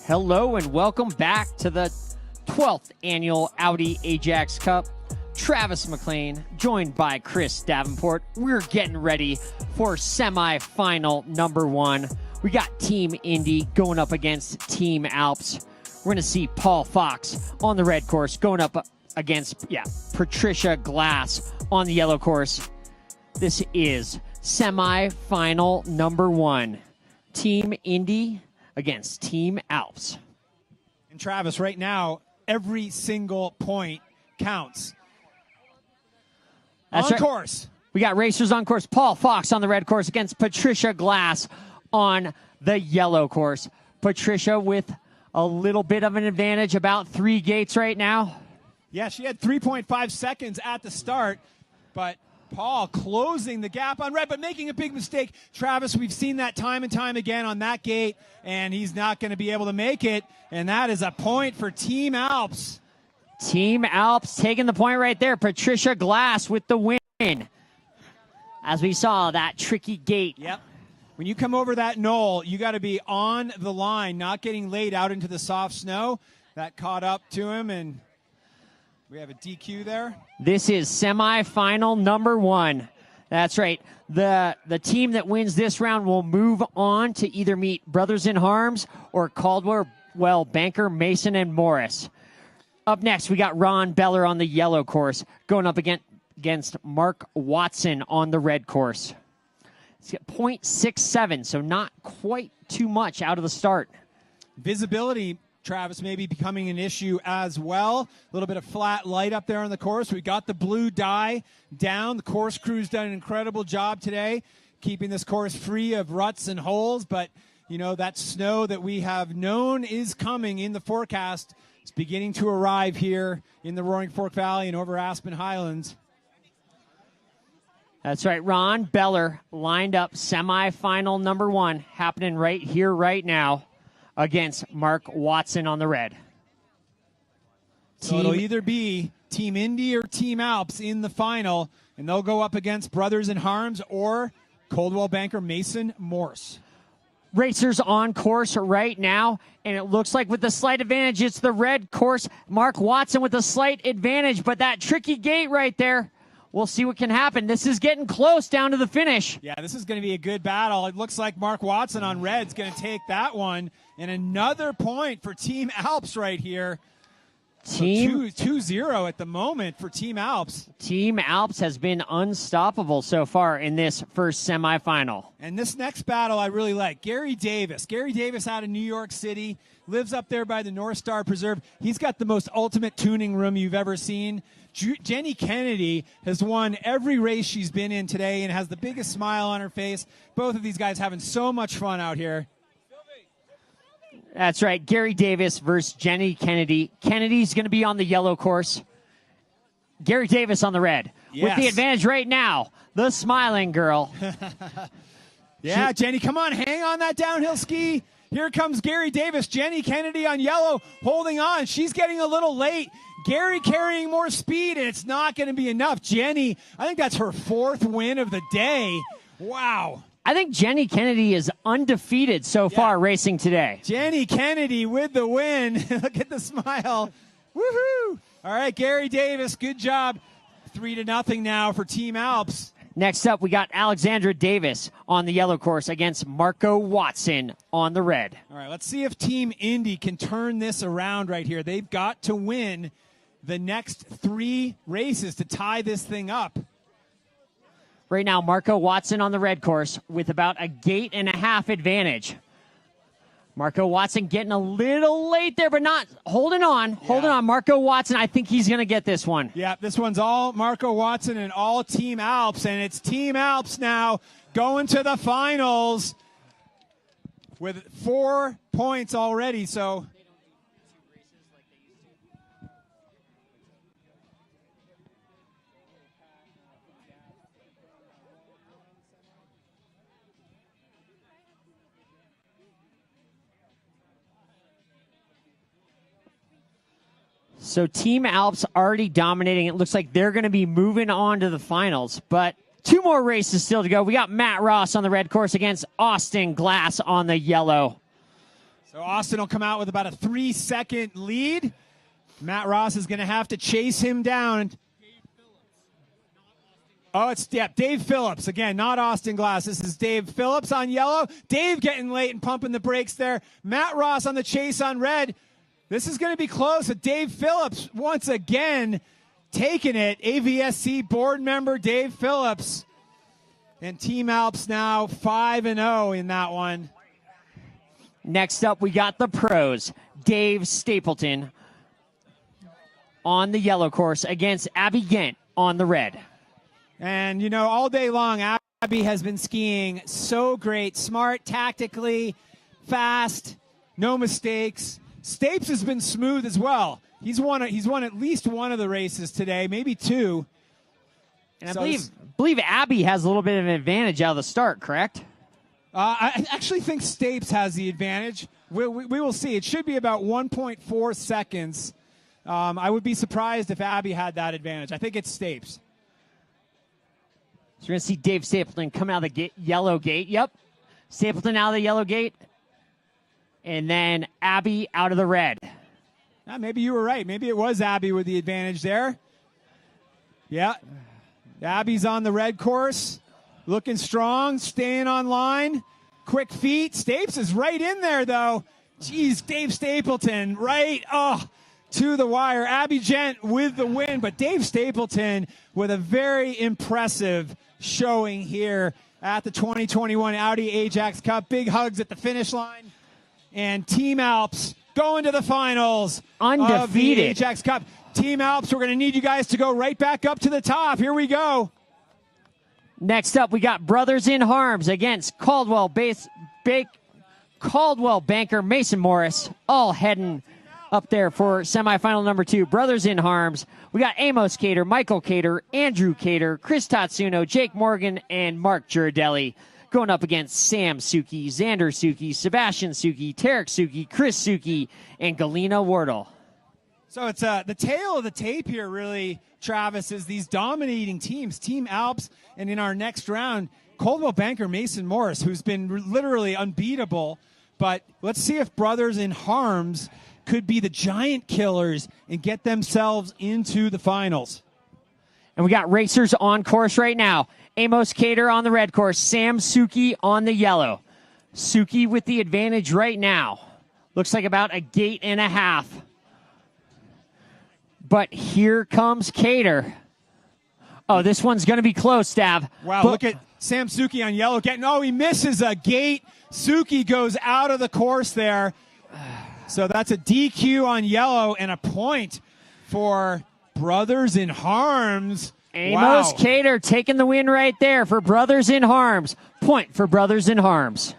Hello and welcome back to the 12th annual Audi Ajax Cup. Travis McLean, joined by Chris Davenport. We're getting ready for semi-final number 1. We got Team Indy going up against Team Alps. We're going to see Paul Fox on the red course going up against, Patricia Glass on the yellow course. This is semi-final number 1. Team Indy against Team Alps. And Travis, right now, every single point counts. That's on right. Course. We got racers on course. Paul Fox on the red course against Patricia Glass on the yellow course. Patricia with a little bit of an advantage, about 3 gates right now. Yeah, she had 3.5 seconds at the start, but Paul closing the gap on red, but making a big mistake. Travis, we've seen that time and time again on that gate, and he's not going to be able to make it, and that is a point for Team Alps. Team Alps taking the point right there. Patricia Glass with the win. As we saw, that tricky gate. Yep. When you come over that knoll, you got to be on the line, not getting laid out into the soft snow. That caught up to him, and we have a DQ there. This is semifinal number 1. That's right. The team that wins this round will move on to either meet Brothers in Harms or Caldwell Banker, Mason, and Morris. Up next, we got Ron Beller on the yellow course going up against Mark Watson on the red course. It's got 0.67, so not quite too much out of the start. Visibility, Travis, may be becoming an issue as well. A little bit of flat light up there on the course. We got the blue dye down. The course crew's done an incredible job today, keeping this course free of ruts and holes. But, you know, that snow that we have known is coming in the forecast. It's beginning to arrive here in the Roaring Fork Valley and over Aspen Highlands. That's right. Ron Beller lined up semifinal number 1, happening right here, right now, against Mark Watson on the red. So it'll either be Team Indy or Team Alps in the final, and they'll go up against Brothers in Harms or Coldwell Banker Mason Morse. Racers on course right now, and it looks like with the slight advantage, it's the red course. Mark Watson with a slight advantage, but that tricky gate right there, we'll see what can happen. This is getting close down to the finish. Yeah, this is going to be a good battle. It looks like Mark Watson on red's going to take that one. And another point for Team Alps right here. Team 2-0 at the moment for Team Alps. Team Alps has been unstoppable so far in this first semifinal. And this next battle I really like. Gary Davis. Gary Davis out of New York City. Lives up there by the North Star Preserve. He's got the most ultimate tuning room you've ever seen. Jenny Kennedy has won every race she's been in today and has the biggest smile on her face. Both of these guys having so much fun out here. That's right. Gary Davis versus Jenny Kennedy. Kennedy's going to be on the yellow course. Gary Davis on the red. Yes. With the advantage right now, the smiling girl. Yeah, Jenny, come on, hang on that downhill ski. Here comes Gary Davis. Jenny Kennedy on yellow, holding on. She's getting a little late. Gary carrying more speed, and it's not going to be enough. Jenny, I think that's her 4th win of the day. Wow. I think Jenny Kennedy is undefeated so far racing today. Jenny Kennedy with the win. Look at the smile. Woohoo! All right, Gary Davis, good job. 3-0 now for Team Alps. Next up, we got Alexandra Davis on the yellow course against Marco Watson on the red. All right, let's see if Team Indy can turn this around right here. They've got to win the next 3 races to tie this thing up. Right now, Marco Watson on the red course with about a gate and a half advantage. Marco Watson getting a little late there, but not holding on. Holding on. Marco Watson, I think he's going to get this one. Yeah, this one's all Marco Watson and all Team Alps, and it's Team Alps now going to the finals with 4 points already, so... So Team Alps already dominating. It looks like they're going to be moving on to the finals. But 2 more races still to go. We got Matt Ross on the red course against Austin Glass on the yellow. So Austin will come out with about a 3-second lead. Matt Ross is going to have to chase him down. Oh, it's Dave Phillips. Again, not Austin Glass. This is Dave Phillips on yellow. Dave getting late and pumping the brakes there. Matt Ross on the chase on red. This is going to be close. But Dave Phillips once again taking it. AVSC board member Dave Phillips. And Team Alps now 5-0 in that one. Next up, we got the pros. Dave Stapleton on the yellow course against Abby Gent on the red. And, you know, all day long, Abby has been skiing so great. Smart, tactically, fast, no mistakes. Stapes has been smooth as well. He's won at least one of the races today, maybe two. And I believe Abby has a little bit of an advantage out of the start, correct? I actually think Stapes has the advantage. We will see. It should be about 1.4 seconds. I would be surprised if Abby had that advantage. I think it's Stapes. So we're going to see Dave Stapleton come out of the yellow gate. Yep. Stapleton out of the yellow gate. And then Abby out of the red. Maybe you were right. Maybe it was Abby with the advantage there. Yeah. Abby's on the red course. Looking strong. Staying on line. Quick feet. Stapes is right in there, though. Jeez, Dave Stapleton right to the wire. Abby Gent with the win, but Dave Stapleton with a very impressive showing here at the 2021 Audi Ajax Cup. Big hugs at the finish line. And Team Alps going to the finals undefeated of the Ajax Cup. Team Alps, we're going to need you guys to go right back up to the top. Here we go. Next up, we got Brothers in Harms against Caldwell banker Mason Morris, all heading up there for semifinal number 2. Brothers in Harms. We got Amos Cater, Michael Cater, Andrew Cater, Chris Tatsuno, Jake Morgan, and Mark Girardelli going up against Sam Suki, Xander Suki, Sebastian Suki, Tarek Suki, Chris Suki, and Galena Wardle. So it's the tail of the tape here, really, Travis, is these dominating teams, Team Alps, and in our next round, Coldwell banker Mason Morris, who's been literally unbeatable. But let's see if Brothers in Harms could be the giant killers and get themselves into the finals. And we got racers on course right now. Amos Cater on the red course, Sam Suki on the yellow. Suki with the advantage right now. Looks like about a gate and a half. But here comes Cater. Oh, this one's going to be close, Stav. Wow, look at Sam Suki on yellow. He misses a gate. Suki goes out of the course there. So that's a DQ on yellow and a point for Brothers in Harms. Amos Cater taking the win right there for Brothers in Harms. Point for Brothers in Harms.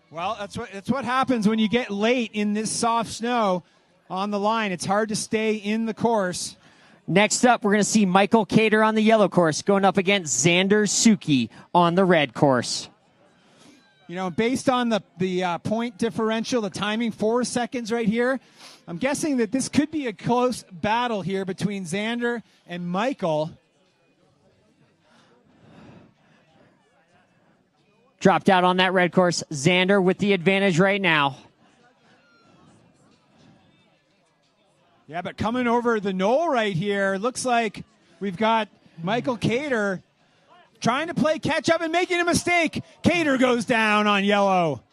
Well, that's what happens when you get late in this soft snow on the line. It's hard to stay in the course. Next up, we're going to see Michael Cater on the yellow course going up against Xander Suki on the red course. You know, based on the point differential, the timing, 4 seconds right here, I'm guessing that this could be a close battle here between Xander and Michael. Dropped out on that red course. Xander with the advantage right now. Yeah, but coming over the knoll right here, looks like we've got Michael Cater trying to play catch up and making a mistake. Cater goes down on yellow.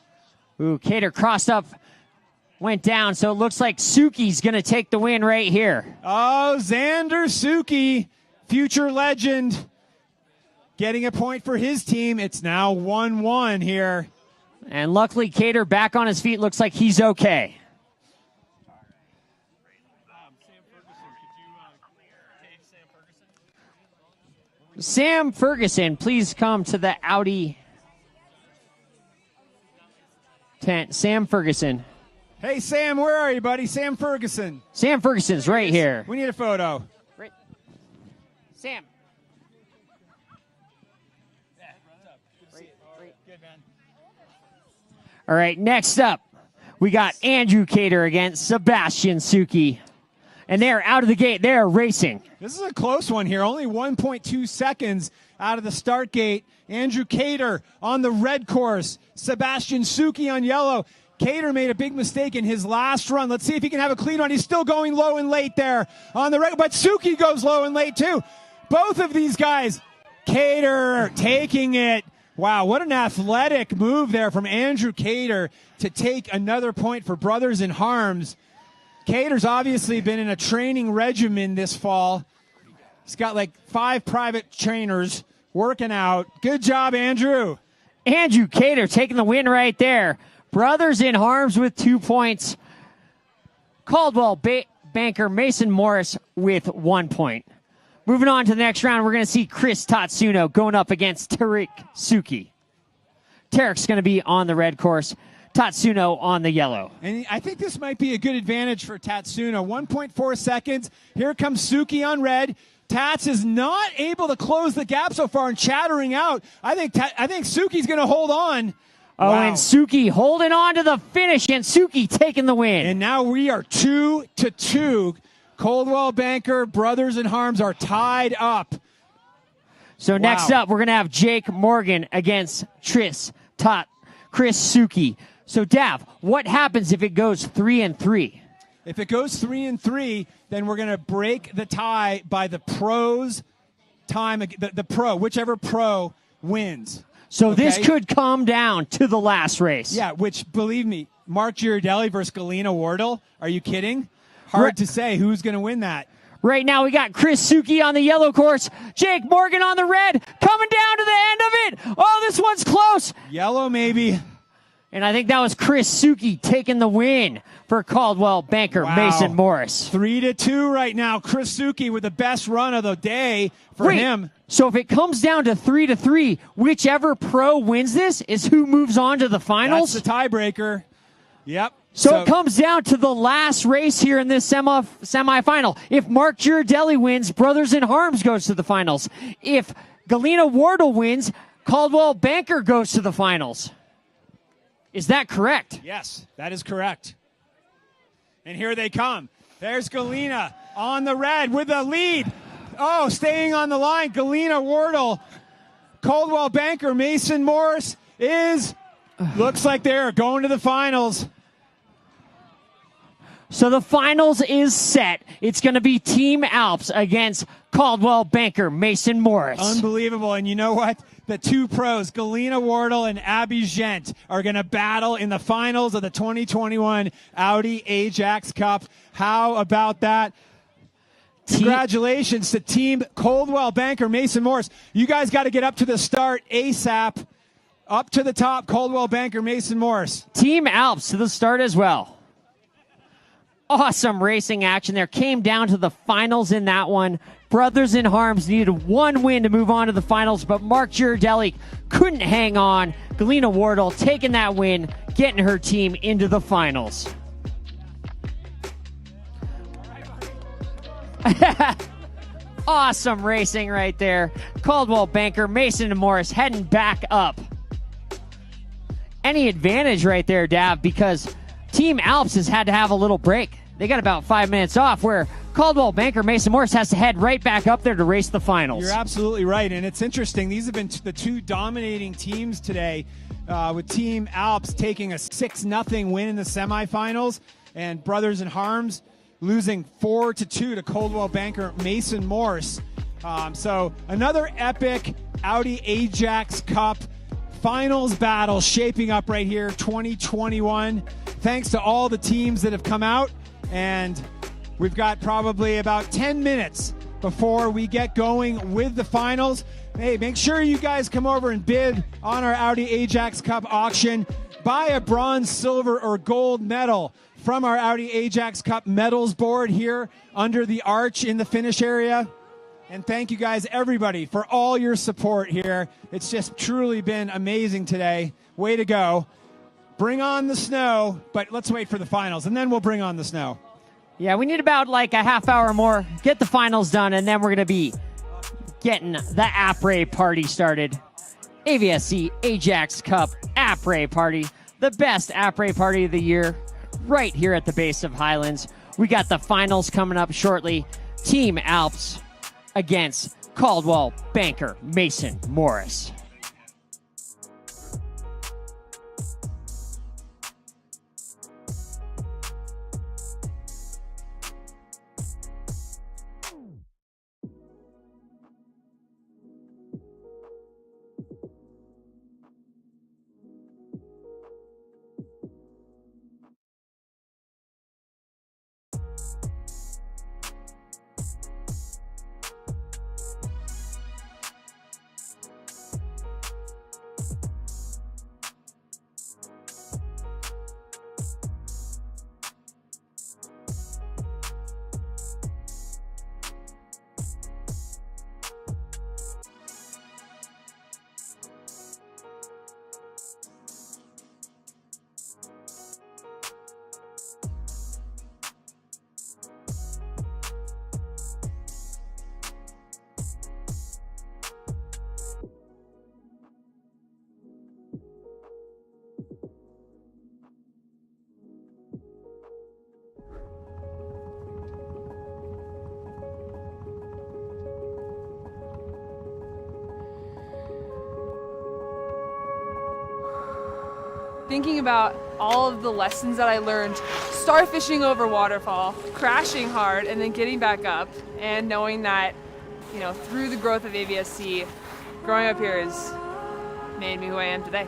Ooh, Cater crossed up, went down, so it looks like Suki's going to take the win right here. Oh, Xander Suki, future legend, getting a point for his team. It's now 1-1 here. And luckily, Cater back on his feet. Looks like he's okay. Sam Ferguson, please come to the Audi tent. Sam Ferguson. Hey, Sam, where are you, buddy? Sam Ferguson. Sam Ferguson's right here. We need a photo. Right. Sam. All right, next up, we got Andrew Cater against Sebastian Suki. And they're out of the gate. They're racing. This is a close one here. Only 1.2 seconds out of the start gate. Andrew Cater on the red course. Sebastian Suki on yellow. Cater made a big mistake in his last run. Let's see if he can have a clean run. He's still going low and late there on the red, but Suki goes low and late too. Both of these guys, Cater taking it. Wow, what an athletic move there from Andrew Cater to take another point for Brothers in Harms. Cater's obviously been in a training regimen this fall. He's got like 5 private trainers working out. Good job, Andrew. Andrew Cater taking the win right there. Brothers in Harms with 2 points. Caldwell banker Mason Morris with 1 point. Moving on to the next round, we're going to see Chris Tatsuno going up against Tarek Suki. Tarek's going to be on the red course. Tatsuno on the yellow. And I think this might be a good advantage for Tatsuno. 1.4 seconds. Here comes Suki on red. Tats is not able to close the gap so far and chattering out. I think Suki's going to hold on. Oh, wow. And Suki holding on to the finish, and Suki taking the win. And now we are 2-2. Coldwell Banker, Brothers in Harms are tied up. So next up, we're going to have Jake Morgan against Chris Suki. So, Dav, what happens if it goes 3-3? If it goes 3-3, then we're going to break the tie by the pros' time. The pro, whichever pro wins. So this could come down to the last race. Yeah, which, believe me, Mark Girardelli versus Galina Wardle. Are you kidding? Hard to say who's going to win that. Right now, we got Chris Suki on the yellow course. Jake Morgan on the red. Coming down to the end of it. Oh, this one's close. Yellow, maybe. And I think that was Chris Suki taking the win for Caldwell banker Mason Morris. 3-2 right now. Chris Suki with the best run of the day for him. So if it comes down to 3-3, whichever pro wins this is who moves on to the finals? That's the tiebreaker. Yep. So it comes down to the last race here in this semifinal. If Mark Girardelli wins, Brothers in Harms goes to the finals. If Galina Wardle wins, Caldwell Banker goes to the finals. Is that correct? Yes, that is correct. And here they come. There's Galina on the red with the lead. Oh, staying on the line, Galina Wardle. Caldwell Banker, Mason Morris looks like they're going to the finals. So the finals is set. It's going to be Team Alps against Caldwell Banker, Mason Morris. Unbelievable. And you know what? The two pros, Galina Wardle and Abby Gent, are going to battle in the finals of the 2021 Audi Ajax Cup. How about that? Congratulations to Team Caldwell Banker, Mason Morris. You guys got to get up to the start ASAP. Up to the top, Caldwell Banker, Mason Morris. Team Alps to the start as well. Awesome racing action there. Came down to the finals in that one. Brothers in Harms needed one win to move on to the finals, but Mark Girardelli couldn't hang on. Galina Wardle taking that win, getting her team into the finals. Awesome racing right there. Caldwell Banker, Mason and Morris heading back up. Any advantage right there, Dav, because Team Alps has had to have a little break. They got about 5 minutes off, where Caldwell Banker Mason Morris has to head right back up there to race the finals. You're absolutely right, and it's interesting. These have been the two dominating teams today, with Team Alps taking a 6-0 win in the semifinals, and Brothers in Harms losing 4-2 to Caldwell Banker Mason Morris. So another epic Audi Ajax Cup finals battle shaping up right here, 2021. Thanks to all the teams that have come out, and we've got probably about 10 minutes before we get going with the finals. Hey, make sure you guys come over and bid on our Audi Ajax Cup auction. Buy a bronze, silver, or gold medal from our Audi Ajax Cup medals board here under the arch in the finish area. And thank you guys, everybody, for all your support here. It's just truly been amazing today. Way to go. Bring on the snow, but let's wait for the finals, and then we'll bring on the snow. Yeah, we need about like a half hour more, get the finals done, and then we're going to be getting the après party started. AVSC Ajax Cup après party, the best après party of the year, right here at the base of Highlands. We got the finals coming up shortly. Team Alps against Caldwell banker Mason Morris. Thinking about all of the lessons that I learned, starfishing over waterfall, crashing hard, and then getting back up, and knowing that, you know, through the growth of AVSC, growing up here has made me who I am today.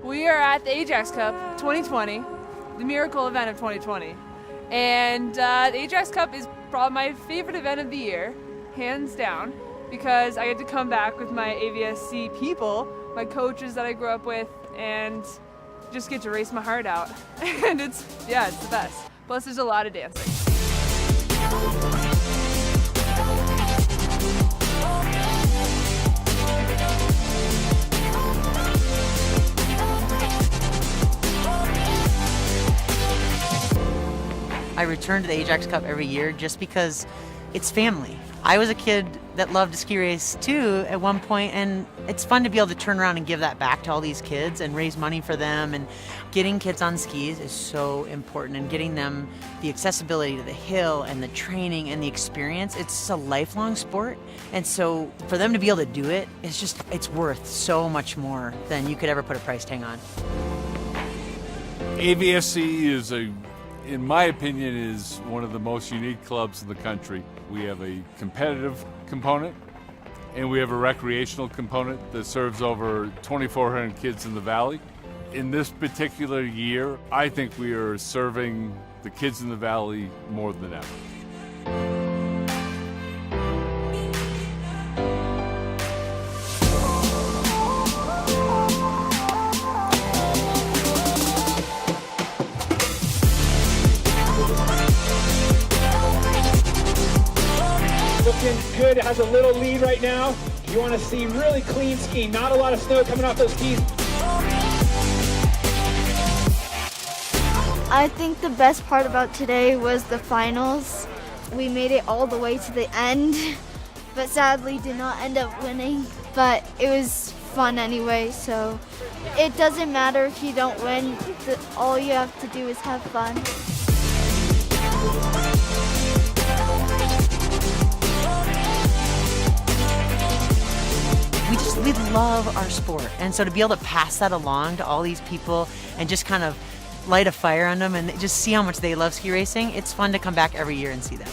We are at the Ajax Cup 2020, the miracle event of 2020. And the Ajax Cup is probably my favorite event of the year, hands down, because I get to come back with my AVSC people, my coaches that I grew up with, and just get to race my heart out. And it's the best. Plus there's a lot of dancing. I return to the Ajax Cup every year just because it's family. I was a kid that loved to ski race too at one point, and it's fun to be able to turn around and give that back to all these kids and raise money for them. And getting kids on skis is so important, and getting them the accessibility to the hill and the training and the experience. It's a lifelong sport, and so for them to be able to do it, it's worth so much more than you could ever put a price tag on. AVSC is in my opinion, is one of the most unique clubs in the country. We have a competitive component, and we have a recreational component that serves over 2,400 kids in the Valley. In this particular year, I think we are serving the kids in the Valley more than ever. Looking good, has a little lead right now. You want to see really clean skiing, not a lot of snow coming off those skis. I think the best part about today was the finals. We made it all the way to the end, but sadly did not end up winning. But it was fun anyway, so it doesn't matter if you don't win. All you have to do is have fun. We love our sport, and so to be able to pass that along to all these people and just kind of light a fire on them and just see how much they love ski racing, it's fun to come back every year and see that.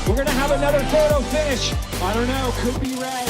We're going to have another photo finish. I don't know, could be red.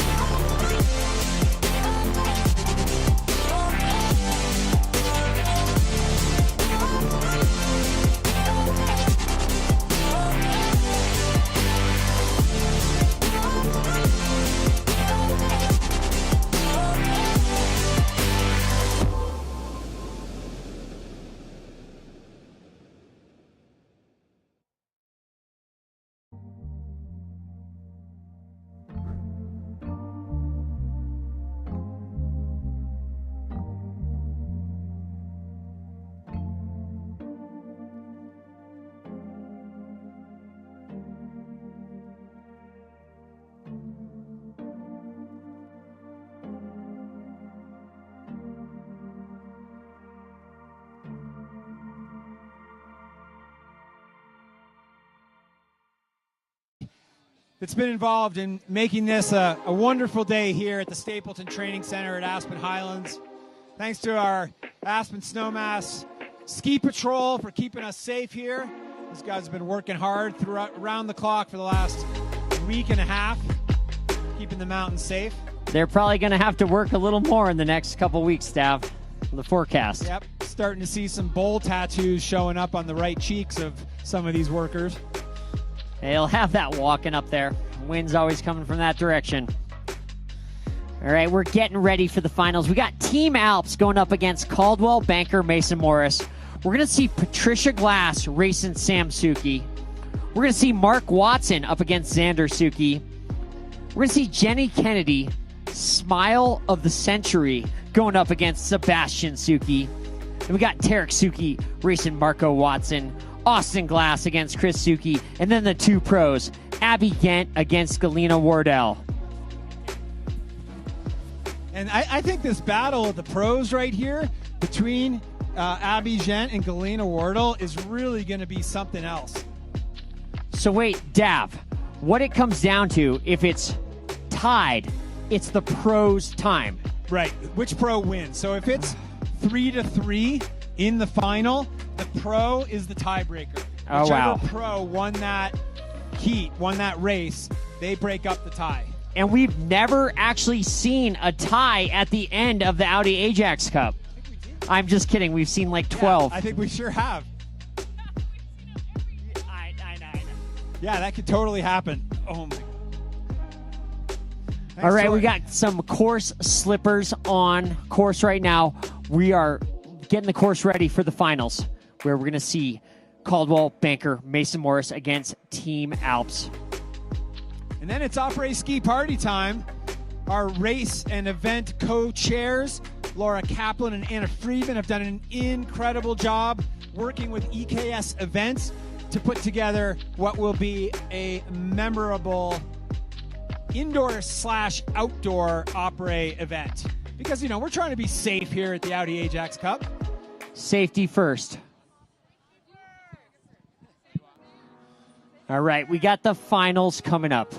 that's been involved in making this a wonderful day here at the Stapleton Training Center at Aspen Highlands. Thanks to our Aspen Snowmass Ski Patrol for keeping us safe here. These guys have been working hard around the clock for the last week and a half, keeping the mountains safe. They're probably going to have to work a little more in the next couple weeks, Stav. The forecast. Yep, starting to see some bowl tattoos showing up on the right cheeks of some of these workers. They'll have that walking up there. Wind's always coming from that direction. All right, we're getting ready for the finals. We got Team Alps going up against Caldwell Banker Mason Morris. We're going to see Patricia Glass racing Sam Suki. We're going to see Mark Watson up against Xander Suki. We're going to see Jenny Kennedy, Smile of the Century, going up against Sebastian Suki. And we got Tarek Suki racing Marco Watson. Austin Glass against Chris Suki. And then the two pros, Abby Gent against Galena Wardell. And I think this battle of the pros right here between Abby Gent and Galena Wardell is really going to be something else. So wait, Dav, what it comes down to, if it's tied, it's the pros' time. Right. Which pro wins? So if it's 3-3 in the final, the pro is the tiebreaker. Oh, Whichever wow. pro won that heat, won that race, they break up the tie. And we've never actually seen a tie at the end of the Audi Ajax Cup. I'm just kidding. We've seen like 12. Yeah, I think we sure have. Yeah, that could totally happen. Oh my. All right, we got some course slippers on course right now. We are getting the course ready for the finals, where we're going to see Caldwell Banker Mason Morris against Team Alps. And then it's après-ski party time. Our race and event co-chairs, Laura Kaplan and Anna Friedman, have done an incredible job working with EKS Events to put together what will be a memorable indoor/outdoor après event. Because, you know, we're trying to be safe here at the Audi Ajax Cup. Safety first. All right, we got the finals coming up.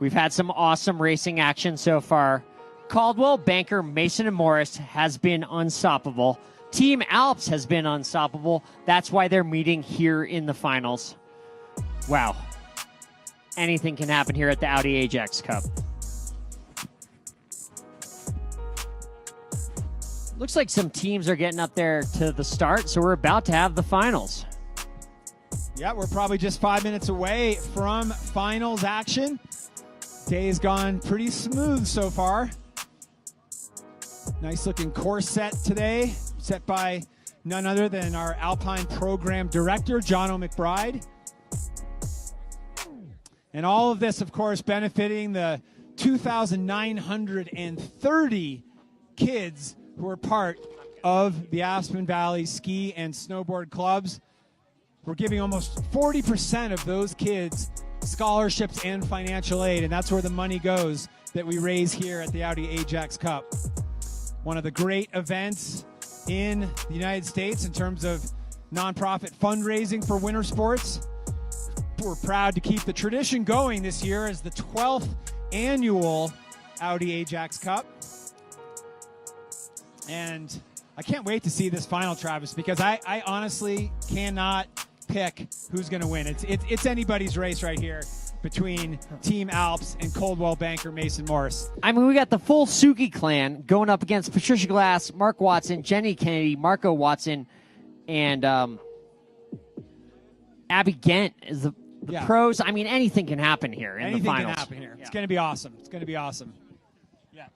We've had some awesome racing action so far. Caldwell, Banker, Mason, and Morris has been unstoppable. Team Alps has been unstoppable. That's why they're meeting here in the finals. Wow. Anything can happen here at the Audi Ajax Cup. Looks like some teams are getting up there to the start, so we're about to have the finals. Yeah, we're probably just 5 minutes away from finals action. Day's gone pretty smooth so far. Nice looking course set today, set by none other than our Alpine Program Director, John O. McBride. And all of this, of course, benefiting the 2,930 kids who are part of the Aspen Valley Ski and Snowboard Clubs. We're giving almost 40% of those kids scholarships and financial aid, and that's where the money goes that we raise here at the Audi Ajax Cup. One of the great events in the United States in terms of nonprofit fundraising for winter sports. We're proud to keep the tradition going this year as the 12th annual Audi Ajax Cup. And I can't wait to see this final, Travis, because I honestly cannot pick who's going to win. It's anybody's race right here between Team Alps and Caldwell Banker Mason Morris. I mean, we got the full Suki clan going up against Patricia Glass, Mark Watson, Jenny Kennedy, Marco Watson, and Abby Gent is the pros. I mean, anything can happen here in the finals. Anything can happen here. It's going to be awesome. It's going to be awesome. Yeah.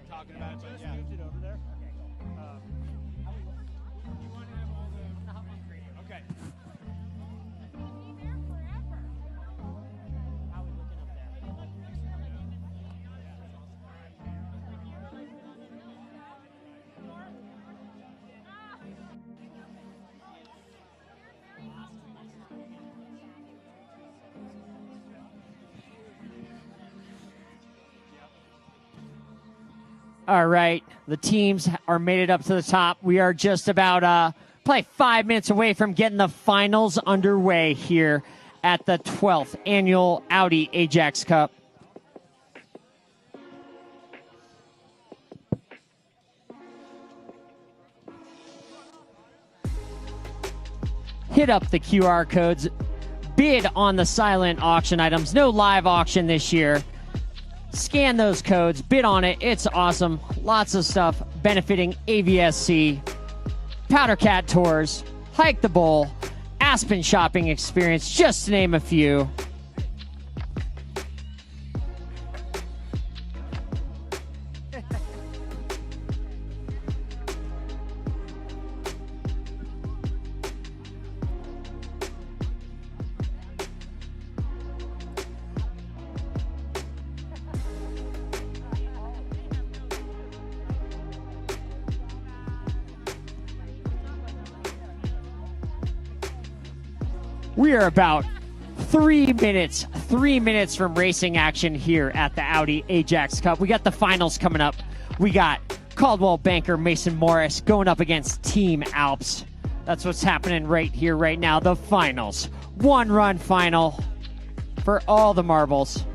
talking about it, but yeah. Okay. All right, the teams are made it up to the top. We are just about probably 5 minutes away from getting the finals underway here at the 12th annual Audi Ajax Cup. Hit up the QR codes, bid on the silent auction items. No live auction this year. Scan those codes, bid on it. It's awesome. Lots of stuff benefiting AVSC, Powder Cat Tours, Hike the Bowl, Aspen Shopping Experience, just to name a few. We are about 3 minutes from racing action here at the Audi Ajax Cup. We got the finals coming up. We got Caldwell banker Mason Morris going up against Team Alps. That's what's happening right here, right now. The finals. One run final for all the marbles.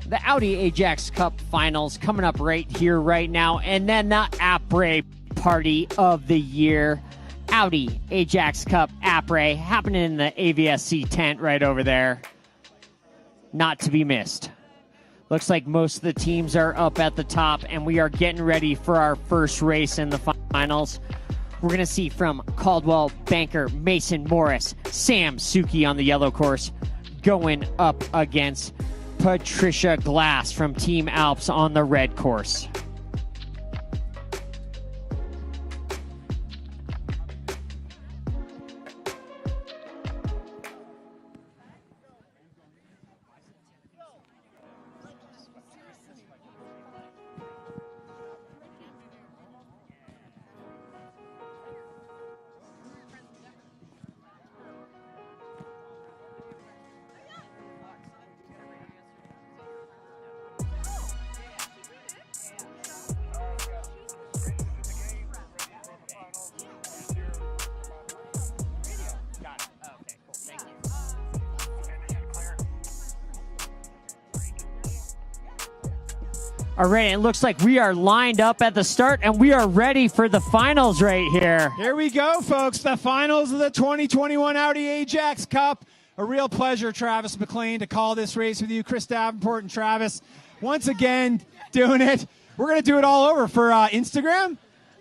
The Audi Ajax Cup finals coming up right here, right now. And then the Après party of the year. Audi Ajax Cup Après happening in the AVSC tent right over there. Not to be missed. Looks like most of the teams are up at the top, and we are getting ready for our first race in the finals. We're going to see from Caldwell banker Mason Morris, Sam Suki on the yellow course, going up against Patricia Glass from Team Alps on the red course. All right, it looks like we are lined up at the start, and we are ready for the finals right here. Here we go, folks. The finals of the 2021 Audi Ajax Cup. A real pleasure, Travis McLean, to call this race with you. Chris Davenport and Travis once again doing it. We're going to do it all over for Instagram.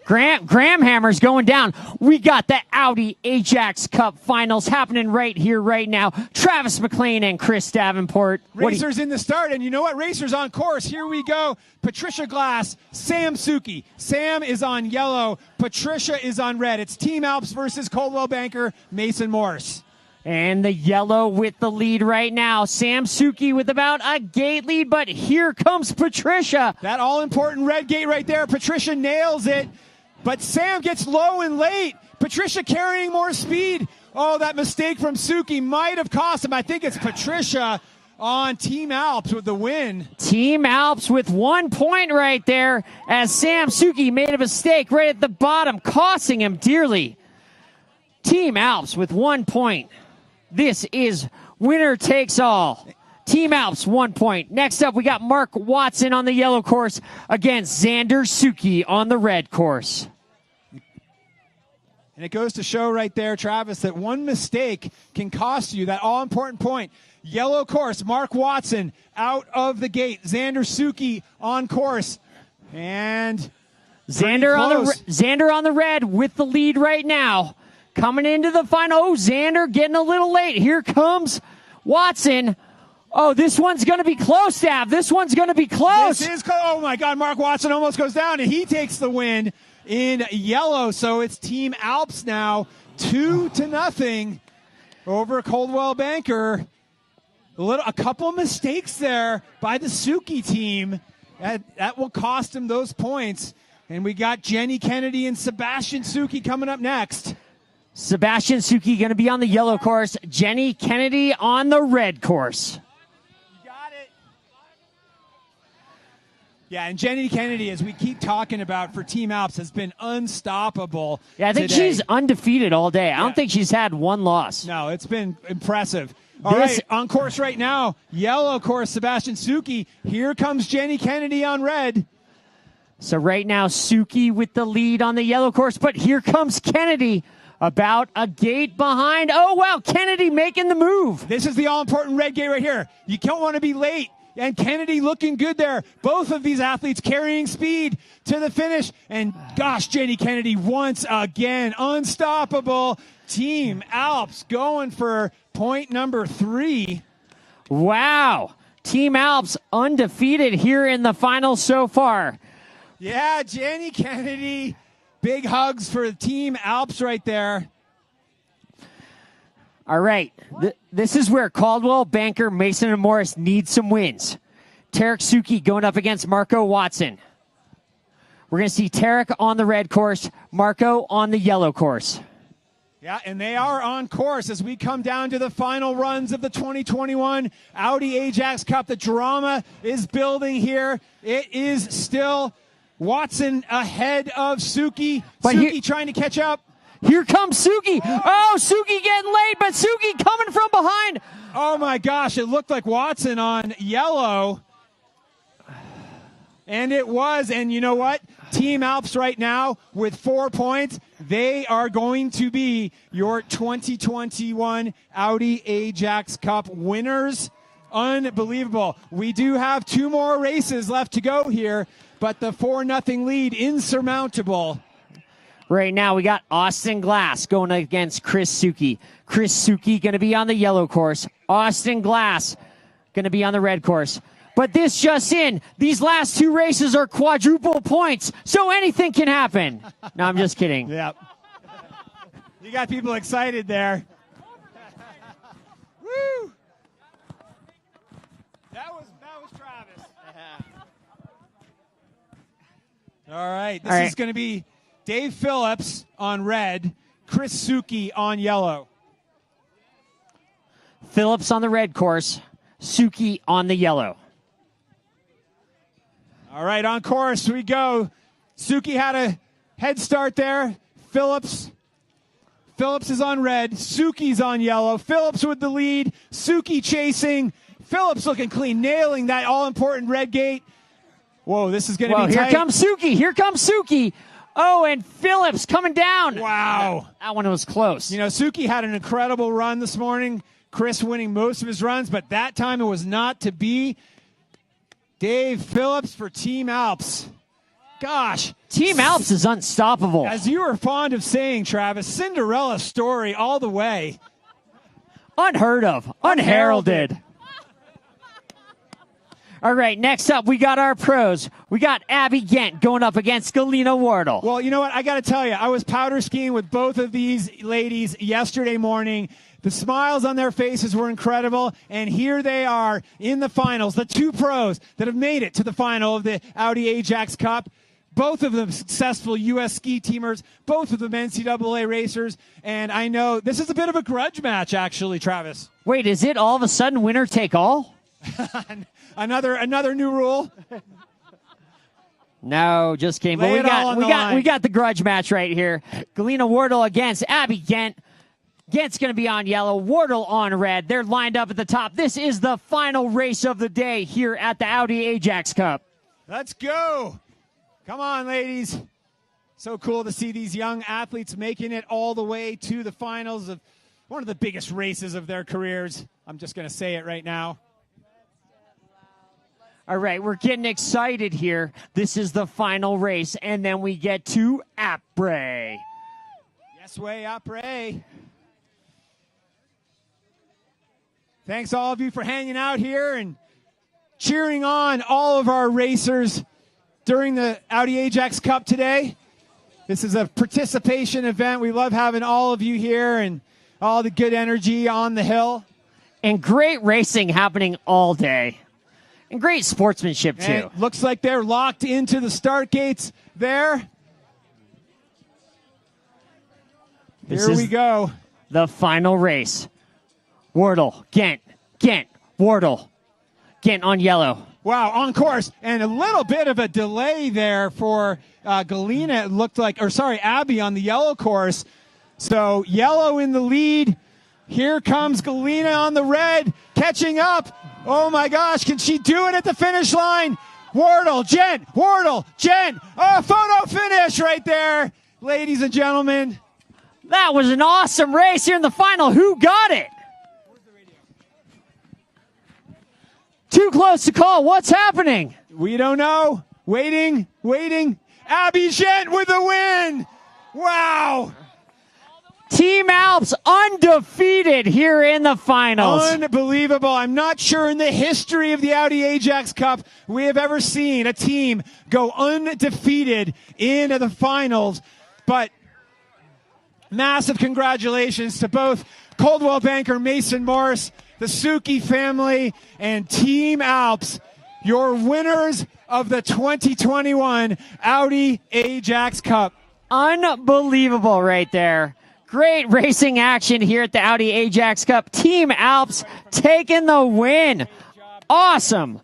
Graham Hammer's going down. We got the Audi Ajax Cup finals happening right here, right now. Travis McLean and Chris Davenport. Racers in the start, and you know what? Racers on course. Here we go. Patricia Glass, Sam Suki. Sam is on yellow. Patricia is on red. It's Team Alps versus Caldwell banker Mason Morris. And the yellow with the lead right now. Sam Suki with about a gate lead, but here comes Patricia. That all-important red gate right there. Patricia nails it. But Sam gets low and late. Patricia carrying more speed. Oh, that mistake from Suki might have cost him. I think it's Patricia on Team Alps with the win. Team Alps with 1 point right there as Sam Suki made a mistake right at the bottom, costing him dearly. Team Alps with 1 point. This is winner takes all. Team Alps, 1 point. Next up, we got Mark Watson on the yellow course against Xander Suki on the red course. And it goes to show right there, Travis, that one mistake can cost you that all-important point. Yellow course, Mark Watson out of the gate. Xander Suki on course. And Xander on the red with the lead right now. Coming into the final. Oh, Xander getting a little late. Here comes Watson. Oh, this one's going to be close, Dav. This one's going to be close. This is close. Oh, my God. Mark Watson almost goes down, and he takes the win in yellow. So it's Team Alps now 2-0 over Coldwell Banker. A couple mistakes there by the Suki team. That will cost him those points. And we got Jenny Kennedy and Sebastian Suki coming up next. Sebastian Suki going to be on the yellow course. Jenny Kennedy on the red course. Yeah, and Jenny Kennedy, as we keep talking about for Team Alps, has been unstoppable. Yeah, I think she's undefeated all day. I don't think she's had one loss. No, it's been impressive. All right, on course right now, yellow course, Sebastian Suki. Here comes Jenny Kennedy on red. So right now, Suki with the lead on the yellow course, but here comes Kennedy about a gate behind. Oh, wow, Kennedy making the move. This is the all-important red gate right here. You don't want to be late. And Kennedy looking good there. Both of these athletes carrying speed to the finish. And gosh, Jenny Kennedy once again unstoppable. Team Alps going for point number 3. Wow. Team Alps undefeated here in the final so far. Yeah, Jenny Kennedy. Big hugs for Team Alps right there. All right, this is where Caldwell, Banker, Mason, and Morris need some wins. Tarek Suki going up against Marco Watson. We're going to see Tarek on the red course, Marco on the yellow course. Yeah, and they are on course as we come down to the final runs of the 2021 Audi Ajax Cup. The drama is building here. It is still Watson ahead of Suki. But Suki trying to catch up. Here comes Suki. Oh, Suki getting late, but Suki coming from behind. Oh, my gosh. It looked like Watson on yellow. And it was. And you know what? Team Alps right now with 4 points. They are going to be your 2021 Audi Ajax Cup winners. Unbelievable. We do have 2 more races left to go here, but the 4-0 lead insurmountable. Right now, we got Austin Glass going against Chris Suki. Chris Suki going to be on the yellow course. Austin Glass going to be on the red course. But this just in, these last 2 races are quadruple points, so anything can happen. No, I'm just kidding. Yep. You got people excited there. Woo! That was Travis. All right, this is going to be Dave Phillips on red, Chris Suki on yellow. Phillips on the red course, Suki on the yellow. All right, on course we go. Suki had a head start there. Phillips is on red. Suki's on yellow. Phillips with the lead. Suki chasing. Phillips looking clean, nailing that all-important red gate. Whoa, this is going to be tight. Here comes Suki. Here comes Suki. Oh, and Phillips coming down. Wow. That one was close. You know, Suki had an incredible run this morning. Chris winning most of his runs, but that time it was not to be. Dave Phillips for Team Alps. Gosh. Team Alps is unstoppable. As you were fond of saying, Travis, Cinderella story all the way. Unheard of. Unheralded. All right, next up, we got our pros. We got Abby Gent going up against Galena Wardle. Well, you know what? I got to tell you, I was powder skiing with both of these ladies yesterday morning. The smiles on their faces were incredible, and here they are in the finals, the 2 pros that have made it to the final of the Audi Ajax Cup. Both of them successful U.S. ski teamers, both of them NCAA racers, and I know this is a bit of a grudge match, actually, Travis. Wait, is it all of a sudden winner take all? Another new rule. No, just kidding. But we got the grudge match right here. Galena Wardle against Abby Gent. Gent's going to be on yellow, Wardle on red. They're lined up at the top. This is the final race of the day here at the Audi Ajax Cup. Let's go. Come on, ladies. So cool to see these young athletes making it all the way to the finals of one of the biggest races of their careers. I'm just going to say it right now. All right, we're getting excited here. This is the final race, and then we get to après. Yes, way après. Thanks all of you for hanging out here and cheering on all of our racers during the Audi Ajax Cup today. This is a participation event. We love having all of you here and all the good energy on the hill. And great racing happening all day. And great sportsmanship, too. And looks like they're locked into the start gates there. Here we go. The final race. Wardle, Gent, Wardle. Gent on yellow. Wow, on course. And a little bit of a delay there for Galena, it looked like, or sorry, Abby on the yellow course. So yellow in the lead. Here comes Galena on the red, catching up. Oh my gosh, can she do it at the finish line? Wardle, Gent. Oh, photo finish right there, ladies and gentlemen. That was an awesome race here in the final. Who got it? Too close to call. What's happening? We don't know. Waiting. Abby Gent with the win. Wow. Team Alps undefeated here in the finals. Unbelievable. I'm not sure in the history of the Audi Ajax Cup we have ever seen a team go undefeated in the finals. But massive congratulations to both Coldwell Banker Mason Morris, the Suki family, and Team Alps, your winners of the 2021 Audi Ajax Cup. Unbelievable right there. Great racing action here at the Audi Ajax Cup. Team Alps taking the win. Awesome.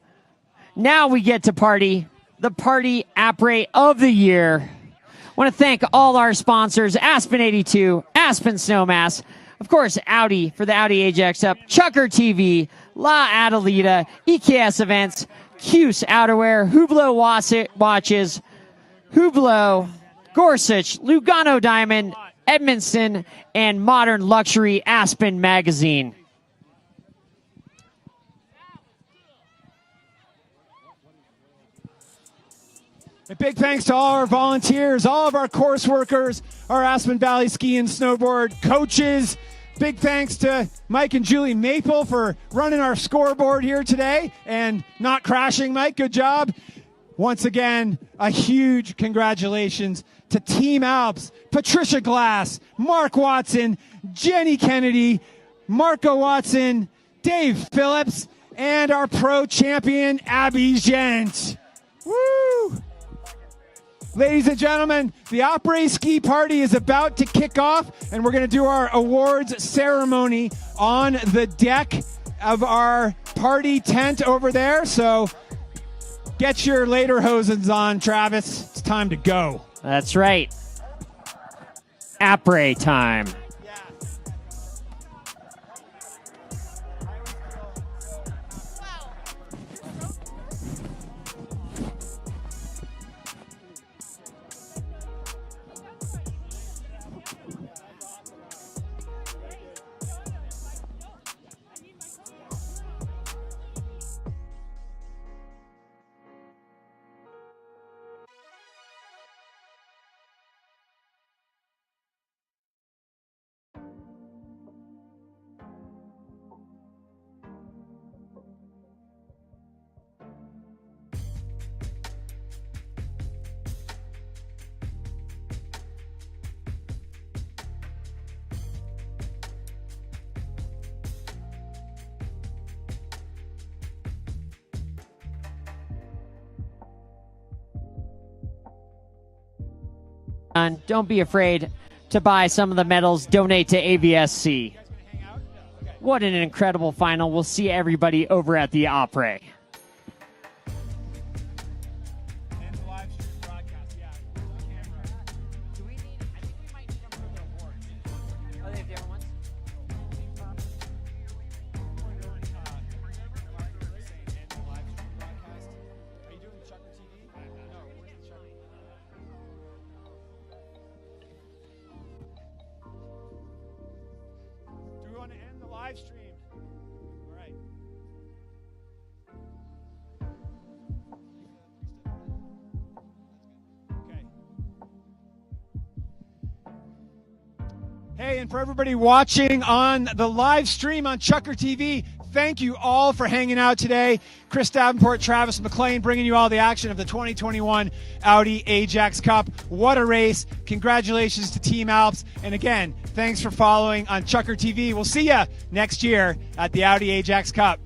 Now we get to the party après of the year. I want to thank all our sponsors, Aspen 82, Aspen Snowmass, of course, Audi for the Audi Ajax Cup, ChukkerTV, La Adelita, EKS Events, Cuse Outerwear, Hublot Watches, Hublot, Gorsuch, Lugano Diamond, Edmondson, and Modern Luxury Aspen Magazine. A big thanks to all our volunteers, all of our course workers, our Aspen Valley Ski and Snowboard coaches. Big thanks to Mike and Julie Maple for running our scoreboard here today and not crashing. Mike, good job. Once again, a huge congratulations to Team Alps, Patricia Glass, Mark Watson, Jenny Kennedy, Marco Watson, Dave Phillips, and our pro champion, Abby Gent. Woo! Ladies and gentlemen, the après ski party is about to kick off, and we're going to do our awards ceremony on the deck of our party tent over there. So get your lederhosens on, Travis. It's time to go. That's right. Après time. Don't be afraid to buy some of the medals. Donate to AVSC. What an incredible final. We'll see everybody over at the après. live stream. All right. Okay. Hey, and for everybody watching on the live stream on ChukkerTV, thank you all for hanging out today. Chris Davenport, Travis McLean, bringing you all the action of the 2021 Audi Ajax Cup. What a race. Congratulations to Team Alps. And again, thanks for following on ChukkerTV. We'll see you next year at the Audi Ajax Cup.